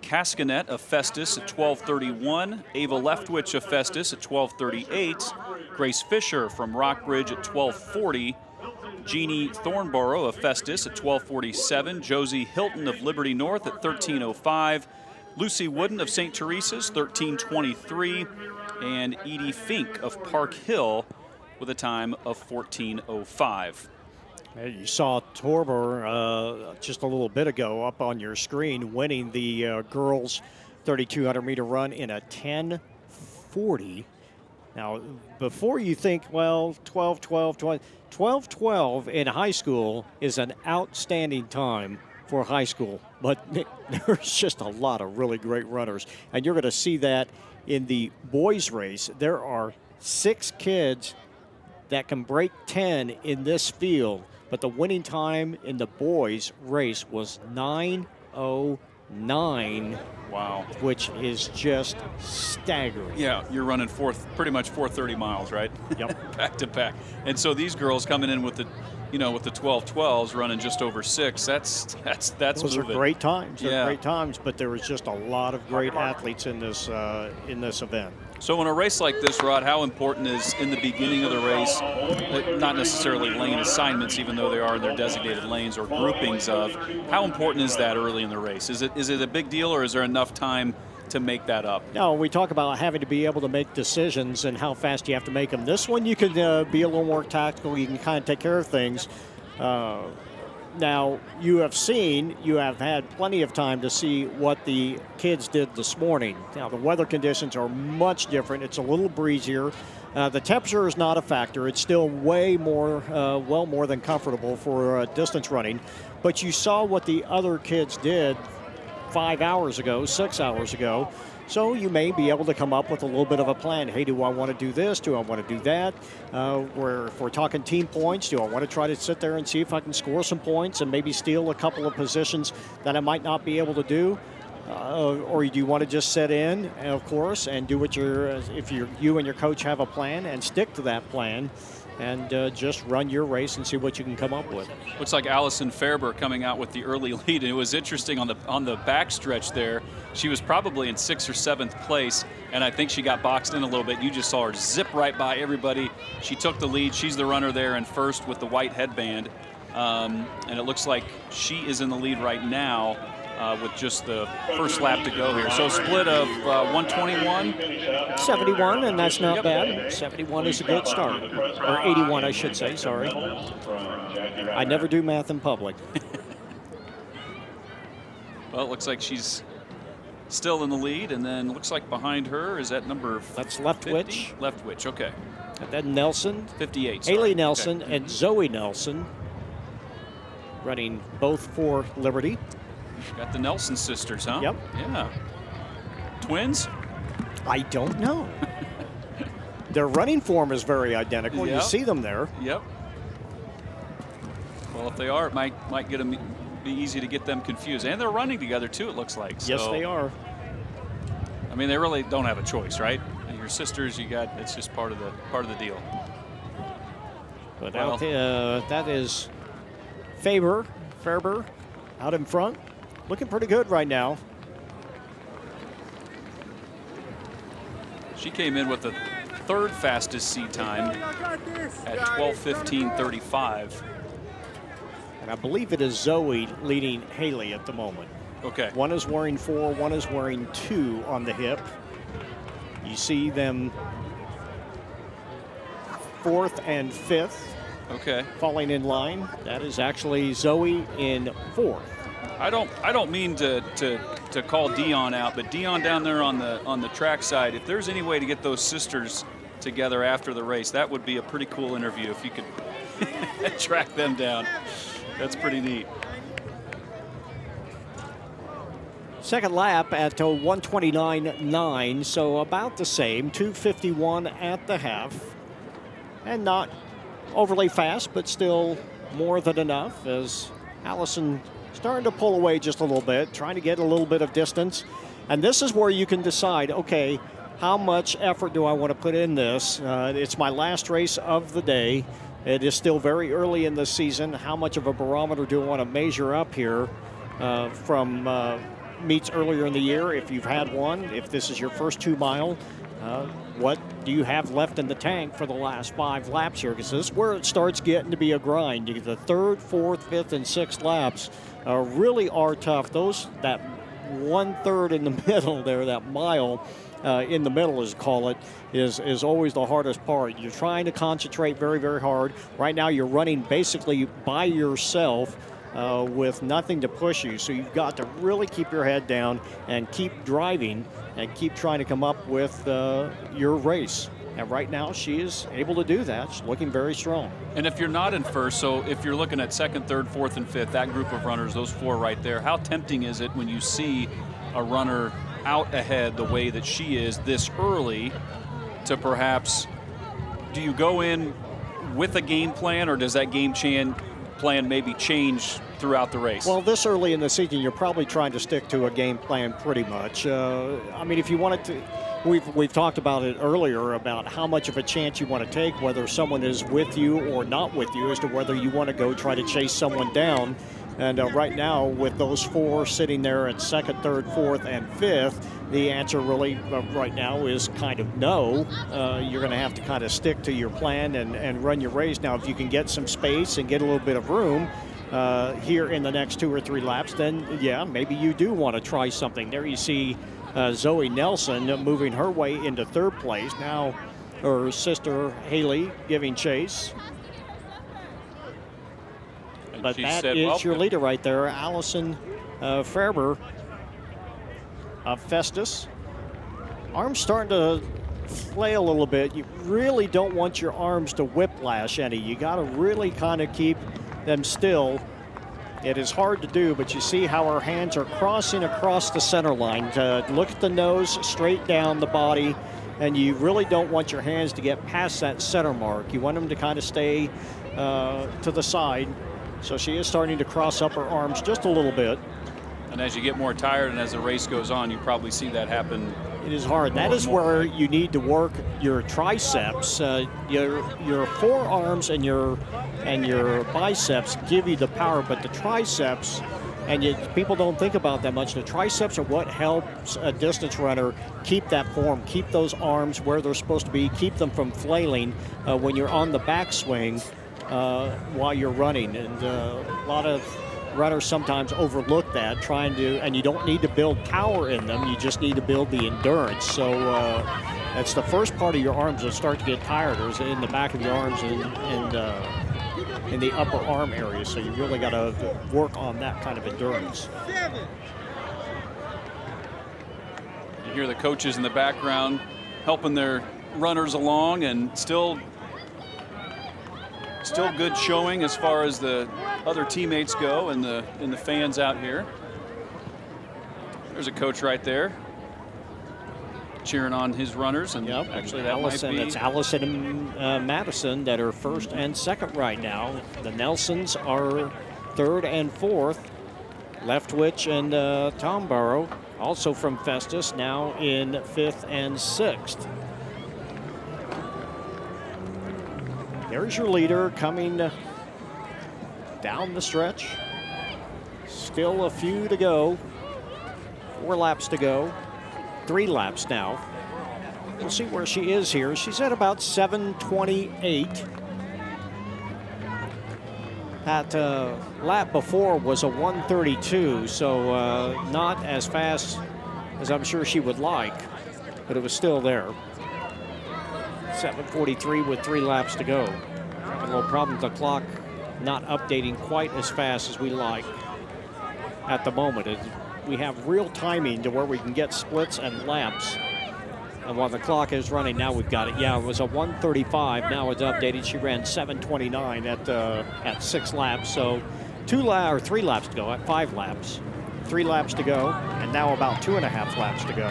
Cascanet of Festus at 12:31. Ava Leftwich of Festus at 12:38. Grace Fisher from Rockbridge at 12:40. Jeannie Thornborough of Festus at 12:47. Josie Hilton of Liberty North at 13:05. Lucy Wooden of St. Teresa's, 13:23. And Edie Fink of Park Hill with a time of 14:05. You saw Torber just a little bit ago up on your screen winning the girls 3,200-meter run in a 10:40. Now, before you think, well, 12:12 in high school is an outstanding time for high school, but there's just a lot of really great runners, and you're going to see that in the boys race. There are 6 kids that can break 10 in this field, but the winning time in the boys race was 9:09. Wow. Which is just staggering. Yeah, you're running pretty much 430 miles, right? Yep. Back to back. And so these girls coming in with the 12:12s running just over 6. That's Those moving. are great times. They're Yeah. great times, but there was just a lot of great athletes in this event. So in a race like this, Rod, how important is in the beginning of the race, not necessarily lane assignments, even though they are in their designated lanes or groupings of, how important is that early in the race? Is it a big deal, or is there enough time to make that up? No, we talk about having to be able to make decisions and how fast you have to make them. This one, you can be a little more tactical. You can kind of take care of things. Now, you have had plenty of time to see what the kids did this morning. Now, the weather conditions are much different. It's a little breezier. The temperature is not a factor. It's still way more, well more than comfortable for distance running. But you saw what the other kids did 5 hours ago, 6 hours ago. So you may be able to come up with a little bit of a plan. Hey, do I want to do this? Do I want to do that? If we're talking team points, do I want to try to sit there and see if I can score some points and maybe steal a couple of positions that I might not be able to do? Or do you want to just sit in, of course, and do what you and your coach have a plan and stick to that plan and just run your race and see what you can come up with. Looks like Allison Fairber coming out with the early lead, and it was interesting on the backstretch there. She was probably in 6th or 7th place, and I think she got boxed in a little bit. You just saw her zip right by everybody. She took the lead. She's the runner there in first with the white headband, and it looks like she is in the lead right now. With just the first lap to go here. So split of 121? 71, and that's not bad. 71 is a good start. Or 81, I should say, sorry. I never do math in public. Well, it looks like she's still in the lead, and then looks like behind her is that number That's Leftwich. 50? Leftwich, okay. And then Nelson. 58, sorry. Haley Nelson okay. and Zoe Nelson running both for Liberty. Got the Nelson sisters, huh? Yep. Yeah. Twins? I don't know. Their running form is very identical. Yep. You see them there. Yep. Well, if they are, it might be easy to get them confused. And they're running together, too, it looks like. So, yes, they are. I mean, they really don't have a choice, right? And your sisters, it's just part of the deal. But that is Fairber out in front. Looking pretty good right now. She came in with the 3rd fastest seed time at 12:15.35. And I believe it is Zoe leading Haley at the moment. Okay. One is wearing 4, one is wearing 2 on the hip. You see them 4th and 5th. Okay. Falling in line. That is actually Zoe in 4th. I don't mean to call Dion out, but Dion down there on the track side, if there's any way to get those sisters together after the race, that would be a pretty cool interview if you could track them down. That's pretty neat. Second lap at 1:29.9, so about the same, 2:51 at the half. And not overly fast, but still more than enough as Allison starting to pull away just a little bit, trying to get a little bit of distance. And this is where you can decide, okay, how much effort do I want to put in this? It's my last race of the day. It is still very early in the season. How much of a barometer do I want to measure up here from meets earlier in the year, if you've had one, if this is your first 2 mile, what do you have left in the tank for the last 5 laps here? Because this is where it starts getting to be a grind. You get the 3rd, 4th, 5th, and 6th laps really are tough. That 1/3 in the middle there, that mile in the middle, as call it, is always the hardest part. You're trying to concentrate very, very hard. Right now you're running basically by yourself with nothing to push you. So you've got to really keep your head down and keep driving and keep trying to come up with your race. And right now she is able to do that. She's looking very strong. And if you're not in first, so if you're looking at 2nd, 3rd, 4th, and 5th, that group of runners, those 4 right there, how tempting is it when you see a runner out ahead the way that she is this early to perhaps, do you go in with a game plan, or does that game plan maybe change throughout the race? Well, this early in the season, you're probably trying to stick to a game plan pretty much. I mean, if you wanted to, we've talked about it earlier about how much of a chance you want to take, whether someone is with you or not with you, as to whether you want to go try to chase someone down. And right now, with those 4 sitting there at 2nd, 3rd, 4th, and 5th, the answer really right now is kind of no. You're going to have to kind of stick to your plan and run your race. Now, if you can get some space and get a little bit of room here in the next 2 or 3 laps, then, yeah, maybe you do want to try something. There you see Zoe Nelson moving her way into 3rd place. Now her sister Haley giving chase. But that is your leader right there, Allison Ferber of Festus. Arms starting to flail a little bit. You really don't want your arms to whiplash any. You got to really kind of keep them still. It is hard to do, but you see how her hands are crossing across the center line. Look at the nose, straight down the body, and you really don't want your hands to get past that center mark. You want them to kind of stay to the side. So she is starting to cross up her arms just a little bit. And as you get more tired and as the race goes on, you probably see that happen. It is hard. That is where you need to work your triceps. Your forearms and your biceps give you the power, but the triceps, and people don't think about that much, the triceps are what helps a distance runner keep that form, keep those arms where they're supposed to be, keep them from flailing when you're on the backswing while you're running. And a lot of runners sometimes overlook that, and you don't need to build power in them, you just need to build the endurance. So that's the first part of your arms that start to get tired, is in the back of your arms and in the upper arm area. So you really got to work on that kind of endurance. You hear the coaches in the background helping their runners along, and still good showing as far as the other teammates go and the fans out here. There's a coach right there cheering on his runners, and actually that Allison, it's Allison and Madison that are 1st and 2nd right now. The Nelsons are 3rd and 4th. Leftwich and Tomborough, also from Festus, now in 5th and 6th. There's your leader coming down the stretch. Still a few to go. 4 laps to go. 3 laps now. We'll see where she is here. She's at about 7:28. That lap before was a 1:32, so not as fast as I'm sure she would like, but it was still there. 7:43 with 3 laps to go. A little problem with the clock not updating quite as fast as we like at the moment. We have real timing to where we can get splits and laps. And while the clock is running, now we've got it. Yeah, it was a 1:35. Now it's updated. She ran 7:29 at 6 laps. So 3 laps to go at 5 laps. 3 laps to go, and now about 2.5 laps to go.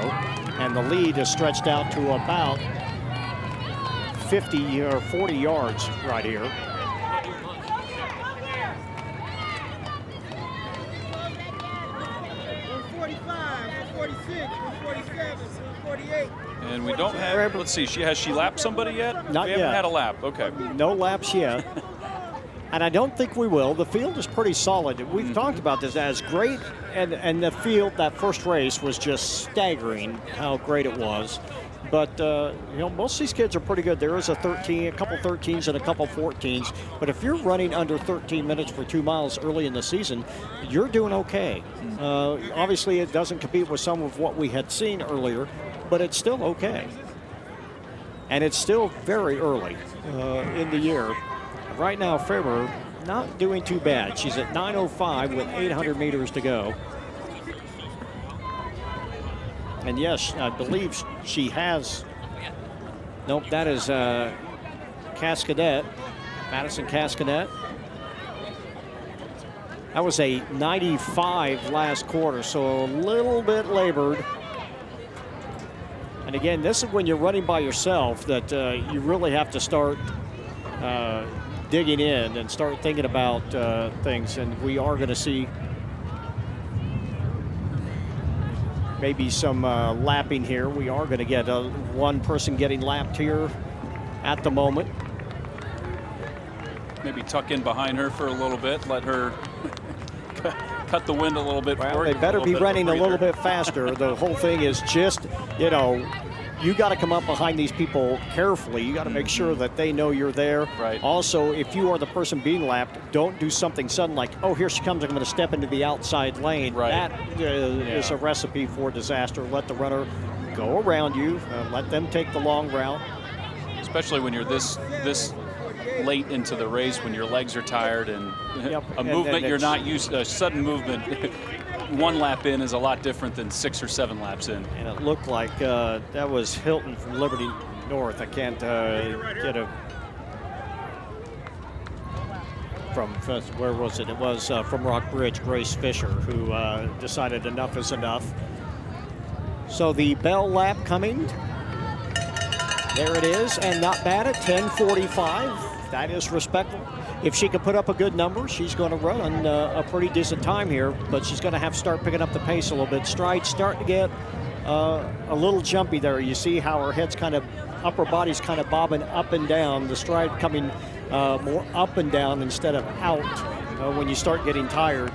And the lead is stretched out to about 50 or 40 yards right here. And we don't have, let's see, has she lapped somebody yet? Not we yet. haven't had a lap, okay. No laps yet. And I don't think we will. The field is pretty solid. We've talked about this as great, and the field, that first race was just staggering how great it was. But, you know, most of these kids are pretty good. There is a couple 13s and a couple 14s. But if you're running under 13 minutes for 2 miles early in the season, you're doing okay. Obviously, it doesn't compete with some of what we had seen earlier, but it's still okay. And it's still very early in the year. Right now, Ferber not doing too bad. She's at 9:05 with 800 meters to go. And yes, I believe she has. Nope, that is Cascadet, Madison Cascadet. That was a 95 last quarter, so a little bit labored. And again, this is when you're running by yourself that you really have to start digging in and start thinking about things. And we are going to see maybe some lapping here. We are going to get one person getting lapped here at the moment. Maybe tuck in behind her for a little bit, let her cut the wind a little bit. Well, they better be running a little bit faster. The whole thing is just, you know, you got to come up behind these people carefully. You got to make sure that they know you're there. Right. Also, if you are the person being lapped, don't do something sudden like, oh, here she comes, I'm going to step into the outside lane. Right. That is a recipe for disaster. Let the runner go around you. Let them take the long route. Especially when you're this late into the race, when your legs are tired and a movement you're not used to, a sudden movement. 1 lap in is a lot different than 6 or 7 laps in. And it looked like that was Hilton from Liberty North. I can't get a from where was it? It was from Rock Bridge, Grace Fisher, who decided enough is enough. So the bell lap coming. There it is, and not bad at 10:45. That is respectable. If she can put up a good number, she's going to run a pretty decent time here, but she's going to have to start picking up the pace a little bit. Stride's starting to get a little jumpy there. You see how her head's kind of, upper body's kind of bobbing up and down. The stride coming more up and down instead of out when you start getting tired.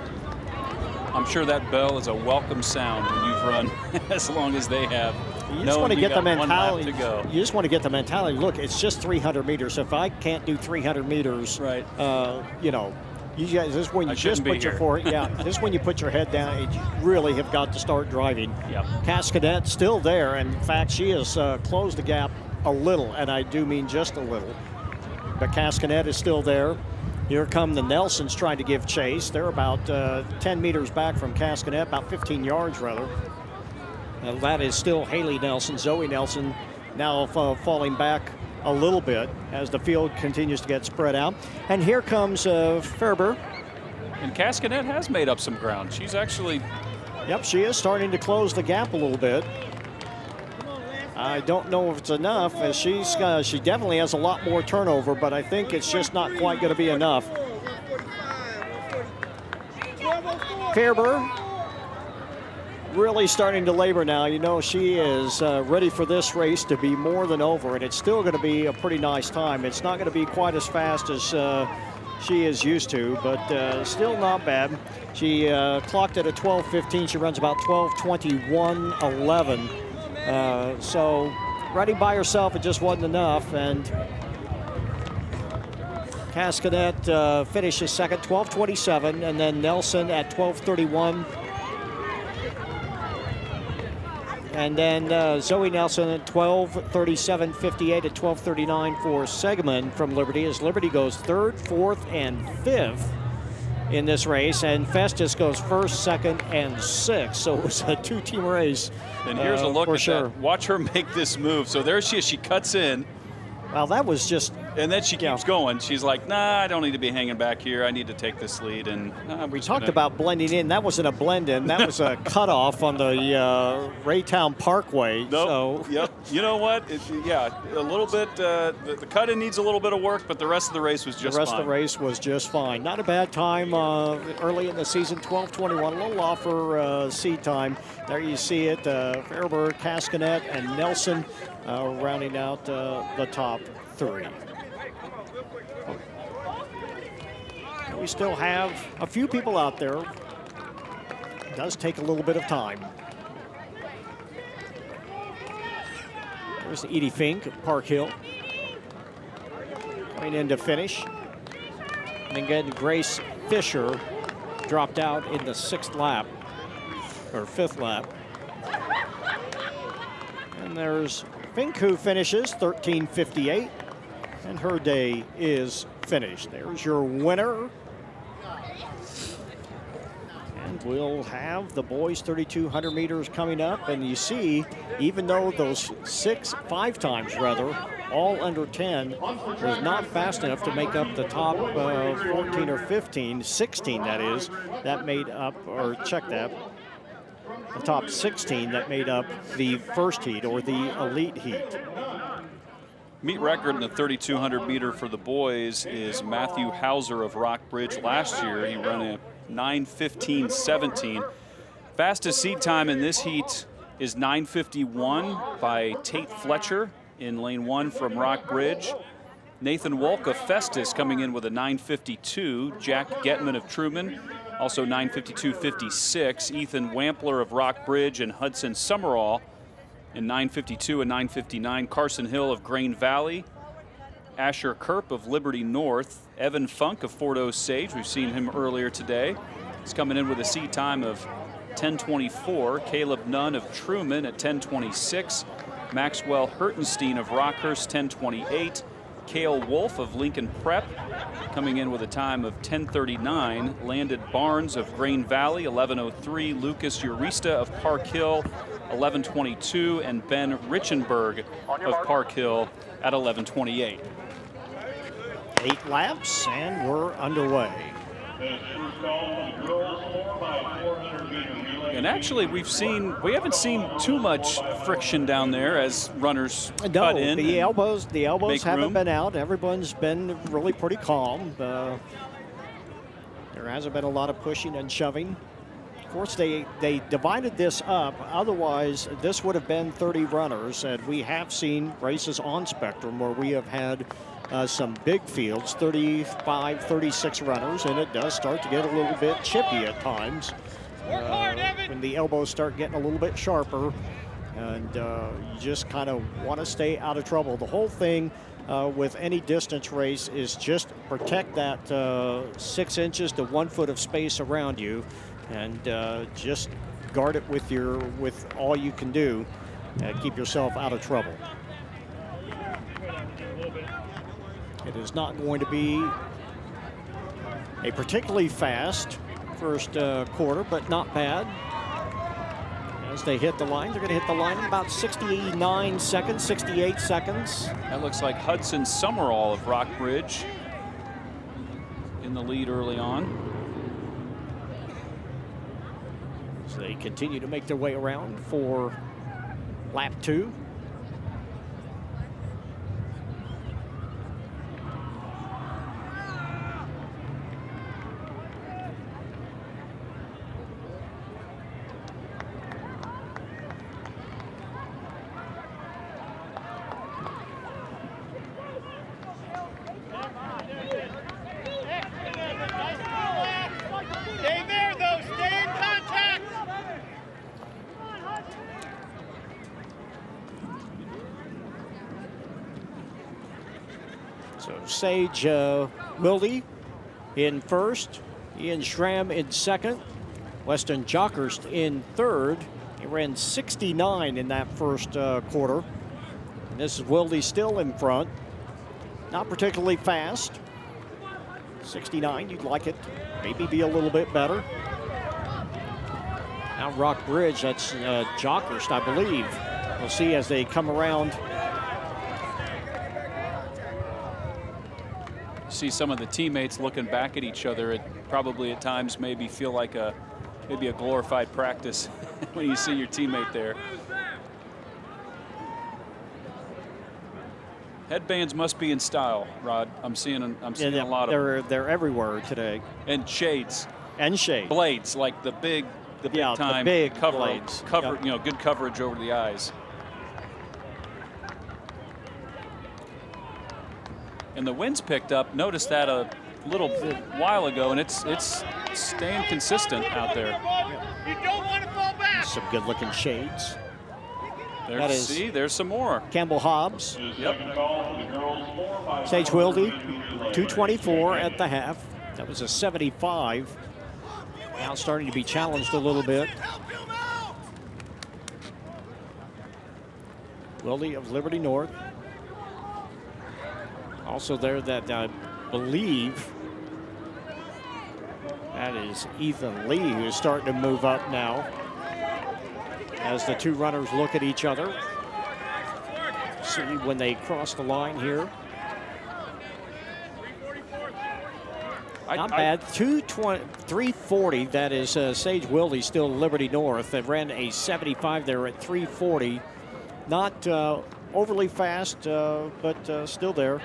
I'm sure that bell is a welcome sound when you've run as long as they have. You just want to get the mentality. To go. You just want to get the mentality. Look, it's just 300 meters. If I can't do 300 meters, right? You know, you guys. This is when you just put your forehead. Yeah, this is when you put your head down. You really have got to start driving. Yep. Cascadet still there, and in fact, she has closed the gap a little, and I do mean just a little. But Cascadet is still there. Here come the Nelsons trying to give chase. They're about 10 meters back from Cascadet, about 15 yards rather. That is still Haley Nelson, Zoe Nelson, now falling back a little bit as the field continues to get spread out. And here comes Ferber. And Cascadet has made up some ground. She's actually... Yep, she is starting to close the gap a little bit. I don't know if it's enough, as she definitely has a lot more turnover, but I think it's just not quite going to be enough. Ferber really starting to labor now. You know, she is ready for this race to be more than over, and it's still going to be a pretty nice time. It's not going to be quite as fast as she is used to, but still not bad. She clocked at a 12:15. She runs about 12:21.11. So running by herself, it just wasn't enough, and Cascadet finishes second, 12:27, and then Nelson at 12:31. And then Zoe Nelson at 12:37.58 at 12:39 for Segman from Liberty, as Liberty goes 3rd, 4th, and 5th in this race, and Festus goes 1st, 2nd, and 6th. So it was a two-team race. And here's a look for at sure. that. Watch her make this move. So there she is. She cuts in. Well, that was just... And then she keeps going. She's like, nah, I don't need to be hanging back here. I need to take this lead. And we talked about blending in. That wasn't a blend in. That was a cutoff on the Raytown Parkway. Nope. So. Yep. You know what? Yeah, a little bit. The cut in needs a little bit of work, but the rest of the race was just fine. The rest of the race was just fine. Not a bad time early in the season, 12:21. A little off for seed time. There you see it. Fairburg, Cascanet, and Nelson rounding out the top 3. We still have a few people out there. It does take a little bit of time. There's Edie Fink at Park Hill. Coming in to finish. And again, Grace Fisher dropped out in the 6th lap, or 5th lap. And there's Fink, who finishes 13:58, and her day is finished. There's your winner. And we'll have the boys 3,200 meters coming up. And you see, even though those 5 times rather, all under 10, was not fast enough to make up the top 14 or 15, 16 that is, that made up, or check that, the top 16 that made up the first heat, or the elite heat. Meet record in the 3,200 meter for the boys is Matthew Hauser of Rockbridge. Last year, he ran a 9:15.17. Fastest seed time in this heat is 9:51 by Tate Fletcher in lane 1 from Rockbridge. Nathan Wolk of Festus coming in with a 9:52. Jack Getman of Truman, also 9:52.56. Ethan Wampler of Rockbridge and Hudson Summerall in 9:52 and 9:59. Carson Hill of Grain Valley. Asher Kerp of Liberty North. Evan Funk of Fort Osage, we've seen him earlier today. He's coming in with a seed time of 10:24. Caleb Nunn of Truman at 10:26. Maxwell Hertenstein of Rockhurst, 10:28. Cale Wolf of Lincoln Prep coming in with a time of 10:39. Landon Barnes of Grain Valley, 11:03. Lucas Urista of Park Hill, 11:22. And Ben Richenberg of Park Hill at 11:28. 8 laps, and we're underway. And actually, we haven't seen too much friction down there as runners cut in. The elbows haven't room. been out. Everyone's been really pretty calm. There hasn't been a lot of pushing and shoving. Of course, they divided this up. Otherwise, this would have been 30 runners, and we have seen races on Spectrum where we have had some big fields, 35, 36 runners, and it does start to get a little bit chippy at times. When the elbows start getting a little bit sharper, and you just kind of want to stay out of trouble. The whole thing with any distance race is just protect that 6 inches to 1 foot of space around you, and just guard it with all you can do. Keep yourself out of trouble. It is not going to be a particularly fast first quarter, but not bad. As they hit the line, they're going to hit the line in about 69 seconds, 68 seconds. That looks like Hudson Summerall of Rockbridge in the lead early on. So they continue to make their way around for lap 2. Stay there, though. Stay in contact. So Sage Wilde in first, Ian Schramm in second, Weston Jockhurst in third, He ran 69 in that first quarter. And this is Wilde still in front. Not particularly fast. 69, you'd like it maybe be a little bit better. Now Rock Bridge, that's Jockhurst, I believe. We'll see as they come around. See some of the teammates looking back at each other. It probably at times maybe feel like maybe a glorified practice when you see your teammate there. Headbands must be in style, Rod. I'm seeing a lot of them. They're everywhere today. And shades. And shades. Blades, like the big time the big cover, blades. You know, good coverage over the eyes. And the wind's picked up. Noticed that a little while ago, and it's staying consistent out there. You don't want to fall back. Some good-looking shades. There's some more. Campbell Hobbs. Yep. Sage Wilde, 224 at the half. That was a 75. Now starting to be challenged a little bit. Wilde of Liberty North. Also there that I believe that is Ethan Lee, who is starting to move up now as the two runners look at each other. See when they cross the line here. Not bad. 340. That is Sage Wilde, still Liberty North. They ran a 75 there at 340. Not overly fast, but still there.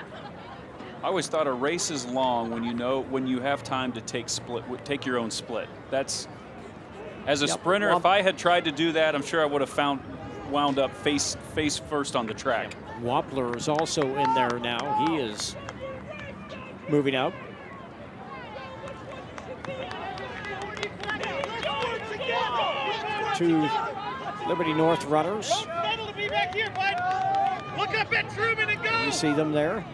I always thought a race is long when you have time to take your own split. That's, as a sprinter, if I had tried to do that, I'm sure I would have wound up face first on the track. Wampler is also in there now. He is moving up. Two Liberty North runners. Look up at Truman and go. You see them there.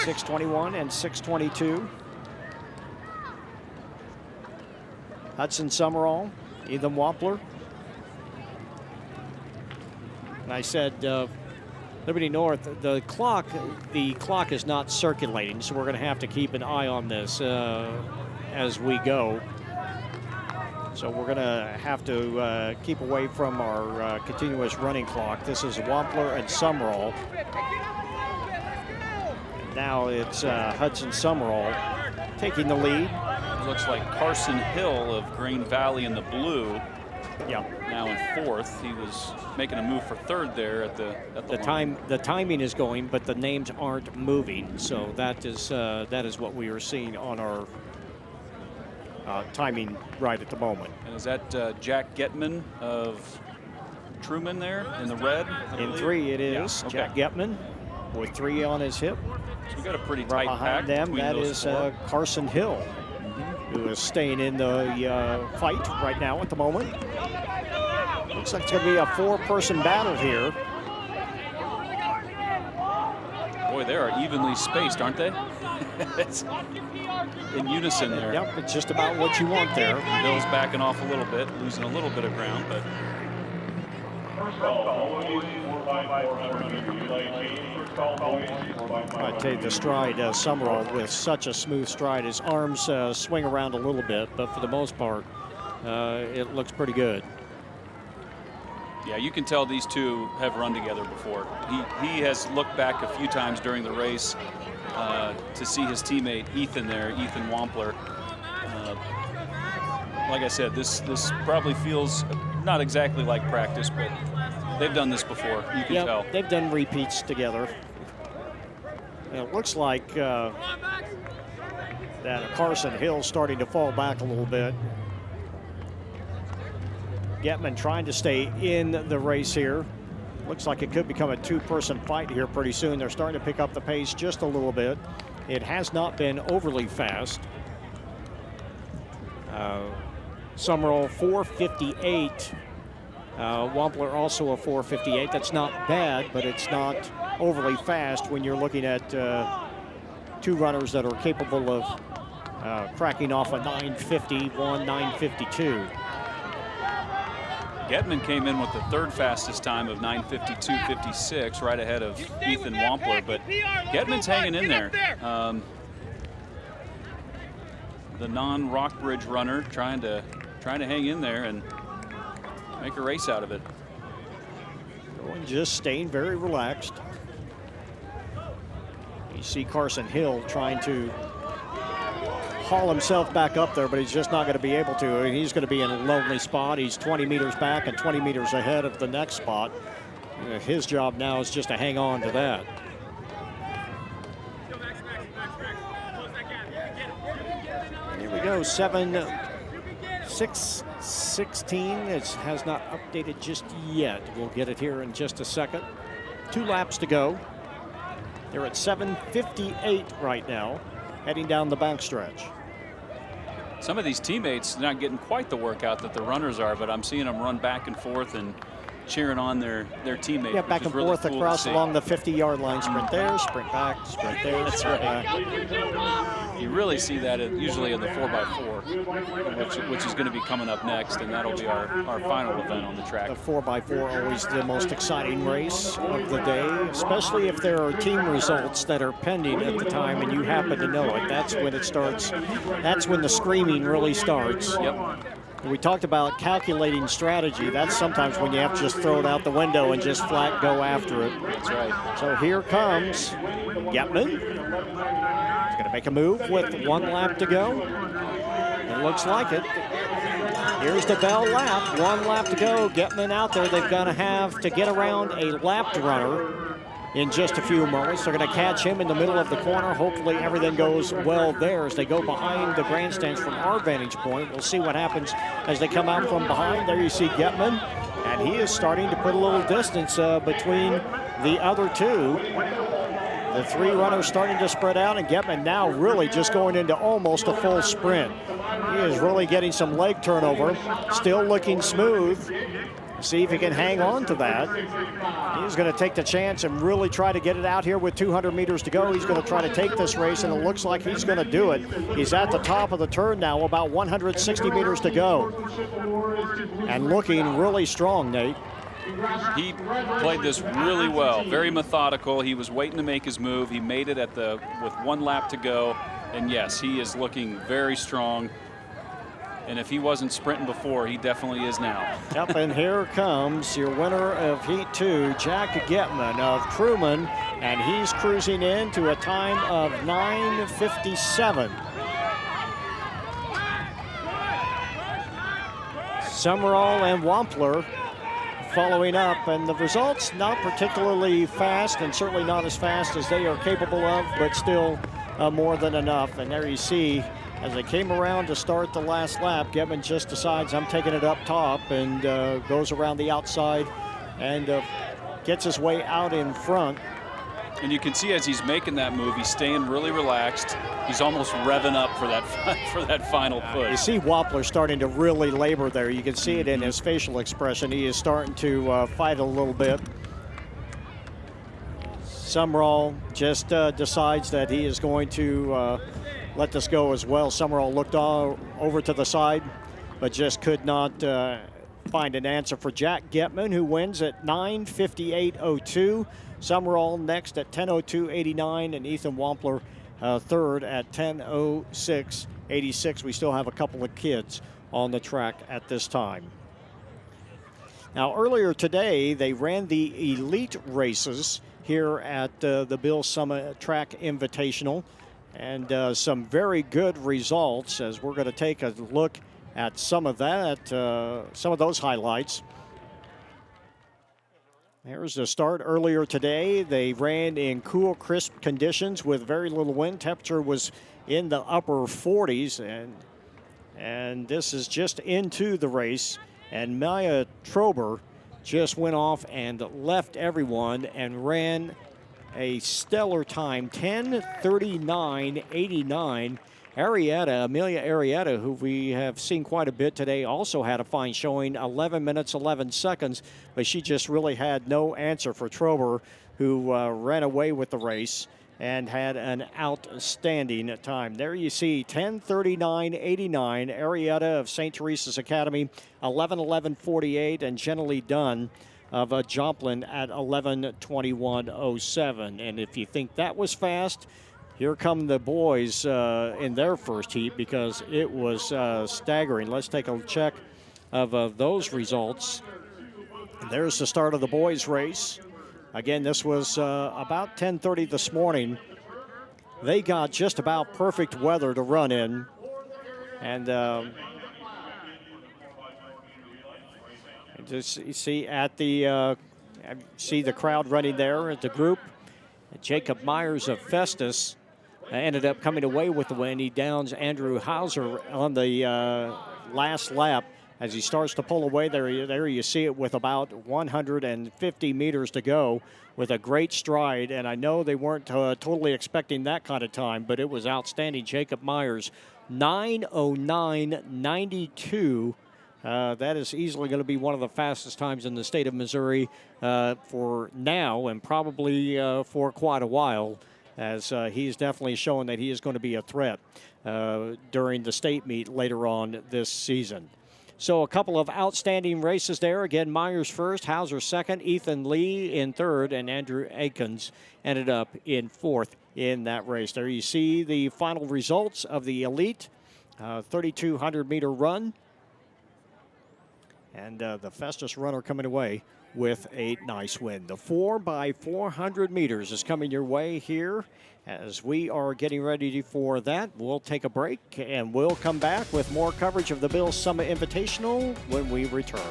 621 and 622. Hudson Summerall, Ethan Wampler. And I said Liberty North, the clock is not circulating, so we're going to have to keep an eye on this as we go. So we're going to have to keep away from our continuous running clock. This is Wampler and Summerall. And now it's Hudson Summerall taking the lead. It looks like Carson Hill of Green Valley in the blue. Yeah. Now in fourth. He was making a move for third there at the line. The timing is going, but the names aren't moving. So that is what we are seeing on our timing right at the moment. And is that Jack Getman of Truman there in the red? In three it is. Yeah, okay. Jack Getman with 3 on his hip. So we got a pretty right tight pack behind them. That is Carson Hill, who is staying in the fight right now at the moment. Looks like it's going to be a 4-person battle here. Boy, they are evenly spaced, aren't they? It's in unison there. Yep, it's just about what you want there. Bill's backing off a little bit, losing a little bit of ground, but. I take the stride, Summerall with such a smooth stride. His arms swing around a little bit, but for the most part, it looks pretty good. Yeah, you can tell these two have run together before. He has looked back a few times during the race to see his teammate Ethan there, Ethan Wampler. Like I said, this probably feels not exactly like practice, but they've done this before. You can tell. They've done repeats together. And it looks like that Carson Hill's starting to fall back a little bit. Getman trying to stay in the race here. Looks like it could become a 2-person fight here pretty soon. They're starting to pick up the pace just a little bit. It has not been overly fast. Summerall 4:58. Wampler also a 4:58. That's not bad, but it's not overly fast when you're looking at two runners that are capable of cracking off a 9:51, 9:52. Getman came in with the third fastest time of 9:52.56, right ahead of Ethan Wampler, but Getman's hanging in there. The non-Rockbridge runner trying to hang in there and make a race out of it. Just staying very relaxed. You see Carson Hill trying to haul himself back up there, but he's just not going to be able to. He's going to be in a lonely spot. He's 20 meters back and 20 meters ahead of the next spot. His job now is just to hang on to that. Here we go, 7:6:16. It has not updated just yet. We'll get it here in just a second. 2 laps to go. They're at 7:58 right now, heading down the backstretch. Some of these teammates not getting quite the workout that the runners are, but I'm seeing them run back and forth and cheering on their teammates. Yeah, back and really forth cool across along the 50-yard line. Sprint there, sprint back, sprint there, That's sprint right. back. You really see that usually in the 4x4, which is going to be coming up next, and that'll be our final event on the track. The 4x4 always the most exciting race of the day, especially if there are team results that are pending at the time and you happen to know it. That's when it starts. That's when the screaming really starts. Yep. We talked about calculating strategy. That's sometimes when you have to just throw it out the window and just flat go after it. That's right. So here comes Getman. He's going to make a move with 1 lap to go. It looks like it. Here's the bell lap. 1 lap to go. Getman out there. They're going to have to get around a lapped runner in just a few moments. They're going to catch him in the middle of the corner. Hopefully everything goes well there as they go behind the grandstands from our vantage point. We'll see what happens as they come out from behind. There you see Getman, and he is starting to put a little distance between the other 2. The 3 runners starting to spread out, and Getman now really just going into almost a full sprint. He is really getting some leg turnover, still looking smooth. See if he can hang on to that. He's going to take the chance and really try to get it out here with 200 meters to go. He's going to try to take this race, and it looks like he's going to do it. He's at the top of the turn now, about 160 meters to go. And looking really strong, Nate. He played this really well, very methodical. He was waiting to make his move. He made it with 1 lap to go. And yes, he is looking very strong. And if he wasn't sprinting before, he definitely is now. Yep, and here comes your winner of Heat 2, Jack Getman of Truman, and he's cruising in to a time of 9:57. Summerall and Wampler following up, and the results not particularly fast, and certainly not as fast as they are capable of, but still more than enough. And there you see, as they came around to start the last lap, Getman just decides I'm taking it up top and goes around the outside and gets his way out in front. And you can see as he's making that move, he's staying really relaxed. He's almost revving up for that final push. You see Wampler starting to really labor there. You can see it in his facial expression. He is starting to fight a little bit. Summerall just decides that he is going to let this go as well. Summerall looked all over to the side, but just could not find an answer for Jack Getman, who wins at 9:58.02. Summerall next at 10:02.89, and Ethan Wampler third at 10:06.86. We still have a couple of kids on the track at this time. Now, earlier today, they ran the elite races here at the Bill Summa Track Invitational, and some very good results, as we're going to take a look at some of those highlights. Here's the start earlier today. They ran in cool, crisp conditions with very little wind. Temperature was in the upper 40s, and this is just into the race. And Maya Trober just went off and left everyone and ran a stellar time, 10:39.89. Amelia Arrieta, who we have seen quite a bit today, also had a fine showing, 11 minutes, 11 seconds, but she just really had no answer for Trober, who ran away with the race and had an outstanding time. There you see 10:39.89, Arietta of St. Teresa's Academy, 11:11.48, and Jenny Dunn of Joplin at 11:21.07. And if you think that was fast, here come the boys in their first heat, because it was staggering. Let's take a check of those results. There's the start of the boys' race. Again, this was about 10:30 this morning. They got just about perfect weather to run in. And just see at the see the crowd running there at the group. Jacob Myers of Festus ended up coming away with the win. He downs Andrew Hauser on the last lap. As he starts to pull away, there you see it with about 150 meters to go with a great stride. And I know they weren't totally expecting that kind of time, but it was outstanding. Jacob Myers, 9:09.92. That is easily going to be one of the fastest times in the state of Missouri for now, and probably for quite a while, as he's definitely shown that he is going to be a threat during the state meet later on this season. So a couple of outstanding races there. Again, Myers first, Hauser second, Ethan Lee in third, and Andrew Aikens ended up in fourth in that race. There you see the final results of the elite 3,200-meter run. And the Festus runner coming away with a nice win. The 4x400 meters is coming your way here. As we are getting ready for that, we'll take a break and we'll come back with more coverage of the Bill Summa Invitational when we return.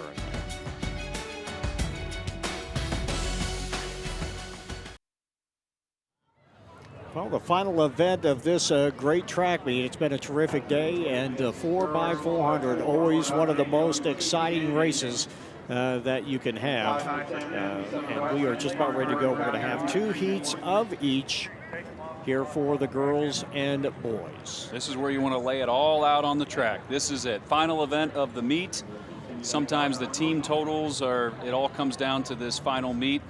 Well, the final event of this great track meet. It's been a terrific day, and 4x400, always one of the most exciting races that you can have. And we are just about ready to go. We're going to have 2 heats of each here for the girls and boys. This is where you want to lay it all out on the track. This is it. Final event of the meet. Sometimes the team totals it all comes down to this final meet.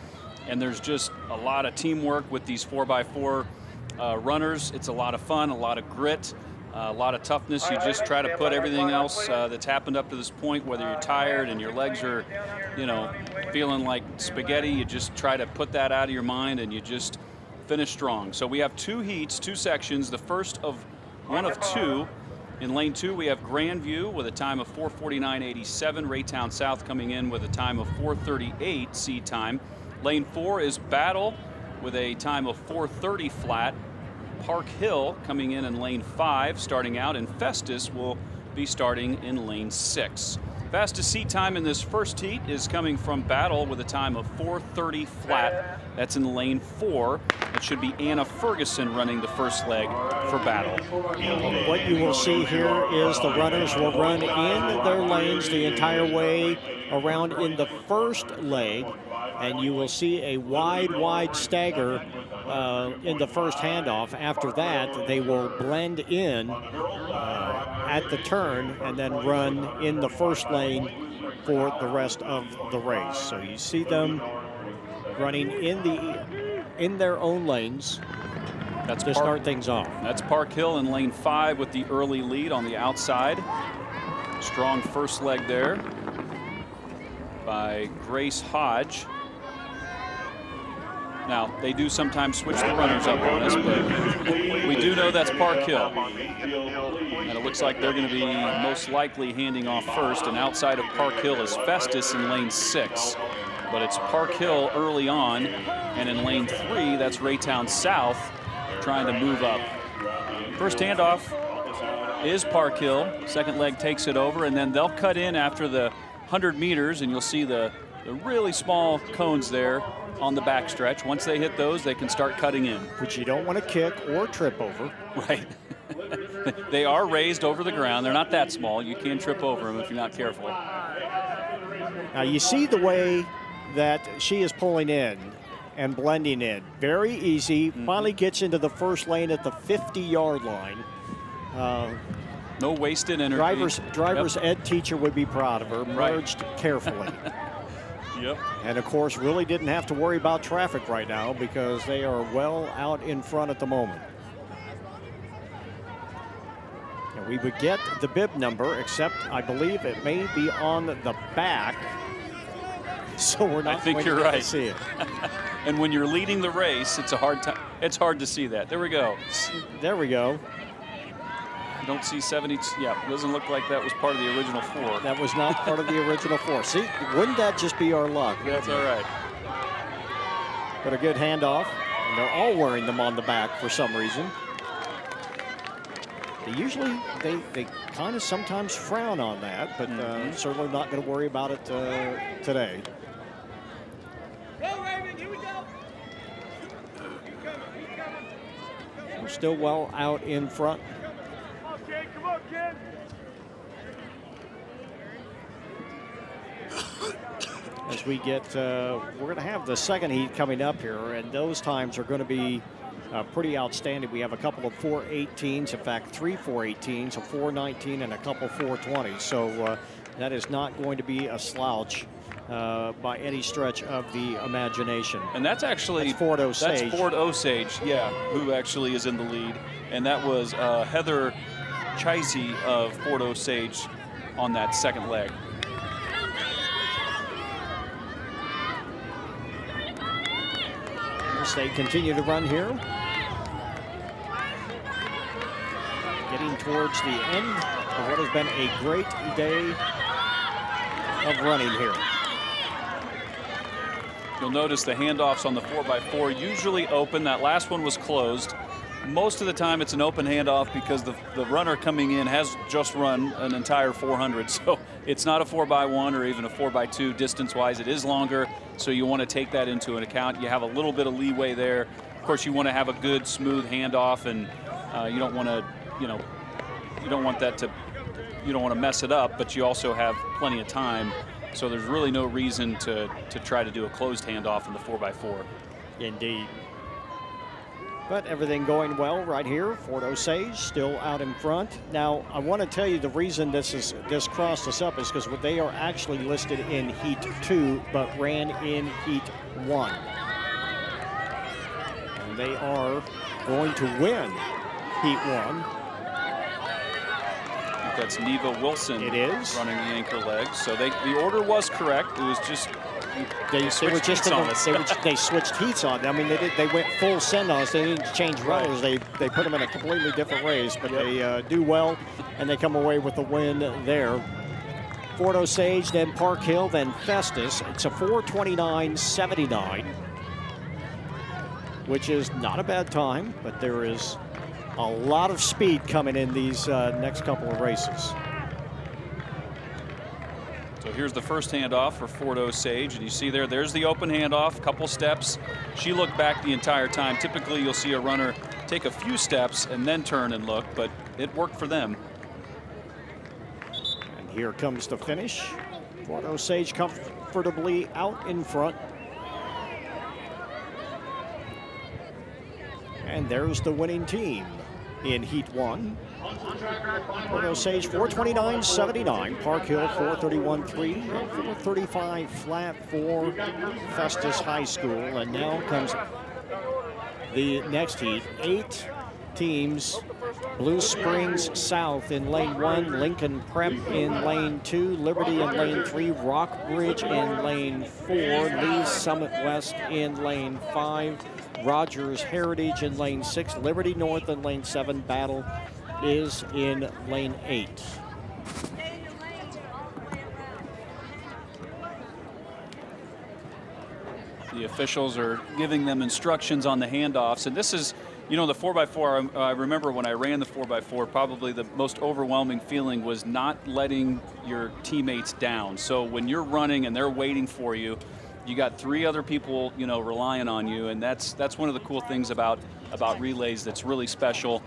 And there's just a lot of teamwork with these 4x4 runners. It's a lot of fun, a lot of grit, a lot of toughness. You just try to put everything else that's happened up to this point, whether you're tired and your legs are, feeling like spaghetti, you just try to put that out of your mind and you just finish strong. So we have 2 heats, 2 sections. The first of one of 2. In lane 2, we have Grandview with a time of 4:49.87. Raytown South coming in with a time of 4:38 seed time. Lane 4 is Battle with a time of 4:30 flat. Park Hill coming in lane 5 starting out, and Festus will be starting in lane 6. Fastest seat time in this first heat is coming from Battle with a time of 4:30 flat. That's in lane 4. It should be Anna Ferguson running the first leg for Battle. What you will see here is the runners will run in their lanes the entire way around in the first leg, and you will see a wide stagger in the first handoff. After that, they will blend in at the turn and then run in the first lane for the rest of the race. So you see them running in their own lanes. That's to start things off. That's Park Hill in lane 5 with the early lead on the outside. Strong first leg there by Grace Hodge. Now, they do sometimes switch the runners up on us, but we do know that's Park Hill. And it looks like they're going to be most likely handing off first, and outside of Park Hill is Festus in lane 6. But it's Park Hill early on, and in lane 3, that's Raytown South trying to move up. First handoff is Park Hill. Second leg takes it over, and then they'll cut in after the 100 meters, and you'll see the really small cones there on the backstretch. Once they hit those, they can start cutting in. Which you don't want to kick or trip over. Right. They are raised over the ground. They're not that small. You can trip over them if you're not careful. Now you see the way that she is pulling in and blending in. Very easy. Finally gets into the first lane at the 50-yard line. No wasted energy. Driver's ed teacher would be proud of her. Merged carefully. Yep. And of course, really didn't have to worry about traffic right now because they are well out in front at the moment. And we would get the bib number, except I believe it may be on the back. So we're not I think going you're to get right. to see it. And when you're leading the race, it's a hard time. It's hard to see that. There we go. There we go. Don't see 70. Yeah, doesn't look like that was part of the original 4. That was not part of the original 4. See, wouldn't that just be our luck? That's all right. But a good handoff. And they're all wearing them on the back for some reason. They usually, they kind of sometimes frown on that, but certainly not going to worry about it today. Go, Raven, here we go. We're still well out in front. Come on, kid. As we get, we're going to have the second heat coming up here, and those times are going to be pretty outstanding. We have a couple of 4:18s, in fact, 3 4:18s, a 4:19, and a couple 4:20s. So that is not going to be a slouch by any stretch of the imagination. And that's actually Ford Osage. That's Ford Osage, yeah, who actually is in the lead. And that was Heather Chizey of Ford Osage on that second leg. As they continue to run here. Getting towards the end of what has been a great day of running here. You'll notice the handoffs on the 4x4 usually open. That last one was closed. Most of the time it's an open handoff because the runner coming in has just run an entire 400. So it's not a 4x1 or even a 4x2 distance-wise. It is longer, so you want to take that into an account. You have a little bit of leeway there. Of course, you want to have a good, smooth handoff, and you don't want to, you don't want to mess it up, but you also have plenty of time. So there's really no reason to try to do a closed handoff in the 4x4. Indeed. But everything going well right here. Ford Osage still out in front. Now, I want to tell you the reason this crossed us up is because they are actually listed in Heat 2, but ran in Heat 1. And they are going to win Heat 1. That's Neva Wilson. It is running the anchor leg. So the order was correct. It was just they switched heats on them. I mean, they went full send on us. They didn't change runners. They put them in a completely different race, but they do well, and they come away with the win there. Fort Osage, then Park Hill, then Festus. It's a 4:29.79, which is not a bad time, but there is a lot of speed coming in these next couple of races. So here's the first handoff for Fort Osage, and you see there's the open handoff, couple steps. She looked back the entire time. Typically, you'll see a runner take a few steps and then turn and look, but it worked for them. And here comes the finish. Fort Osage comfortably out in front. And there's the winning team in Heat 1. Fort Osage 4:29.79, Park Hill 4:31.3, 4:35 flat for Festus High School. And now comes the next heat. 8 teams. Blue Springs South in lane 1, Lincoln Prep in lane 2, Liberty in lane 3, Rockbridge in lane 4, Lee Summit West in lane 5, Rogers Heritage in lane 6, Liberty North in lane 7, Battle is in lane 8. The officials are giving them instructions on the handoffs, and this is, you know, the 4x4, I remember when I ran the 4x4, probably the most overwhelming feeling was not letting your teammates down. So when you're running and they're waiting for you, you got 3 other people, you know, relying on you, and that's one of the cool things about relays that's really special.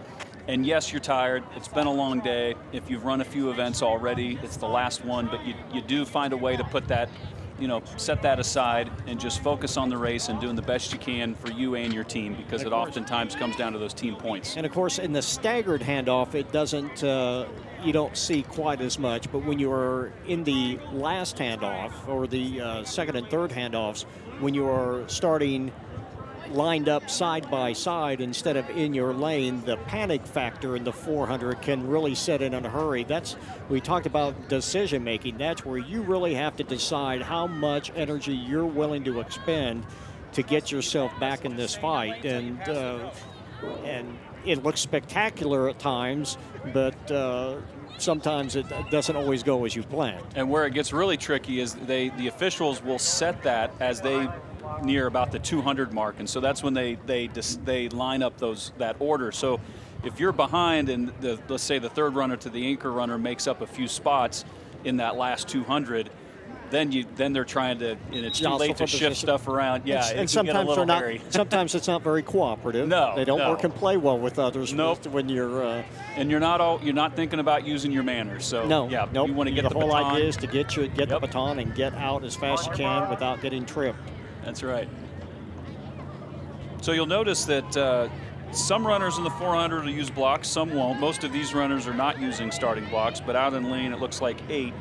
And yes, you're tired. It's been a long day. If you've run a few events already, it's the last one, but you do find a way to put that, you know, set that aside and just focus on the race and doing the best you can for you and your team, because it oftentimes comes down to those team points. And of course, in the staggered handoff, it doesn't you don't see quite as much. But when you're in the last handoff or the second and third handoffs, when you're starting lined up side by side instead of in your lane, the panic factor in the 400 can really set in a hurry. We talked about decision making. That's where you really have to decide how much energy you're willing to expend to get yourself back in this fight. And it looks spectacular at times, but sometimes it doesn't always go as you planned. And where it gets really tricky is the officials will set that as they near about the 200 mark, and so that's when they line up that order. So if you're behind and let's say the third runner to the anchor runner makes up a few spots in that last 200, then they're trying to, and it's too late to shift stuff around. Yeah, and sometimes they're not. Sometimes it's not very cooperative. No, they don't work and play well with others. Nope. When you're and you're not thinking about using your manners. So yeah, you want to get the whole baton. idea is to get the baton and get out as fast as you can without getting tripped. That's right. So you'll notice that some runners in the 400 will use blocks, some won't. Most of these runners are not using starting blocks, but out in lane it looks like 8.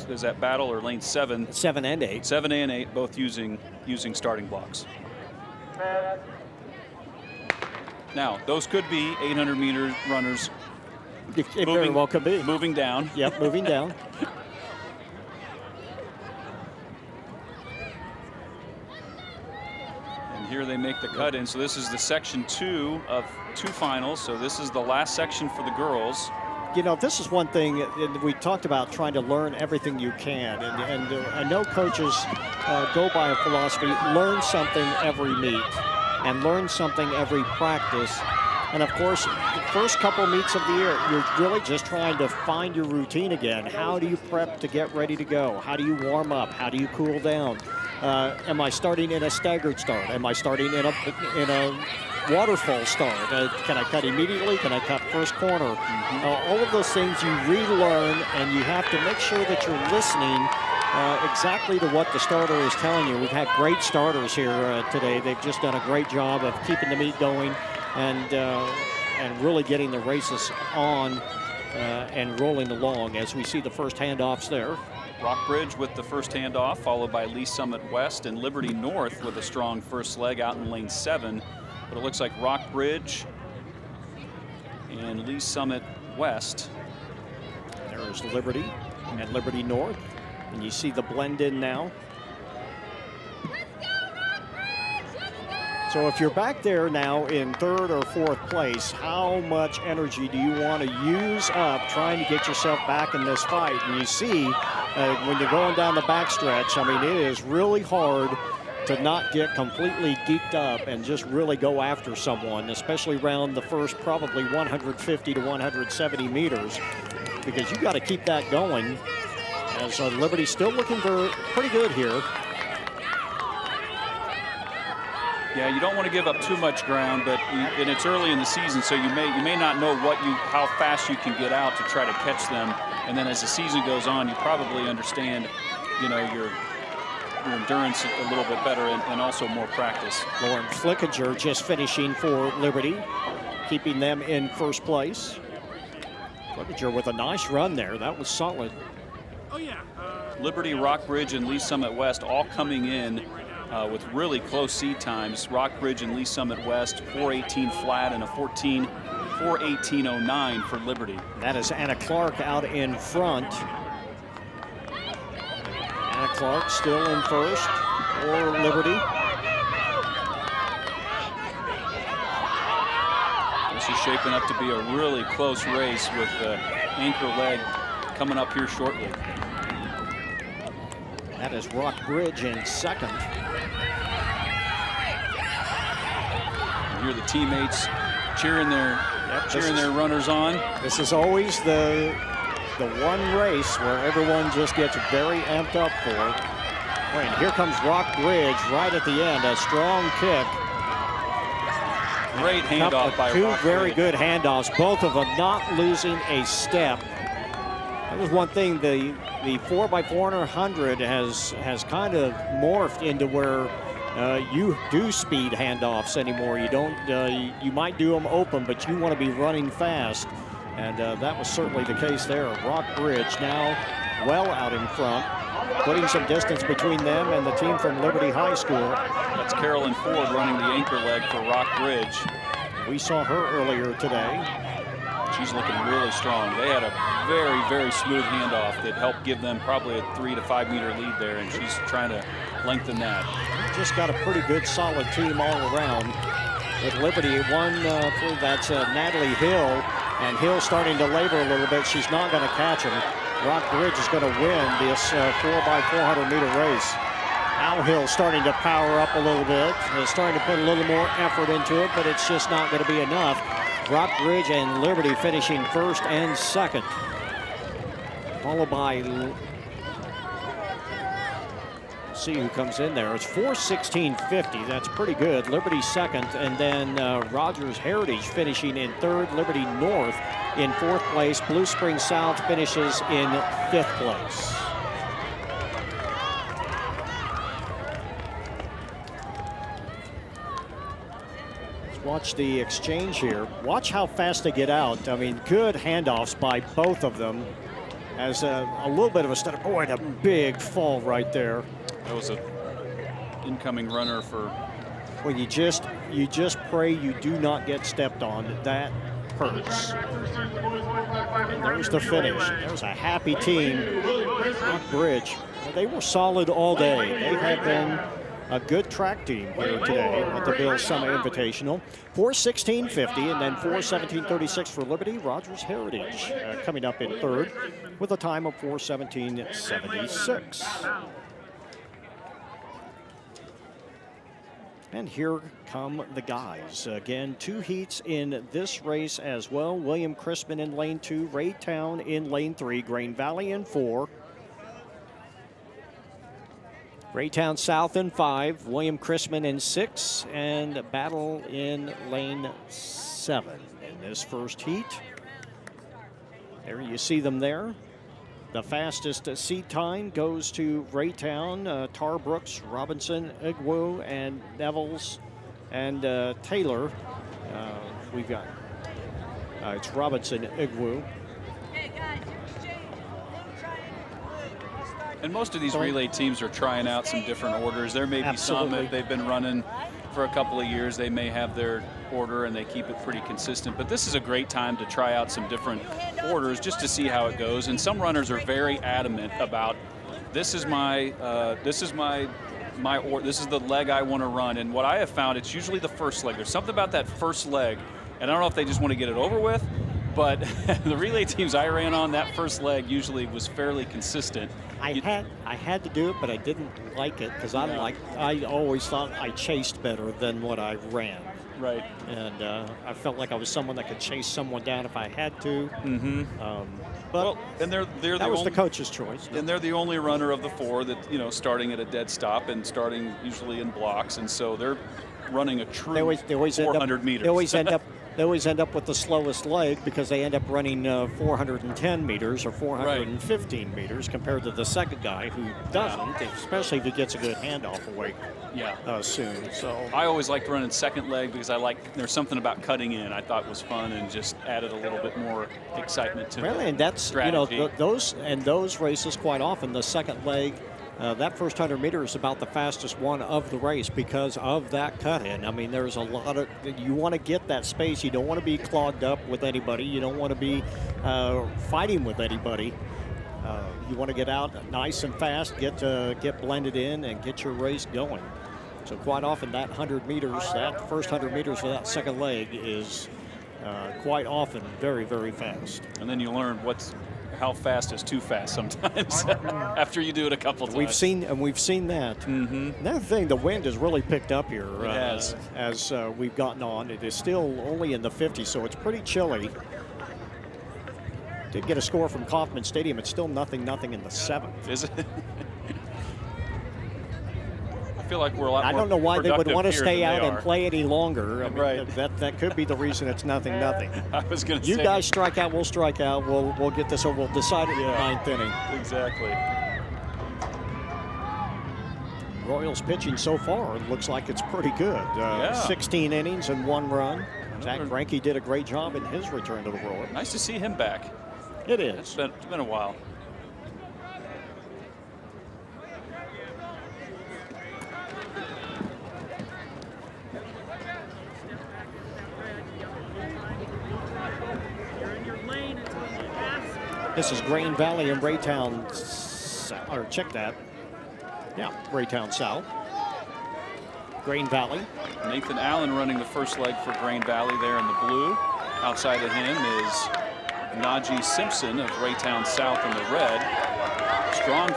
Is that battle or lane 7? 7 and 8. 7 and 8 both using starting blocks. Now those could be 800-meter runners. It very well could be moving down. Yep, moving down. Here they make the cut in. So this is the section 2 of 2 finals. So this is the last section for the girls. You know, this is one thing, and we talked about trying to learn everything you can. And I know coaches go by a philosophy, learn something every meet and learn something every practice. And of course, the first couple meets of the year, you're really just trying to find your routine again. How do you prep to get ready to go? How do you warm up? How do you cool down? Am I starting in a staggered start? Am I starting in a waterfall start? Can I cut immediately? Can I cut first corner? All of those things you relearn, and you have to make sure that you're listening exactly to what the starter is telling you. We've had great starters here today. They've just done a great job of keeping the meet going and really getting the races on and rolling along as we see the first handoffs there. Rockbridge with the first handoff, followed by Lee Summit West and Liberty North with a strong first leg out in lane 7. But it looks like Rockbridge and Lee Summit West. There's Liberty and Liberty North. And you see the blend in now. So if you're back there now in third or fourth place, how much energy do you want to use up trying to get yourself back in this fight? And you see when you're going down the backstretch, I mean, it is really hard to not get completely geeked up and just really go after someone, especially around the first probably 150 to 170 meters, because you got to keep that going. As Liberty's still looking pretty good here. Yeah, you don't want to give up too much ground, but and it's early in the season, so you may not know how fast you can get out to try to catch them. And then as the season goes on, you probably understand, your endurance a little bit better and also more practice. Lauren Flickinger just finishing for Liberty, keeping them in first place. Flickinger with a nice run there. That was solid. Oh yeah. Liberty, Rockbridge, and Lee Summit West all coming in with really close seed times. Rockbridge and Lee Summit West, 4:18 flat and a 4:18.09 for Liberty. That is Anna Clark out in front. Anna Clark still in first for Liberty. This is shaping up to be a really close race with the anchor leg coming up here shortly. That is Rockbridge in second. You hear the teammates cheering their runners on. This is always the one race where everyone just gets very amped up for. And here comes Rockbridge right at the end, a strong kick. Great handoff by Two Rockbridge. very good handoffs, both of them not losing a step. That was one thing, the 4x400 has kind of morphed into where you do speed handoffs anymore. You don't, you might do them open, but you want to be running fast. And that was certainly the case there. Rockbridge now well out in front, putting some distance between them and the team from Liberty High School. That's Carolyn Ford running the anchor leg for Rockbridge. We saw her earlier today. She's looking really strong. They had a very, very smooth handoff that helped give them probably a 3 to 5 meter lead there, and she's trying to lengthen that. Just got a pretty good, solid team all around. With Liberty, that's Natalie Hill, and Hill starting to labor a little bit. She's not going to catch him. Rockbridge is going to win this 4x400 meter race. Now Hill starting to power up a little bit. Starting to put a little more effort into it, but it's just not going to be enough. Rockbridge and Liberty finishing first and second. Followed by, see who comes in there. It's 4:16.50. That's pretty good. Liberty second, and then Rogers Heritage finishing in third. Liberty North in fourth place. Blue Spring South finishes in fifth place. Watch the exchange here. Watch how fast they get out. I mean, good handoffs by both of them. As a little bit of a stutter. Boy, a big fall right there. That was an incoming runner for. Well, you just pray you do not get stepped on. That hurts. And there's the finish. There's a happy team. Rockbridge. They were solid all day. They have been a good track team here today at the Bill Summa Invitational. 4:16.50 and then 4:17.36 for Liberty. Rogers Heritage coming up in third with a time of 4:17.76. And here come the guys. Again, 2 heats in this race as well. William Crispin in lane 2, Raytown in lane 3, Grain Valley in 4. Raytown South in 5, William Crispin in 6, and Battle in lane 7 in this first heat. There you see them there. The fastest seat time goes to Raytown, Tarbrooks, Robinson, Igwu, and Nevels, and Taylor. We've got, it's Robinson, Igwu. And most of these relay teams are trying out some different orders. There may be some that they've been running for a couple of years. They may have their order and they keep it pretty consistent. But this is a great time to try out some different orders just to see how it goes. And some runners are very adamant about this is the leg I want to run. And what I have found, it's usually the first leg. There's something about that first leg, and I don't know if they just want to get it over with, but the relay teams I ran on, that first leg usually was fairly consistent. I had to do it, but I didn't like it because I always thought I chased better than what I ran. Right. And I felt like I was someone that could chase someone down if I had to. Mm-hmm. But and that was the coach's choice. And they're the only runner of the 4 that, starting at a dead stop and starting usually in blocks, and so they're running a true 400 meters. They always end up with the slowest leg because they end up running 410 meters or 415 meters compared to the second guy who doesn't, especially if he gets a good handoff away soon. So I always liked running second leg because there's something about cutting in I thought was fun and just added a little bit more excitement to it. And that's strategy. those races quite often the second leg. That first 100 meters is about the fastest one of the race because of that cut-in. I mean, there's a lot of, you want to get that space. You don't want to be clogged up with anybody. You don't want to be fighting with anybody. You want to get out nice and fast, get blended in, and get your race going. So quite often that 100 meters, that first 100 meters of that second leg is quite often very, very fast. And then you learn how fast is too fast sometimes after you do it a couple times. We've seen that. Mm-hmm. Another thing, the wind has really picked up here as we've gotten on. It is still only in the 50s, so it's pretty chilly. Did get a score from Kauffman Stadium. It's still 0-0 in the 7th. Is it? I feel like we're a lot more. I don't know why they would want to stay out and are. play any longer. I mean, right. That could be the reason it's 0-0. I was going to say. You guys strike out, we'll strike out. We'll get this over. We'll decide it in the 9th inning. Exactly. Royals pitching so far looks like it's pretty good. 16 innings and 1 run. Zach Greinke did a great job in his return to the world. Nice to see him back. It is. It's been a while. This is Grain Valley and Raytown, or check that. Yeah, Raytown South. Grain Valley. Nathan Allen running the first leg for Grain Valley there in the blue. Outside of him is Najee Simpson of Raytown South in the red. Strong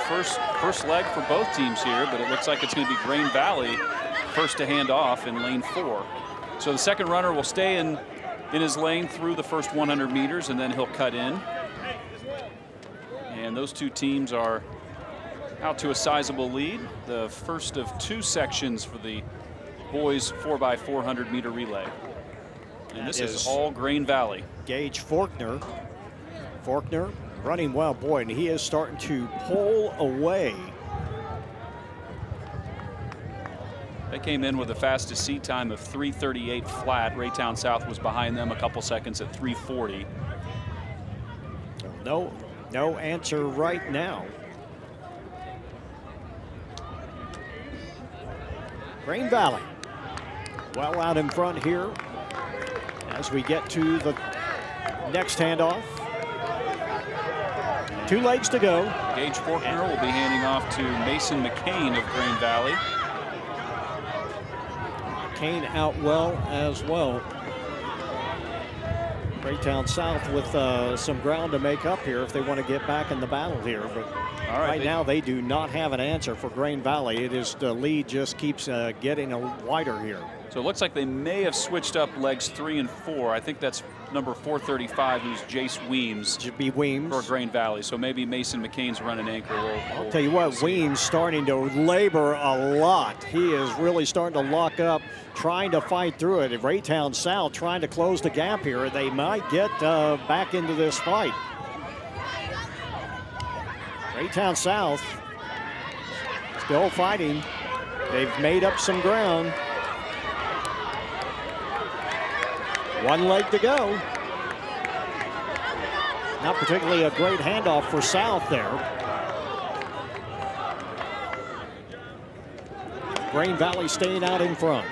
first leg for both teams here, but it looks like it's going to be Grain Valley first to hand off in lane 4. So the second runner will stay in his lane through the first 100 meters, and then he'll cut in. And those two teams are out to a sizable lead. The first of 2 sections for the boys 4x400 meter relay. And this is all Grain Valley. Gage Faulkner. Faulkner running well, boy, and he is starting to pull away. They came in with the fastest seat time of 3:38 flat. Raytown South was behind them a couple seconds at 3:40. No answer right now. Grain Valley well out in front here as we get to the next handoff. 2 legs to go. Gage Faulkner will be handing off to Mason McCain of Grain Valley. McCain out well as well. Raytown South with some ground to make up here if they want to get back in the battle here. But right now they do not have an answer for Grain Valley. It is the lead just keeps getting wider here. So it looks like they may have switched up legs 3 and 4. I think that's number 435, who's Jace Weems. Should be Weems. For Grain Valley. So maybe Mason McCain's running anchor. I'll tell you what, Weems starting to labor a lot. He is really starting to lock up, trying to fight through it. Raytown South trying to close the gap here. They might get back into this fight. Raytown South still fighting. They've made up some ground. 1 leg to go. Not particularly a great handoff for South there. Grain Valley staying out in front.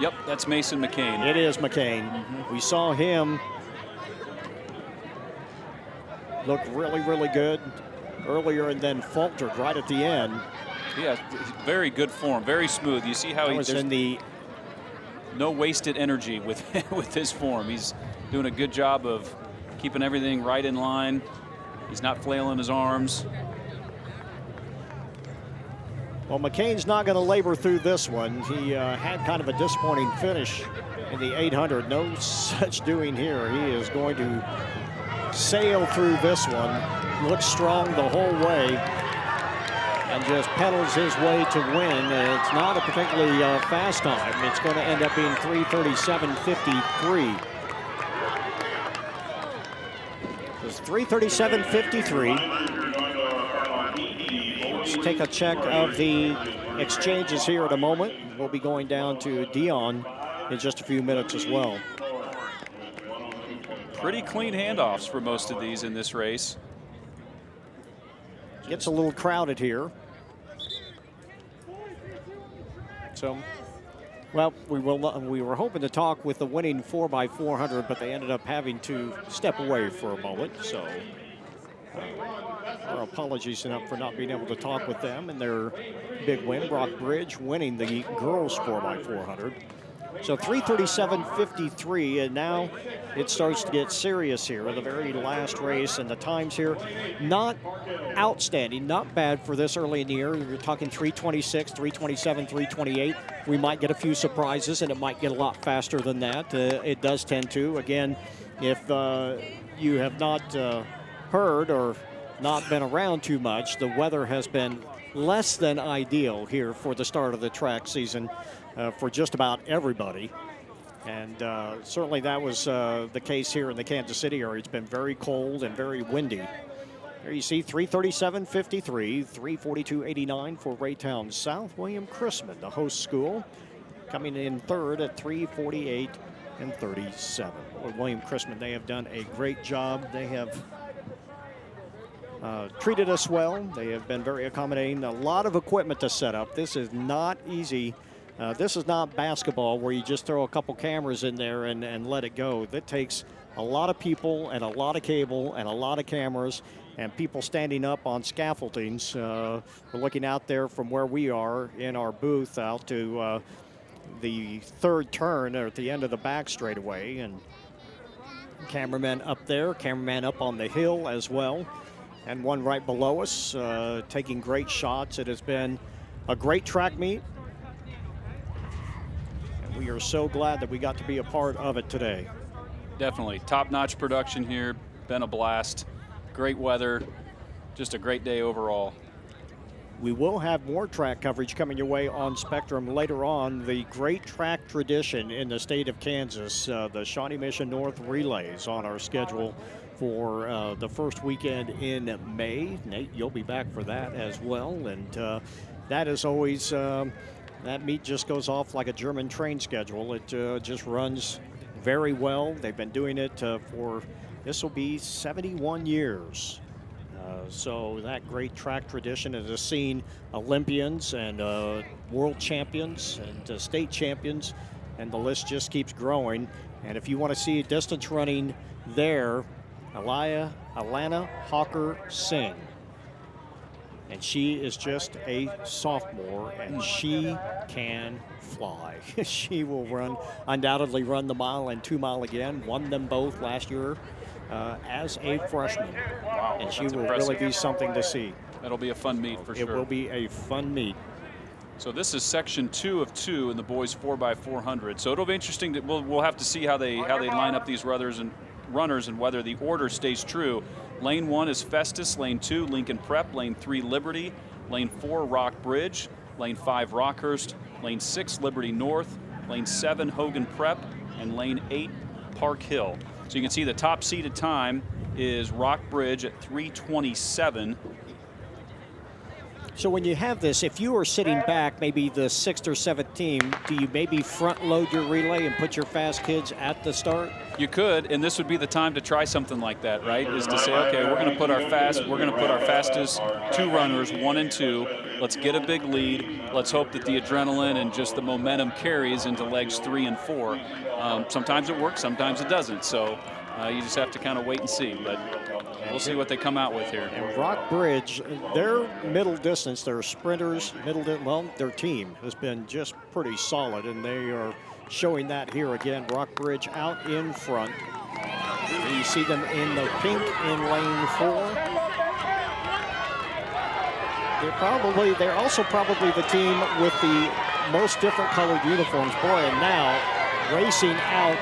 Yep, that's Mason McCain. It is McCain. We saw him look really good earlier and then faltered right at the end. Yeah, very good form, very smooth. You see how he was in the no wasted energy with his form. He's doing a good job of keeping everything right in line. He's not flailing his arms. Well, McCain's not going to labor through this one. He had kind of a disappointing finish in the 800. No such doing here. He is going to sail through this one. Looks strong the whole way and just pedals his way to win. It's not a particularly fast time. It's going to end up being 3:37.53. It's 3:37.53. Let's take a check of the exchanges here in a moment. We'll be going down to Dion in just a few minutes as well. Pretty clean handoffs for most of these in this race. Gets a little crowded here. So, well, we were hoping to talk with the winning 4x400, but they ended up having to step away for a moment. So, our apologies for not being able to talk with them and their big win. Brock Bridge winning the girls 4x400. So 3:37.53, and now it starts to get serious here in the very last race, and the times here not outstanding, not bad for this early in the year. You're talking 3:26, 3:27, 3:28. We might get a few surprises, and it might get a lot faster than that. It does tend to. Again, if you have not heard or not been around too much, the weather has been less than ideal here for the start of the track season. For just about everybody. And certainly that was the case here in the Kansas City area. It's been very cold and very windy. There you see 3:37.53, 3:42.89 for Raytown South. William Chrisman, the host school, coming in third at 3:48 and 37. With William Chrisman, they have done a great job. They have treated us well. They have been very accommodating. A lot of equipment to set up. This is not easy. This is not basketball where you just throw a couple cameras in there and let it go. That takes a lot of people and a lot of cable and a lot of cameras and people standing up on scaffoldings. We're looking out there from where we are in our booth out to the third turn or at the end of the back straightaway, and cameraman up there, cameraman up on the hill as well, and one right below us taking great shots. It has been a great track meet, and we are so glad that we got to be a part of it today. Definitely top-notch production here, been a blast, great weather, just a great day overall. We will have more track coverage coming your way on Spectrum later on. The great track tradition in the state of Kansas, the Shawnee Mission North Relays on our schedule for the first weekend in May. Nate, you'll be back for that as well. And that is always, that meet just goes off like a German train schedule. It just runs very well. They've been doing it for, this will be 71 years. So that great track tradition has seen Olympians and world champions and state champions, and the list just keeps growing. And if you want to see distance running there, Alana Hawker Singh. And she is just a sophomore, and she can fly. She will undoubtedly run the mile and 2 mile again. Won them both last year as a freshman. Wow, and she that's will impressive. Really be something to see. That'll be a fun meet for sure. It will be a fun meet. So this is section 2 of 2 in the boys 4x400. So it'll be interesting. We'll have to see how they line up these runners and whether the order stays true. Lane 1 is Festus, lane 2 Lincoln Prep, lane 3 Liberty, lane 4 Rock Bridge, lane 5 Rockhurst, lane 6 Liberty North, lane 7 Hogan Prep, and lane 8 Park Hill. So you can see the top seeded time is Rock Bridge at 3:27. So when you have this, if you are sitting back, maybe the 6th or 7th team, do you maybe front load your relay and put your fast kids at the start? You could, and this would be the time to try something like that, right? Is to say, okay, we're going to put our fastest 2 runners, 1 and 2. Let's get a big lead. Let's hope that the adrenaline and just the momentum carries into legs 3 and 4. Sometimes it works, sometimes it doesn't. So you just have to kind of wait and see. But we'll see what they come out with here. And Rock Bridge, their middle distance, their sprinters, their team has been just pretty solid, and they are showing that here again. Rock Bridge out in front. You see them in the pink in lane 4. They're also probably the team with the most different colored uniforms. Boy, and now racing out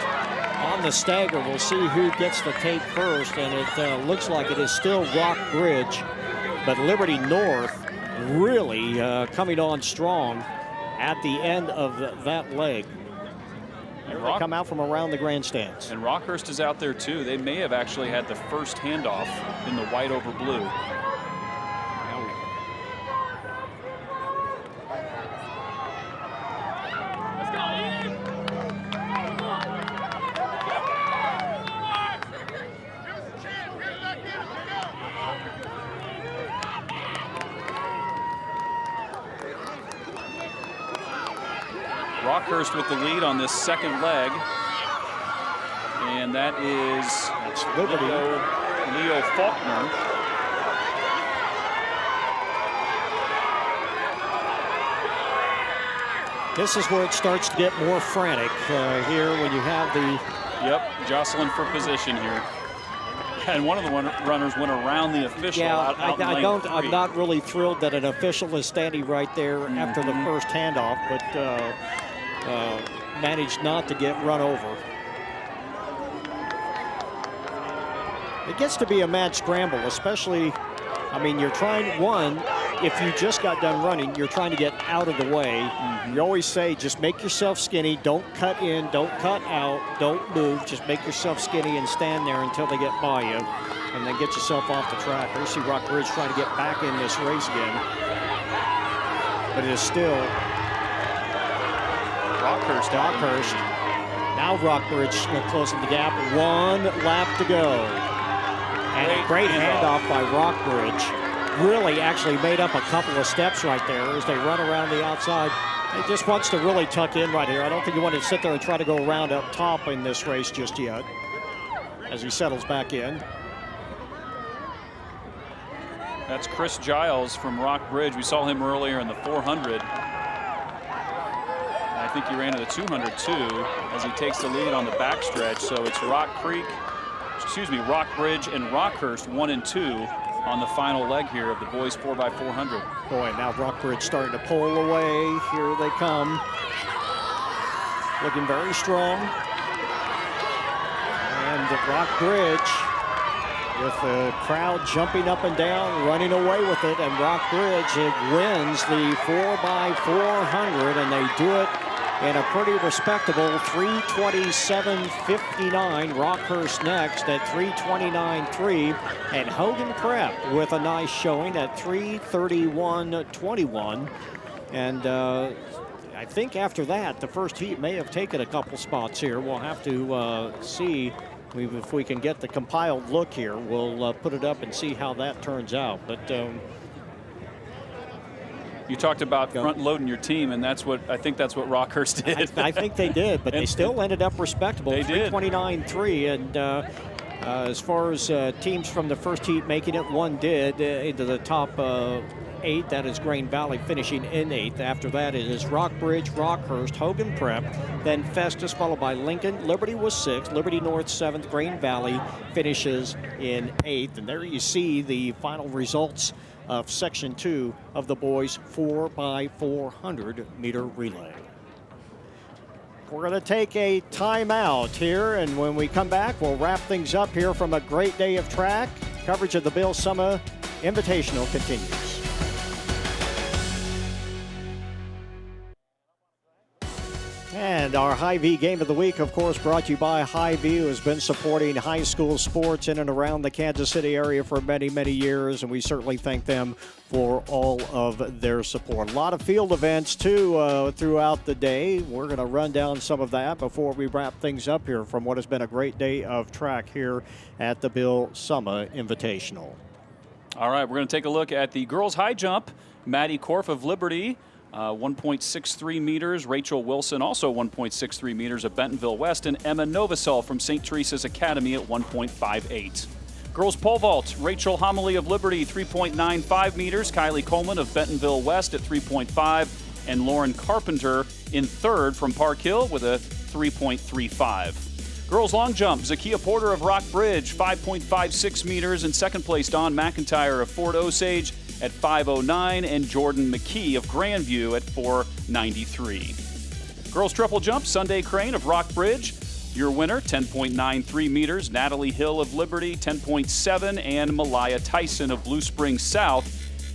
on the stagger, we'll see who gets the tape first, and it looks like it is still Rock Bridge, but Liberty North really coming on strong at the end of that leg. They come out from around the grandstands. And Rockhurst is out there too. They may have actually had the first handoff in the white over blue. Rockhurst with the lead on this second leg, and that's Liberty. Leo Faulkner. This is where it starts to get more frantic here when you have the... Yep, jostling for position here. And one of the runners went around the official. Yeah, I'm not really thrilled that an official is standing right there after the first handoff, but managed not to get run over. It gets to be a mad scramble, especially, I mean, you're trying, if you just got done running, you're trying to get out of the way. You always say, just make yourself skinny, don't cut in, don't cut out, don't move, just make yourself skinny and stand there until they get by you, and then get yourself off the track. You see Rock Bridge trying to get back in this race again, but it is still Rockhurst. Now Rockbridge closing the gap. 1 lap to go. And a great handoff by Rockbridge. Really actually made up a couple of steps right there as they run around the outside. He just wants to really tuck in right here. I don't think he wanted to sit there and try to go around up top in this race just yet as he settles back in. That's Chris Giles from Rockbridge. We saw him earlier in the 400. I think he ran in the 200 too as he takes the lead on the backstretch. So it's Rockbridge and Rockhurst 1 and 2 on the final leg here of the boys 4x400. Boy, now Rockbridge starting to pull away. Here they come. Looking very strong. And Rockbridge with the crowd jumping up and down, running away with it. And Rockbridge wins the 4x400, and they do it in a pretty respectable 3:27.59. Rockhurst next at 3:29.3, and Hogan Prep with a nice showing at 3:31.21. And I think after that, the first heat may have taken a couple spots here. We'll have to see if we can get the compiled look here. We'll put it up and see how that turns out. But you talked about front-loading your team, and that's what I think that's what Rockhurst did. I think they did, but they still ended up respectable. They did. 3:29.3, and as far as teams from the first heat making it, one did into the top 8. That is Grain Valley finishing in 8th. After that, it is Rockbridge, Rockhurst, Hogan Prep, then Festus, followed by Lincoln. Liberty was 6th, Liberty North 7th, Grain Valley finishes in 8th. And there you see the final results of Section 2 of the boys 4x400 meter relay. We're going to take a timeout here, and when we come back, we'll wrap things up here from a great day of track. Coverage of the Bill Summa Invitational continues. And our Hy-Vee Game of the Week, of course, brought to you by Hy-Vee, who has been supporting high school sports in and around the Kansas City area for many, many years, and we certainly thank them for all of their support. A lot of field events, too, throughout the day. We're going to run down some of that before we wrap things up here from what has been a great day of track here at the Bill Summa Invitational. All right, we're going to take a look at the girls' high jump. Maddie Korf of Liberty, 1.63 meters. Rachel Wilson, also 1.63 meters of Bentonville West. And Emma Novosel from St. Teresa's Academy at 1.58. Girls pole vault, Rachel Homily of Liberty, 3.95 meters. Kylie Coleman of Bentonville West at 3.5. And Lauren Carpenter in 3rd from Park Hill with a 3.35. Girls long jump, Zakia Porter of Rockbridge, 5.56 meters. In 2nd place, Dawn McIntyre of Fort Osage at 5.09, and Jordan McKee of Grandview at 4.93. Girls triple jump, Sunday Crane of Rockbridge, your winner, 10.93 meters. Natalie Hill of Liberty, 10.7, and Malaya Tyson of Blue Springs South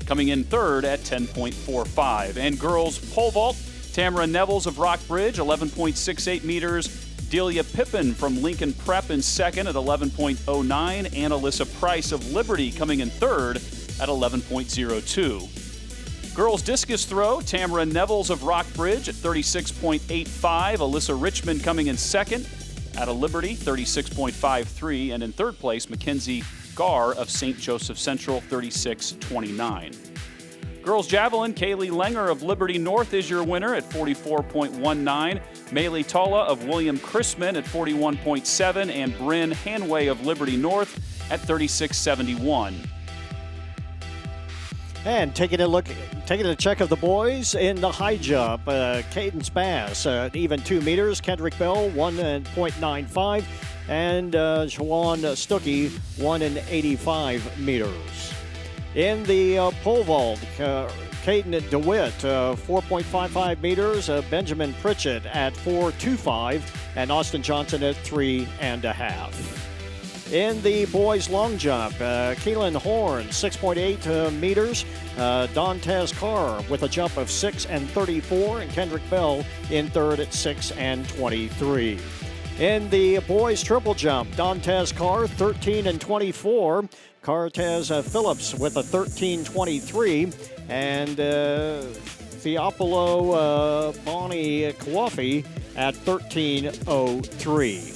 coming in 3rd at 10.45. And girls pole vault, Tamara Nevels of Rockbridge, 11.68 meters. Delia Pippin from Lincoln Prep in 2nd at 11.09, and Alyssa Price of Liberty coming in 3rd at 11.02. Girls discus throw, Tamara Nevels of Rockbridge at 36.85. Alyssa Richmond coming in 2nd at a Liberty, 36.53. And in 3rd place, Mackenzie Garr of St. Joseph Central, 36.29. Girls javelin, Kaylee Lenger of Liberty North is your winner at 44.19. Maylee Talla of William Chrisman at 41.7. And Bryn Hanway of Liberty North at 36.71. And taking a check of the boys in the high jump. Cadence Bass, even 2 meters. Kendrick Bell, 1.95. And Jawan Stuckey, 1.85 meters. In the pole vault, Caden DeWitt, 4.55 meters. Benjamin Pritchett at 4.25. And Austin Johnson at 3.5. In the boys long jump, Keelan Horn, 6.8 meters. Dantes Carr with a jump of 6.34, and Kendrick Bell in 3rd at 6.23. In the boys triple jump, Dantes Carr, 13.24. Cartez Phillips with a 13.23, and Theopolo Bonnie Kwafi at 13:03.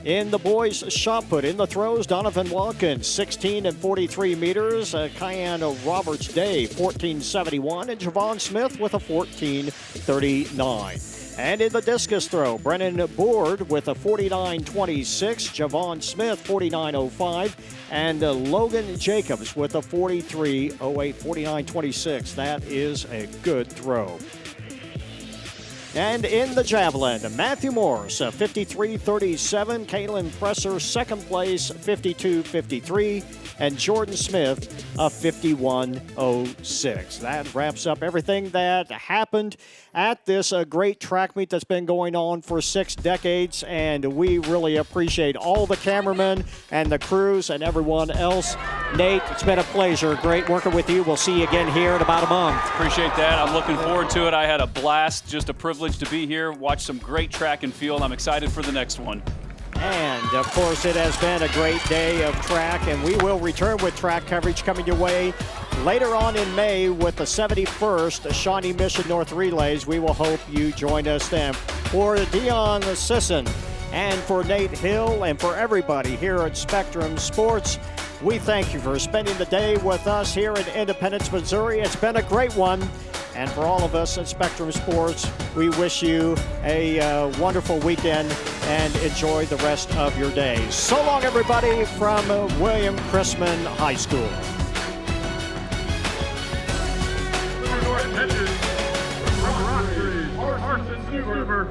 In the boys' shot put, in the throws, Donovan Watkins, 16 and 43 meters. Kyan Roberts Day, 14.71. And Javon Smith with a 14.39. And in the discus throw, Brennan Board with a 49.26. Javon Smith, 49.05. And Logan Jacobs with a 43.08, 49.26. That is a good throw. And in the javelin, Matthew Morse, 53.37. Kalen Presser, second place, 52.53. And Jordan Smith, a 51.06. That wraps up everything that happened at this great track meet that's been going on for 6 decades. And we really appreciate all the cameramen and the crews and everyone else. Nate, it's been a pleasure. Great working with you. We'll see you again here in about a month. Appreciate that. I'm looking forward to it. I had a blast. Just a privilege to be here. Watch some great track and field. I'm excited for the next one. And, of course, it has been a great day of track, and we will return with track coverage coming your way later on in May with the 71st Shawnee Mission North Relays. We will hope you join us then. For Dion Sisson and for Nate Hill and for everybody here at Spectrum Sports, we thank you for spending the day with us here in Independence, Missouri. It's been a great one. And for all of us at Spectrum Sports, we wish you a wonderful weekend and enjoy the rest of your day. So long, everybody, from William Chrisman High School. Carson River.